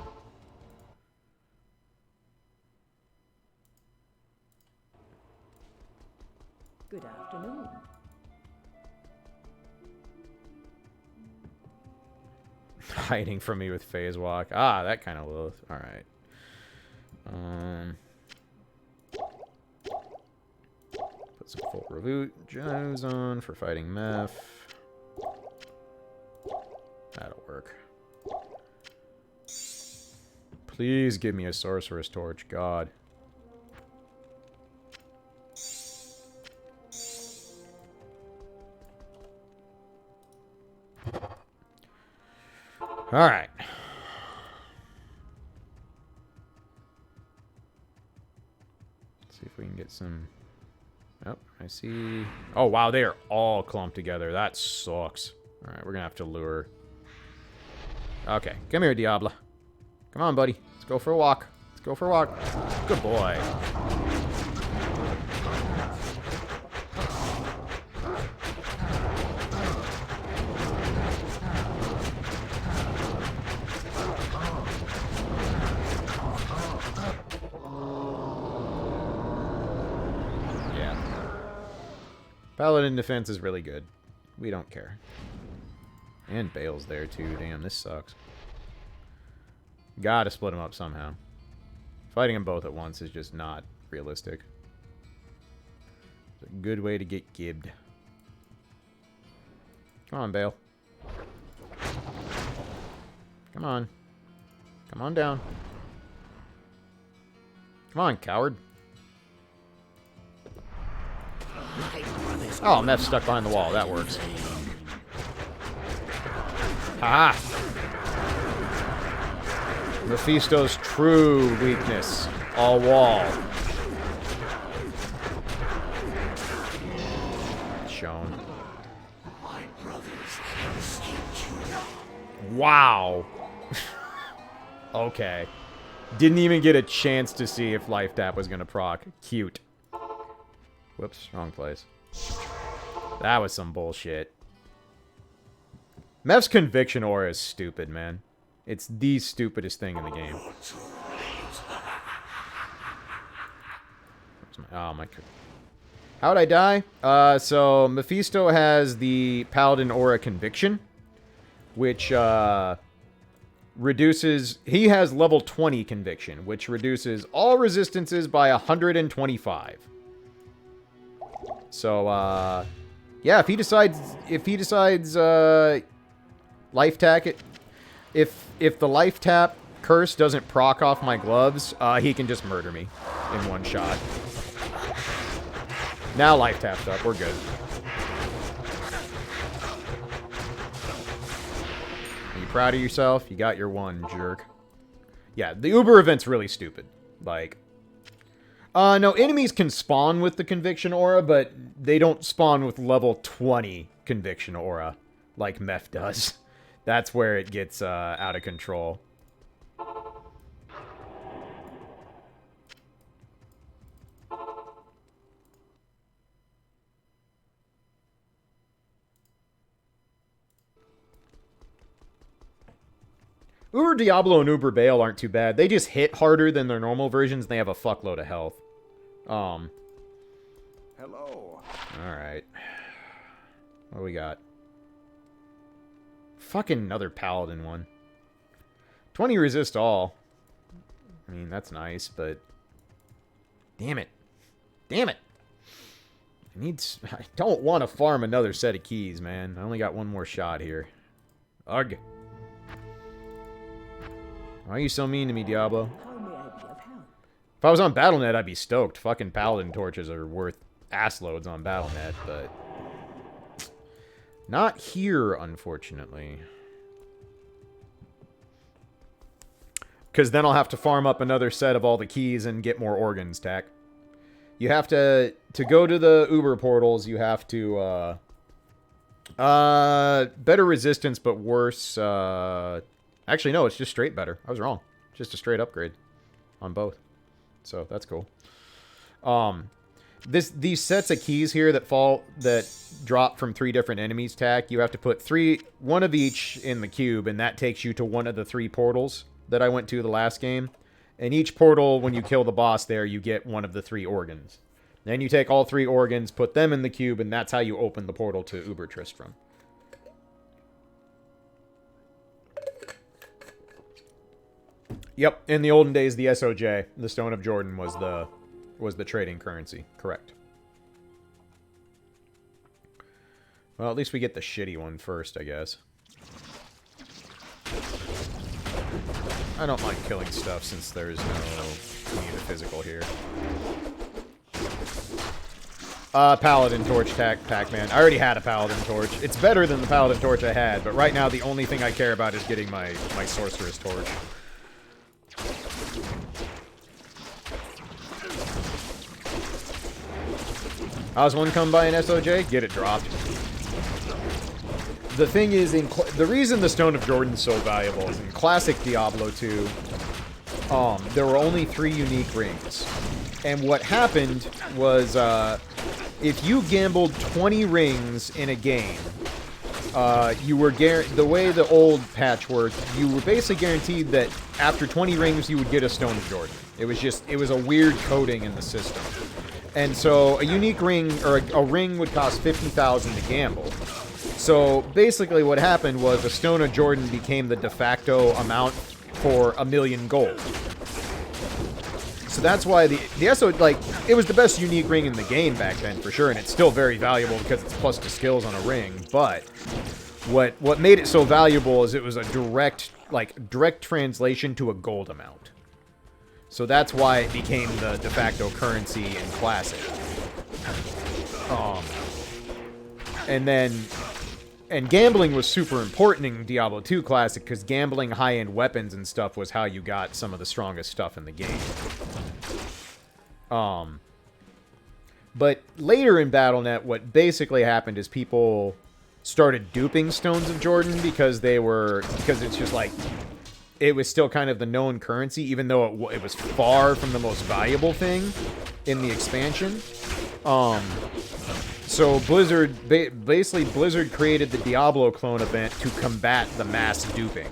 [SPEAKER 2] Good afternoon.
[SPEAKER 1] Hiding from me with phase walk. Ah, that kind of Lilith. All right. Put some full reboot gems on for fighting meth. That'll work. Please give me a sorceress torch, God. All right. Let's see if we can get some. Oh, I see. Oh, wow, they are all clumped together. That sucks. All right, we're gonna have to lure. Okay, come here, Diablo. Come on, buddy. Let's go for a walk. Let's go for a walk. Good boy. Yeah. Paladin defense is really good. We don't care. And Bale's there too. Damn, this sucks. Gotta split them up somehow. Fighting them both at once is just not realistic. It's a good way to get gibbed. Come on, Bale. Come on. Come on down. Come on, coward. Oh, Meph's stuck behind the wall. That works. Ah! Mephisto's true weakness. All wall. Shown. Wow. Okay. Didn't even get a chance to see if Life Tap was gonna proc. Cute. Whoops, wrong place. That was some bullshit. Meph's conviction aura is stupid, man. It's the stupidest thing in the game. Oh, my... How'd I die? So, Mephisto has the Paladin Aura Conviction, which, reduces... He has level 20 Conviction, which reduces all resistances by 125. So, yeah, if he decides, life tap it... If the life tap curse doesn't proc off my gloves, he can just murder me in one shot. Now life tap's up. We're good. Are you proud of yourself? You got your one, jerk. Yeah, the Uber event's really stupid. Like, no, enemies can spawn with the Conviction Aura, but they don't spawn with level 20 Conviction Aura like Meph does. That's where it gets out of control. Uber Diablo and Uber Bale aren't too bad. They just hit harder than their normal versions, and they have a fuckload of health.
[SPEAKER 4] Hello.
[SPEAKER 1] Alright. What do we got? Fucking another paladin one. 20 resist all. I mean, that's nice, but... Damn it. Damn it! I don't want to farm another set of keys, man. I only got one more shot here. Ugh. Why are you so mean to me, Diablo?
[SPEAKER 2] How may I be of help?
[SPEAKER 1] If I was on Battle.net, I'd be stoked. Fucking paladin torches are worth ass loads on Battle.net, but... Not here, unfortunately. Because then I'll have to farm up another set of all the keys and get more organs, Tack. You have to go to the Uber portals, you have to, better resistance, but worse, actually, no, it's just straight better. I was wrong. Just a straight upgrade on both. So, that's cool. These sets of keys here that drop from 3 different enemies, Tack, you have to put one of each in the cube, and that takes you to one of the 3 portals that I went to the last game. And each portal, when you kill the boss there, you get one of the 3 organs. Then you take all 3 organs, put them in the cube, and that's how you open the portal to Uber Tristram. Yep, in the olden days, the SOJ, the Stone of Jordan, was the trading currency. Correct. Well, at least we get the shitty one first, I guess. I don't mind killing stuff since there's no need of physical here. Paladin torch, Pac-Man. I already had a Paladin torch. It's better than the Paladin torch I had, but right now the only thing I care about is getting my Sorceress torch. How's one come by an SOJ? Get it dropped. The thing is, the reason the Stone of Jordan is so valuable is in classic Diablo 2, there were only 3 unique rings. And what happened was, if you gambled 20 rings in a game, you were the way the old patch worked, you were basically guaranteed that after 20 rings you would get a Stone of Jordan. It was a weird coding in the system. And so a unique ring, or a ring would cost 50,000 to gamble. So basically what happened was the Stone of Jordan became the de facto amount for 1,000,000 gold. So that's why the SO, like, it was the best unique ring in the game back then for sure, and it's still very valuable because it's plus 2 skills on a ring, but what made it so valuable is it was a direct translation to a gold amount. So that's why it became the de facto currency in Classic. And gambling was super important in Diablo 2 Classic, because gambling high-end weapons and stuff was how you got some of the strongest stuff in the game. But later in Battle.net, what basically happened is people started duping Stones of Jordan because it's just like, it was still kind of the known currency, even though it was far from the most valuable thing in the expansion. So Blizzard, basically Blizzard created the Diablo clone event to combat the mass duping.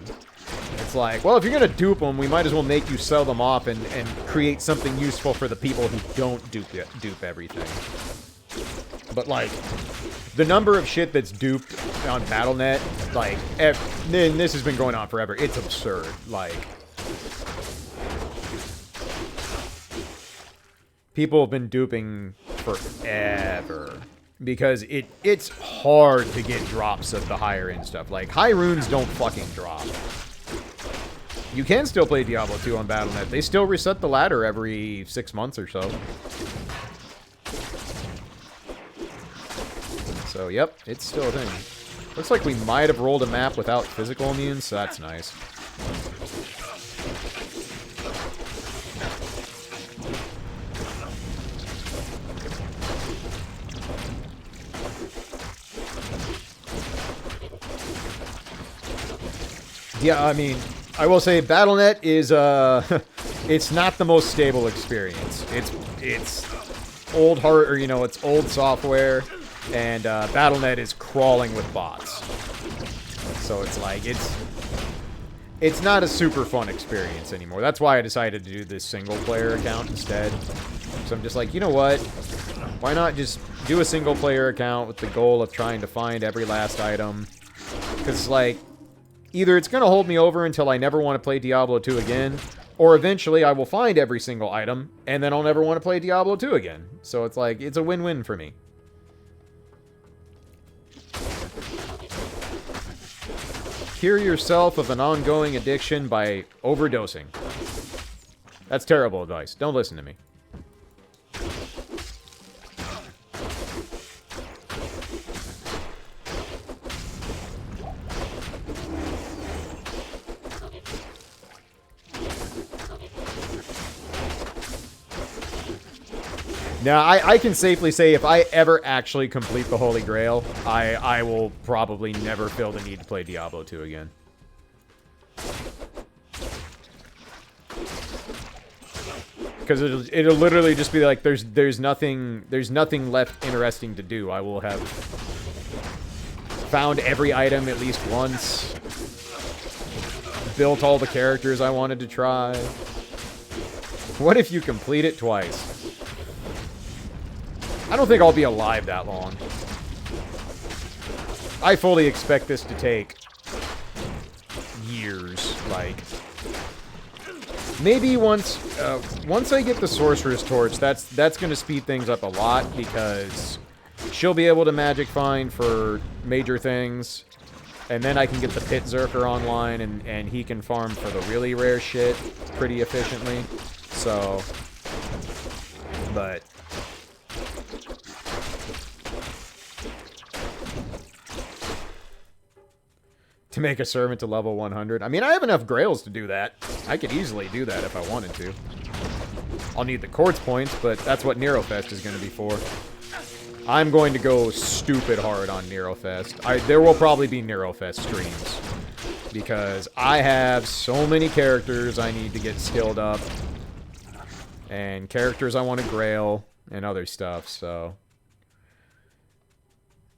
[SPEAKER 1] It's like, well, if you're going to dupe them, we might as well make you sell them off and create something useful for the people who don't dupe everything. But, like, the number of shit that's duped on Battle.net, like, this has been going on forever. It's absurd. Like, people have been duping forever. Because it's hard to get drops of the higher end stuff. Like, high runes don't fucking drop. You can still play Diablo 2 on Battle.net. They still reset the ladder every 6 months or so. So, yep, it's still a thing. Looks like we might have rolled a map without physical immunes, so that's nice. Yeah, I mean, I will say Battle.net is, it's not the most stable experience. It's old it's old software, and Battle.net is crawling with bots. So it's like, it's not a super fun experience anymore. That's why I decided to do this single player account instead. So I'm just like, you know what? Why not just do a single-player account with the goal of trying to find every last item? Because, like, either it's going to hold me over until I never want to play Diablo 2 again, or eventually I will find every single item, and then I'll never want to play Diablo 2 again. So it's like, it's a win-win for me. Cure yourself of an ongoing addiction by overdosing. That's terrible advice. Don't listen to me. Now, I can safely say if I ever actually complete the Holy Grail, I will probably never feel the need to play Diablo 2 again. Because it'll literally just be like there's nothing left interesting to do. I will have found every item at least once, built all the characters I wanted to try. What if you complete it twice? I don't think I'll be alive that long. I fully expect this to take years, like... Maybe once I get the Sorcerer's Torch, that's going to speed things up a lot, because she'll be able to magic find for major things, and then I can get the Pit Zerker online, and he can farm for the really rare shit pretty efficiently, so... But... To make a servant to level 100. I mean, I have enough Grails to do that. I could easily do that if I wanted to. I'll need the Quartz points, but that's what Nerofest is going to be for. I'm going to go stupid hard on Nerofest. There will probably be Nerofest streams. Because I have so many characters I need to get skilled up. And characters I want to Grail. And other stuff, so...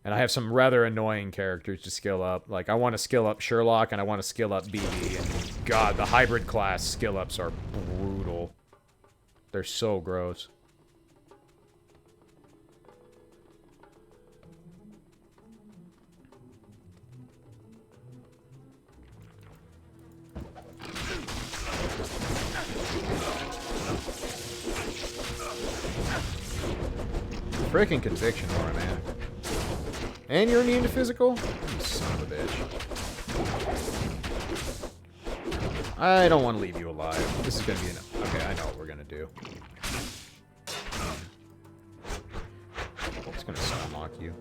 [SPEAKER 1] And I have some rather annoying characters to skill up. Like, I want to skill up Sherlock, and I want to skill up BB. And, God, the hybrid class skill-ups are brutal. They're so gross. Freaking Conviction Aura, man. And you're immune to physical? You son of a bitch. I don't want to leave you alive. This is going to be an... Okay, I know what we're going to do. It's going to stun-lock you.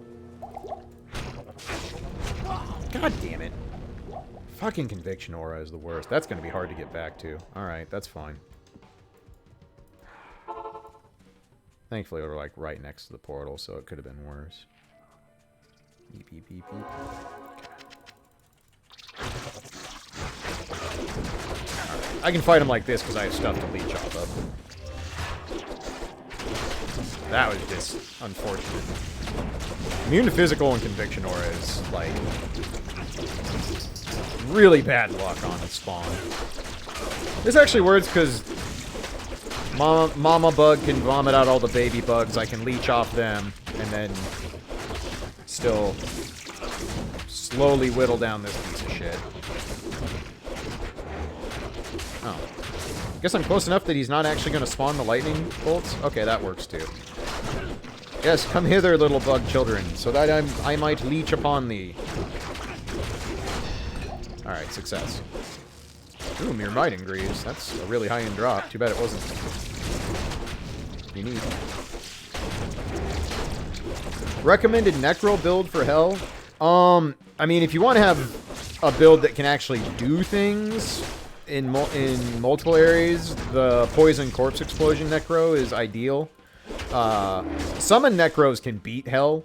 [SPEAKER 1] God damn it. Fucking Conviction Aura is the worst. That's going to be hard to get back to. Alright, that's fine. Thankfully, we're like right next to the portal, so it could have been worse. Beep, beep, beep, beep. Right. I can fight him like this because I have stuff to leech off of. That was just unfortunate. Immune to physical and Conviction Aura is, like, really bad luck on its spawn. This actually works because Mama Bug can vomit out all the baby bugs. I can leech off them, and then still slowly whittle down this piece of shit. Oh. Guess I'm close enough that he's not actually going to spawn the lightning bolts? Okay, that works too. Yes, come hither, little bug children, so that I might leech upon thee. Alright, success. Ooh, Mere Might and Greaves. That's a really high-end drop. Too bad it wasn't unique. Recommended Necro build for Hell? I mean, if you want to have a build that can actually do things in multiple areas, the Poison Corpse Explosion Necro is ideal. Summon Necros can beat Hell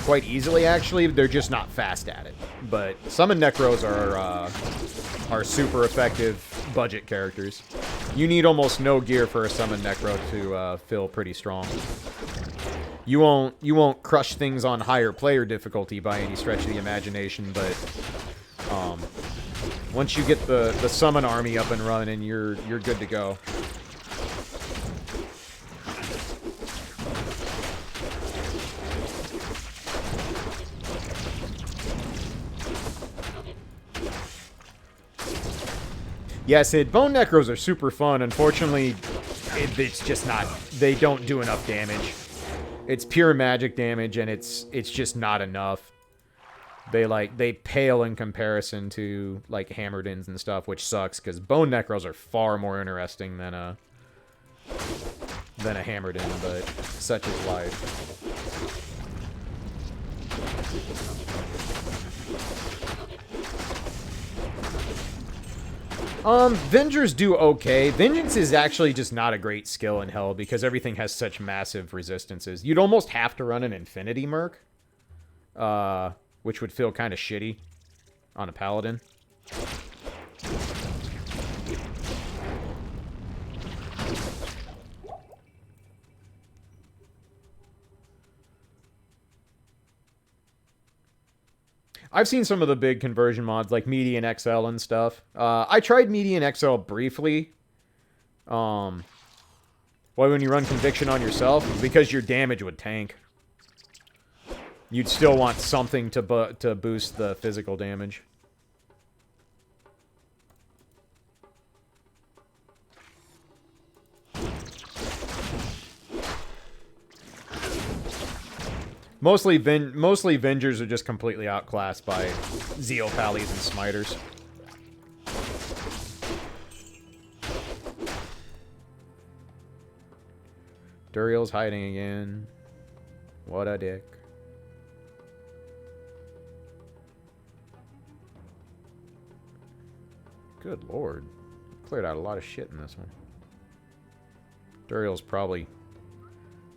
[SPEAKER 1] quite easily, actually. They're just not fast at it. But Summon Necros are super effective budget characters. You need almost no gear for a Summon Necro to feel pretty strong. You won't crush things on higher player difficulty by any stretch of the imagination, but once you get the summon army up and running, you're good to go. Yeah, Sid, Bone Necros are super fun. Unfortunately, it's just not... They don't do enough damage. It's pure magic damage, and it's just not enough. They pale in comparison to, like, Hammered-ins and stuff, which sucks, because Bone Necros are far more interesting than a Hammered-in, but such is life. Vengers do okay. Vengeance is actually just not a great skill in Hell because everything has such massive resistances. You'd almost have to run an Infinity Merc, which would feel kind of shitty on a Paladin. I've seen some of the big conversion mods, like Median XL and stuff. I tried Median XL briefly. Why, when you run Conviction on yourself? Because your damage would tank. You'd still want something to boost the physical damage. Mostly Vengers are just completely outclassed by Zeal Pallies and Smiters. Duriel's hiding again. What a dick. Good lord. Cleared out a lot of shit in this one. Duriel's probably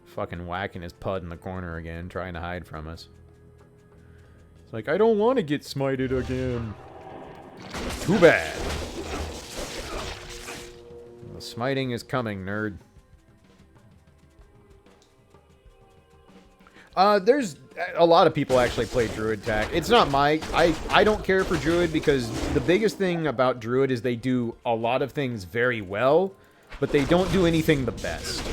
[SPEAKER 1] fucking whacking his pud in the corner again, trying to hide from us. It's like, I don't want to get smited again. Too bad. The smiting is coming, nerd. There's a lot of people actually play Druid Tack. It's not my... I don't care for Druid because the biggest thing about Druid is they do a lot of things very well, but they don't do anything the best.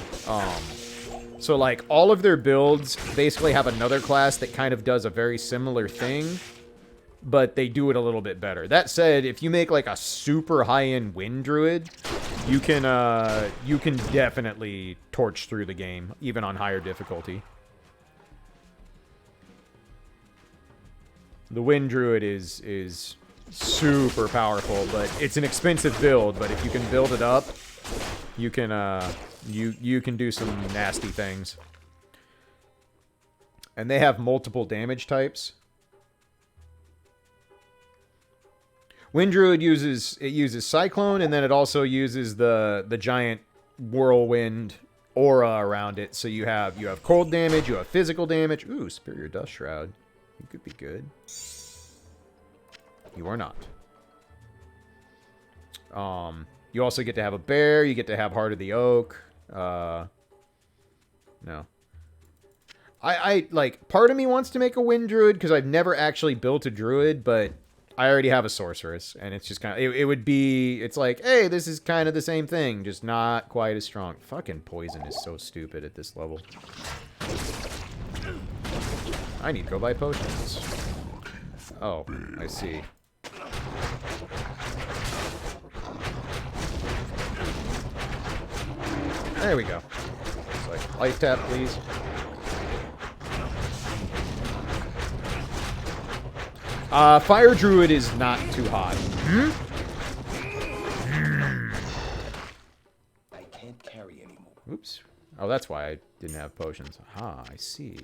[SPEAKER 1] So, like, all of their builds basically have another class that kind of does a very similar thing, but they do it a little bit better. That said, if you make, like, a super high-end Wind Druid, you can definitely torch through the game, even on higher difficulty. The Wind Druid is super powerful, but it's an expensive build, but if you can build it up, you can, you can do some nasty things. And they have multiple damage types. Wind Druid uses Cyclone, and then it also uses the giant whirlwind aura around it. So you have cold damage, you have physical damage. Ooh, Superior Dust Shroud. You could be good. You are not. You also get to have a bear. You get to have Heart of the Oak. No. I like, part of me wants to make a Wind Druid because I've never actually built a Druid, but I already have a Sorceress, and it's just kind of, it would be, it's like, hey, this is kind of the same thing, just not quite as strong. Fucking Poison is so stupid at this level. I need to go buy potions. Oh, I see. There we go. It's like, life tap, please. Fire Druid is not too hot.
[SPEAKER 4] I can't carry anymore.
[SPEAKER 1] Oops. Oh, that's why I didn't have potions. Aha, I see.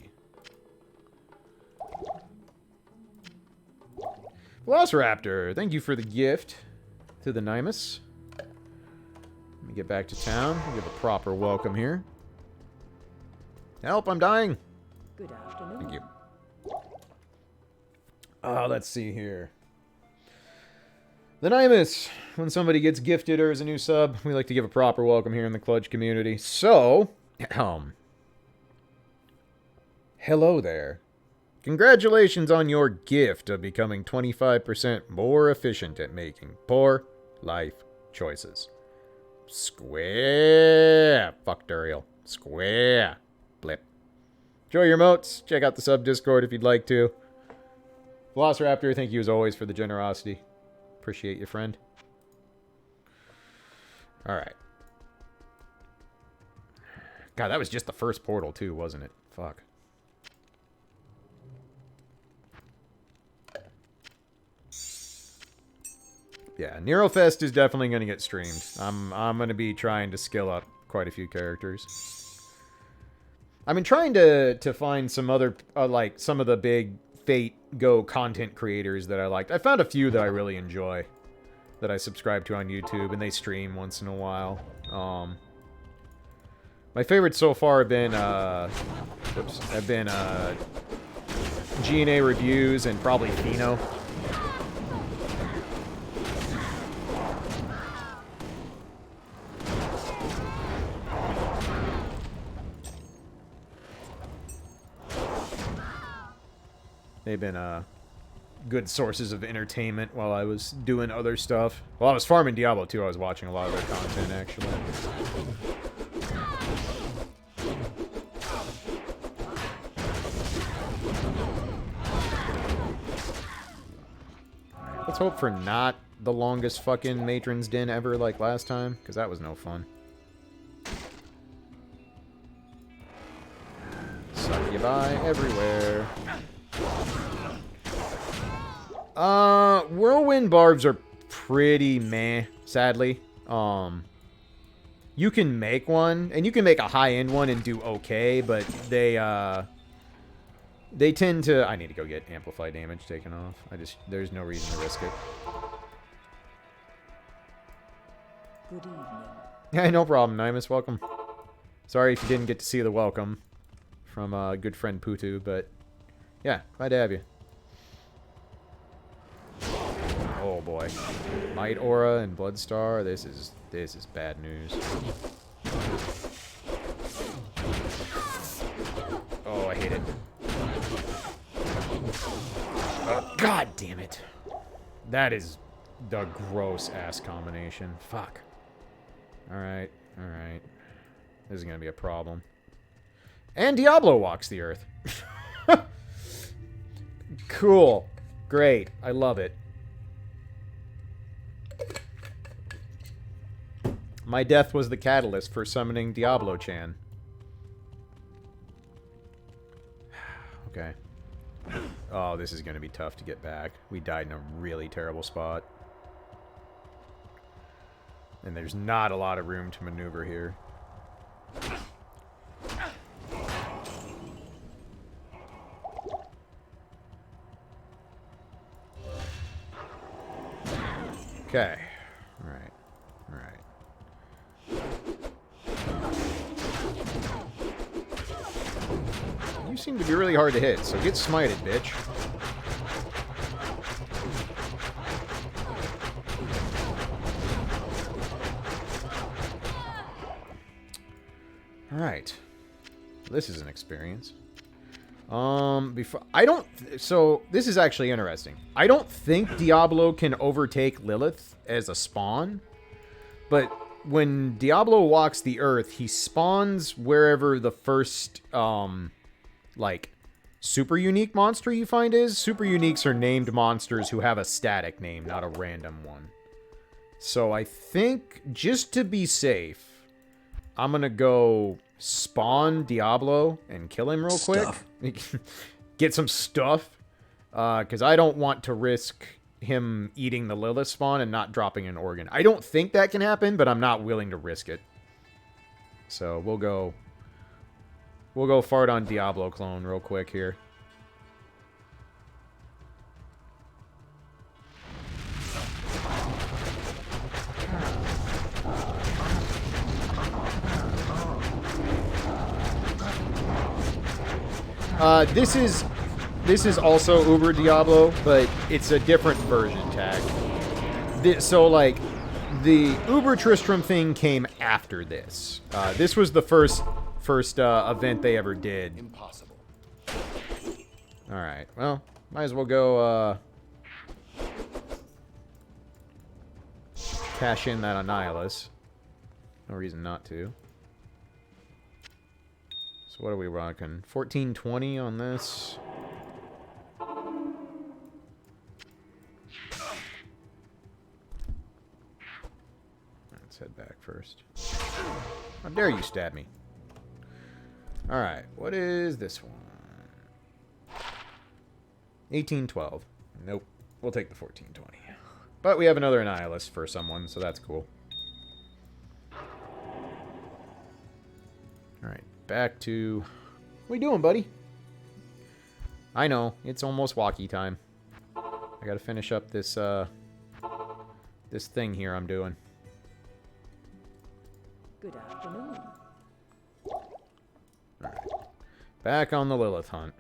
[SPEAKER 1] Velociraptor, thank you for the gift to the Nimus. Let me get back to town. Give a proper welcome here. Help, I'm dying.
[SPEAKER 2] Good afternoon.
[SPEAKER 1] Thank you. Let's see here. The Nimus. When somebody gets gifted or is a new sub, we like to give a proper welcome here in the Klaige community. So, hello there. Congratulations on your gift of becoming 25% more efficient at making poor life choices. Square. Fuck Duriel. Square. Blip. Enjoy your motes. Check out the sub Discord if you'd like to. Velociraptor, thank you as always for the generosity. Appreciate you, friend. Alright. God, that was just the first portal, too, wasn't it? Fuck. Yeah, Nerofest is definitely going to get streamed. I'm going to be trying to skill up quite a few characters. I've been trying to find some other, like, some of the big Fate Go content creators that I liked. I found a few that I really enjoy that I subscribe to on YouTube, and they stream once in a while. My favorites so far have been, G&A Reviews and probably Fino. They've been, good sources of entertainment while I was doing other stuff. While I was farming Diablo 2, I was watching a lot of their content, actually. Let's hope for not the longest fucking Matron's Den ever like last time, because that was no fun. Suck you by everywhere. Whirlwind barbs are pretty meh, sadly. You can make one, and you can make a high-end one and do okay, but they tend to... I need to go get amplify damage taken off. There's no reason to risk it.
[SPEAKER 2] Good evening.
[SPEAKER 1] Yeah, no problem, Nimus. Welcome. Sorry if you didn't get to see the welcome from good friend Potoo, but yeah, glad to have you. Oh boy, Might Aura and Bloodstar. This is bad news. Oh, I hate it. God damn it! That is the gross ass combination. Fuck. All right, all right. This is gonna be a problem. And Diablo walks the earth. Cool. Great. I love it. My death was the catalyst for summoning Diablo-chan. Okay. Oh, this is going to be tough to get back. We died in a really terrible spot. And there's not a lot of room to maneuver here. Okay. Alright. Alright. You seem to be really hard to hit, so get smited, bitch. Alright. This is an experience. So this is actually interesting. I don't think Diablo can overtake Lilith as a spawn, but when Diablo walks the earth, he spawns wherever the first, like, super unique monster you find is. Super uniques are named monsters who have a static name, not a random one. So I think, just to be safe, I'm gonna go spawn Diablo and kill him real quick. Get some stuff. Because I don't want to risk him eating the Lilith spawn and not dropping an organ. I don't think that can happen, but I'm not willing to risk it. So we'll go fart on Diablo clone real quick here. This is also Uber Diablo, but it's a different version tag. So, like, the Uber Tristram thing came after this. This was the first event they ever did.
[SPEAKER 4] Impossible.
[SPEAKER 1] Alright, well, might as well go, cash in that Annihilus. No reason not to. So what are we rocking? 1420 on this. Let's head back first. How dare you stab me? Alright, what is this one? 1812. Nope. We'll take the 1420. But we have another Annihilus for someone, so that's cool. Alright, back to... What are you doing, buddy? I know, it's almost walkie time. I gotta finish up this, this thing here I'm doing.
[SPEAKER 2] Good afternoon.
[SPEAKER 1] Alright. Back on the Lilith hunt.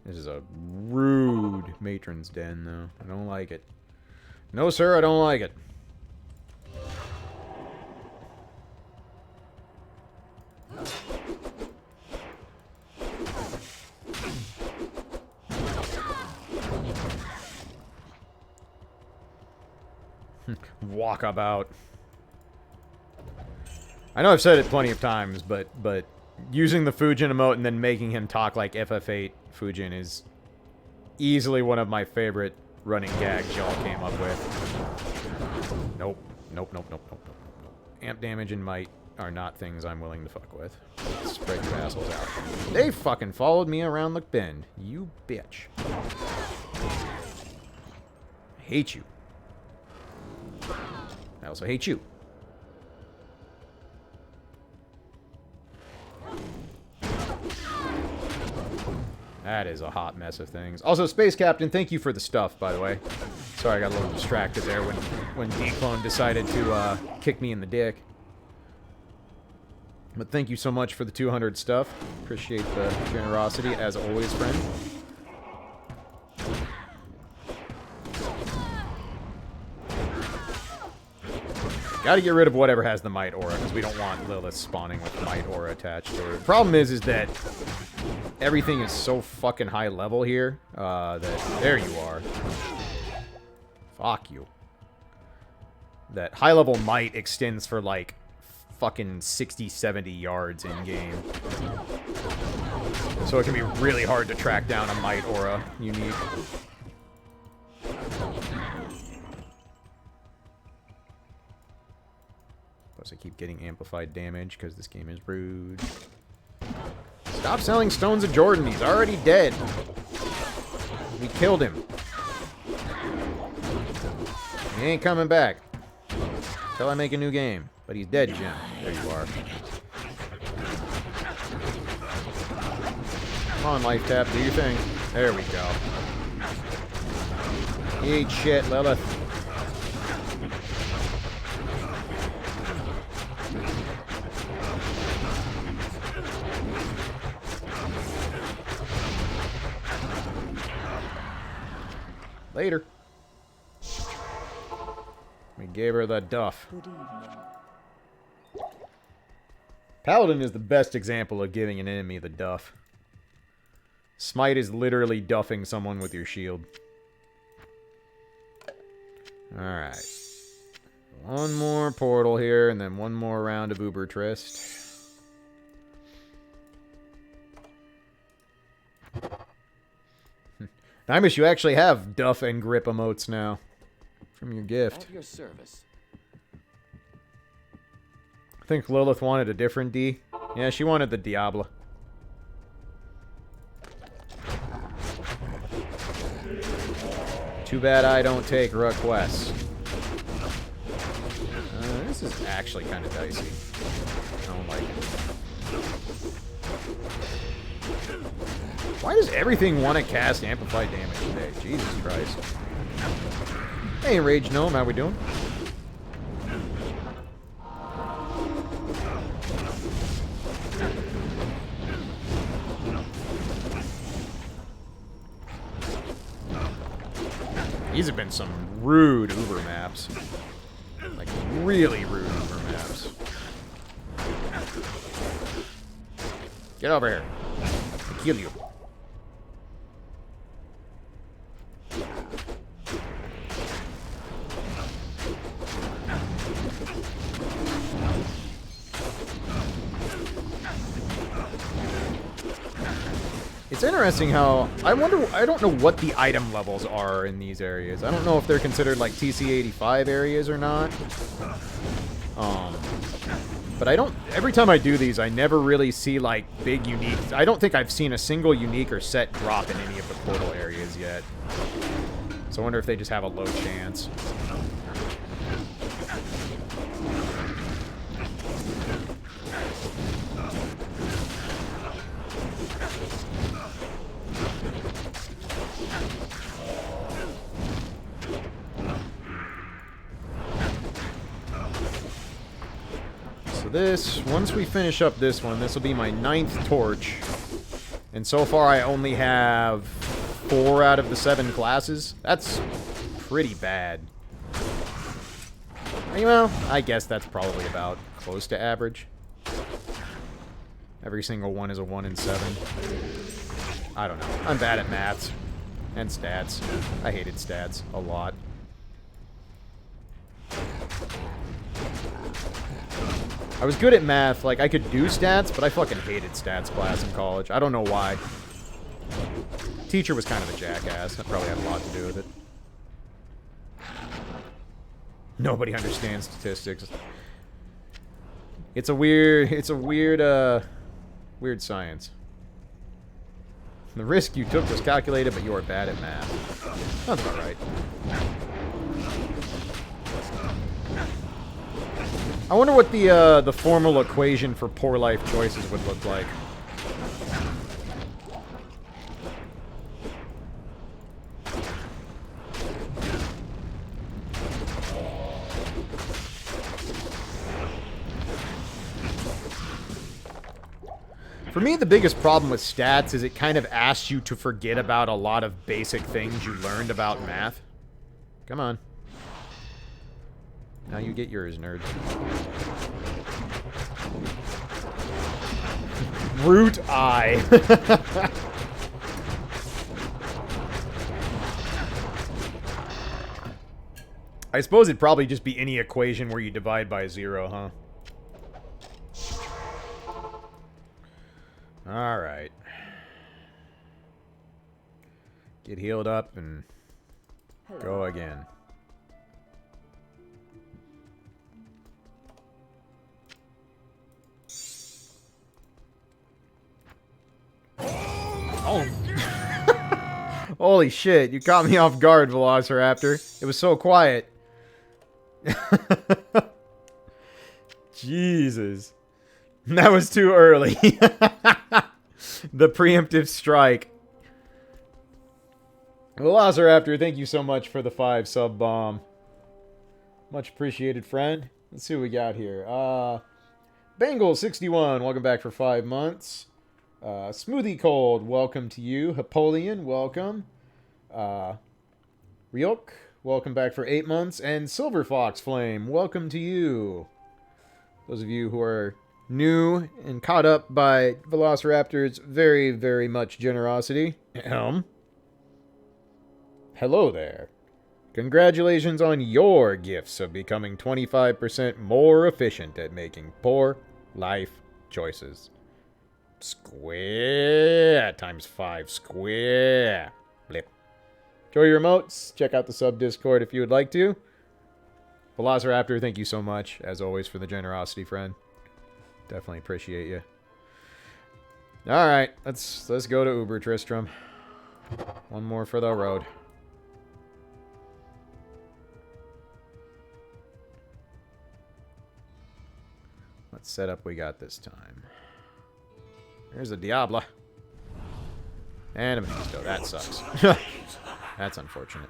[SPEAKER 1] This is a rude matron's den, though. I don't like it. No, sir, I don't like it. Walkabout. I know I've said it plenty of times, but using the Fujin emote and then making him talk like FF8 Fujin is easily one of my favorite running gags y'all came up with. Nope. Nope, nope, nope, nope, nope, nope. Amp damage and might are not things I'm willing to fuck with. Spread your assholes out. They fucking followed me around the bend. You bitch. I hate you. I also hate you. That is a hot mess of things. Also, Space Captain, thank you for the stuff, by the way. Sorry, I got a little distracted there when D-Clone decided to kick me in the dick. But thank you so much for the 200 stuff. Appreciate the generosity, as always, friend. Gotta get rid of whatever has the Might Aura, because we don't want Lilith spawning with Might Aura attached to her. The problem is that everything is so fucking high level here, that... There you are. Fuck you. That high level Might extends for, like, fucking 60, 70 yards in-game. So it can be really hard to track down a Might Aura unique. Plus I keep getting amplified damage because this game is rude. Stop selling Stones of Jordan. He's already dead. We killed him. He ain't coming back. Until I make a new game. But he's dead, Jim. There you are. Come on, Life Tap. Do your thing. There we go. Eat shit, Lilith. Later. We gave her the duff.
[SPEAKER 2] Good evening.
[SPEAKER 1] Paladin is the best example of giving an enemy the duff. Smite is literally duffing someone with your shield. Alright. One more portal here, and then one more round of Uber Trist. Nymus, you actually have duff and grip emotes now. From your gift.
[SPEAKER 4] At your service.
[SPEAKER 1] I think Lilith wanted a different D. Yeah, she wanted the Diablo. Too bad I don't take requests. This is actually kind of dicey. I don't like it. Why does everything want to cast amplified damage today? Jesus Christ. Hey, Rage Gnome, how we doing? These have been some rude Uber maps. Like, really rude Uber maps. Get over here. I'll kill you. It's interesting how... I don't know what the item levels are in these areas. I don't know if they're considered, like, TC-85 areas or not. But I don't... Every time I do these, I never really see, like, big uniques. I don't think I've seen a single unique or set drop in any of the portal areas yet. So I wonder if they just have a low chance. So this, once we finish up this one, this will be my 9th torch. And so far I only have 4 out of the 7 classes. That's pretty bad. Well, I guess that's probably about close to average. Every single one is a 1 in 7. I don't know. I'm bad at maths. And stats. I hated stats a lot. I was good at math. Like, I could do stats, but I fucking hated stats class in college. I don't know why. Teacher was kind of a jackass. That probably had a lot to do with it. Nobody understands statistics. It's a weird science. The risk you took was calculated, but you are bad at math. That's about right. I wonder what the formal equation for poor life choices would look like. For me, the biggest problem with stats is it kind of asks you to forget about a lot of basic things you learned about math. Come on. Now you get yours, nerd. Root I. I suppose it'd probably just be any equation where you divide by 0, huh? Alright. Get healed up and go again. Oh. Holy shit, you caught me off guard, Velociraptor. It was so quiet. Jesus. That was too early. The preemptive strike. Velociraptor, thank you so much for the 5 sub bomb. Much appreciated, friend. Let's see what we got here. Bengal61, welcome back for 5 months. Smoothie Cold, welcome to you. Napoleon, welcome. Ryok, welcome back for 8 months. And Silver Fox Flame, welcome to you. Those of you who are new and caught up by Velociraptor's very, very much generosity. Hello there. Congratulations on your gifts of becoming 25% more efficient at making poor life choices. Square times 5 square. Blip. Enjoy your emotes. Check out the sub Discord if you would like to. Velociraptor, thank you so much, as always, for the generosity, friend. Definitely appreciate you. Alright, let's go to Uber Tristram. One more for the road. What setup we got this time? There's a Diablo. And a Mephisto. That sucks. That's unfortunate.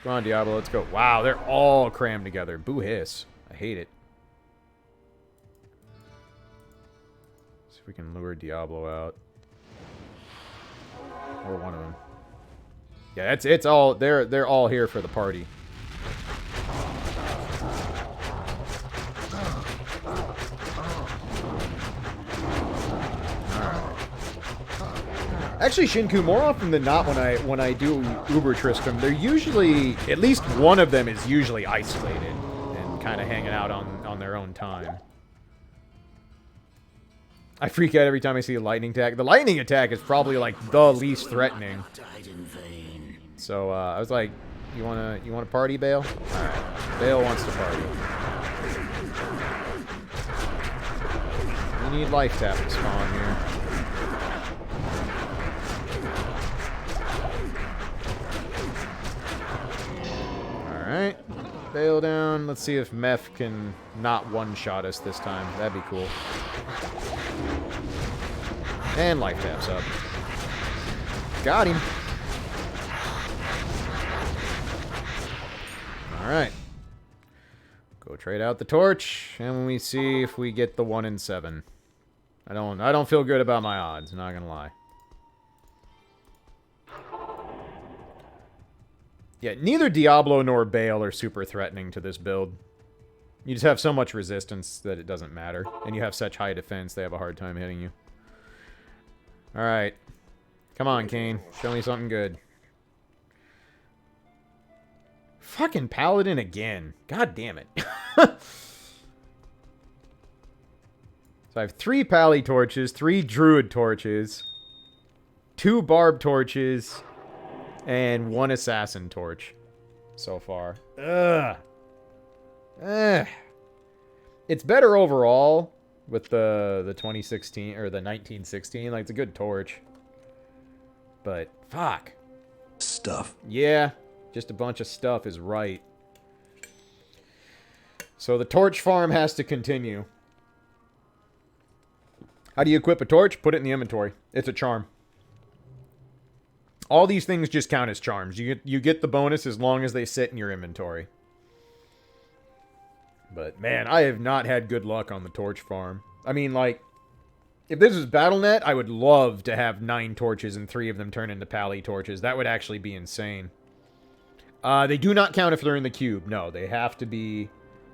[SPEAKER 1] Come on, Diablo, let's go. Wow, they're all crammed together. Boo hiss. I hate it. See if we can lure Diablo out. Or one of them. Yeah, it's all they're all here for the party. Actually, Shinku, more often than not, when I do Uber Tristram, they're usually, at least one of them is usually isolated and kind of hanging out on their own time. I freak out every time I see a lightning attack. The lightning attack is probably like the least threatening. So I was like, you wanna party, Bale? All right, Bale wants to party. We need life tap to spawn here. All right, Bale down. Let's see if Meph can not one-shot us this time. That'd be cool. And life taps up. Got him. Alright. Go trade out the torch, and we see if we get the 1 in 7. I don't feel good about my odds, not gonna lie. Yeah, neither Diablo nor Bale are super threatening to this build. You just have so much resistance that it doesn't matter. And you have such high defense, they have a hard time hitting you. Alright. Come on, Kane. Show me something good. Fucking Paladin again. God damn it. So I have 3 Pally torches, 3 Druid torches, 2 Barb torches, and 1 Assassin torch so far. Ugh. It's better overall with the 2016 or the 1916. Like, it's a good torch. But fuck.
[SPEAKER 4] Stuff.
[SPEAKER 1] Yeah, just a bunch of stuff is right. So the torch farm has to continue. How do you equip a torch? Put it in the inventory. It's a charm. All these things just count as charms. You get the bonus as long as they sit in your inventory. But, man, I have not had good luck on the torch farm. I mean, like, if this was Battle.net, I would love to have 9 torches and 3 of them turn into Pally torches. That would actually be insane. They do not count if they're in the cube. No, they have to be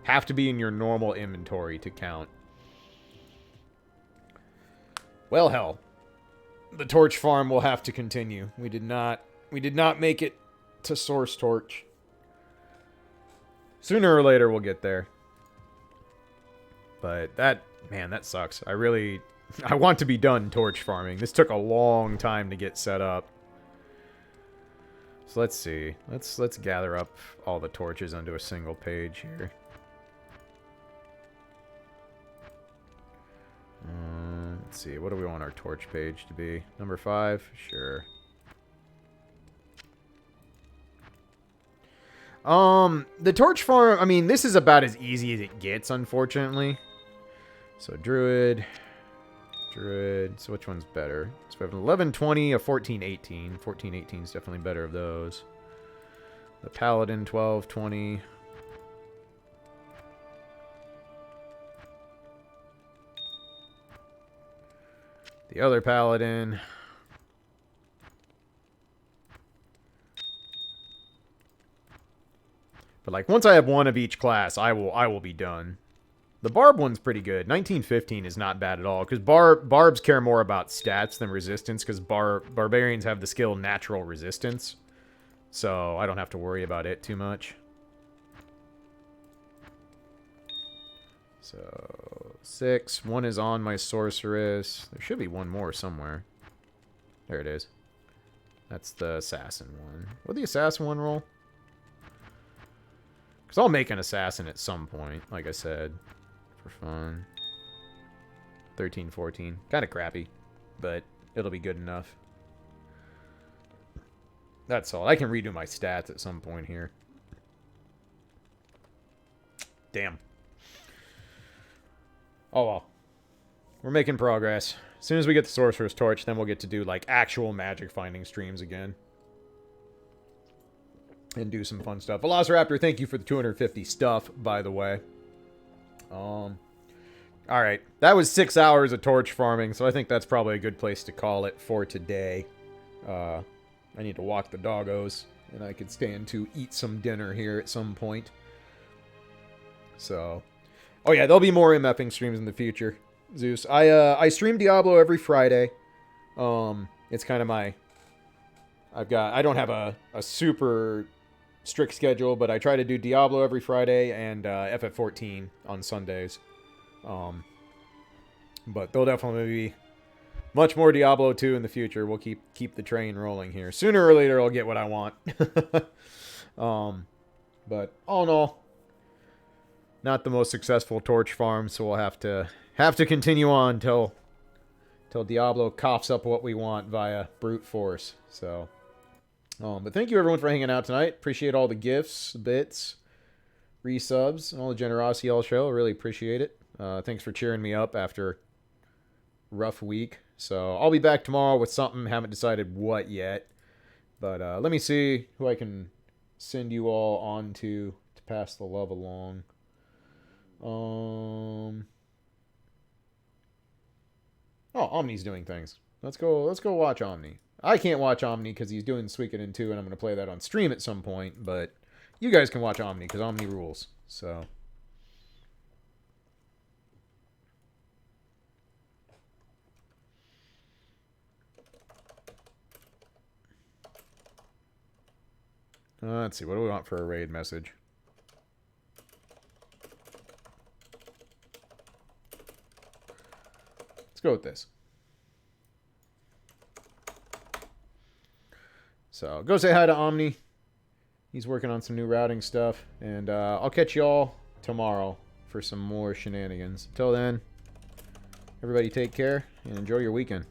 [SPEAKER 1] in your normal inventory to count. Well, hell. The torch farm will have to continue. We did not make it to source torch. Sooner or later, we'll get there. But that sucks. I want to be done torch farming. This took a long time to get set up. So let's see. Let's gather up all the torches onto a single page here. Let's see. What do we want our torch page to be? Number 5? Sure. The torch farm, I mean, this is about as easy as it gets, unfortunately. So, Druid. So, which one's better? So, we have an 1120, a 1418. 1418 is definitely better of those. The Paladin, 1220. The other Paladin. But, like, once I have one of each class, I will be done. The Barb one's pretty good. 1915 is not bad at all, because Barbs care more about stats than resistance, because Barbarians have the skill Natural Resistance. So, I don't have to worry about it too much. So, 6. 1 is on my Sorceress. There should be one more somewhere. There it is. That's the Assassin one. What'd the Assassin one roll? Because I'll make an Assassin at some point, like I said. For fun. 13, 14. Kind of crappy, but it'll be good enough. That's all. I can redo my stats at some point here. Damn. Oh well. We're making progress. As soon as we get the Sorcerer's Torch, then we'll get to do, like, actual magic finding streams again. And do some fun stuff. Velociraptor, thank you for the 250 stuff, by the way. Alright. That was 6 hours of torch farming, so I think that's probably a good place to call it for today. I need to walk the doggos, and I could stand to eat some dinner here at some point. So... Oh yeah, there'll be more MFing streams in the future, Zeus. I stream Diablo every Friday. It's kind of my... I don't have a super strict schedule, but I try to do Diablo every Friday and FF14 on Sundays. But there'll definitely be much more Diablo 2 in the future. We'll keep the train rolling here. Sooner or later, I'll get what I want. But all in all, not the most successful torch farm, so we'll have to continue on till Diablo coughs up what we want via brute force. So, but thank you everyone for hanging out tonight. Appreciate all the gifts, bits, resubs, and all the generosity y'all show. I really appreciate it. Thanks for cheering me up after a rough week. So I'll be back tomorrow with something. Haven't decided what yet, but let me see who I can send you all on to pass the love along. Oh, Omni's doing things. Let's go watch Omni. I can't watch Omni because he's doing Suikoden 2, and I'm going to play that on stream at some point, but you guys can watch Omni because Omni rules. So let's see, what do we want for a raid message? Let's go with this. So go say hi to Omni. He's working on some new routing stuff. And I'll catch y'all tomorrow for some more shenanigans. Till then, everybody take care and enjoy your weekend.